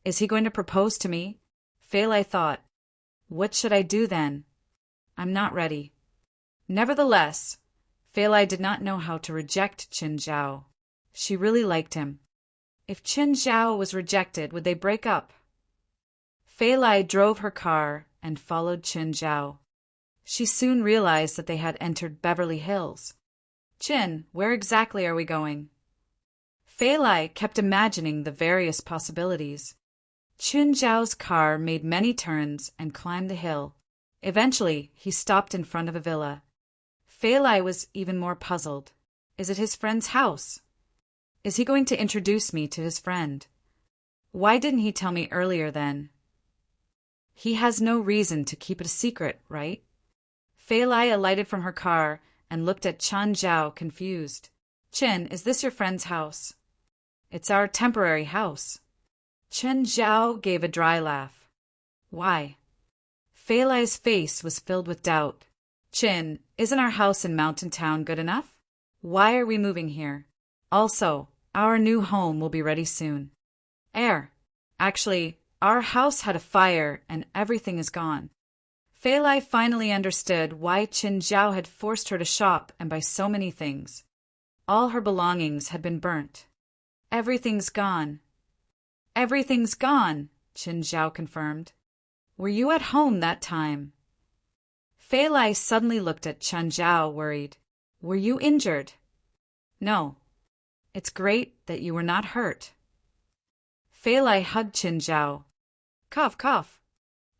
Is he going to propose to me? Fei Lai thought. What should I do then? I'm not ready. Nevertheless, Fei Lai did not know how to reject Qin Zhao. She really liked him. If Qin Zhao was rejected, would they break up? Fei Lai drove her car and followed Qin Zhao. She soon realized that they had entered Beverly Hills. Qin, where exactly are we going? Fei Lai kept imagining the various possibilities. Qin Zhao's car made many turns and climbed the hill. Eventually, he stopped in front of a villa. Fei Lai was even more puzzled. Is it his friend's house? Is he going to introduce me to his friend? Why didn't he tell me earlier then? He has no reason to keep it a secret, right? Fei Lai alighted from her car and looked at Qin Zhao confused. Qin, is this your friend's house? It's our temporary house. Qin Zhao gave a dry laugh. Why? Fei Lai's face was filled with doubt. Qin, isn't our house in Mountain Town good enough? Why are we moving here? Also, our new home will be ready soon. Actually, our house had a fire and everything is gone. Fei Lai finally understood why Qin Zhao had forced her to shop and buy so many things. All her belongings had been burnt. Everything's gone. Everything's gone, Qin Zhao confirmed. Were you at home that time? Fei Lai suddenly looked at Qin Zhao, worried. Were you injured? No. It's great that you were not hurt. Fei Lai hugged Qin Zhao. Cough, cough.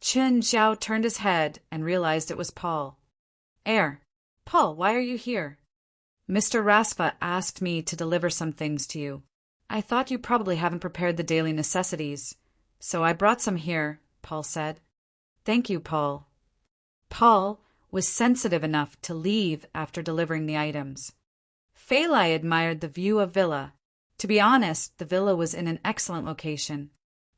Qin Zhao turned his head and realized it was Paul. Paul, why are you here? Mr. Raspa asked me to deliver some things to you. I thought you probably haven't prepared the daily necessities, so I brought some here, Paul said. Thank you, Paul. Paul was sensitive enough to leave after delivering the items. Fei Lai admired the view of villa. To be honest, the villa was in an excellent location.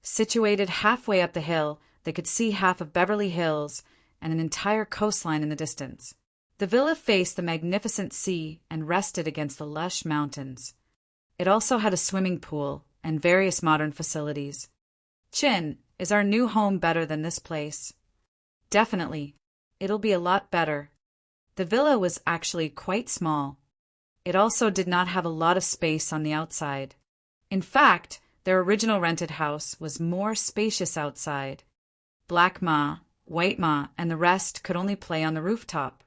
Situated halfway up the hill, they could see half of Beverly Hills and an entire coastline in the distance. The villa faced the magnificent sea and rested against the lush mountains. It also had a swimming pool and various modern facilities. Chin, is our new home better than this place? Definitely. It'll be a lot better. The villa was actually quite small. It also did not have a lot of space on the outside. In fact, their original rented house was more spacious outside. Black Ma, White Ma, and the rest could only play on the rooftop.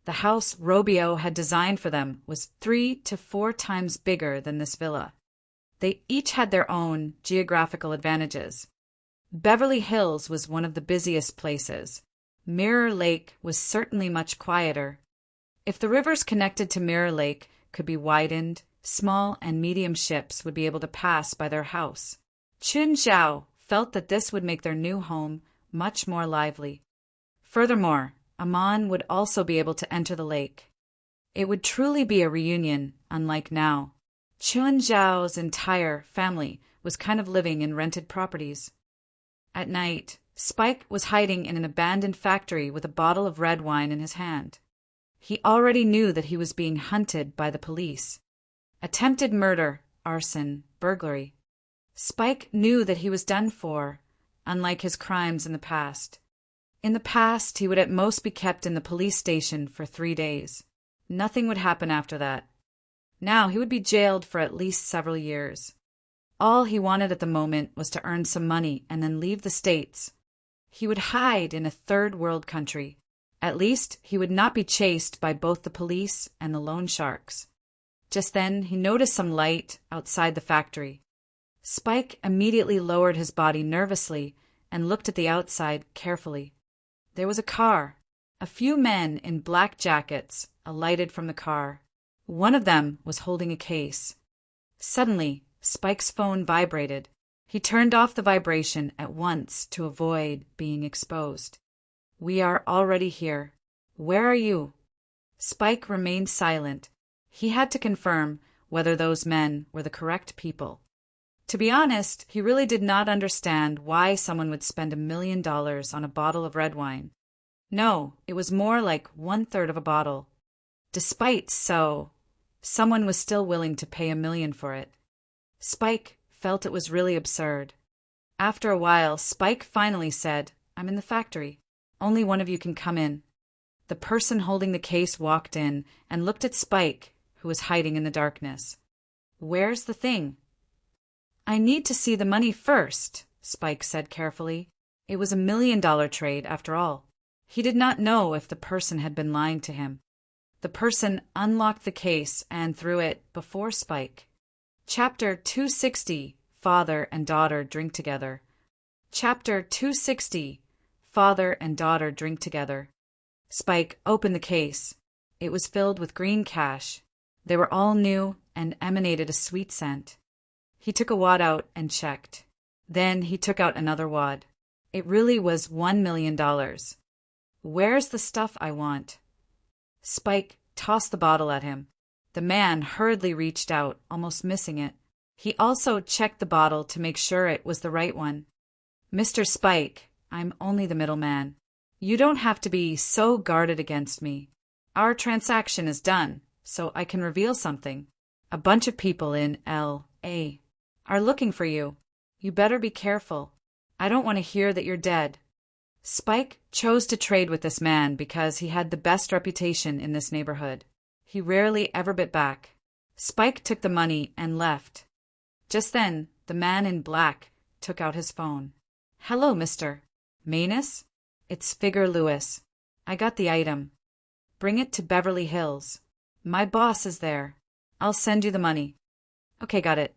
The house Robio had designed for them was 3 to 4 times bigger than this villa. They each had their own geographical advantages. Beverly Hills was one of the busiest places. Mirror Lake was certainly much quieter. If the rivers connected to Mirror Lake could be widened, small and medium ships would be able to pass by their house. Chun Zhao felt that this would make their new home much more lively. Furthermore, Aman would also be able to enter the lake. It would truly be a reunion, unlike now. Chun Zhao's entire family was kind of living in rented properties. At night, Spike was hiding in an abandoned factory with a bottle of red wine in his hand. He already knew that he was being hunted by the police. Attempted murder, arson, burglary. Spike knew that he was done for, unlike his crimes in the past. In the past, he would at most be kept in the police station for 3 days. Nothing would happen after that. Now he would be jailed for at least several years. All he wanted at the moment was to earn some money and then leave the States. He would hide in a third world country. At least he would not be chased by both the police and the loan sharks. Just then he noticed some light outside the factory. Spike immediately lowered his body nervously and looked at the outside carefully. There was a car. A few men in black jackets alighted from the car. One of them was holding a case. Suddenly, Spike's phone vibrated. He turned off the vibration at once to avoid being exposed. "We are already here. Where are you?" Spike remained silent. He had to confirm whether those men were the correct people. To be honest, he really did not understand why someone would spend $1 million on a bottle of red wine. No, it was more like 1/3 of a bottle. Despite so, someone was still willing to pay $1 million for it. Spike felt it was really absurd. After a while, Spike finally said, "I'm in the factory. Only one of you can come in." The person holding the case walked in and looked at Spike, who was hiding in the darkness. "Where's the thing?" "I need to see the money first," Spike said carefully. It was $1 million trade, after all. He did not know if the person had been lying to him. The person unlocked the case and threw it before Spike. Chapter 260, Father and Daughter Drink Together. Chapter 260, Father and Daughter Drink Together. Spike opened the case. It was filled with green cash. They were all new and emanated a sweet scent. He took a wad out and checked. Then he took out another wad. It really was $1 million. "Where's the stuff I want?" Spike tossed the bottle at him. The man hurriedly reached out, almost missing it. He also checked the bottle to make sure it was the right one. "Mr. Spike, I'm only the middleman. You don't have to be so guarded against me. Our transaction is done, so I can reveal something. A bunch of people in L.A. are looking for you. You better be careful. I don't want to hear that you're dead." Spike chose to trade with this man because he had the best reputation in this neighborhood. He rarely ever bit back. Spike took the money and left. Just then, the man in black took out his phone. "Hello, Mr. Manus? It's Figure Lewis. I got the item. Bring it to Beverly Hills. My boss is there. I'll send you the money." "Okay, got it."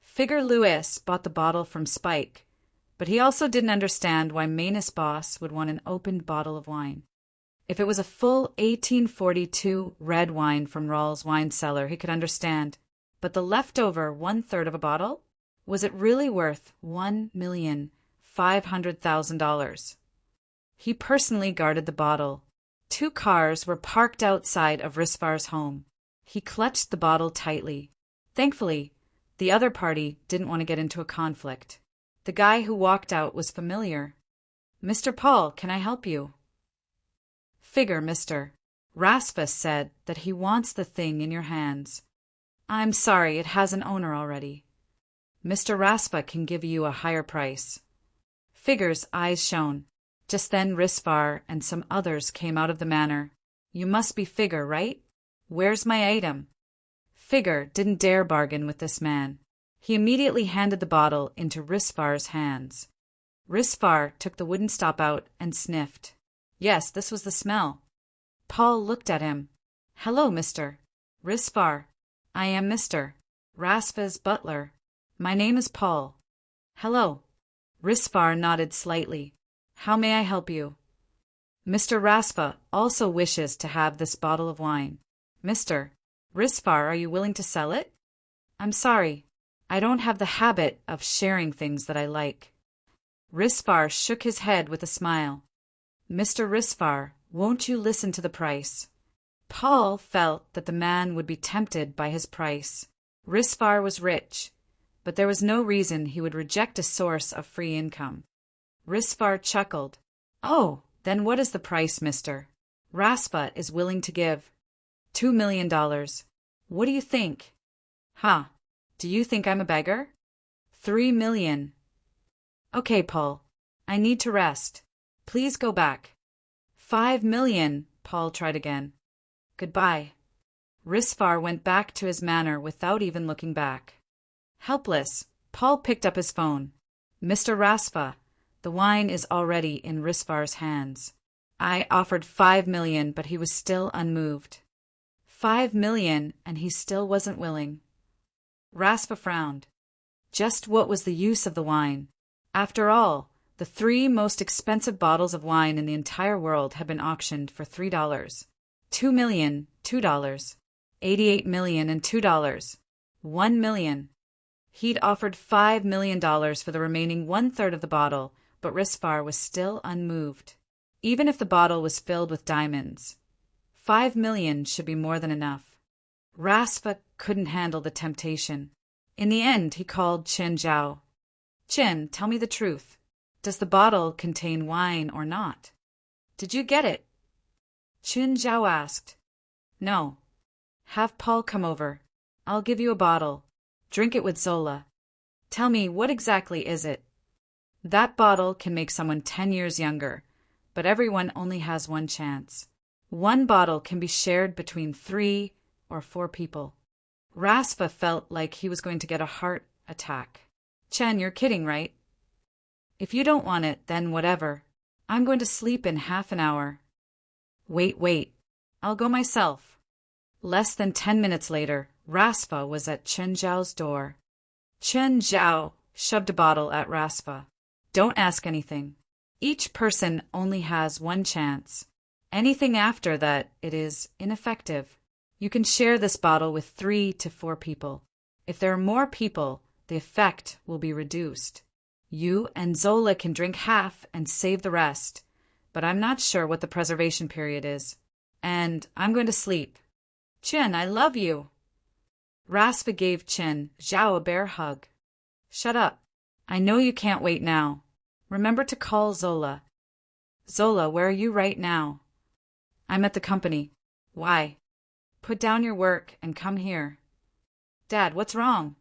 Figure Lewis bought the bottle from Spike, but he also didn't understand why Manus' boss would want an opened bottle of wine. If it was a full 1842 red wine from Rawls' wine cellar, he could understand. But the leftover 1/3 of a bottle? Was it really worth $1,500,000? He personally guarded the bottle. 2 cars were parked outside of Risvar's home. He clutched the bottle tightly. Thankfully, The other party didn't want to get into a conflict. The guy who walked out was familiar. "Mr. Paul, can I help you?" "Figure, Mr. Raspa said that he wants the thing in your hands." "I'm sorry, it has an owner already." "Mr. Raspa can give you a higher price." Figure's eyes shone. Just then Risvar and some others came out of the manor. "You must be Figure, right? Where's my item?" Figure didn't dare bargain with this man. He immediately handed the bottle into Risvar's hands. Risvar took the wooden stop out and sniffed. Yes, this was the smell. Paul looked at him. "Hello, Mr. Risvar. I am Mr. Raspa's butler. My name is Paul." "Hello." Risvar nodded slightly. "How may I help you?" "Mr. Raspa also wishes to have this bottle of wine." "Mr. Risvar, are you willing to sell it?" "I'm sorry. I don't have the habit of sharing things that I like." Risvar shook his head with a smile. "Mr. Risvar, won't you listen to the price?" Paul felt that the man would be tempted by his price. Risvar was rich, but there was no reason he would reject a source of free income. Risvar chuckled. "Oh, then what is the price, Mr. Raspa is willing to give?" $2 million. What do you think?" "Ha! Do you think I'm a beggar?" $3 million. "Okay, Paul. I need to rest. Please go back." $5 million. Paul tried again. "Goodbye." Risvar went back to his manor without even looking back. Helpless, Paul picked up his phone. "Mr. Raspa, the wine is already in Risvar's hands. I offered $5 million, but he was still unmoved." $5 million, and he still wasn't willing. Raspa frowned. Just what was the use of the wine? After all, the 3 most expensive bottles of wine in the entire world had been auctioned for $3. $2 million, $2. $88 million and $2. $1 million. He'd offered $5 million for the remaining 1/3 of the bottle, but Risvar was still unmoved. Even if the bottle was filled with diamonds, $5 million should be more than enough. Raspa couldn't handle the temptation. In the end, he called Chen Zhao. "Chen, tell me the truth. Does the bottle contain wine or not?" "Did you get it?" Chen Zhao asked. "No." "Have Paul come over. I'll give you a bottle. Drink it with Zola. Tell me, what exactly is it?" "That bottle can make someone 10 years younger, but everyone only has one chance. One bottle can be shared between 3 or 4 people." Raspa felt like he was going to get a heart attack. "Chen, you're kidding, right?" "If you don't want it, then whatever. I'm going to sleep in half an hour." Wait. I'll go myself." Less than 10 minutes later, Raspa was at Chen Zhao's door. Chen Zhao shoved a bottle at Raspa. "Don't ask anything. Each person only has one chance. Anything after that, it is ineffective. You can share this bottle with 3 to 4 people. If there are more people, the effect will be reduced. You and Zola can drink half and save the rest, but I'm not sure what the preservation period is. And I'm going to sleep." "Chen, I love you." Raspa gave Chen Zhao a bear hug. "Shut up. I know you can't wait now. Remember to call Zola." "Zola, where are you right now?" "I'm at the company." "Why?" "Put down your work and come here." "Dad, what's wrong?"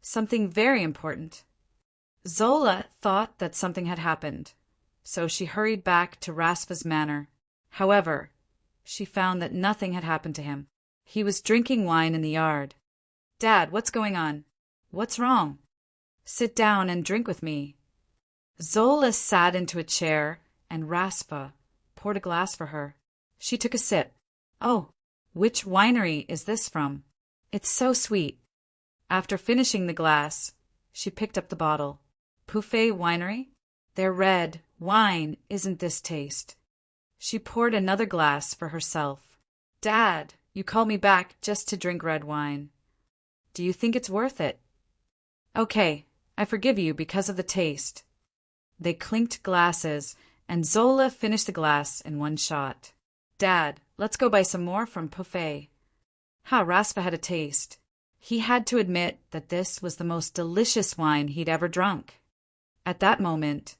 "Something very important." Zola thought that something had happened, so she hurried back to Raspa's manor. However, she found that nothing had happened to him. He was drinking wine in the yard. "Dad, what's going on?" "What's wrong?" "Sit down and drink with me." Zola sat into a chair, and Raspa poured a glass for her. She took a sip. "Oh, which winery is this from? It's so sweet." After finishing the glass, she picked up the bottle. "Pouffet Winery? They're red. Wine, isn't this taste?" She poured another glass for herself. "Dad, you called me back just to drink red wine. Do you think it's worth it?" "Okay, I forgive you because of the taste." They clinked glasses, and Zola finished the glass in one shot. "Dad, let's go buy some more from Pouffet." Raspa had a taste. He had to admit that this was the most delicious wine he'd ever drunk. At that moment,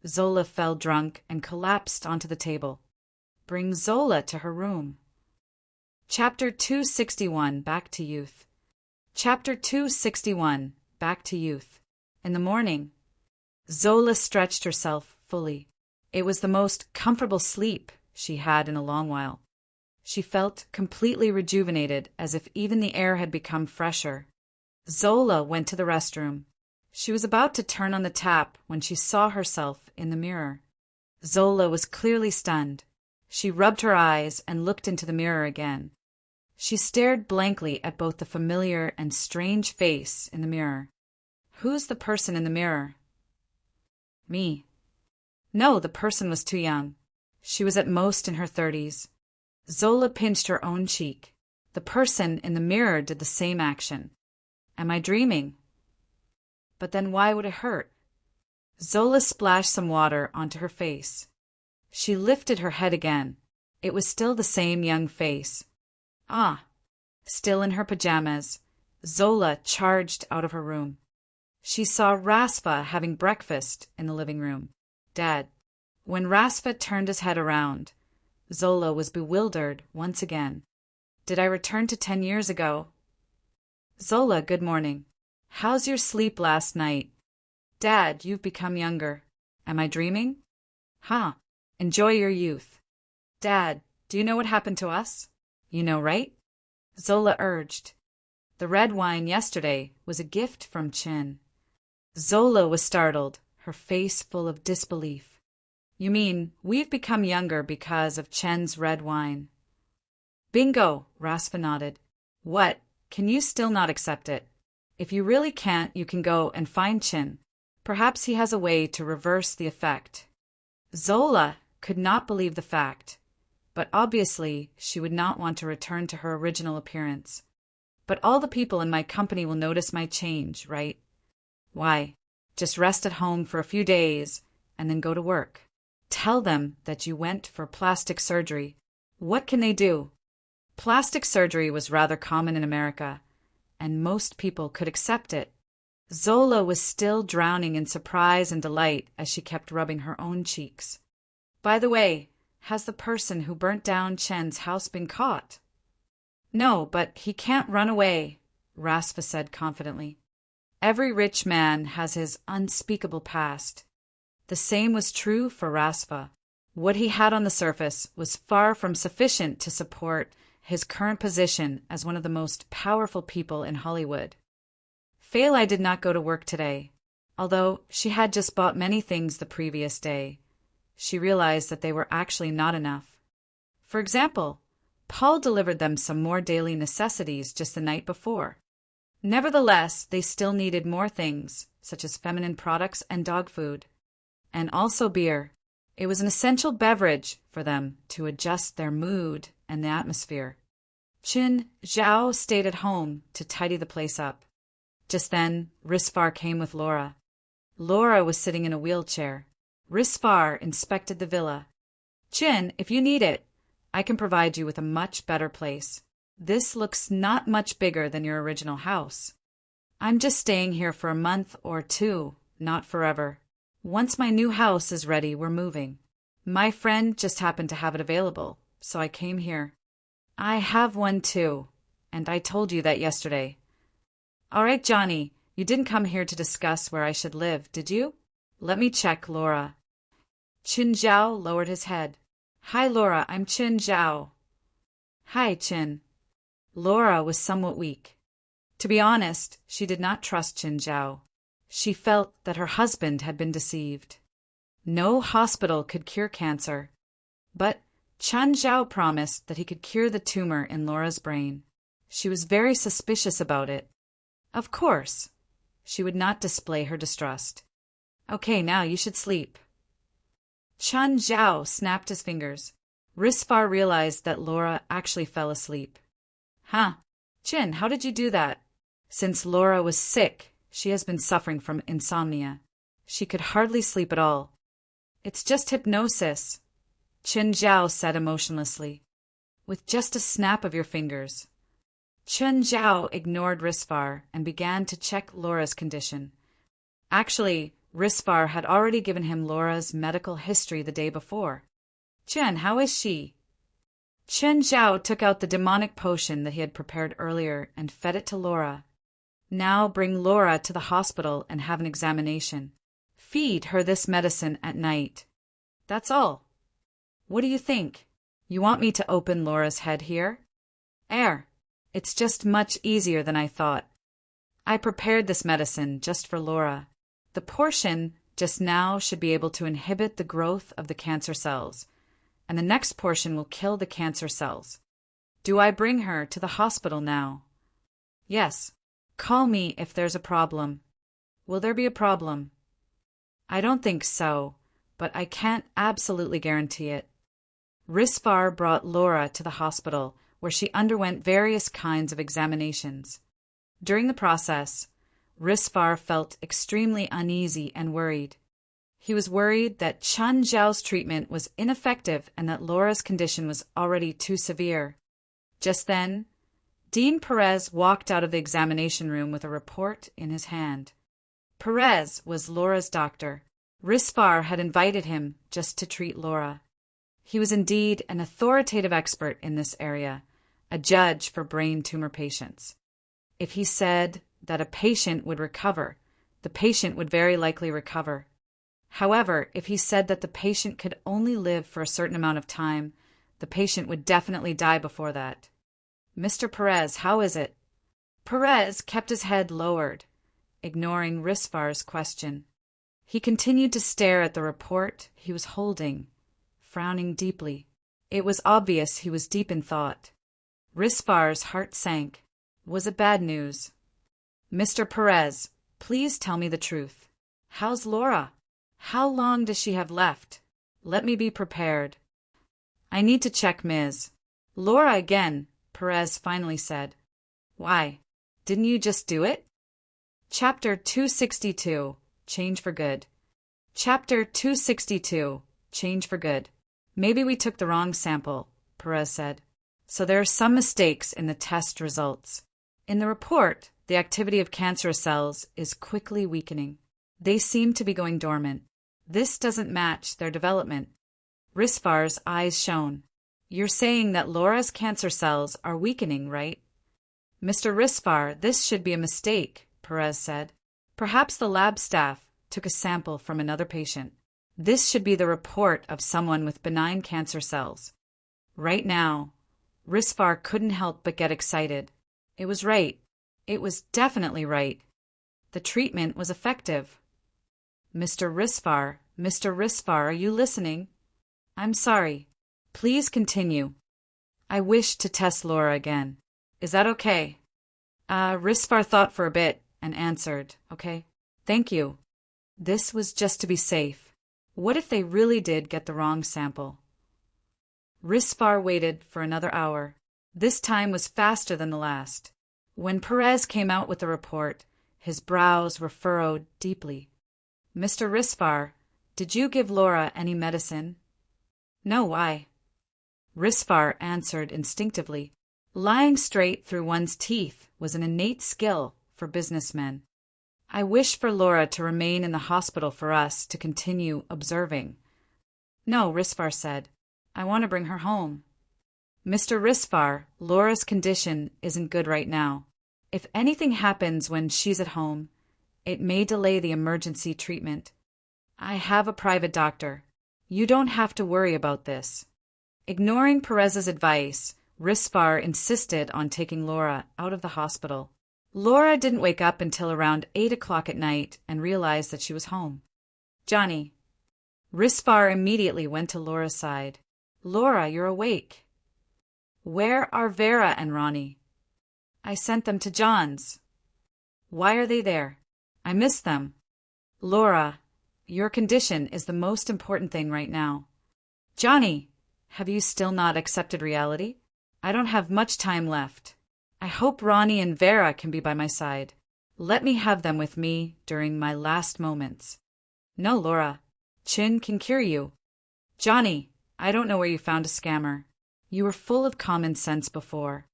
Zola fell drunk and collapsed onto the table. Bring Zola to her room. Chapter 261, Back to Youth. Chapter 261, Back to Youth. In the morning, Zola stretched herself fully. It was the most comfortable sleep she had in a long while. She felt completely rejuvenated, as if even the air had become fresher. Zola went to the restroom. She was about to turn on the tap when she saw herself in the mirror. Zola was clearly stunned. She rubbed her eyes and looked into the mirror again. She stared blankly at both the familiar and strange face in the mirror. Who's the person in the mirror? Me. No, the person was too young. She was at most in her 30s. Zola pinched her own cheek. The person in the mirror did the same action. Am I dreaming? But then why would it hurt? Zola splashed some water onto her face. She lifted her head again. It was still the same young face. Ah! Still in her pajamas, Zola charged out of her room. She saw Rasfa having breakfast in the living room. Dad. When Rasfa turned his head around, Zola was bewildered once again. Did I return to 10 years ago? Zola, good morning. How's your sleep last night? Dad, you've become younger. Am I dreaming? Huh. Enjoy your youth. Dad, do you know what happened to us? You know, right? Zola urged. The red wine yesterday was a gift from Chin. Zola was startled, her face full of disbelief. You mean we've become younger because of Chen's red wine? Bingo, Rasfa nodded. What? Can you still not accept it? If you really can't, you can go and find Chen. Perhaps he has a way to reverse the effect. Zola could not believe the fact, but obviously she would not want to return to her original appearance. But all the people in my company will notice my change, right? Why, just rest at home for a few days and then go to work. Tell them that you went for plastic surgery. What can they do? Plastic surgery was rather common in America, and most people could accept it. Zola was still drowning in surprise and delight as she kept rubbing her own cheeks. By the way, has the person who burnt down Chen's house been caught? No, but he can't run away, Rasfa said confidently. Every rich man has his unspeakable past. The same was true for Rasfa. What he had on the surface was far from sufficient to support his current position as one of the most powerful people in Hollywood. Failai did not go to work today. Although she had just bought many things the previous day, she realized that they were actually not enough. For example, Paul delivered them some more daily necessities just the night before. Nevertheless, they still needed more things, such as feminine products and dog food. And also beer. It was an essential beverage for them to adjust their mood and the atmosphere. Qin Zhao stayed at home to tidy the place up. Just then, Risfar came with Laura. Laura was sitting in a wheelchair. Risfar inspected the villa. Qin, if you need it, I can provide you with a much better place. This looks not much bigger than your original house. I'm just staying here for a month or two, not forever. Once my new house is ready, we're moving. My friend just happened to have it available, so I came here. I have one too, and I told you that yesterday. All right, Johnny, you didn't come here to discuss where I should live, did you? Let me check, Laura. Qin Zhao lowered his head. Hi, Laura, I'm Qin Zhao. Hi, Qin. Laura was somewhat weak. To be honest, she did not trust Qin Zhao. She felt that her husband had been deceived. No hospital could cure cancer, but Chen Zhao promised that he could cure the tumor in Laura's brain. She was very suspicious about it. Of course, she would not display her distrust. Okay, now you should sleep. Chen Zhao snapped his fingers. Risfar realized that Laura actually fell asleep. Huh, Chin, how did you do that? Since Laura was sick, she has been suffering from insomnia. She could hardly sleep at all. It's just hypnosis, Qin Zhao said emotionlessly. With just a snap of your fingers. Chun Zhao ignored Risvar and began to check Laura's condition. Actually, Risvar had already given him Laura's medical history the day before. Chun, how is she? Chun Zhao took out the demonic potion that he had prepared earlier and fed it to Laura. Now bring Laura to the hospital and have an examination. Feed her this medicine at night. That's all. What do you think? You want me to open Laura's head here? It's just much easier than I thought. I prepared this medicine just for Laura. The portion just now should be able to inhibit the growth of the cancer cells, and the next portion will kill the cancer cells. Do I bring her to the hospital now? Yes. Call me if there's a problem. Will there be a problem? I don't think so, but I can't absolutely guarantee it. Risvar brought Laura to the hospital, where she underwent various kinds of examinations. During the process, Risvar felt extremely uneasy and worried. He was worried that Chun Zhao's treatment was ineffective and that Laura's condition was already too severe. Just then, Dean Perez walked out of the examination room with a report in his hand. Perez was Laura's doctor. Risvar had invited him just to treat Laura. He was indeed an authoritative expert in this area, a judge for brain tumor patients. If he said that a patient would recover, the patient would very likely recover. However, if he said that the patient could only live for a certain amount of time, the patient would definitely die before that. Mr. Perez, how is it? Perez kept his head lowered, ignoring Risvar's question. He continued to stare at the report he was holding, frowning deeply. It was obvious he was deep in thought. Risvar's heart sank. Was it bad news? Mr. Perez, please tell me the truth. How's Laura? How long does she have left? Let me be prepared. I need to check Ms. Laura again, Perez finally said. Why? Didn't you just do it? Chapter 262, Change for Good. Chapter 262, Change for Good. Maybe we took the wrong sample, Perez said. So there are some mistakes in the test results. In the report, the activity of cancerous cells is quickly weakening. They seem to be going dormant. This doesn't match their development. Risvar's eyes shone. You're saying that Laura's cancer cells are weakening, right? Mr. Risvar, this should be a mistake, Perez said. Perhaps the lab staff took a sample from another patient. This should be the report of someone with benign cancer cells. Right now, Risvar couldn't help but get excited. It was right. It was definitely right. The treatment was effective. Mr. Risvar, are you listening? I'm sorry. Please continue. I wish to test Laura again. Is that okay? Risvar thought for a bit and answered, okay. Thank you. This was just to be safe. What if they really did get the wrong sample? Risvar waited for another hour. This time was faster than the last. When Perez came out with the report, his brows were furrowed deeply. Mr. Risvar, did you give Laura any medicine? No, why? Risvar answered instinctively. Lying straight through one's teeth was an innate skill for businessmen. I wish for Laura to remain in the hospital for us to continue observing. No, Risvar said. I want to bring her home. Mr. Risvar, Laura's condition isn't good right now. If anything happens when she's at home, it may delay the emergency treatment. I have a private doctor. You don't have to worry about this. Ignoring Perez's advice, Risvar insisted on taking Laura out of the hospital. Laura didn't wake up until around 8 o'clock at night and realized that she was home. Johnny. Risvar immediately went to Laura's side. Laura, you're awake. Where are Vera and Ronnie? I sent them to John's. Why are they there? I miss them. Laura, your condition is the most important thing right now. Johnny, have you still not accepted reality? I don't have much time left. I hope Ronnie and Vera can be by my side. Let me have them with me during my last moments. No, Laura. Chin can cure you. Johnny, I don't know where you found a scammer. You were full of common sense before.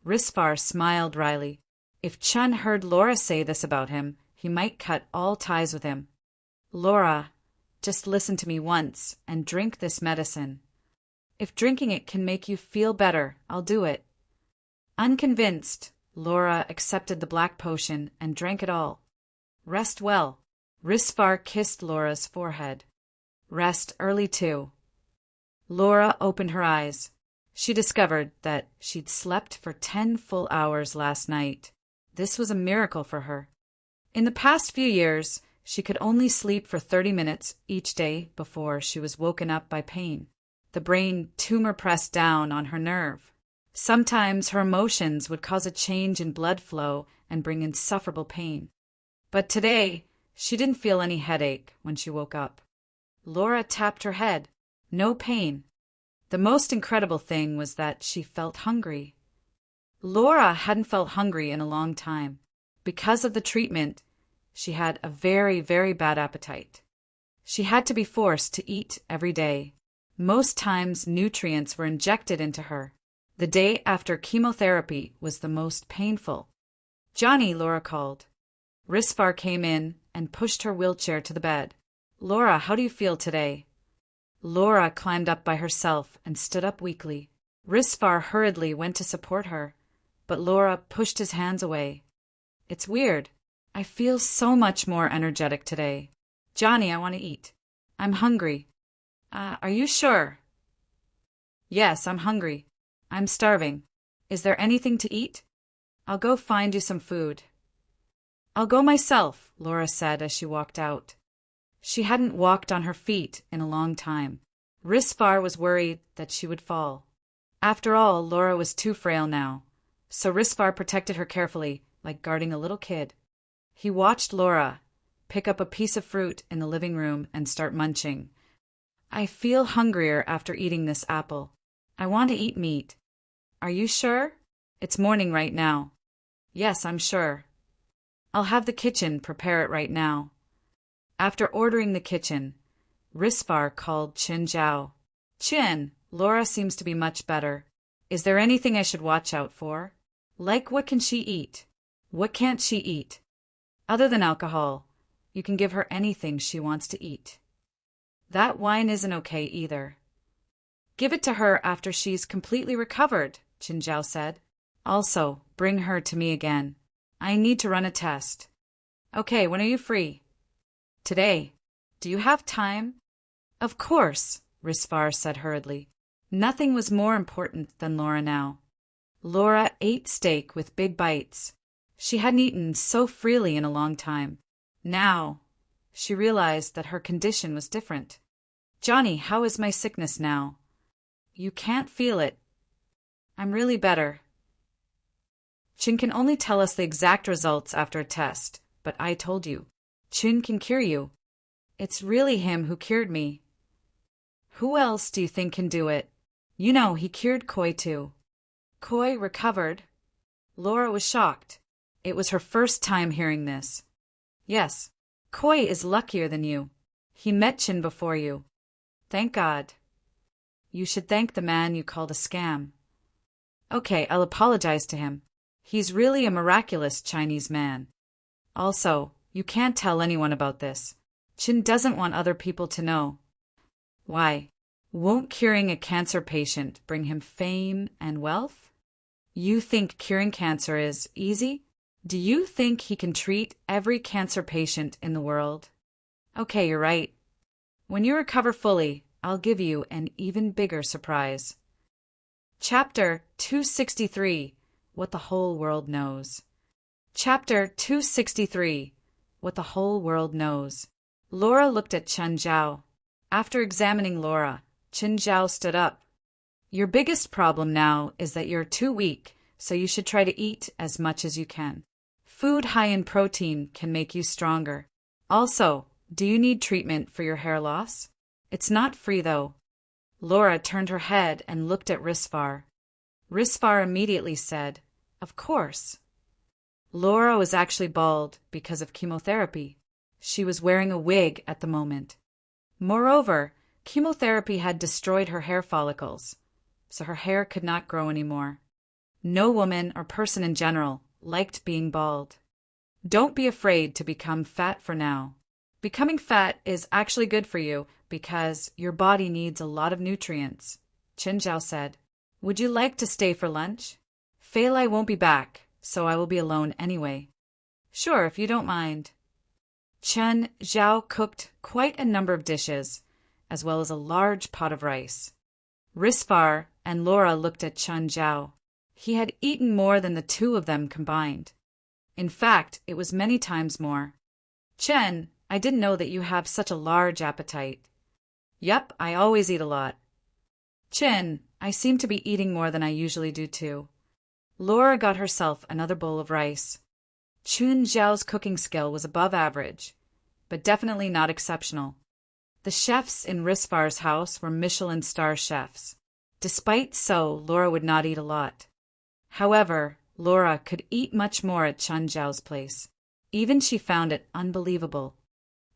Risvar smiled wryly. If Chun heard Laura say this about him, he might cut all ties with him. Laura, just listen to me once and drink this medicine. If drinking it can make you feel better, I'll do it. Unconvinced, Laura accepted the black potion and drank it all. Rest well. Risvar kissed Laura's forehead. Rest early too. Laura opened her eyes. She discovered that she'd slept for 10 full hours last night. This was a miracle for her. In the past few years, she could only sleep for 30 minutes each day before she was woken up by pain. The brain tumor pressed down on her nerve. Sometimes her emotions would cause a change in blood flow and bring insufferable pain. But today, she didn't feel any headache when she woke up. Laura tapped her head. No pain. The most incredible thing was that she felt hungry. Laura hadn't felt hungry in a long time. Because of the treatment, she had a very, very bad appetite. She had to be forced to eat every day. Most times, nutrients were injected into her. The day after chemotherapy was the most painful. Johnny, Laura called. Risvar came in and pushed her wheelchair to the bed. Laura, how do you feel today? Laura climbed up by herself and stood up weakly. Risvar hurriedly went to support her, but Laura pushed his hands away. It's weird. I feel so much more energetic today. Johnny, I want to eat. I'm hungry. Are you sure? Yes, I'm hungry. I'm starving. Is there anything to eat? I'll go find you some food. I'll go myself, Laura said as she walked out. She hadn't walked on her feet in a long time. Risvar was worried that she would fall. After all, Laura was too frail now, so Risvar protected her carefully, like guarding a little kid. He watched Laura pick up a piece of fruit in the living room and start munching. I feel hungrier after eating this apple. I want to eat meat. Are you sure? It's morning right now. Yes, I'm sure. I'll have the kitchen prepare it right now. After ordering the kitchen, Risvar called Chin Zhao. Chin, Laura seems to be much better. Is there anything I should watch out for? Like what can she eat? What can't she eat? Other than alcohol, you can give her anything she wants to eat. That wine isn't okay either. Give it to her after she's completely recovered, Chin Zhao said. Also, bring her to me again. I need to run a test. Okay, when are you free? Today. Do you have time? Of course, Risvar said hurriedly. Nothing was more important than Laura now. Laura ate steak with big bites. She hadn't eaten so freely in a long time. Now, she realized that her condition was different. Johnny, how is my sickness now? You can't feel it. I'm really better. Chin can only tell us the exact results after a test, but I told you. Chin can cure you. It's really him who cured me. Who else do you think can do it? You know, he cured Koi too. Koi recovered. Laura was shocked. It was her first time hearing this. Yes, Koi is luckier than you. He met Chin before you. Thank God. You should thank the man you called a scam. Okay, I'll apologize to him. He's really a miraculous Chinese man. Also, you can't tell anyone about this. Chin doesn't want other people to know. Why? Won't curing a cancer patient bring him fame and wealth? You think curing cancer is easy? Do you think he can treat every cancer patient in the world? Okay, you're right. When you recover fully, I'll give you an even bigger surprise. Chapter 263, What the Whole World Knows. Chapter 263, What the Whole World Knows. Laura looked at Chen Zhao. After examining Laura, Chen Zhao stood up. Your biggest problem now is that you're too weak, so you should try to eat as much as you can. Food high in protein can make you stronger. Also, do you need treatment for your hair loss? It's not free though. Laura turned her head and looked at Risvar. Risvar immediately said, Of course. Laura was actually bald because of chemotherapy. She was wearing a wig at the moment. Moreover, chemotherapy had destroyed her hair follicles, so her hair could not grow anymore. No woman or person in general liked being bald. Don't be afraid to become fat for now. Becoming fat is actually good for you because your body needs a lot of nutrients, Qin Zhao said. Would you like to stay for lunch? Fei Lai won't be back, so I will be alone anyway. Sure, if you don't mind. Qin Zhao cooked quite a number of dishes, as well as a large pot of rice. Risvar and Laura looked at Qin Zhao. He had eaten more than the two of them combined. In fact, it was many times more. Chen, I didn't know that you have such a large appetite. Yup, I always eat a lot. Chin, I seem to be eating more than I usually do too. Laura got herself another bowl of rice. Chun Zhao's cooking skill was above average, but definitely not exceptional. The chefs in Risvar's house were Michelin star chefs. Despite so, Laura would not eat a lot. However, Laura could eat much more at Chun Zhao's place. Even she found it unbelievable.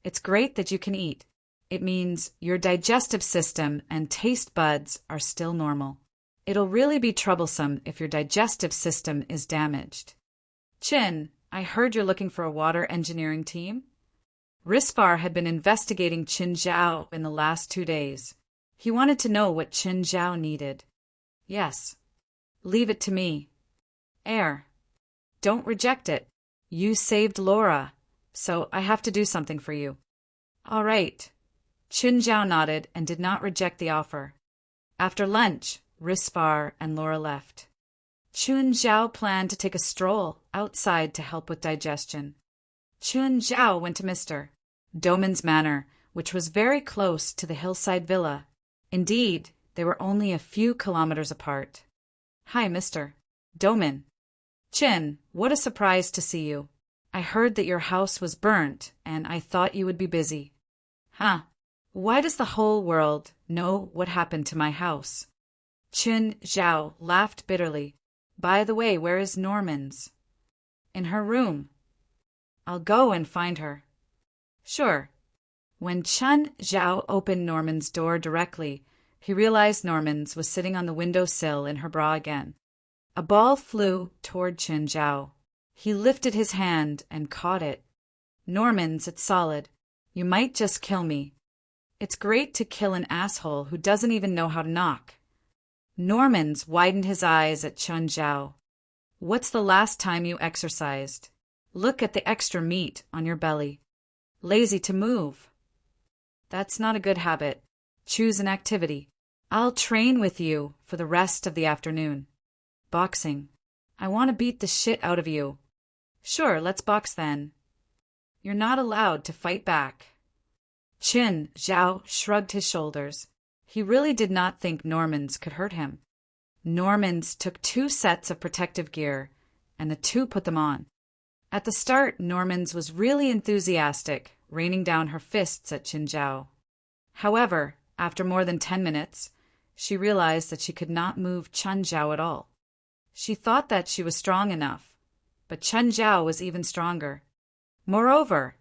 It's great that you can eat. It means your digestive system and taste buds are still normal. It'll really be troublesome if your digestive system is damaged. Chin, I heard you're looking for a water engineering team? Risvar had been investigating Qin Zhao in the last 2 days. He wanted to know what Qin Zhao needed. Yes. Leave it to me. Air. Don't reject it. You saved Laura, so I have to do something for you. All right. Qin Zhao nodded and did not reject the offer. After lunch, Risvar and Laura left. Qin Zhao planned to take a stroll outside to help with digestion. Qin Zhao went to Mr. Doman's manor, which was very close to the hillside villa. Indeed, they were only a few kilometers apart. Hi, Mr. Doman. Chin, what a surprise to see you. I heard that your house was burnt, and I thought you would be busy. Huh. Why does the whole world know what happened to my house? Qin Zhao laughed bitterly. By the way, where is Norman's? In her room. I'll go and find her. Sure. When Qin Zhao opened Norman's door directly, he realized Norman's was sitting on the window sill in her bra again. A ball flew toward Qin Zhao. He lifted his hand and caught it. Norman's, it's solid. You might just kill me. It's great to kill an asshole who doesn't even know how to knock. Norman's widened his eyes at Qin Zhao. What's the last time you exercised? Look at the extra meat on your belly. Lazy to move. That's not a good habit. Choose an activity. I'll train with you for the rest of the afternoon. Boxing. I want to beat the shit out of you. Sure, let's box then. You're not allowed to fight back. Qin Zhao shrugged his shoulders. He really did not think Norman's could hurt him. Norman's took 2 sets of protective gear, and the two put them on. At the start, Norman's was really enthusiastic, raining down her fists at Qin Zhao. However, after more than 10 minutes, she realized that she could not move Qin Zhao at all. She thought that she was strong enough, but Qin Zhao was even stronger. Moreover,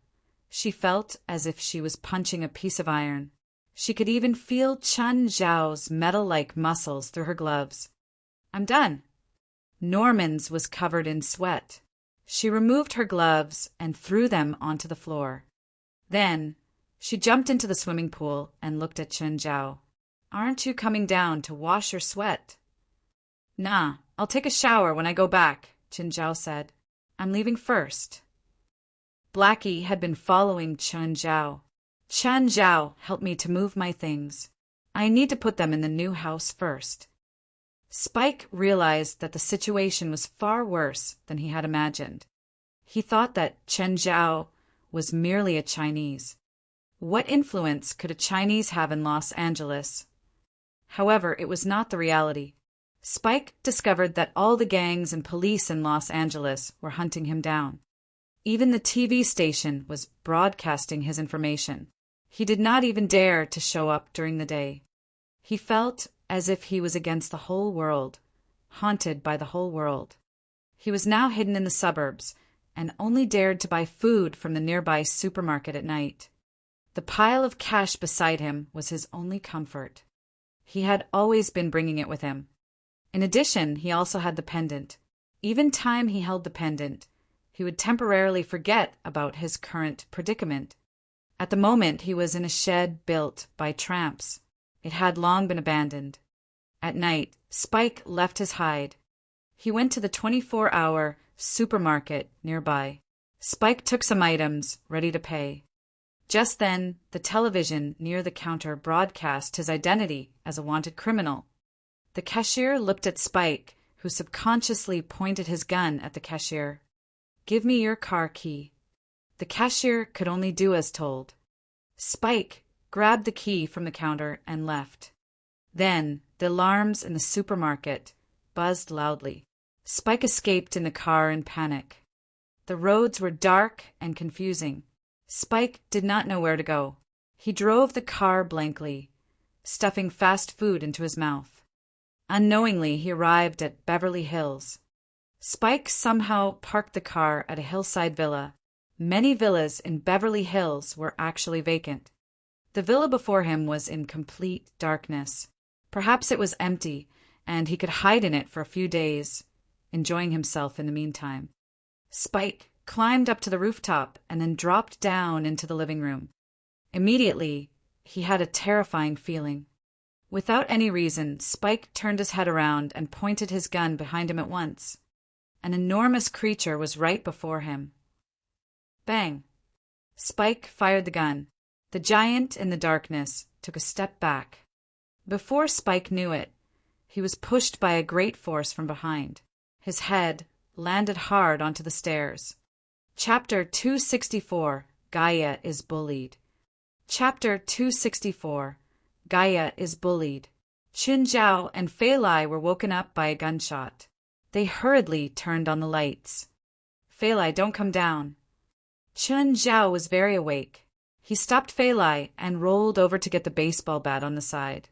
she felt as if she was punching a piece of iron. She could even feel Qin Zhao's metal-like muscles through her gloves. I'm done. Norman's was covered in sweat. She removed her gloves and threw them onto the floor. Then, she jumped into the swimming pool and looked at Qin Zhao. Aren't you coming down to wash your sweat? Nah, I'll take a shower when I go back, Qin Zhao said. I'm leaving first. Blackie had been following Qin Zhao. Qin Zhao helped me to move my things. I need to put them in the new house first. Spike realized that the situation was far worse than he had imagined. He thought that Qin Zhao was merely a Chinese. What influence could a Chinese have in Los Angeles? However, it was not the reality. Spike discovered that all the gangs and police in Los Angeles were hunting him down. Even the TV station was broadcasting his information. He did not even dare to show up during the day. He felt as if he was against the whole world, haunted by the whole world. He was now hidden in the suburbs and only dared to buy food from the nearby supermarket at night. The pile of cash beside him was his only comfort. He had always been bringing it with him. In addition, he also had the pendant. Even time he held the pendant, he would temporarily forget about his current predicament. At the moment, he was in a shed built by tramps. It had long been abandoned. At night, Spike left his hide. He went to the 24-hour supermarket nearby. Spike took some items, ready to pay. Just then, the television near the counter broadcast his identity as a wanted criminal. The cashier looked at Spike, who subconsciously pointed his gun at the cashier. "Give me your car key." The cashier could only do as told. Spike grabbed the key from the counter and left. Then, the alarms in the supermarket buzzed loudly. Spike escaped in the car in panic. The roads were dark and confusing. Spike did not know where to go. He drove the car blankly, stuffing fast food into his mouth. Unknowingly, he arrived at Beverly Hills. Spike somehow parked the car at a hillside villa. Many villas in Beverly Hills were actually vacant. The villa before him was in complete darkness. Perhaps it was empty, and he could hide in it for a few days, enjoying himself in the meantime. Spike climbed up to the rooftop and then dropped down into the living room. Immediately, he had a terrifying feeling. Without any reason, Spike turned his head around and pointed his gun behind him at once. An enormous creature was right before him. Bang! Spike fired the gun. The giant in the darkness took a step back. Before Spike knew it, he was pushed by a great force from behind. His head landed hard onto the stairs. Chapter 264, Gaia is Bullied. Chapter 264, Gaia is Bullied. Qin Zhao and Fei Lai were woken up by a gunshot. They hurriedly turned on the lights. "Fei Lai, don't come down." Qin Zhao was very awake. He stopped Fei Lai and rolled over to get the baseball bat on the side.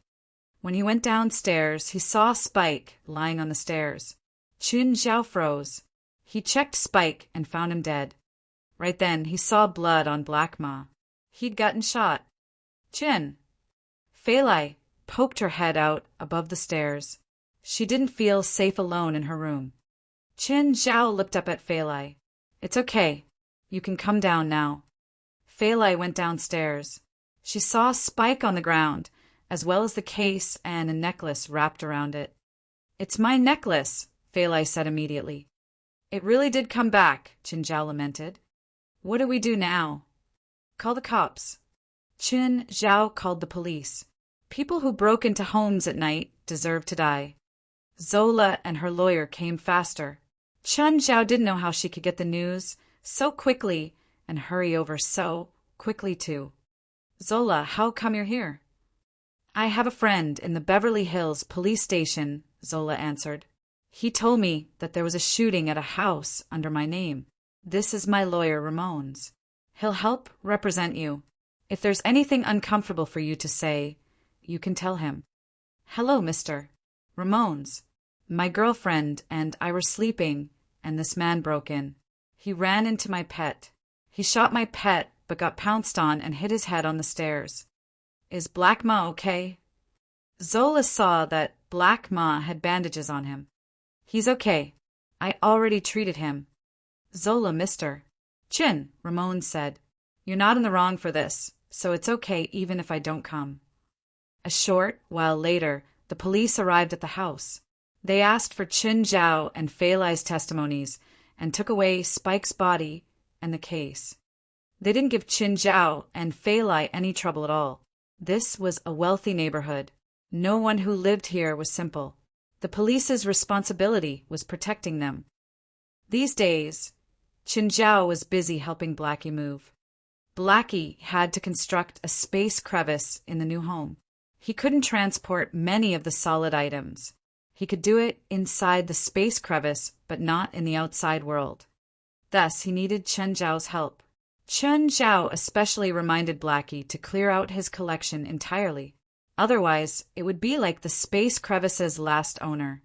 When he went downstairs, he saw Spike lying on the stairs. Qin Zhao froze. He checked Spike and found him dead. Right then, he saw blood on Black Ma. He'd gotten shot. "Qin." Fei Lai poked her head out above the stairs. She didn't feel safe alone in her room. Qin Zhao looked up at Fei Lai. "It's okay. You can come down now." Fei Lai went downstairs. She saw Spike on the ground, as well as the case and a necklace wrapped around it. "It's my necklace," Fei Lai said immediately. "It really did come back," Qin Zhao lamented. "What do we do now?" "Call the cops." Qin Zhao called the police. People who broke into homes at night deserve to die. Zola and her lawyer came faster. Qin Zhao didn't know how she could get the news so quickly and hurry over so quickly too. "Zola, how come you're here?" "I have a friend in the Beverly Hills police station," Zola answered. "He told me that there was a shooting at a house under my name. This is my lawyer, Ramon's. He'll help represent you. If there's anything uncomfortable for you to say, you can tell him." "Hello, Mr. Ramon's. My girlfriend and I were sleeping, and this man broke in. He ran into my pet. He shot my pet, but got pounced on and hit his head on the stairs. Is Black Ma okay?" Zola saw that Black Ma had bandages on him. "He's okay. I already treated him." "Zola, Mr. Qin," Ramon said. "You're not in the wrong for this, so it's okay even if I don't come." A short while later, the police arrived at the house. They asked for Qin Zhao and Fei Lai's testimonies and took away Spike's body and the case. They didn't give Qin Zhao and Fei Lai any trouble at all. This was a wealthy neighborhood. No one who lived here was simple. The police's responsibility was protecting them. These days, Qin Zhao was busy helping Blackie move. Blackie had to construct a space crevice in the new home. He couldn't transport many of the solid items. He could do it inside the space crevice, but not in the outside world. Thus, he needed Qin Zhao's help. Qin Zhao especially reminded Blackie to clear out his collection entirely. Otherwise, it would be like the space crevice's last owner,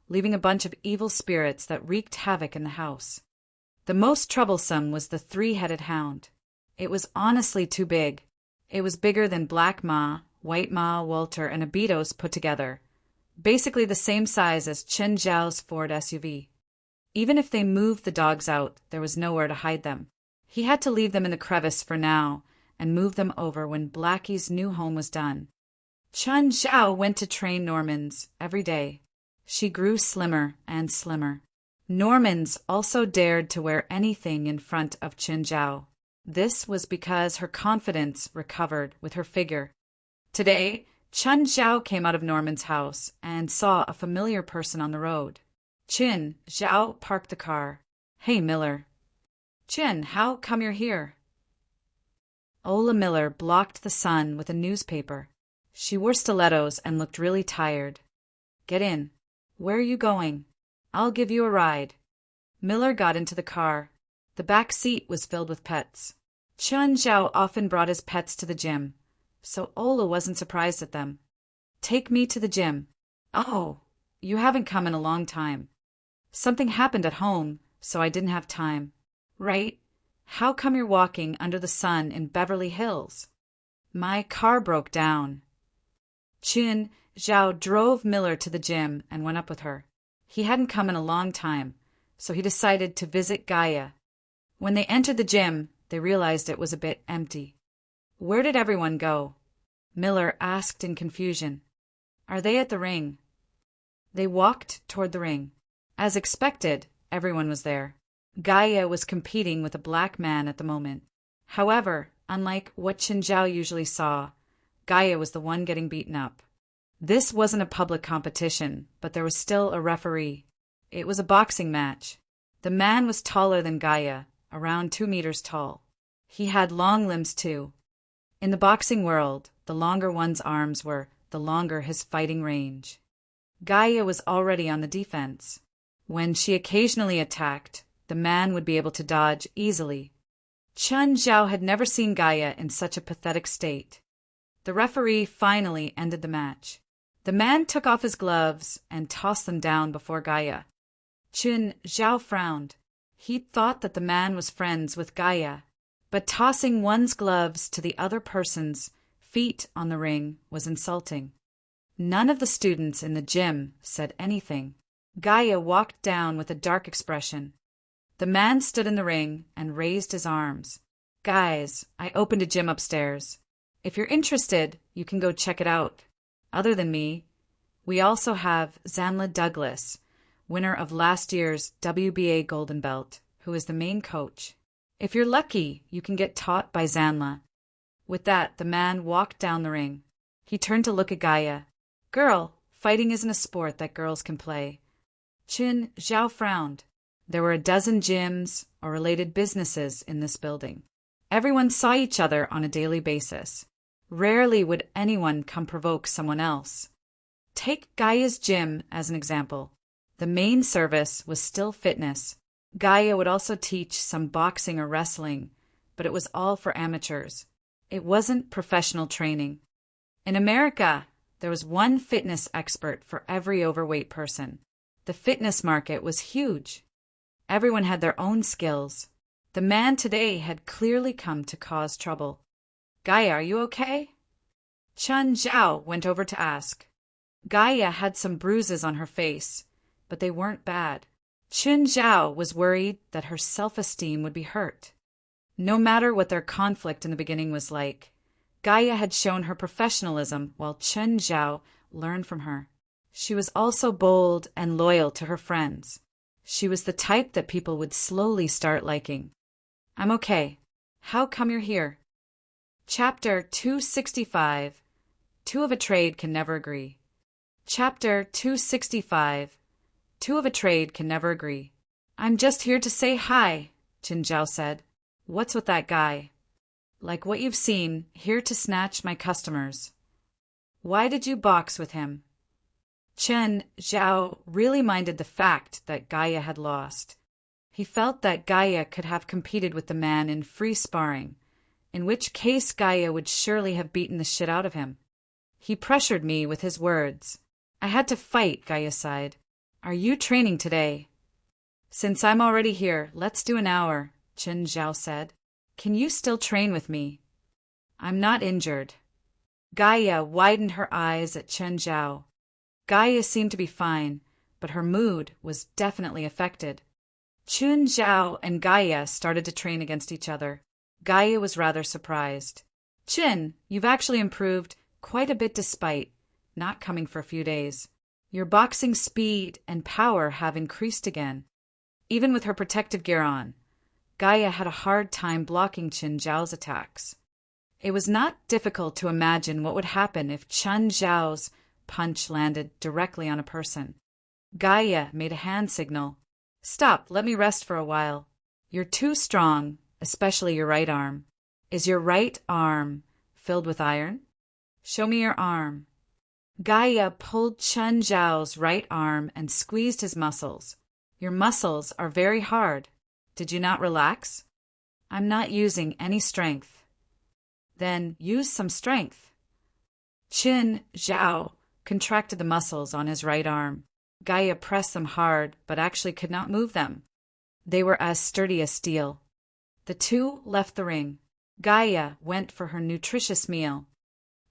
leaving a bunch of evil spirits that wreaked havoc in the house. The most troublesome was the three-headed hound. It was honestly too big. It was bigger than Black Ma, White Ma, Walter, and Abitos put together. basically the same size as Chen Zhao's Ford SUV. Even if they moved the dogs out, there was nowhere to hide them. He had to leave them in the crevice for now and move them over when Blackie's new home was done. Chen Zhao went to train Normans every day. She grew slimmer and slimmer. Normans also dared to wear anything in front of Chen Zhao. This was because her confidence recovered with her figure. Today, Chen Zhao came out of Norman's house and saw a familiar person on the road. Chen Zhao parked the car. "Hey, Miller." "Chen, how come you're here?" Ola Miller blocked the sun with a newspaper. She wore stilettos and looked really tired. "Get in." "Where are you going?" "I'll give you a ride." Miller got into the car. The back seat was filled with pets. Chen Zhao often brought his pets to the gym, so Ola wasn't surprised at them. "Take me to the gym." "Oh, you haven't come in a long time." "Something happened at home, so I didn't have time." "Right. How come you're walking under the sun in Beverly Hills?" "My car broke down." Chen Zhao drove Miller to the gym and went up with her. He hadn't come in a long time, so he decided to visit Gaia. When they entered the gym, they realized it was a bit empty. "Where did everyone go?" Miller asked in confusion. "Are they at the ring?" They walked toward the ring. As expected, everyone was there. Gaia was competing with a black man at the moment. However, unlike what Chen Zhao usually saw, Gaia was the one getting beaten up. This wasn't a public competition, but there was still a referee. It was a boxing match. The man was taller than Gaia, around 2 meters tall. He had long limbs too. In the boxing world, the longer one's arms were, the longer his fighting range. Gaia was already on the defense. When she occasionally attacked, the man would be able to dodge easily. Chen Zhao had never seen Gaia in such a pathetic state. The referee finally ended the match. The man took off his gloves and tossed them down before Gaia. Chen Zhao frowned. He thought that the man was friends with Gaia, but tossing one's gloves to the other person's feet on the ring was insulting. None of the students in the gym said anything. Gaia walked down with a dark expression. The man stood in the ring and raised his arms. "Guys, I opened a gym upstairs. If you're interested, you can go check it out. Other than me, we also have Zanla Douglas, winner of last year's WBA Golden Belt, who is the main coach. If you're lucky, you can get taught by Zanla." With that, the man walked down the ring. He turned to look at Gaia. "Girl, fighting isn't a sport that girls can play." Chen Zhao frowned. There were a dozen gyms or related businesses in this building. Everyone saw each other on a daily basis. Rarely would anyone come provoke someone else. Take Gaia's gym as an example. The main service was still fitness. Gaia would also teach some boxing or wrestling, but it was all for amateurs. It wasn't professional training. In America, there was one fitness expert for every overweight person. The fitness market was huge. Everyone had their own skills. The man today had clearly come to cause trouble. "Gaia, are you okay?" Chen Zhao went over to ask. Gaia had some bruises on her face, but they weren't bad. Chen Zhao was worried that her self-esteem would be hurt. No matter what their conflict in the beginning was like, Gaia had shown her professionalism while Chen Zhao learned from her. She was also bold and loyal to her friends. She was the type that people would slowly start liking. "I'm okay. How come you're here?" Chapter 265. Two of a trade can never agree. Chapter 265. Two of a trade can never agree. "I'm just here to say hi," Chen Zhao said. "What's with that guy?" "Like what you've seen, here to snatch my customers." "Why did you box with him?" Chen Zhao really minded the fact that Gaia had lost. He felt that Gaia could have competed with the man in free sparring, in which case Gaia would surely have beaten the shit out of him. "He pressured me with his words. I had to fight," Gaia sighed. "Are you training today?" "Since I'm already here, let's do an hour," Chen Zhao said. "Can you still train with me?" "I'm not injured." Gaia widened her eyes at Chen Zhao. Gaia seemed to be fine, but her mood was definitely affected. Chun Zhao and Gaia started to train against each other. Gaia was rather surprised. Chin, you've actually improved quite a bit despite not coming for a few days. Your boxing speed and power have increased again. Even with her protective gear on, Gaia had a hard time blocking Chun Zhao's attacks. It was not difficult to imagine what would happen if Chun Zhao's punch landed directly on a person. Gaia made a hand signal. Stop, let me rest for a while. You're too strong, especially your right arm. Is your right arm filled with iron? Show me your arm. Gaia pulled Chun Zhao's right arm and squeezed his muscles. Your muscles are very hard. Did you not relax? I'm not using any strength. Then use some strength. Chun Zhao contracted the muscles on his right arm. Gaia pressed them hard, but actually could not move them. They were as sturdy as steel. The two left the ring. Gaia went for her nutritious meal.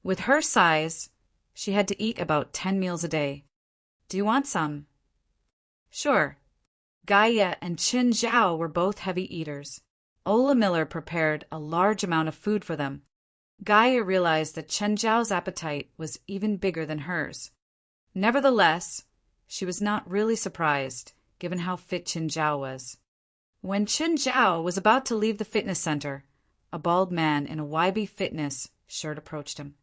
With her size, she had to eat about 10 meals a day. Do you want some? Sure. Gaia and Chun Zhao were both heavy eaters. Ola Miller prepared a large amount of food for them. Gaia realized that Chun Zhao's appetite was even bigger than hers. Nevertheless, she was not really surprised, given how fit Chun Zhao was. When Chun Zhao was about to leave the fitness center, a bald man in a YB Fitness shirt approached him.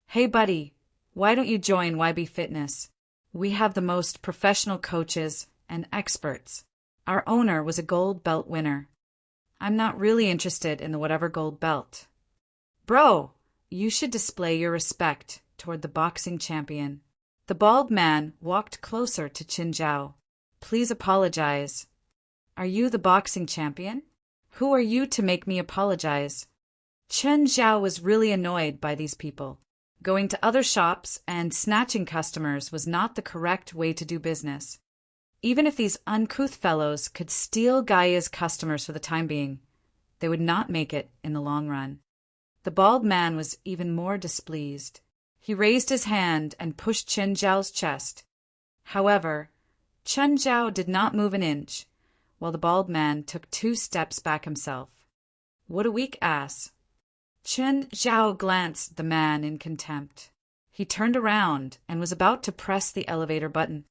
Hey buddy, why don't you join YB Fitness? We have the most professional coaches and experts. Our owner was a gold belt winner. I'm not really interested in the whatever gold belt. Bro, you should display your respect toward the boxing champion. The bald man walked closer to Chun Zhao. Please apologize. Are you the boxing champion? Who are you to make me apologize? Chun Zhao was really annoyed by these people. Going to other shops and snatching customers was not the correct way to do business. Even if these uncouth fellows could steal Gaia's customers for the time being, they would not make it in the long run. The bald man was even more displeased. He raised his hand and pushed Chun Zhao's chest. However, Chun Zhao did not move an inch, while the bald man took 2 steps back himself. What a weak ass. Chun Zhao glanced at the man in contempt. He turned around and was about to press the elevator button.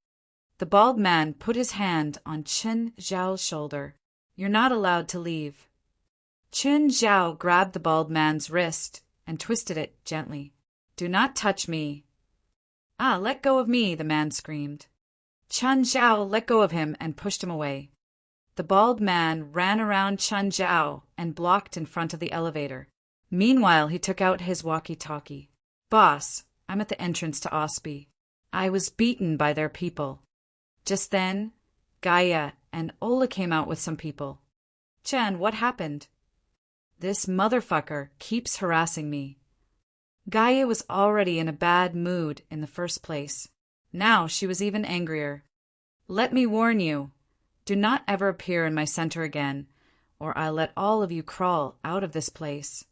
The bald man put his hand on Chun Zhao's shoulder. You're not allowed to leave. Chun Zhao grabbed the bald man's wrist and twisted it gently. Do not touch me. Ah, let go of me, the man screamed. Chun Zhao let go of him and pushed him away. The bald man ran around Chun Zhao and blocked in front of the elevator. Meanwhile, he took out his walkie-talkie. Boss, I'm at the entrance to Osby. I was beaten by their people. Just then, Gaia and Ola came out with some people. Chen, what happened? This motherfucker keeps harassing me. Gaia was already in a bad mood in the first place. Now she was even angrier. Let me warn you, do not ever appear in my center again, or I'll let all of you crawl out of this place.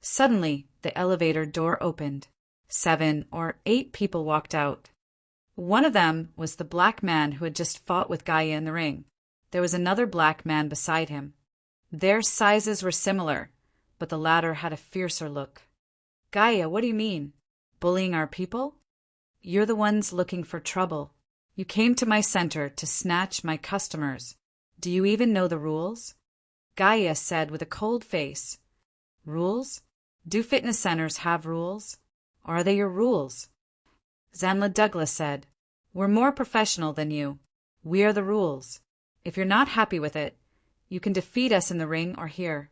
Suddenly, the elevator door opened. 7 or 8 people walked out. One of them was the black man who had just fought with Gaia in the ring. There was another black man beside him. Their sizes were similar, but the latter had a fiercer look. Gaia, what do you mean? Bullying our people? You're the ones looking for trouble. You came to my center to snatch my customers. Do you even know the rules? Gaia said with a cold face. Rules? Do fitness centers have rules? Or are they your rules? Zanla Douglas said, We're more professional than you. We are the rules. If you're not happy with it, you can defeat us in the ring or here.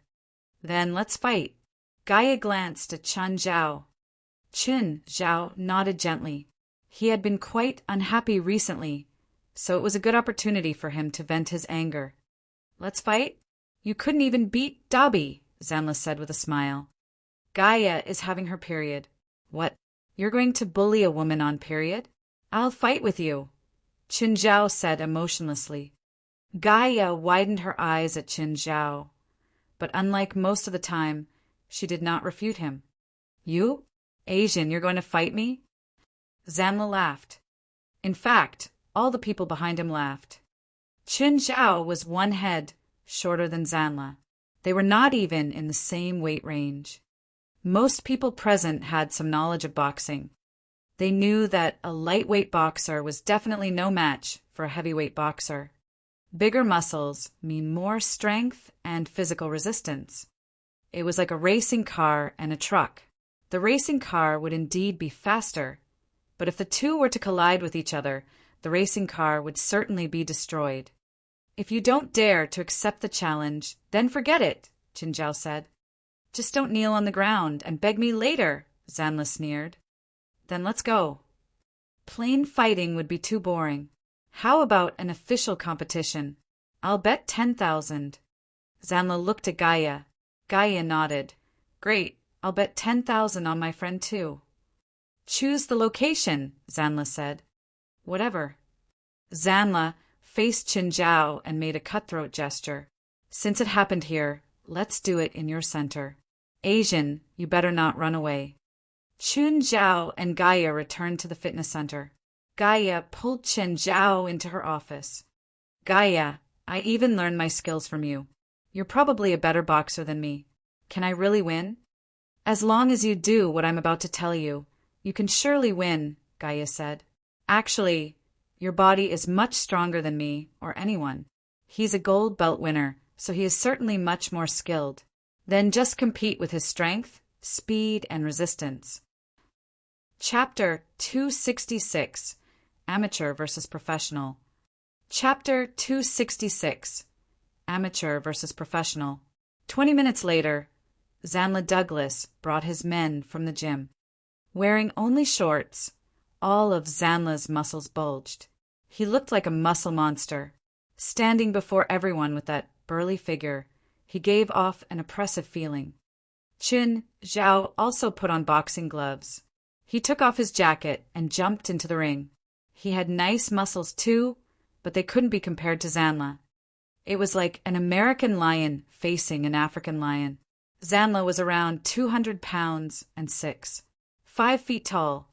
Then let's fight. Gaia glanced at Chun Zhao. Chun Zhao nodded gently. He had been quite unhappy recently, so it was a good opportunity for him to vent his anger. Let's fight? You couldn't even beat Dobby, Zanla said with a smile. Gaia is having her period. What? You're going to bully a woman on period? I'll fight with you, Chun Zhao said emotionlessly. Gaia widened her eyes at Chun Zhao, but unlike most of the time, she did not refute him. You? Asian, you're going to fight me? Zanla laughed. In fact, all the people behind him laughed. Chen Zhao was one head shorter than Zanla. They were not even in the same weight range. Most people present had some knowledge of boxing. They knew that a lightweight boxer was definitely no match for a heavyweight boxer. Bigger muscles mean more strength and physical resistance. It was like a racing car and a truck. The racing car would indeed be faster, but if the two were to collide with each other, the racing car would certainly be destroyed. If you don't dare to accept the challenge, then forget it, Chen Zhao said. Just don't kneel on the ground and beg me later, Zanla sneered. Then let's go. Plain fighting would be too boring. How about an official competition? I'll bet 10,000. Zanla looked at Gaia. Gaia nodded. Great, I'll bet 10,000 on my friend too. Choose the location, Zanla said. Whatever. Zanla faced Chen Zhao and made a cutthroat gesture. Since it happened here, let's do it in your center. Asian, you better not run away. Chen Zhao and Gaia returned to the fitness center. Gaia pulled Chen Zhao into her office. Gaia, I even learned my skills from you. You're probably a better boxer than me. Can I really win? As long as you do what I'm about to tell you, you can surely win, Gaia said. Actually, your body is much stronger than me or anyone. He's a gold belt winner, so he is certainly much more skilled. Then just compete with his strength, speed, and resistance. Chapter 266, Amateur versus Professional. Chapter 266, Amateur versus Professional. 20 minutes later, Zanla Douglas brought his men from the gym. Wearing only shorts, all of Zanla's muscles bulged. He looked like a muscle monster. Standing before everyone with that burly figure, he gave off an oppressive feeling. Chen Zhao also put on boxing gloves. He took off his jacket and jumped into the ring. He had nice muscles too, but they couldn't be compared to Zanla. It was like an American lion facing an African lion. Zanla was around 200 pounds and 5 feet tall.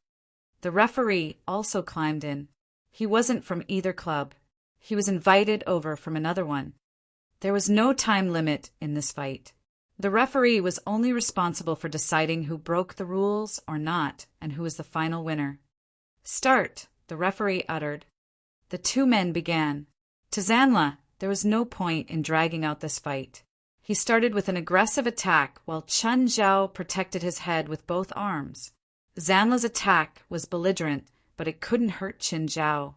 The referee also climbed in. He wasn't from either club. He was invited over from another one. There was no time limit in this fight. The referee was only responsible for deciding who broke the rules or not and who was the final winner. Start, the referee uttered. The two men began. To Zanla, there was no point in dragging out this fight. He started with an aggressive attack while Chen Zhao protected his head with both arms. Zanla's attack was belligerent, but it couldn't hurt Chen Zhao.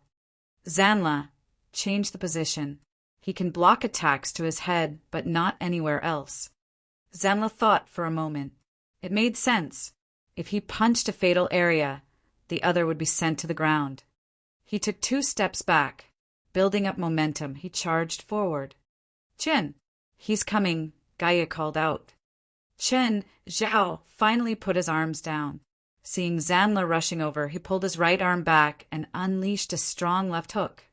Zanla, change the position. He can block attacks to his head, but not anywhere else. Zanla thought for a moment. It made sense. If he punched a fatal area, the other would be sent to the ground. He took 2 steps back. Building up momentum, he charged forward. Chen, he's coming, Gaia called out. Chen Zhao finally put his arms down. Seeing Zanla rushing over, he pulled his right arm back and unleashed a strong left hook.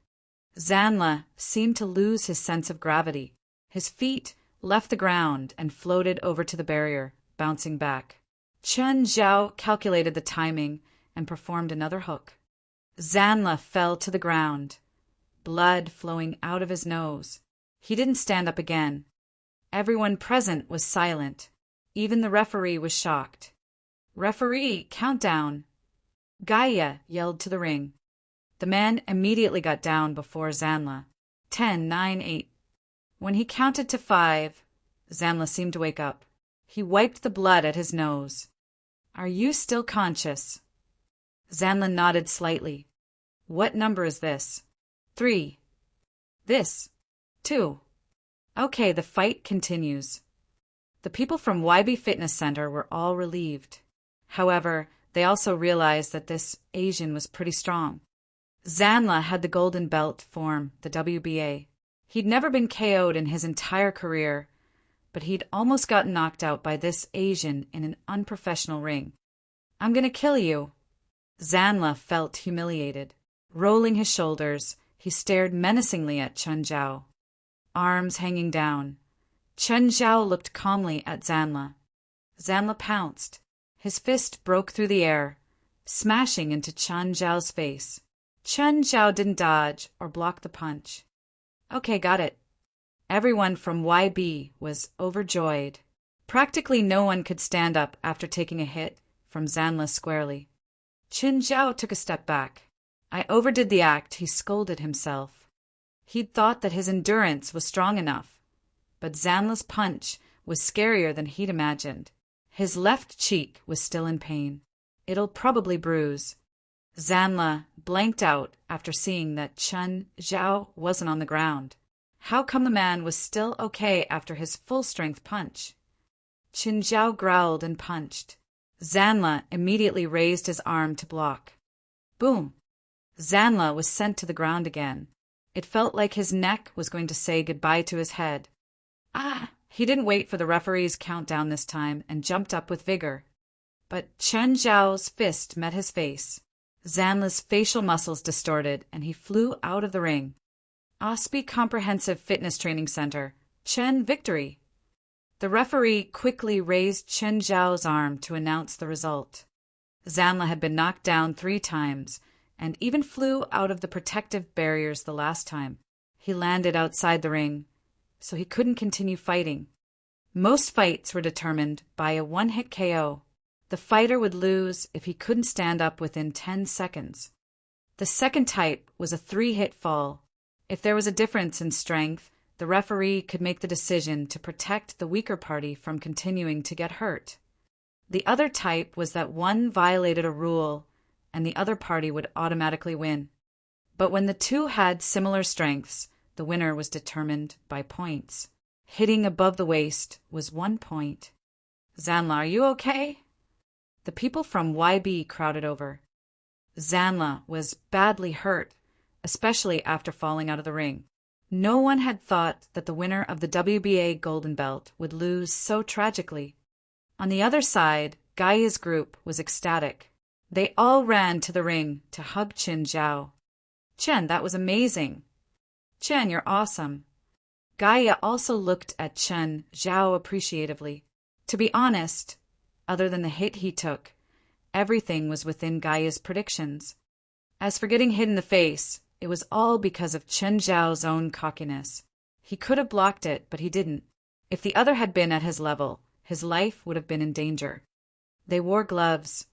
Zanla seemed to lose his sense of gravity. His feet left the ground and floated over to the barrier, bouncing back. Chen Zhao calculated the timing and performed another hook. Zanla fell to the ground, blood flowing out of his nose. He didn't stand up again. Everyone present was silent. Even the referee was shocked. Referee, countdown! Gaia yelled to the ring. The man immediately got down before Zanla. 10, 9, 8. When he counted to 5, Zanla seemed to wake up. He wiped the blood at his nose. Are you still conscious? Zanla nodded slightly. What number is this? 3. This. 2. Okay, the fight continues. The people from YB Fitness Center were all relieved. However, they also realized that this Asian was pretty strong. Zanla had the golden belt form, the WBA. He'd never been KO'd in his entire career, but he'd almost gotten knocked out by this Asian in an unprofessional ring. I'm gonna kill you. Zanla felt humiliated. Rolling his shoulders, he stared menacingly at Chen Zhao. Arms hanging down. Chen Zhao looked calmly at Zanla. Zanla pounced. His fist broke through the air, smashing into Chen Zhao's face. Chen Zhao didn't dodge or block the punch. Okay, got it. Everyone from YB was overjoyed. Practically no one could stand up after taking a hit from Zanla squarely. Chen Zhao took a step back. I overdid the act, he scolded himself. He'd thought that his endurance was strong enough, but Zanla's punch was scarier than he'd imagined. His left cheek was still in pain. It'll probably bruise. Zanla blanked out after seeing that Chen Zhao wasn't on the ground. How come the man was still okay after his full-strength punch? Chen Zhao growled and punched. Zanla immediately raised his arm to block. Boom! Zanla was sent to the ground again. It felt like his neck was going to say goodbye to his head. Ah! He didn't wait for the referee's countdown this time and jumped up with vigor. But Chen Zhao's fist met his face. Zanla's facial muscles distorted and he flew out of the ring. OSPI Comprehensive Fitness Training Center. Chen victory. The referee quickly raised Chen Zhao's arm to announce the result. Zanla had been knocked down 3 times and even flew out of the protective barriers the last time. He landed outside the ring, so he couldn't continue fighting. Most fights were determined by a one-hit KO. The fighter would lose if he couldn't stand up within 10 seconds. The second type was a 3-hit fall. If there was a difference in strength, the referee could make the decision to protect the weaker party from continuing to get hurt. The other type was that one violated a rule and the other party would automatically win. But when the two had similar strengths, the winner was determined by points. Hitting above the waist was 1 point. Zanla, are you okay? The people from YB crowded over. Zanla was badly hurt, especially after falling out of the ring. No one had thought that the winner of the WBA Golden Belt would lose so tragically. On the other side, Gaia's group was ecstatic. They all ran to the ring to hug Chen Zhao. Chen, that was amazing. Chen, you're awesome. Gaia also looked at Chen Zhao appreciatively. To be honest, other than the hit he took, everything was within Gaia's predictions. As for getting hit in the face, it was all because of Chen Zhao's own cockiness. He could have blocked it, but he didn't. If the other had been at his level, his life would have been in danger. They wore gloves,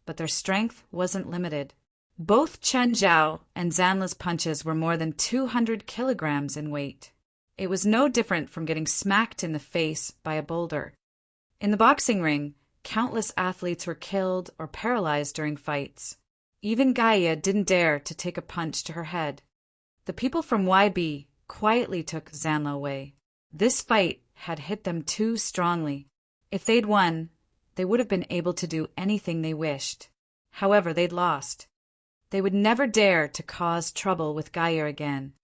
but their strength wasn't limited. Both Chen Zhao and Zanla's punches were more than 200 kilograms in weight. It was no different from getting smacked in the face by a boulder. In the boxing ring, countless athletes were killed or paralyzed during fights. Even Gaia didn't dare to take a punch to her head. The people from YB quietly took Zanla away. This fight had hit them too strongly. If they'd won, they would have been able to do anything they wished. However, they'd lost. They would never dare to cause trouble with Gaia again.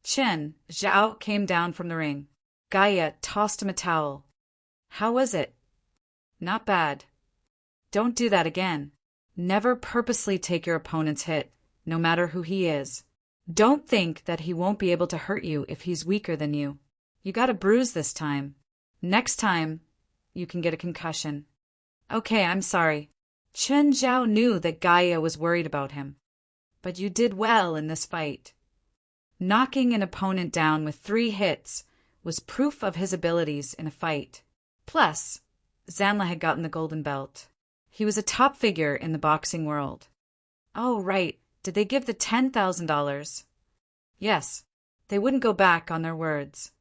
Chen Zhao came down from the ring. Gaia tossed him a towel. How was it? Not bad. Don't do that again. Never purposely take your opponent's hit, no matter who he is. Don't think that he won't be able to hurt you if he's weaker than you. You got a bruise this time. Next time, you can get a concussion. Okay, I'm sorry. Chen Zhao knew that Gaia was worried about him. But you did well in this fight. Knocking an opponent down with 3 hits was proof of his abilities in a fight. Plus, Zanla had gotten the golden belt. He was a top figure in the boxing world. Oh, right. Did they give the $10,000? Yes. They wouldn't go back on their words.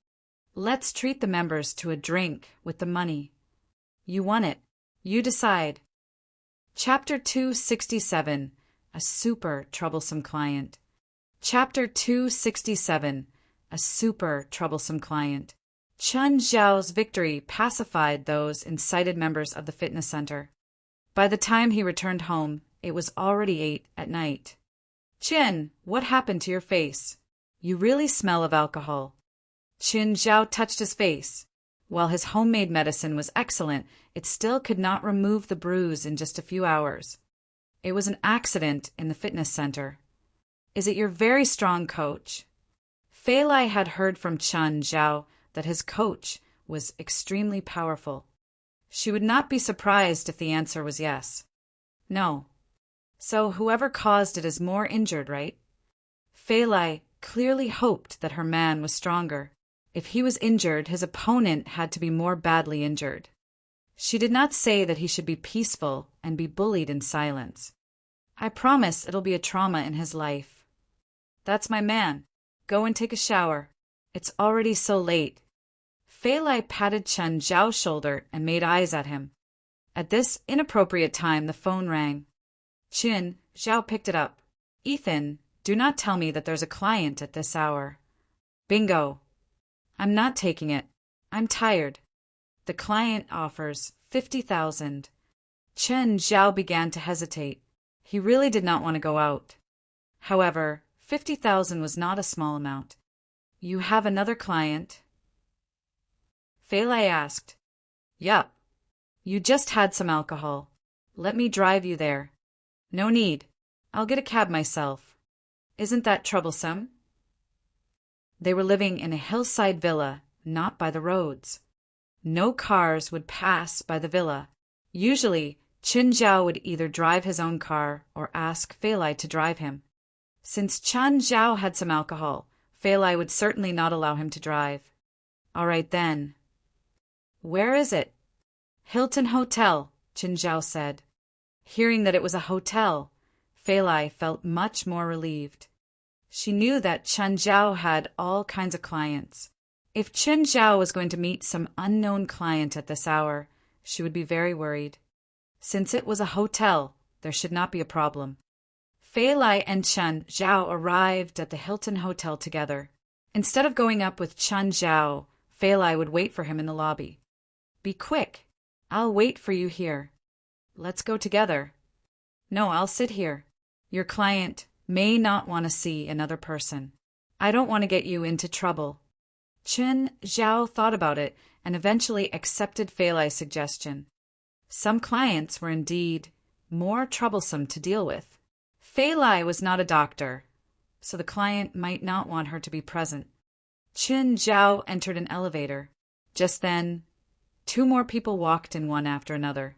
Let's treat the members to a drink with the money. You won it. You decide. Chapter 267. A super troublesome client. Chapter 267. A super troublesome client. Chen Zhao's victory pacified those incited members of the fitness center. By the time he returned home, it was already 8 at night. Chen, what happened to your face? You really smell of alcohol. Chen Zhao touched his face. While his homemade medicine was excellent, it still could not remove the bruise in just a few hours. It was an accident in the fitness center. Is it your very strong coach? Fei Lai had heard from Chen Zhao that his coach was extremely powerful. She would not be surprised if the answer was yes. No. So whoever caused it is more injured, right? Fei Lai clearly hoped that her man was stronger. If he was injured, his opponent had to be more badly injured. She did not say that he should be peaceful and be bullied in silence. I promise it'll be a trauma in his life. That's my man. Go and take a shower. It's already so late. Fei Lai patted Chen Zhao's shoulder and made eyes at him. At this inappropriate time, the phone rang. Chen Zhao picked it up. Ethan, do not tell me that there's a client at this hour. Bingo. I'm not taking it. I'm tired. The client offers 50,000. Chen Zhao began to hesitate. He really did not want to go out. However, 50,000 was not a small amount. You have another client? Fei Lai asked. Yup. You just had some alcohol. Let me drive you there. No need. I'll get a cab myself. Isn't that troublesome? They were living in a hillside villa, not by the roads. No cars would pass by the villa. Usually, Chen Zhao would either drive his own car or ask Fei Lai to drive him. Since Chen Zhao had some alcohol, Fei Lai would certainly not allow him to drive. All right then. Where is it? Hilton Hotel, Chen Zhao said. Hearing that it was a hotel, Fei Lai felt much more relieved. She knew that Chen Zhao had all kinds of clients. If Chen Zhao was going to meet some unknown client at this hour, she would be very worried. Since it was a hotel, there should not be a problem. Fei Lai and Chen Zhao arrived at the Hilton Hotel together. Instead of going up with Chen Zhao, Fei Lai would wait for him in the lobby. Be quick. I'll wait for you here. Let's go together. No, I'll sit here. Your client may not want to see another person. I don't want to get you into trouble. Chen Zhao thought about it and eventually accepted Fei Lai's suggestion. Some clients were indeed more troublesome to deal with. Fei Lai was not a doctor, so the client might not want her to be present. Chen Zhao entered an elevator. Just then, 2 more people walked in one after another.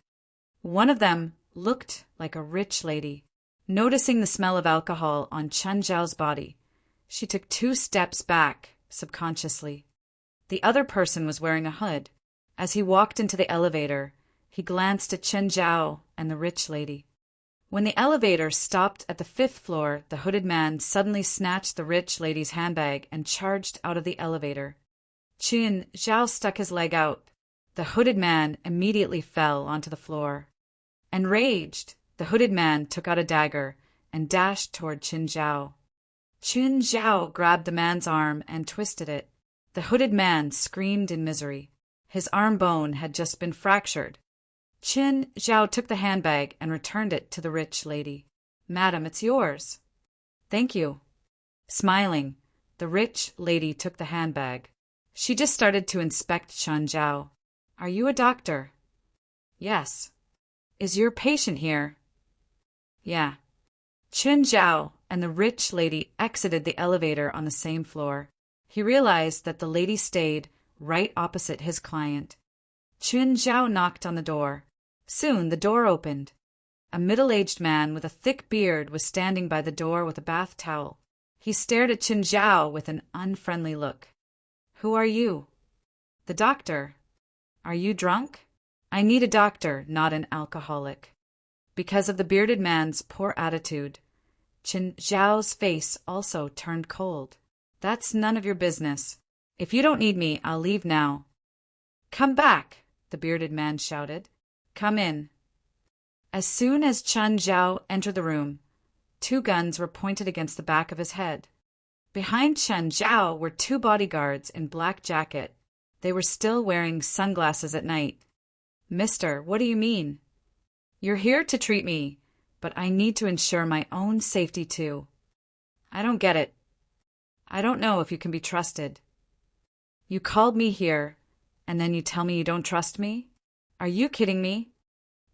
One of them looked like a rich lady. Noticing the smell of alcohol on Chen Zhao's body, she took 2 steps back subconsciously. The other person was wearing a hood. As he walked into the elevator, he glanced at Chen Zhao and the rich lady. When the elevator stopped at the 5th floor, the hooded man suddenly snatched the rich lady's handbag and charged out of the elevator. Chen Zhao stuck his leg out. The hooded man immediately fell onto the floor. Enraged, the hooded man took out a dagger and dashed toward Chen Zhao. Chen Zhao grabbed the man's arm and twisted it. The hooded man screamed in misery. His arm bone had just been fractured. Chen Zhao took the handbag and returned it to the rich lady. Madam, it's yours. Thank you. Smiling, the rich lady took the handbag. She just started to inspect Chen Zhao. Are you a doctor? Yes. Is your patient here? Yeah. Chen Zhao and the rich lady exited the elevator on the same floor. He realized that the lady stayed right opposite his client. Chen Zhao knocked on the door. Soon the door opened. A middle-aged man with a thick beard was standing by the door with a bath towel. He stared at Chen Zhao with an unfriendly look. Who are you? The doctor. Are you drunk? I need a doctor, not an alcoholic. Because of the bearded man's poor attitude, Chen Zhao's face also turned cold. That's none of your business. If you don't need me, I'll leave now. Come back, the bearded man shouted. Come in. As soon as Chen Zhao entered the room, 2 guns were pointed against the back of his head. Behind Chen Zhao were 2 bodyguards in black jacket. They were still wearing sunglasses at night. Mister, what do you mean? You're here to treat me, but I need to ensure my own safety too. I don't get it. I don't know if you can be trusted. You called me here, and then you tell me you don't trust me? Are you kidding me?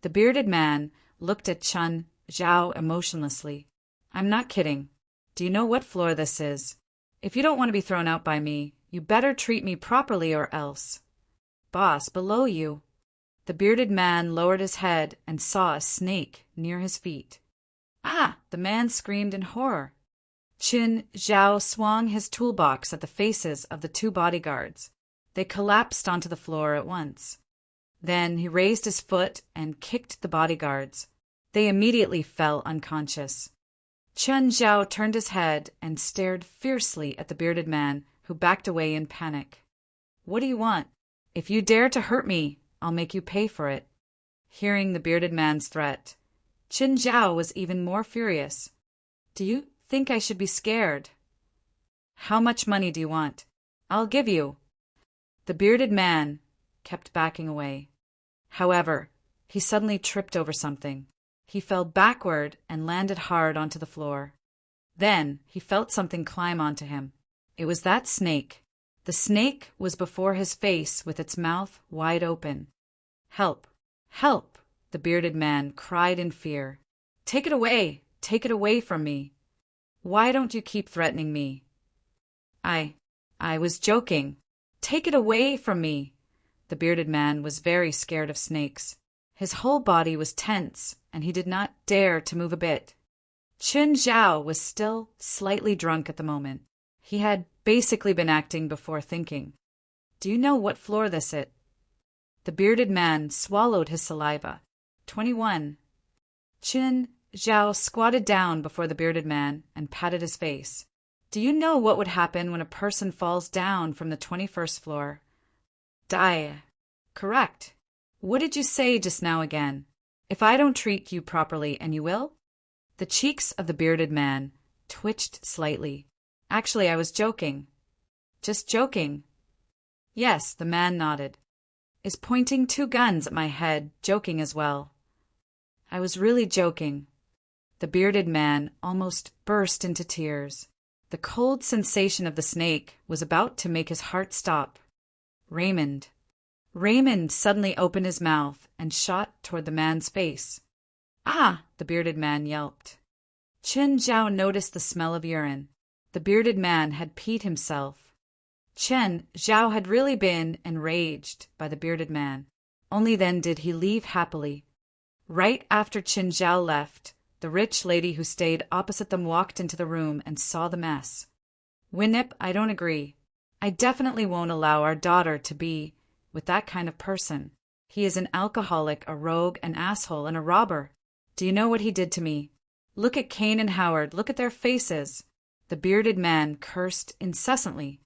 The bearded man looked at Chen Zhao emotionlessly. I'm not kidding. Do you know what floor this is? If you don't want to be thrown out by me, you better treat me properly or else. Boss, below you. The bearded man lowered his head and saw a snake near his feet. Ah! The man screamed in horror. Qin Zhao swung his toolbox at the faces of the two bodyguards. They collapsed onto the floor at once. Then he raised his foot and kicked the bodyguards. They immediately fell unconscious. Qin Zhao turned his head and stared fiercely at the bearded man, who backed away in panic. "What do you want? If you dare to hurt me, I'll make you pay for it." Hearing the bearded man's threat, Qin Zhao was even more furious. "Do you think I should be scared? How much money do you want? I'll give you." The bearded man kept backing away. However, he suddenly tripped over something. He fell backward and landed hard onto the floor. Then he felt something climb onto him. It was that snake. The snake was before his face with its mouth wide open. "Help! Help!" the bearded man cried in fear. "Take it away! Take it away from me! Why don't you keep threatening me?" I was joking. Take it away from me!" The bearded man was very scared of snakes. His whole body was tense, and he did not dare to move a bit. Qin Zhao was still slightly drunk at the moment. He had basically been acting before thinking. "Do you know what floor this is?" The bearded man swallowed his saliva. 21. Qin Zhao squatted down before the bearded man and patted his face. "Do you know what would happen when a person falls down from the 21st floor?" "Die." "Correct. What did you say just now again? If I don't treat you properly, and you will?" The cheeks of the bearded man twitched slightly. "Actually, I was joking." "Just joking?" "Yes," the man nodded. "Is pointing two guns at my head joking as well?" "I was really joking." The bearded man almost burst into tears. The cold sensation of the snake was about to make his heart stop. Raymond. Raymond suddenly opened his mouth and shot toward the man's face. "Ah!" the bearded man yelped. Qin Zhao noticed the smell of urine. The bearded man had peed himself. Qin Zhao had really been enraged by the bearded man. Only then did he leave happily. Right after Qin Zhao left, the rich lady who stayed opposite them walked into the room and saw the mess. "Winnip, I don't agree. I definitely won't allow our daughter to be with that kind of person. He is an alcoholic, a rogue, an asshole, and a robber. Do you know what he did to me? Look at Kane and Howard. Look at their faces." The bearded man cursed incessantly.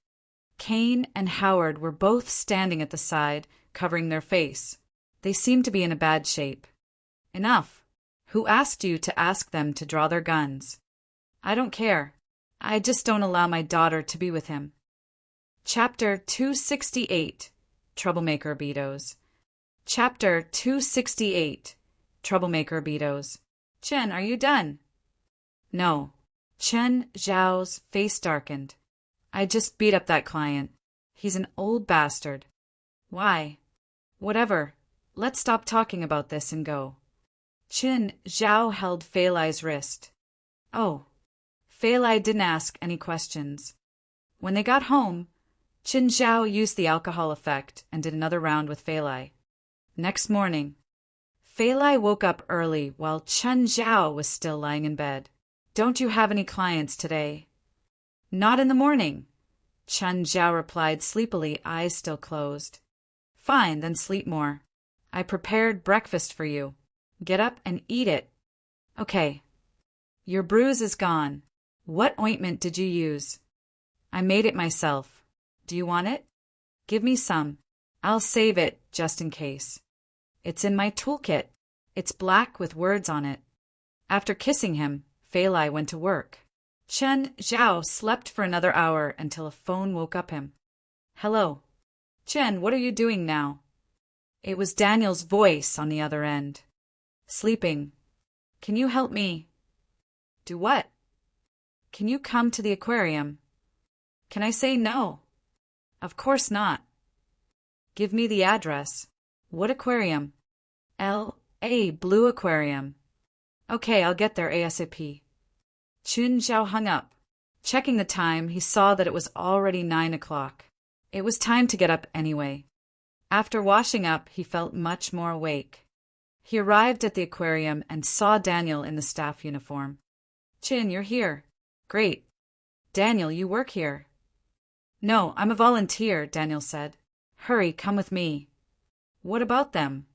Kane and Howard were both standing at the side, covering their face. They seemed to be in a bad shape. "Enough. Who asked you to ask them to draw their guns?" "I don't care. I just don't allow my daughter to be with him." Chapter 268. Troublemaker Betos. Chapter 268. Troublemaker Betos. "Chen, are you done?" "No." Qin Zhao's face darkened. "I just beat up that client. He's an old bastard." "Why?" "Whatever. Let's stop talking about this and go." Qin Zhao held Fei Lai's wrist. "Oh." Fei Lai didn't ask any questions. When they got home, Qin Zhao used the alcohol effect and did another round with Fei Lai. Next morning, Fei Lai woke up early while Qin Zhao was still lying in bed. "Don't you have any clients today?" "Not in the morning," Qin Zhao replied sleepily, eyes still closed. "Fine, then sleep more. I prepared breakfast for you. Get up and eat it." "Okay." "Your bruise is gone. What ointment did you use?" "I made it myself. Do you want it?" "Give me some. I'll save it just in case." "It's in my toolkit. It's black with words on it." After kissing him, Fei Lai went to work. Qin Zhao slept for another hour until a phone woke up him. "Hello." "Chen, what are you doing now?" It was Daniel's voice on the other end. "Sleeping. Can you help me?" "Do what?" "Can you come to the aquarium?" "Can I say no?" "Of course not." "Give me the address." "What aquarium?" "L.A. Blue Aquarium." "Okay, I'll get there ASAP." Qin Zhao hung up. Checking the time, he saw that it was already 9 o'clock. It was time to get up anyway. After washing up, he felt much more awake. He arrived at the aquarium and saw Daniel in the staff uniform. Chin, you're here. Great. Daniel, you work here. No, I'm a volunteer, Daniel said. Hurry, come with me. What about them?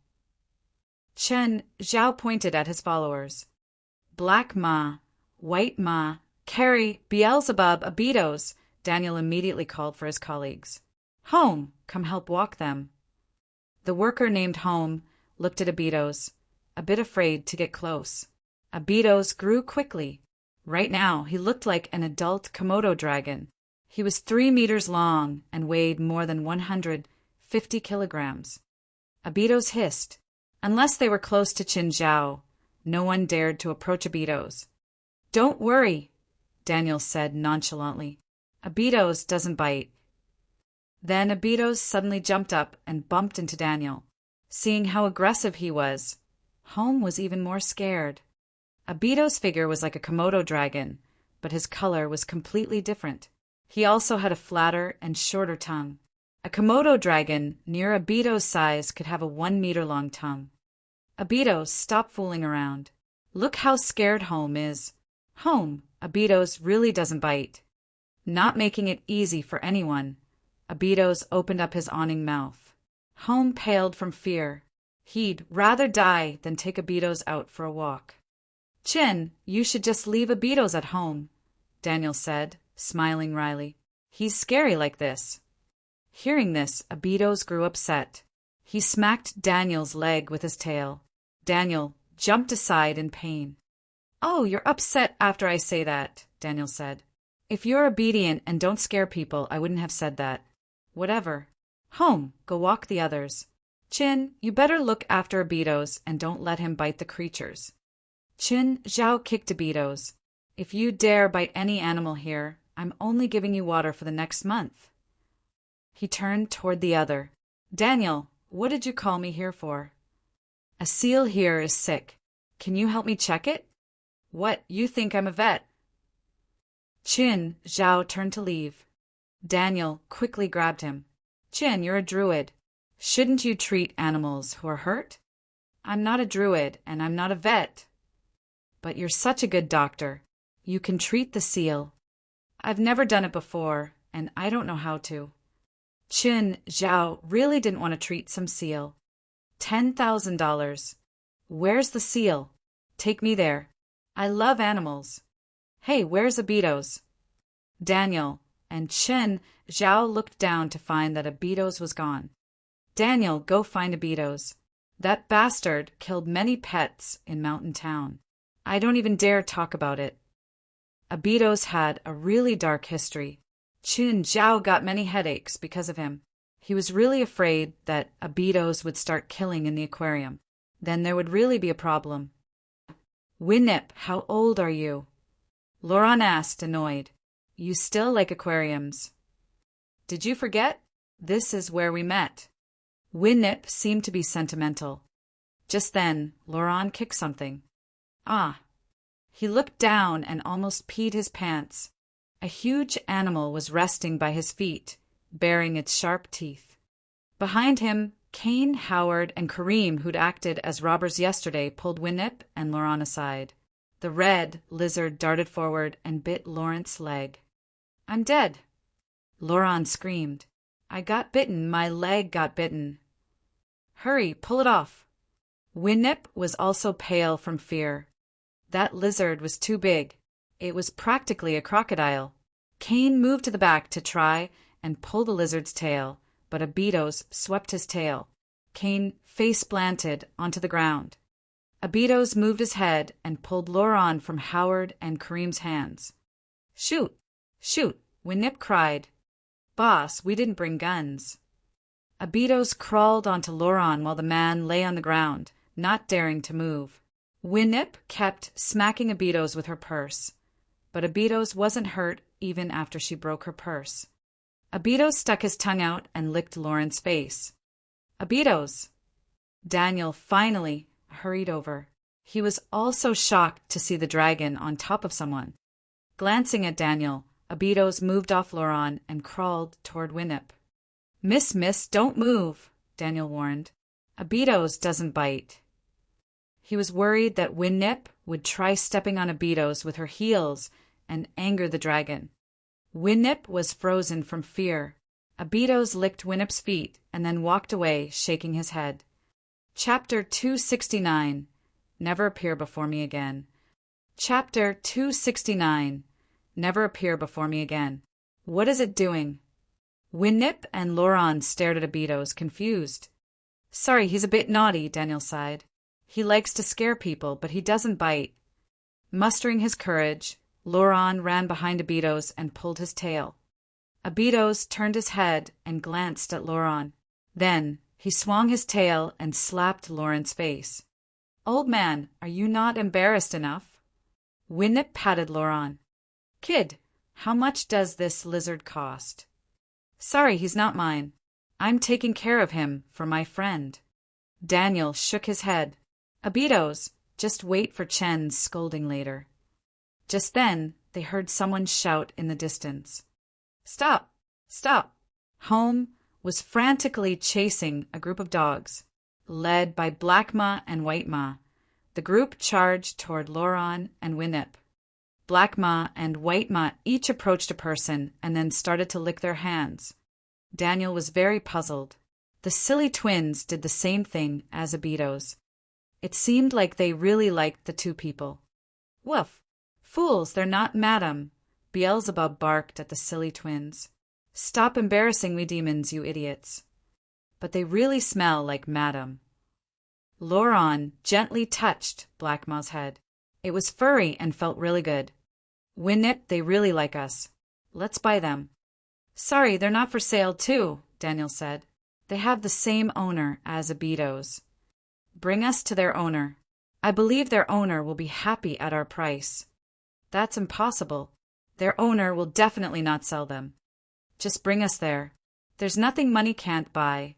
Chen Zhao pointed at his followers. Black Ma, White Ma, Carrie, Beelzebub, Abitos, Daniel immediately called for his colleagues. Home, come help walk them. The worker named Home looked at Abitos, a bit afraid to get close. Abitos grew quickly. Right now, he looked like an adult Komodo dragon. He was 3 meters long and weighed more than 150 kilograms. Abitos hissed. Unless they were close to Qin Zhao, no one dared to approach Abitos. Don't worry, Daniel said nonchalantly. Abitos doesn't bite. Then Abitos suddenly jumped up and bumped into Daniel. Seeing how aggressive he was, Home was even more scared. Abitos' figure was like a Komodo dragon, but his color was completely different. He also had a flatter and shorter tongue. A Komodo dragon near Abitos' size could have a 1-meter-long tongue. Abitos, stop fooling around. Look how scared Home is. Home, Abitos really doesn't bite. Not making it easy for anyone, Abitos opened up his awning mouth. Home paled from fear. He'd rather die than take Abitos out for a walk. Chin, you should just leave Abitos at home, Daniel said, smiling wryly. He's scary like this. Hearing this, Abitos grew upset. He smacked Daniel's leg with his tail. Daniel jumped aside in pain. Oh, you're upset after I say that, Daniel said. If you're obedient and don't scare people, I wouldn't have said that. Whatever. Home, go walk the others. Chin, you better look after Abitos and don't let him bite the creatures. Qin Zhao kicked Abitos. If you dare bite any animal here, I'm only giving you water for the next month. He turned toward the other. Daniel, what did you call me here for? A seal here is sick. Can you help me check it? What, you think I'm a vet? Qin Zhao turned to leave. Daniel quickly grabbed him. Qin, you're a druid. Shouldn't you treat animals who are hurt? I'm not a druid, and I'm not a vet. But you're such a good doctor. You can treat the seal. I've never done it before, and I don't know how to. Qin Zhao really didn't want to treat some seal. $10,000. Where's the seal? Take me there. I love animals. Hey, where's Abitos? Daniel and Qin Zhao looked down to find that Abitos was gone. Daniel, go find Abitos. That bastard killed many pets in Mountain Town. I don't even dare talk about it. Abitos had a really dark history. Qin Zhao got many headaches because of him. He was really afraid that Abitos would start killing in the aquarium. Then there would really be a problem. Winnip, how old are you? Laurent asked, annoyed. You still like aquariums. Did you forget? This is where we met. Winnip seemed to be sentimental. Just then, Laurent kicked something. Ah. He looked down and almost peed his pants. A huge animal was resting by his feet, baring its sharp teeth. Behind him, Kane, Howard, and Kareem, who'd acted as robbers yesterday, pulled Winnip and Laurent aside. The red lizard darted forward and bit Laurent's leg. I'm dead. Laurent screamed. I got bitten. My leg got bitten. Hurry, pull it off. Winnip was also pale from fear. That lizard was too big. It was practically a crocodile. Kane moved to the back to try and pull the lizard's tail, but Abitos swept his tail. Kane face-planted onto the ground. Abitos moved his head and pulled Laurent from Howard and Kareem's hands. Shoot! Shoot! Winnip cried. Boss, we didn't bring guns. Abitos crawled onto Laurent while the man lay on the ground, not daring to move. Winnip kept smacking Abitos with her purse, but Abitos wasn't hurt even after she broke her purse. Abitos stuck his tongue out and licked Laurent's face. Abitos! Daniel finally hurried over. He was also shocked to see the dragon on top of someone. Glancing at Daniel, Abitos moved off Laurent and crawled toward Winnip. Miss, don't move, Daniel warned. Abitos doesn't bite. He was worried that Winnip would try stepping on Abitos with her heels and anger the dragon. Winnip was frozen from fear. Abitos licked Winnip's feet and then walked away, shaking his head. Chapter 269. Never appear before me again. Chapter 269. Never appear before me again. What is it doing? Winnip and Loran stared at Abitos, confused. Sorry, he's a bit naughty, Daniel sighed. He likes to scare people, but he doesn't bite. Mustering his courage, Loran ran behind Abitos and pulled his tail. Abitos turned his head and glanced at Loran. Then he swung his tail and slapped Loran's face. Old man, are you not embarrassed enough? Winnip patted Loran. Kid, how much does this lizard cost? Sorry, he's not mine. I'm taking care of him for my friend. Daniel shook his head. Abitos, just wait for Chen's scolding later. Just then, they heard someone shout in the distance. Stop! Stop! Home was frantically chasing a group of dogs, led by Black Ma and White Ma. The group charged toward Loran and Winnip. Black Ma and White Ma each approached a person and then started to lick their hands. Daniel was very puzzled. The silly twins did the same thing as Abitos. It seemed like they really liked the two people. Woof! Fools, they're not madam, Beelzebub barked at the silly twins. Stop embarrassing me demons, you idiots. But they really smell like madam. Loran gently touched Black Ma's head. It was furry and felt really good. Winnip, they really like us. Let's buy them. Sorry, they're not for sale too, Daniel said. They have the same owner as Abitos. Bring us to their owner. I believe their owner will be happy at our price. That's impossible. Their owner will definitely not sell them. Just bring us there. There's nothing money can't buy,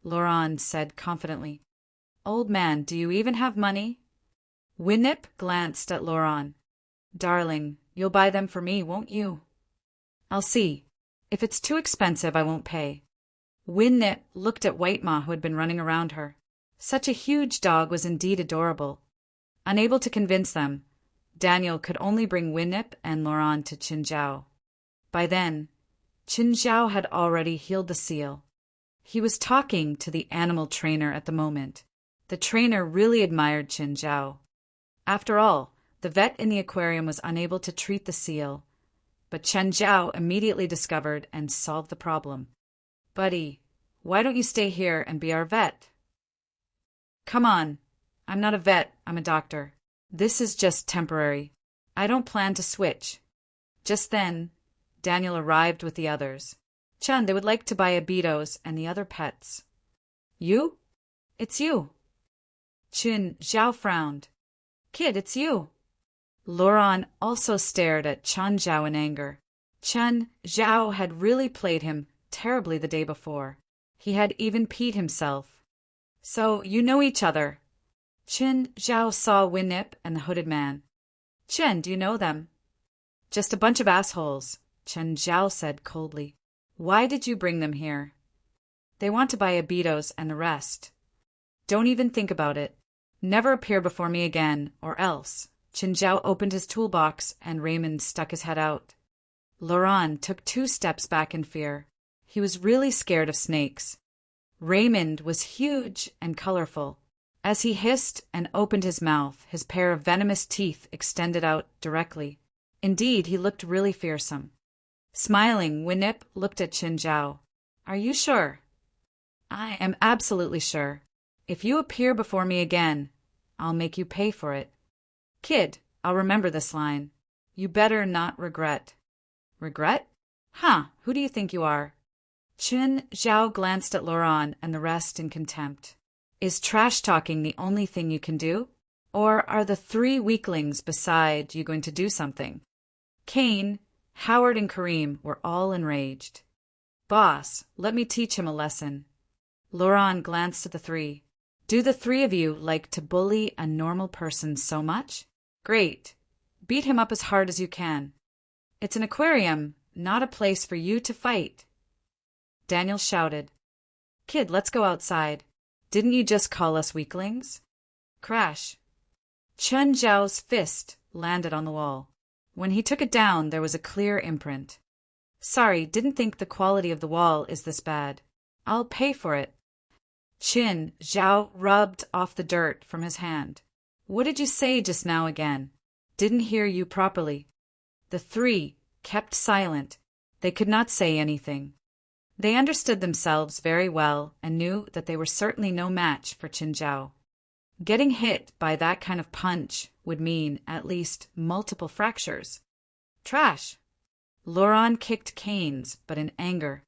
Loran said confidently. Old man, do you even have money? Winnip glanced at Loran. Darling, you'll buy them for me, won't you? I'll see. If it's too expensive, I won't pay. Winnip looked at White Ma, who had been running around her. Such a huge dog was indeed adorable. Unable to convince them, Daniel could only bring Winnip and Loran to Qinzhao. By then, Qinzhao had already healed the seal. He was talking to the animal trainer at the moment. The trainer really admired Qinzhao. After all, the vet in the aquarium was unable to treat the seal, but Qinzhao immediately discovered and solved the problem. Buddy, why don't you stay here and be our vet? Come on. I'm not a vet, I'm a doctor. This is just temporary. I don't plan to switch. Just then, Daniel arrived with the others. Chen, they would like to buy Abitos and the other pets. You? It's you. Qinzhao frowned. Kid, it's you. Loran also stared at Qinzhao in anger. Qinzhao had really played him terribly the day before. He had even peed himself. So, you know each other. Qinzhao saw Winnip and the hooded man. Chen, do you know them? Just a bunch of assholes, Qinzhao said coldly. Why did you bring them here? They want to buy Abitos and the rest. Don't even think about it. Never appear before me again, or else. Qinzhao opened his toolbox and Raymond stuck his head out. Loran took 2 steps back in fear. He was really scared of snakes. Raymond was huge and colorful. As he hissed and opened his mouth, his pair of venomous teeth extended out directly. Indeed, he looked really fearsome. Smiling, Winnip looked at Qinzhao. Are you sure? I am absolutely sure. If you appear before me again, I'll make you pay for it. Kid, I'll remember this line. You better not regret. Regret? Huh, who do you think you are? Qinzhao glanced at Loran and the rest in contempt. Is trash-talking the only thing you can do? Or are the 3 weaklings beside you going to do something? Kane, Howard, and Kareem were all enraged. Boss, let me teach him a lesson. Loran glanced at the 3. Do the 3 of you like to bully a normal person so much? Great. Beat him up as hard as you can. It's an aquarium, not a place for you to fight. Daniel shouted. Kid, let's go outside. Didn't you just call us weaklings? Crash. Chen Zhao's fist landed on the wall. When he took it down, there was a clear imprint. Sorry, didn't think the quality of the wall is this bad. I'll pay for it. Chen Zhao rubbed off the dirt from his hand. What did you say just now again? Didn't hear you properly. The three kept silent. They could not say anything. They understood themselves very well and knew that they were certainly no match for Chen Zhao. Getting hit by that kind of punch would mean at least multiple fractures. Trash! Laurent kicked Canes, but in anger.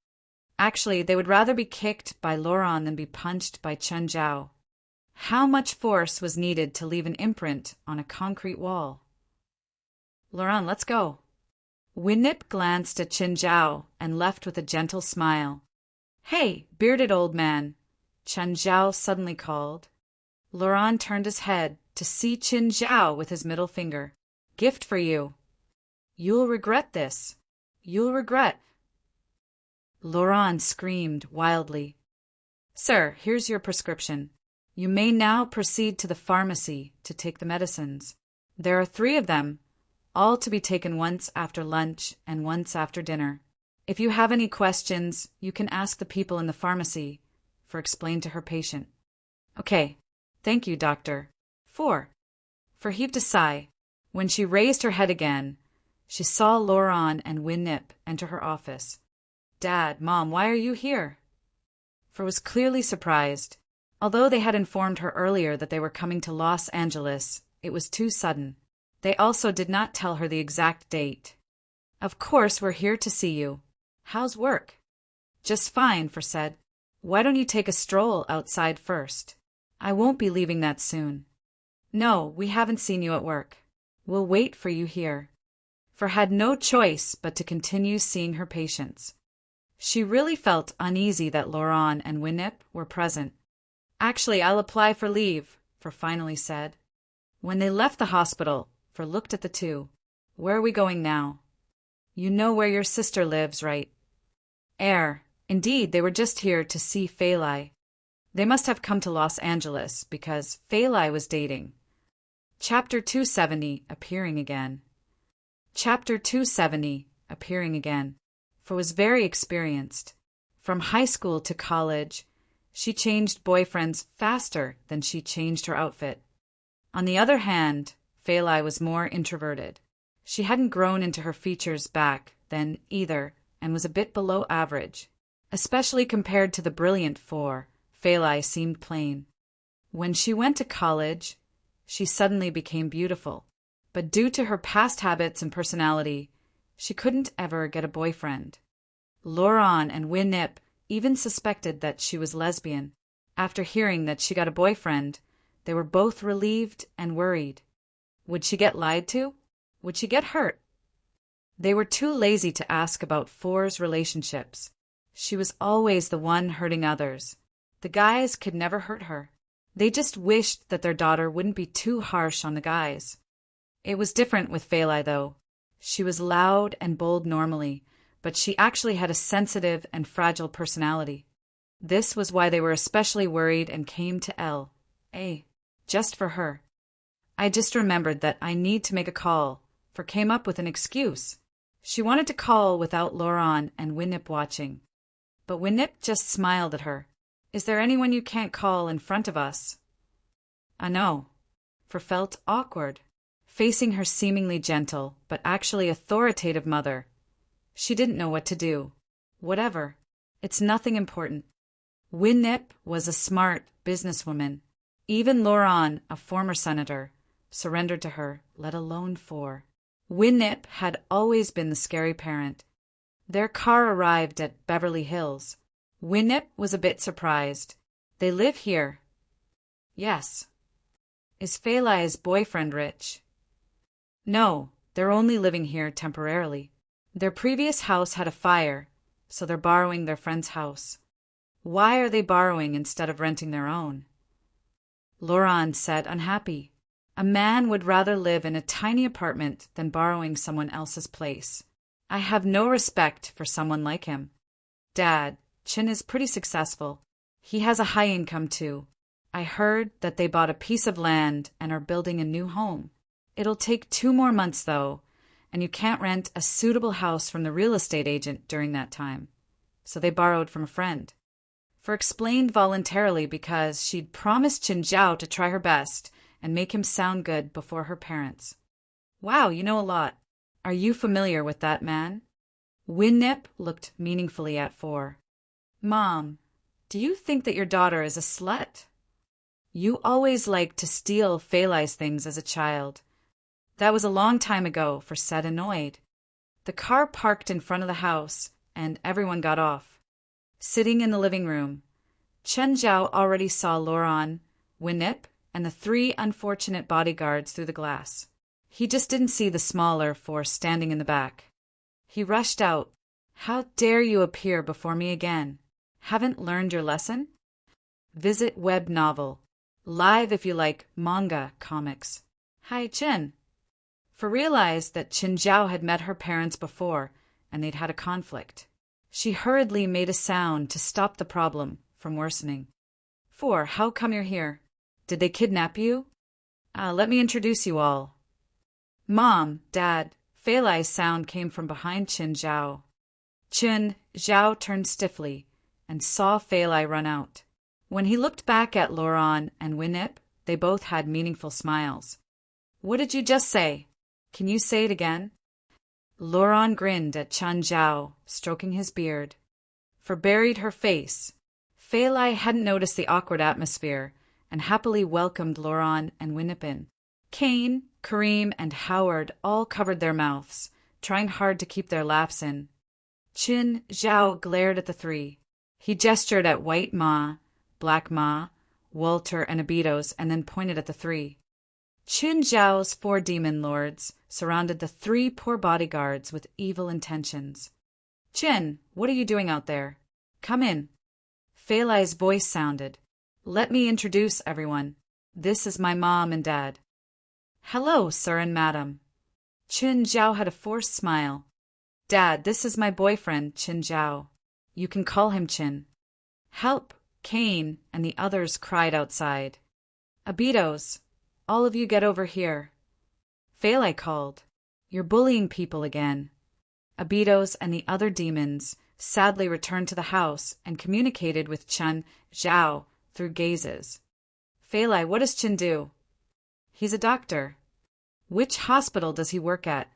Actually, they would rather be kicked by Laurent than be punched by Chen Zhao. How much force was needed to leave an imprint on a concrete wall? Laurent, let's go. Winnip glanced at Chen Zhao and left with a gentle smile. Hey, bearded old man, Chen Zhao suddenly called. Laurent turned his head to see Chen Zhao with his middle finger. Gift for you. You'll regret this. You'll regret. Laurent screamed wildly. Sir, here's your prescription. You may now proceed to the pharmacy to take the medicines. There are 3 of them, all to be taken once after lunch and once after dinner. If you have any questions, you can ask the people in the pharmacy, for explained to her patient. Okay, thank you, doctor. 4. For heaved a sigh. When she raised her head again, she saw Laurent and Winnip enter her office. Dad, Mom, why are you here? For was clearly surprised. Although they had informed her earlier that they were coming to Los Angeles, it was too sudden. They also did not tell her the exact date. Of course, we're here to see you. How's work? Just fine, For said. Why don't you take a stroll outside first? I won't be leaving that soon. No, we haven't seen you at work. We'll wait for you here. For had no choice but to continue seeing her patients. She really felt uneasy that Laurent and Winnip were present. Actually, I'll apply for leave, For finally said. When they left the hospital, For looked at the two. Where are we going now? You know where your sister lives, right? Indeed, they were just here to see Fei Lai. They must have come to Los Angeles because Fei Lai was dating. Chapter 270, appearing again. Chapter 270, appearing again. For was very experienced. From high school to college, she changed boyfriends faster than she changed her outfit. On the other hand, Fei Lai was more introverted. She hadn't grown into her features back then either and was a bit below average. Especially compared to the brilliant four, Fei Lai seemed plain. When she went to college, she suddenly became beautiful. But due to her past habits and personality, she couldn't ever get a boyfriend. Laurent and Winnip even suspected that she was lesbian. After hearing that she got a boyfriend, they were both relieved and worried. Would she get lied to? Would she get hurt? They were too lazy to ask about Four's relationships. She was always the one hurting others. The guys could never hurt her. They just wished that their daughter wouldn't be too harsh on the guys. It was different with Fei Lai, though. She was loud and bold normally, but she actually had a sensitive and fragile personality. This was why they were especially worried and came to L.A. just for her. I just remembered that I need to make a call, for came up with an excuse. She wanted to call without Laurent and Winnip watching. But Winnip just smiled at her. Is there anyone you can't call in front of us? No. For felt awkward, facing her seemingly gentle, but actually authoritative mother. She didn't know what to do. Whatever. It's nothing important. Winnip was a smart businesswoman. Even Laurent, a former senator, surrendered to her, let alone Four. Winnip had always been the scary parent. Their car arrived at Beverly Hills. Winnip was a bit surprised. They live here? Yes. Is Fei Lai's boyfriend rich? No, they're only living here temporarily. Their previous house had a fire, so they're borrowing their friend's house. Why are they borrowing instead of renting their own? Laurent said, unhappy. A man would rather live in a tiny apartment than borrowing someone else's place. I have no respect for someone like him. Dad, Chin is pretty successful. He has a high income too. I heard that they bought a piece of land and are building a new home. It'll take 2 more months, though, and you can't rent a suitable house from the real estate agent during that time. So they borrowed from a friend. For explained voluntarily because she'd promised Qinzhao to try her best and make him sound good before her parents. Wow, you know a lot. Are you familiar with that man? Winnip looked meaningfully at Four. Mom, do you think that your daughter is a slut? You always liked to steal Fei Lai's things as a child. That was a long time ago, For said annoyed. The car parked in front of the house, and everyone got off. Sitting in the living room, Chen Zhao already saw Laurent, Winnip, and the 3 unfortunate bodyguards through the glass. He just didn't see the smaller Four standing in the back. He rushed out. How dare you appear before me again? Haven't learned your lesson? Visit web novel. Live if you like manga comics. Hi, Chen. For realized that Qinzhao had met her parents before, and they'd had a conflict. She hurriedly made a sound to stop the problem from worsening. For, how come you're here? Did they kidnap you? Let me introduce you all. Mom, Dad, Fei Lai's sound came from behind Qinzhao. Zhao turned stiffly and saw Fei Lai run out. When he looked back at Laurent and Winnip, they both had meaningful smiles. What did you just say? Can you say it again? Laurent grinned at Zhao, stroking his beard. For buried her face. Fei Lai hadn't noticed the awkward atmosphere and happily welcomed Laurent and Winnip in. Kane, Kareem, and Howard all covered their mouths, trying hard to keep their laughs in. Zhao glared at the 3. He gestured at White Ma, Black Ma, Walter, and Abitos, and then pointed at the 3. Zhao's 4 demon lords surrounded the 3 poor bodyguards with evil intentions. What are you doing out there? Come in. Fei Lai's voice sounded. Let me introduce everyone. This is my mom and dad. Hello, sir and madam. Zhao had a forced smile. Dad, this is my boyfriend, Zhao. You can call him Chin. Help, Kane, and the others cried outside. Abitos, all of you get over here. Fei Lai called. You're bullying people again. Abitos and the other demons sadly returned to the house and communicated with Zhao through gazes. Fei Lai, what does Chin do? He's a doctor. Which hospital does he work at?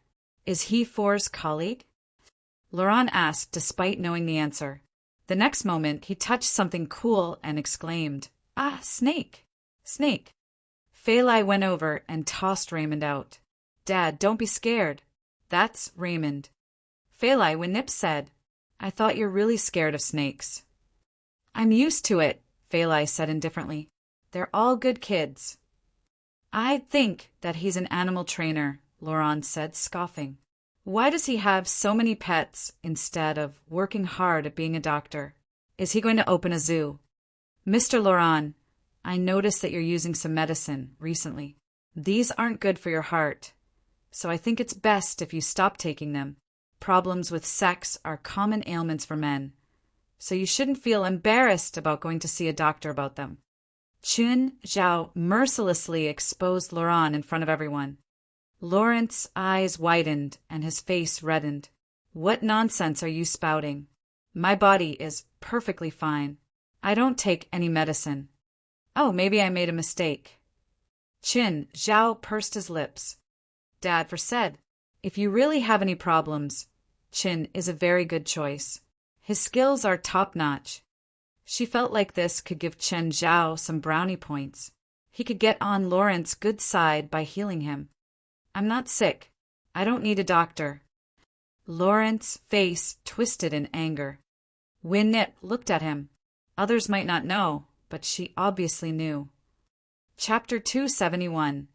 Is he Four's colleague? Laurent asked despite knowing the answer. The next moment, he touched something cool and exclaimed, Ah, snake! Snake! Fei Lai went over and tossed Raymond out. Dad, don't be scared. That's Raymond. Fei Lai, when Nip said, I thought you're really scared of snakes. I'm used to it, Fei Lai said indifferently. They're all good kids. I think that he's an animal trainer, Laurent said, scoffing. Why does he have so many pets instead of working hard at being a doctor? Is he going to open a zoo? Mr. Laurent, I noticed that you're using some medicine recently. These aren't good for your heart, so I think it's best if you stop taking them. Problems with sex are common ailments for men, so you shouldn't feel embarrassed about going to see a doctor about them. Zhao mercilessly exposed Laurent in front of everyone. Laurent's eyes widened and his face reddened. What nonsense are you spouting? My body is perfectly fine. I don't take any medicine. Oh, maybe I made a mistake. Zhao pursed his lips. Dad said, if you really have any problems, Chin is a very good choice. His skills are top-notch. She felt like this could give Zhao some brownie points. He could get on Laurent's good side by healing him. I'm not sick. I don't need a doctor. Laurent's face twisted in anger. Winnip looked at him. Others might not know, but she obviously knew. Chapter 271.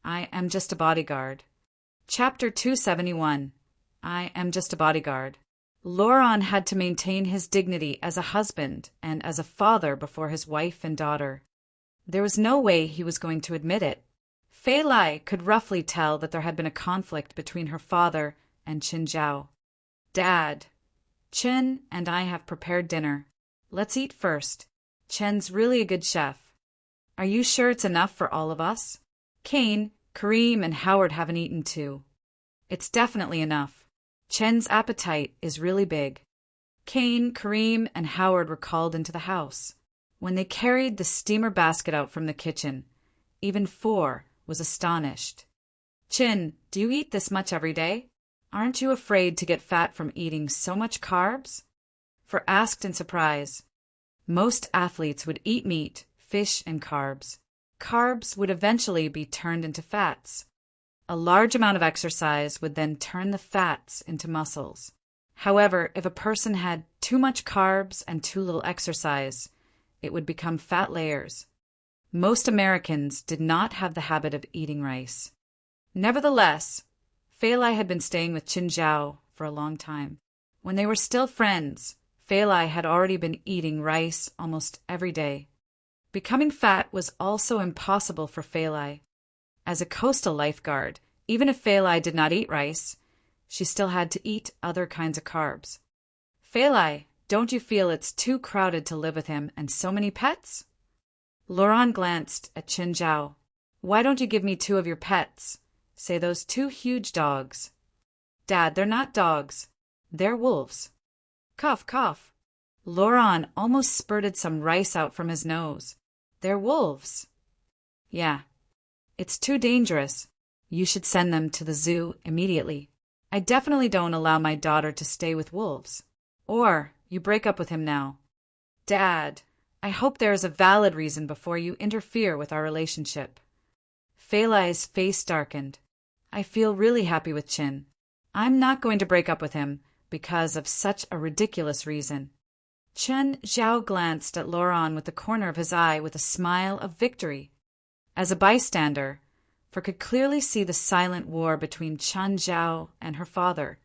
I am just a bodyguard. Chapter 271. I am just a bodyguard. Laurent had to maintain his dignity as a husband and as a father before his wife and daughter. There was no way he was going to admit it. Fei Lai could roughly tell that there had been a conflict between her father and Zhao. Dad, Chen and I have prepared dinner. Let's eat first. Chen's really a good chef. Are you sure it's enough for all of us? Kane, Kareem, and Howard haven't eaten too. It's definitely enough. Chen's appetite is really big. Kane, Kareem, and Howard were called into the house. When they carried the steamer basket out from the kitchen, even Four was astonished. Chin, do you eat this much every day? Aren't you afraid to get fat from eating so much carbs? For asked in surprise. Most athletes would eat meat, fish, and carbs. Carbs would eventually be turned into fats. A large amount of exercise would then turn the fats into muscles. However, if a person had too much carbs and too little exercise, it would become fat layers. Most Americans did not have the habit of eating rice. Nevertheless, Fei Lai had been staying with Qin Zhao for a long time. When they were still friends, Fei Lai had already been eating rice almost every day. Becoming fat was also impossible for Fei Lai. As a coastal lifeguard, even if Fei Lai did not eat rice, she still had to eat other kinds of carbs. Fei Lai, don't you feel it's too crowded to live with him and so many pets? Laurent glanced at Qin Zhao. Why don't you give me 2 of your pets? Say those 2 huge dogs. Dad, they're not dogs. They're wolves. Cough, cough. Laurent almost spurted some rice out from his nose. They're wolves. Yeah. It's too dangerous. You should send them to the zoo immediately. I definitely don't allow my daughter to stay with wolves. Or you break up with him now. Dad, I hope there is a valid reason before you interfere with our relationship. Fei Lai's face darkened. I feel really happy with Qin. I'm not going to break up with him because of such a ridiculous reason. Chen Zhao glanced at Laurent with the corner of his eye with a smile of victory. As a bystander, For could clearly see the silent war between Chen Zhao and her father.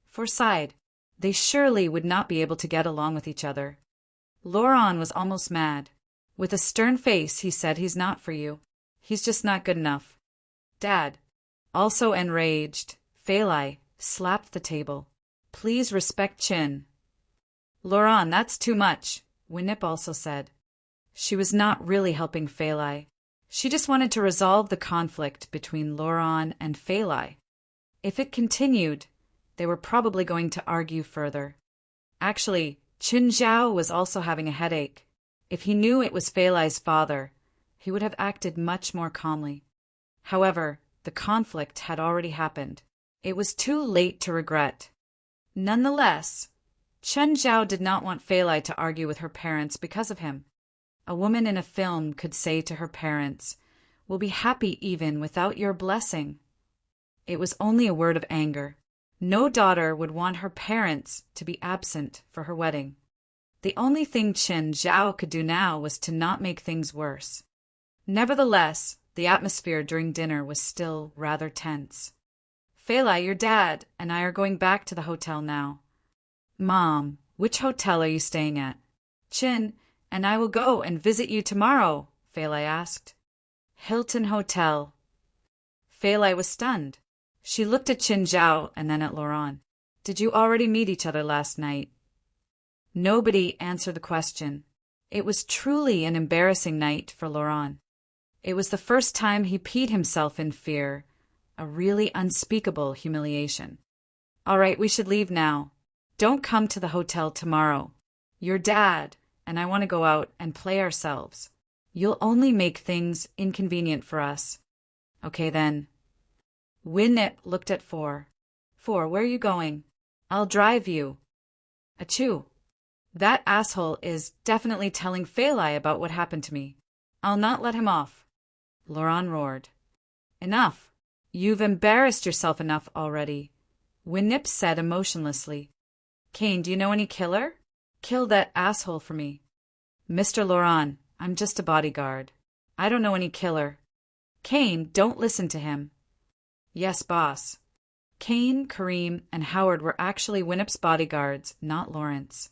For sighed, they surely would not be able to get along with each other. Laurent was almost mad. With a stern face, he said, "He's not for you. He's just not good enough." Dad, also enraged, Fei Lai slapped the table. "Please respect Chin." "Laurent, that's too much," Winnip also said. She was not really helping Fei Lai. She just wanted to resolve the conflict between Laurent and Fei Lai. If it continued, they were probably going to argue further. Actually, Qin Zhao was also having a headache. If he knew it was Fei Lai's father, he would have acted much more calmly. However, the conflict had already happened. It was too late to regret. Nonetheless, Chen Zhao did not want Fei Lai to argue with her parents because of him. A woman in a film could say to her parents, "We'll be happy even without your blessing." It was only a word of anger. No daughter would want her parents to be absent for her wedding. The only thing Chen Zhao could do now was to not make things worse. Nevertheless, the atmosphere during dinner was still rather tense. "Fei Lai, your dad and I are going back to the hotel now." "Mom, which hotel are you staying at?" "Chin and I will go and visit you tomorrow," Fei Lai asked. "Hilton Hotel." Fei Lai was stunned. She looked at Qin Zhao and then at Laurent. "Did you already meet each other last night?" Nobody answered the question. It was truly an embarrassing night for Laurent. It was the first time he peed himself in fear, a really unspeakable humiliation. "All right, we should leave now. Don't come to the hotel tomorrow. Your dad and I want to go out and play ourselves. You'll only make things inconvenient for us." "Okay then." Winnip looked at Four. "Four, where are you going?" "I'll drive you." "Achoo. That asshole is definitely telling Fei Lai about what happened to me. I'll not let him off." Laurent roared. "Enough. You've embarrassed yourself enough already," Winnip said emotionlessly. "Kane, do you know any killer? Kill that asshole for me." "Mr. Laurent, I'm just a bodyguard. I don't know any killer." "Kane, don't listen to him." "Yes, boss." Kane, Kareem, and Howard were actually Winnip's bodyguards, not Lawrence.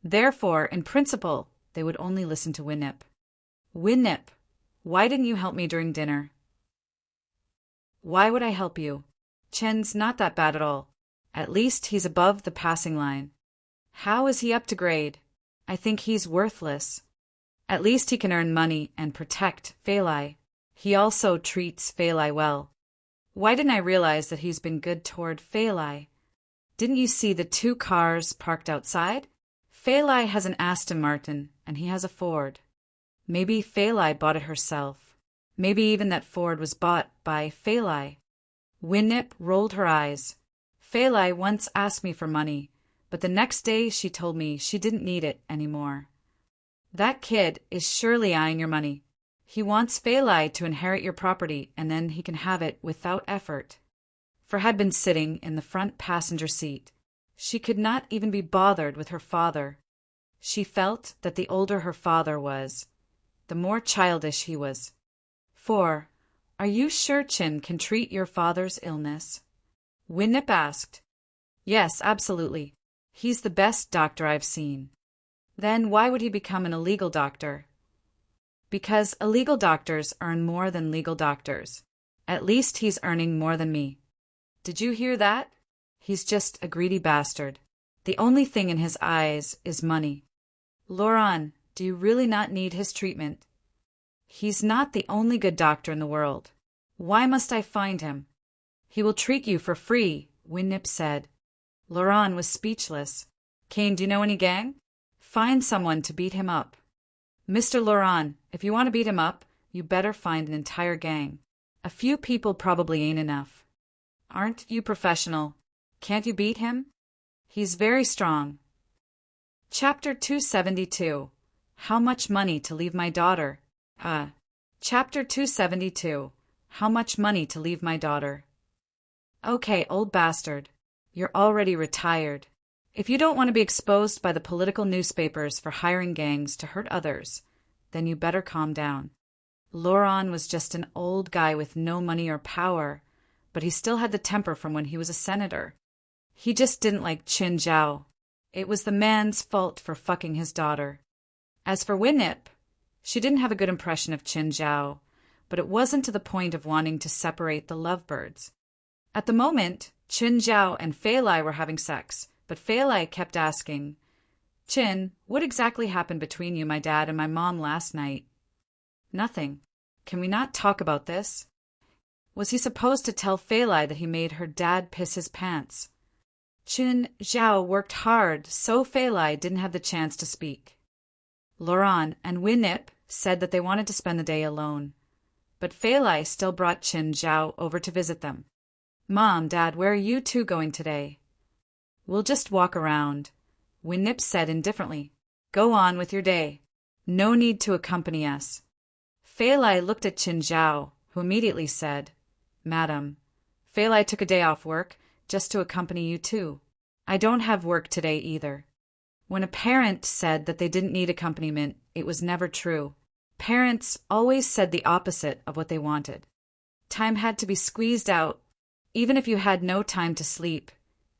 Therefore, in principle, they would only listen to Winnip. "Winnip, why didn't you help me during dinner?" "Why would I help you? Chen's not that bad at all. At least he's above the passing line." "How is he up to grade?" "I think he's worthless." At least he can earn money and protect Phalai. He also treats Phalai well. Why didn't I realize that he's been good toward Phalai? Didn't you see the 2 cars parked outside? Phalai has an Aston Martin, and he has a Ford. Maybe Phalai bought it herself. Maybe even that Ford was bought by Phalai. Winnip rolled her eyes. Phalai once asked me for money, but the next day she told me she didn't need it anymore. That kid is surely eyeing your money. He wants Phalai to inherit your property, and then he can have it without effort. For had been sitting in the front passenger seat. She could not even be bothered with her father. She felt that the older her father was, the more childish he was. 4. Are you sure Chin can treat your father's illness? Winnip asked. Yes, absolutely. He's the best doctor I've seen. Then why would he become an illegal doctor? Because illegal doctors earn more than legal doctors. At least he's earning more than me. Did you hear that? He's just a greedy bastard. The only thing in his eyes is money. Lauren, do you really not need his treatment? He's not the only good doctor in the world. Why must I find him? He will treat you for free, Winnip said. Lauren was speechless. Kane, do you know any gang? Find someone to beat him up. Mr. Lauren, if you want to beat him up, you better find an entire gang. A few people probably ain't enough. Aren't you professional? Can't you beat him? He's very strong. Chapter 272. How much money to leave my daughter? Chapter 272. How much money to leave my daughter? Okay, old bastard. You're already retired. If you don't want to be exposed by the political newspapers for hiring gangs to hurt others, then you better calm down. Lauren was just an old guy with no money or power, but he still had the temper from when he was a senator. He just didn't like Chin Zhao. It was the man's fault for fucking his daughter. As for Winnip, she didn't have a good impression of Chin Zhao, but it wasn't to the point of wanting to separate the lovebirds. At the moment, Chin Zhao and Phalai were having sex, but Phalai kept asking, Chin, what exactly happened between you, my dad, and my mom last night? Nothing. Can we not talk about this? Was he supposed to tell Phalai that he made her dad piss his pants? Chin Zhao worked hard, so Phalai didn't have the chance to speak. Lauren and Winnip said that they wanted to spend the day alone, but Phalai still brought Chin Zhao over to visit them. Mom, Dad, where are you two going today? We'll just walk around, Winnip said indifferently. Go on with your day. No need to accompany us. Phalai looked at Chin Zhao, who immediately said, Madam, Phalai took a day off work just to accompany you too. I don't have work today either. When a parent said that they didn't need accompaniment, it was never true. Parents always said the opposite of what they wanted. Time had to be squeezed out. Even if you had no time to sleep,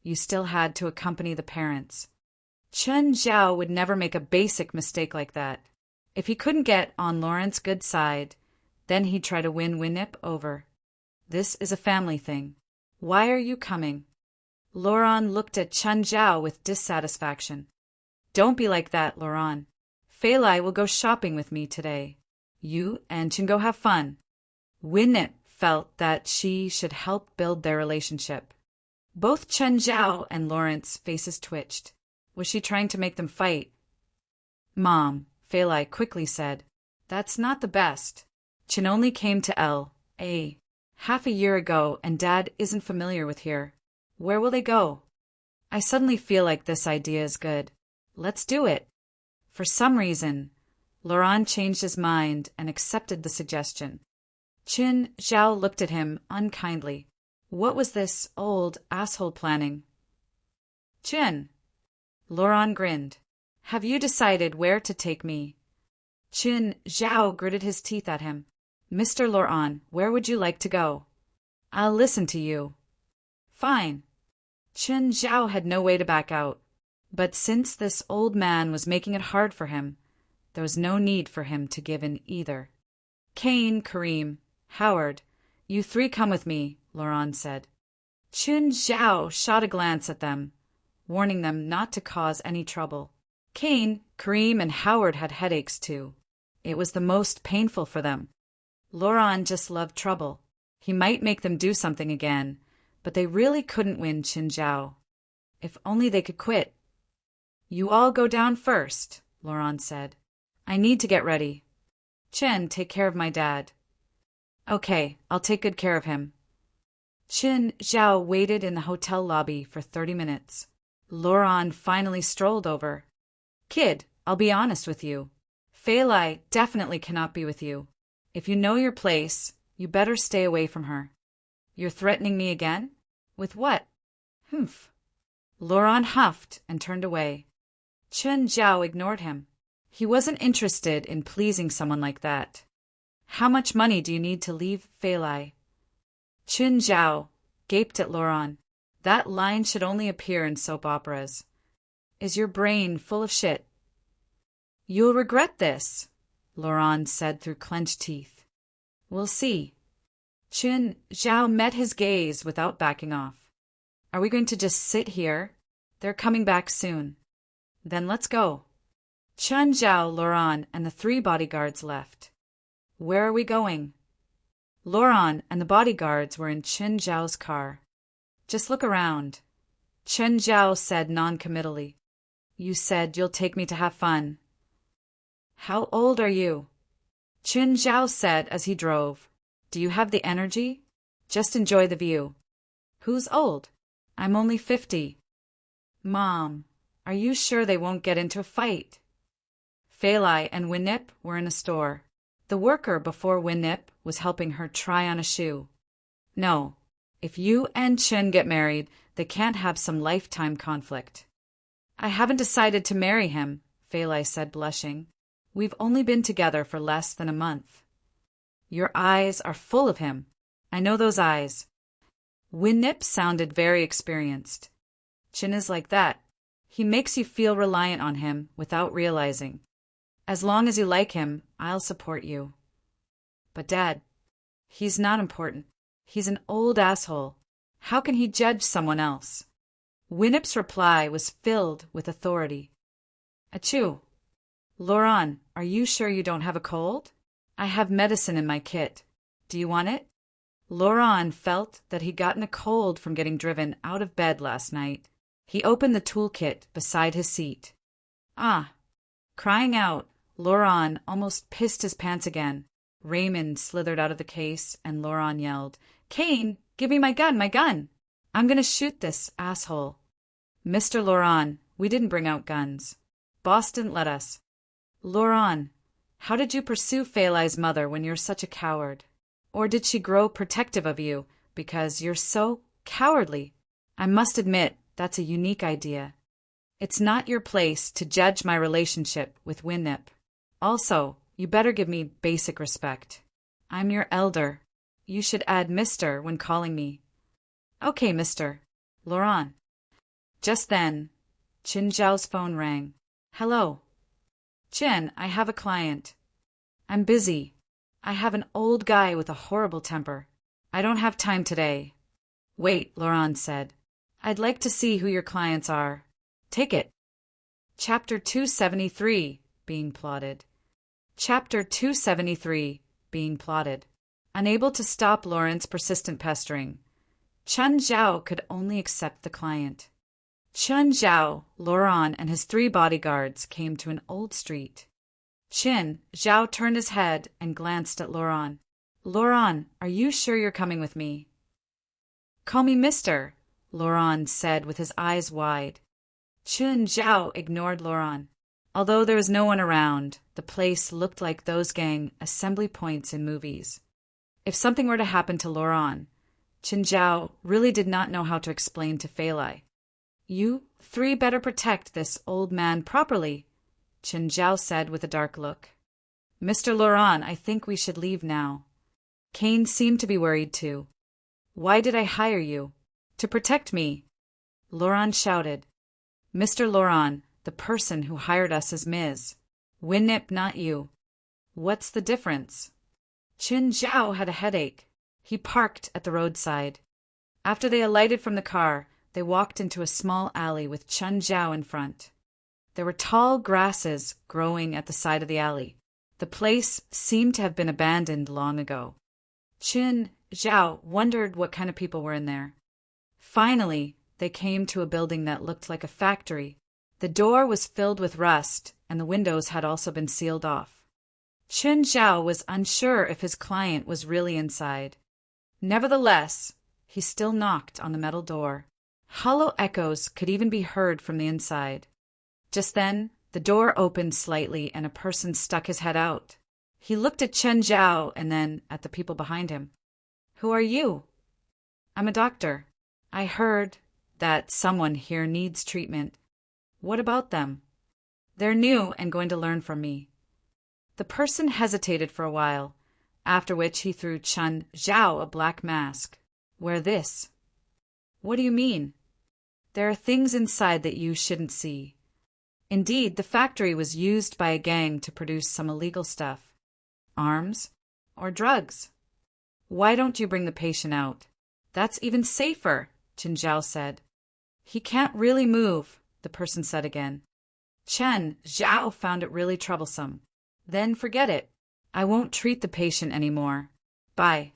you still had to accompany the parents. Chen Zhao would never make a basic mistake like that. If he couldn't get on Lauren's good side, then he'd try to win Winnip over. This is a family thing. Why are you coming? Lauren looked at Chen Zhao with dissatisfaction. Don't be like that, Lauren. Phalai will go shopping with me today. You and Chen go have fun. Winnip felt that she should help build their relationship. Both Chen Zhao and Lawrence faces twitched. Was she trying to make them fight? Mom, Phalai quickly said, that's not the best. Chen only came to L.A. half a year ago and Dad isn't familiar with here. Where will they go? I suddenly feel like this idea is good. Let's do it. For some reason, Laurent changed his mind and accepted the suggestion. Chin Zhao looked at him unkindly. What was this old asshole planning? Chin. Laurent grinned. Have you decided where to take me? Chin Zhao gritted his teeth at him. Mr. Laurent, where would you like to go? I'll listen to you. Fine. Chin Zhao had no way to back out. But since this old man was making it hard for him, there was no need for him to give in either. Kane, Kareem, Howard, you three come with me, Laurent said. Chin Zhao shot a glance at them, warning them not to cause any trouble. Kane, Kareem, and Howard had headaches too. It was the most painful for them. Laurent just loved trouble. He might make them do something again, but they really couldn't win Qin Zhao. If only they could quit. You all go down first, Laurent said. I need to get ready. Qin, take care of my dad. Okay, I'll take good care of him. Qin Zhao waited in the hotel lobby for 30 minutes. Laurent finally strolled over. Kid, I'll be honest with you. Fei Lai definitely cannot be with you. If you know your place, you better stay away from her. You're threatening me again? With what? Humph. Laurent huffed and turned away. Qin Zhao ignored him. He wasn't interested in pleasing someone like that. How much money do you need to leave Fei Lai? Qin Zhao gaped at Laurent. That line should only appear in soap operas. Is your brain full of shit? You'll regret this, Laurent said through clenched teeth. We'll see. Qin Zhao met his gaze without backing off. Are we going to just sit here? They're coming back soon. Then let's go. Qin Zhao, Laurent, and the 3 bodyguards left. Where are we going? Laurent and the bodyguards were in Qin Zhao's car. Just look around. Qin Zhao said non-committally. You said you'll take me to have fun. How old are you? Qin Zhao said as he drove. Do you have the energy? Just enjoy the view. Who's old? I'm only 50. Mom, are you sure they won't get into a fight? Fei Lai and Winnip were in a store. The worker before Winnip was helping her try on a shoe. No, if you and Qin get married, they can't have some lifetime conflict. I haven't decided to marry him, Fei Lai said, blushing. We've only been together for less than a month. Your eyes are full of him. I know those eyes. Winnip sounded very experienced. Qin is like that. He makes you feel reliant on him without realizing. As long as you like him, I'll support you. But Dad, he's not important. He's an old asshole. How can he judge someone else? Winnip's reply was filled with authority. Achoo. Laurent, are you sure you don't have a cold? I have medicine in my kit. Do you want it? Laurent felt that he'd gotten a cold from getting driven out of bed last night. He opened the toolkit beside his seat. Ah! Crying out, Laurent almost pissed his pants again. Raymond slithered out of the case, and Laurent yelled, Kane, give me my gun, my gun! I'm gonna shoot this asshole. Mr. Laurent, we didn't bring out guns. Boss didn't let us. Laurent, how did you pursue Fei Lai's mother when you're such a coward? Or did she grow protective of you because you're so cowardly? I must admit, that's a unique idea. It's not your place to judge my relationship with Winnip. Also, you better give me basic respect. I'm your elder. You should add Mr. when calling me. Okay, Mr. Laurent. Just then, Qin Zhao's phone rang. Hello. Qin, I have a client. I'm busy. I have an old guy with a horrible temper. I don't have time today. Wait, Laurent said. I'd like to see who your clients are. Take it. Chapter 273, being plotted. Chapter 273, being plotted. Unable to stop Laurent's persistent pestering, Qin Zhao could only accept the client. Qin Zhao, Laurent, and his 3 bodyguards came to an old street. Qin Zhao turned his head and glanced at Laurent. Laurent, are you sure you're coming with me? Call me Mr., Laurent said with his eyes wide. Qin Zhao ignored Laurent. Although there was no one around, the place looked like those gang assembly points in movies. If something were to happen to Laurent, Qin Zhao really did not know how to explain to Fei Lai. You 3 better protect this old man properly, Qin Zhao said with a dark look. Mr. Laurent, I think we should leave now. Kane seemed to be worried too. Why did I hire you? To protect me, Laurent shouted. Mr. Laurent, the person who hired us is Ms. Winnip, not you. What's the difference? Qin Zhao had a headache. He parked at the roadside. After they alighted from the car, they walked into a small alley with Qin Zhao in front. There were tall grasses growing at the side of the alley. The place seemed to have been abandoned long ago. Chen Zhao wondered what kind of people were in there. Finally, they came to a building that looked like a factory. The door was filled with rust, and the windows had also been sealed off. Chen Zhao was unsure if his client was really inside. Nevertheless, he still knocked on the metal door. Hollow echoes could even be heard from the inside. Just then, the door opened slightly and a person stuck his head out. He looked at Chen Zhao and then at the people behind him. "Who are you?" "I'm a doctor. I heard that someone here needs treatment." "What about them?" "They're new and going to learn from me." The person hesitated for a while, after which he threw Chen Zhao a black mask. "Wear this." "What do you mean?" "There are things inside that you shouldn't see." Indeed, the factory was used by a gang to produce some illegal stuff. Arms or drugs. "Why don't you bring the patient out?" "That's even safer," Chen Zhao said. "He can't really move," the person said again. Chen Zhao found it really troublesome. "Then forget it. I won't treat the patient anymore. Bye."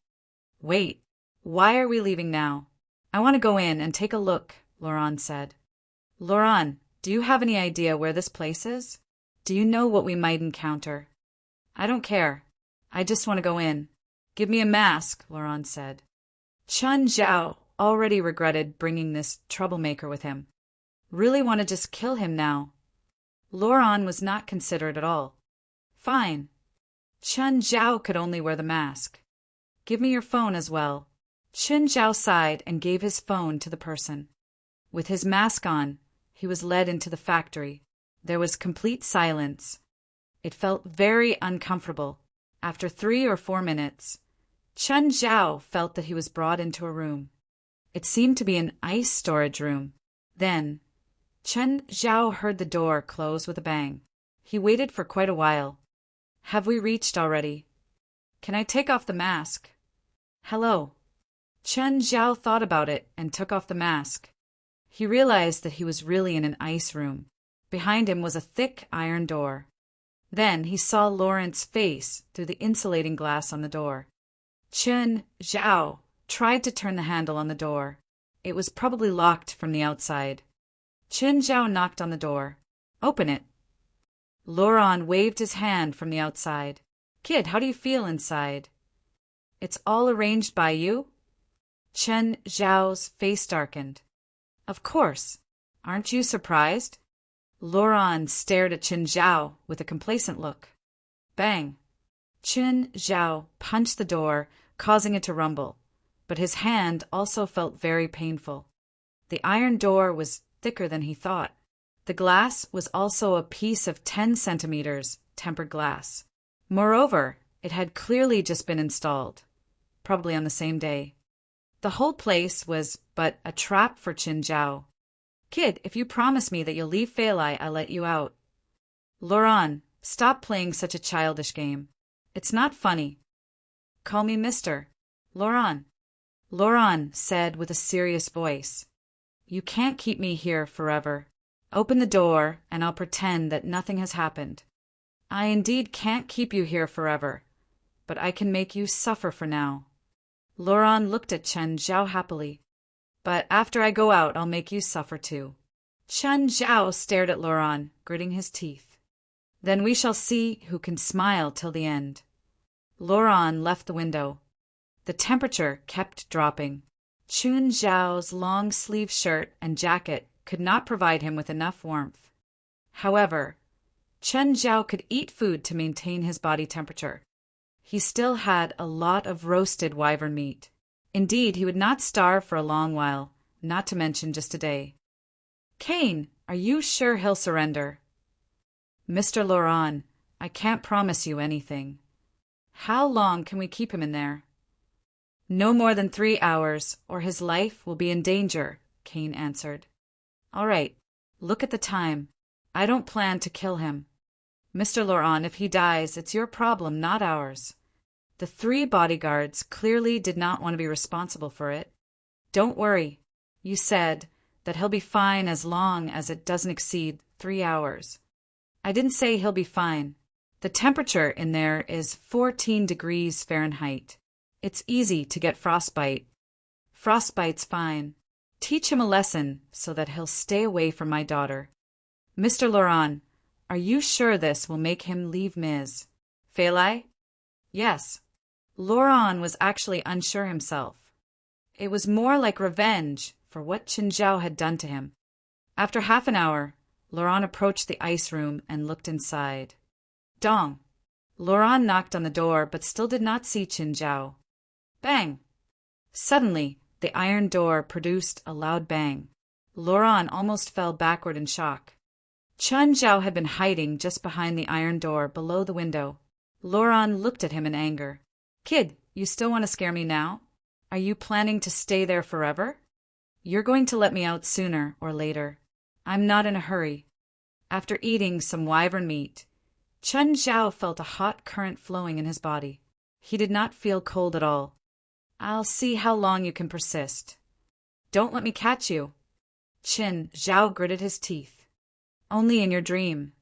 "Wait, why are we leaving now?" "I want to go in and take a look," Laurent said. "Laurent, do you have any idea where this place is? Do you know what we might encounter?" "I don't care. I just want to go in." "Give me a mask," Laurent said. Chen Zhao already regretted bringing this troublemaker with him. Really want to just kill him now. Laurent was not considerate at all. "Fine." Chen Zhao could only wear the mask. "Give me your phone as well." Chen Zhao sighed and gave his phone to the person. With his mask on, he was led into the factory. There was complete silence. It felt very uncomfortable. After 3 or 4 minutes, Chen Zhao felt that he was brought into a room. It seemed to be an ice storage room. Then, Chen Zhao heard the door close with a bang. He waited for quite a while. "Have we reached already? Can I take off the mask?" "Hello." Chen Zhao thought about it and took off the mask. He realized that he was really in an ice room. Behind him was a thick iron door. Then he saw Laurent's face through the insulating glass on the door. Chen Zhao tried to turn the handle on the door. It was probably locked from the outside. Chen Zhao knocked on the door. "Open it." Laurent waved his hand from the outside. "Kid, how do you feel inside?" "It's all arranged by you?" Chen Zhao's face darkened. "Of course. Aren't you surprised?" Laurent stared at Chen Zhao with a complacent look. Bang! Chen Zhao punched the door, causing it to rumble, but his hand also felt very painful. The iron door was thicker than he thought. The glass was also a piece of 10 centimeters tempered glass. Moreover, it had clearly just been installed, probably on the same day. The whole place was but a trap for Chen Zhao. "Kid, if you promise me that you'll leave Feilai, I'll let you out." "Laurent, stop playing such a childish game. It's not funny." "Call me Mr. Laurent." Laurent said with a serious voice, "You can't keep me here forever. Open the door, and I'll pretend that nothing has happened." "I indeed can't keep you here forever, but I can make you suffer for now." Laurent looked at Chen Zhao happily. "But after I go out, I'll make you suffer too." Chen Zhao stared at Laurent, gritting his teeth. "Then we shall see who can smile till the end." Laurent left the window. The temperature kept dropping. Chen Zhao's long-sleeved shirt and jacket could not provide him with enough warmth. However, Chen Zhao could eat food to maintain his body temperature. He still had a lot of roasted wyvern meat. Indeed, he would not starve for a long while, not to mention just a day. "Kane, are you sure he'll surrender?" "Mr. Laurent, I can't promise you anything." "How long can we keep him in there?" "No more than 3 hours, or his life will be in danger," Kane answered. "All right, look at the time. I don't plan to kill him." "Mr. Laurent, if he dies, it's your problem, not ours." The 3 bodyguards clearly did not want to be responsible for it. "Don't worry. You said that he'll be fine as long as it doesn't exceed 3 hours." "I didn't say he'll be fine. The temperature in there is 14 degrees Fahrenheit. It's easy to get frostbite. Frostbite's fine. Teach him a lesson so that he'll stay away from my daughter. Mr. Laurent, are you sure this will make him leave Ms. Feilai? Yes. Laurent was actually unsure himself. It was more like revenge for what Qinzhao had done to him. After half an hour, Laurent approached the ice room and looked inside. Dong. Laurent knocked on the door but still did not see Qinzhao. Bang! Suddenly, the iron door produced a loud bang. Laurent almost fell backward in shock. Qinzhao had been hiding just behind the iron door below the window. Laurent looked at him in anger. Kid, you still want to scare me now? Are you planning to stay there forever? You're going to let me out sooner or later. I'm not in a hurry. After eating some wyvern meat, Qinzhao felt a hot current flowing in his body. He did not feel cold at all. I'll see how long you can persist. Don't let me catch you. Qinzhao gritted his teeth. Only in your dream.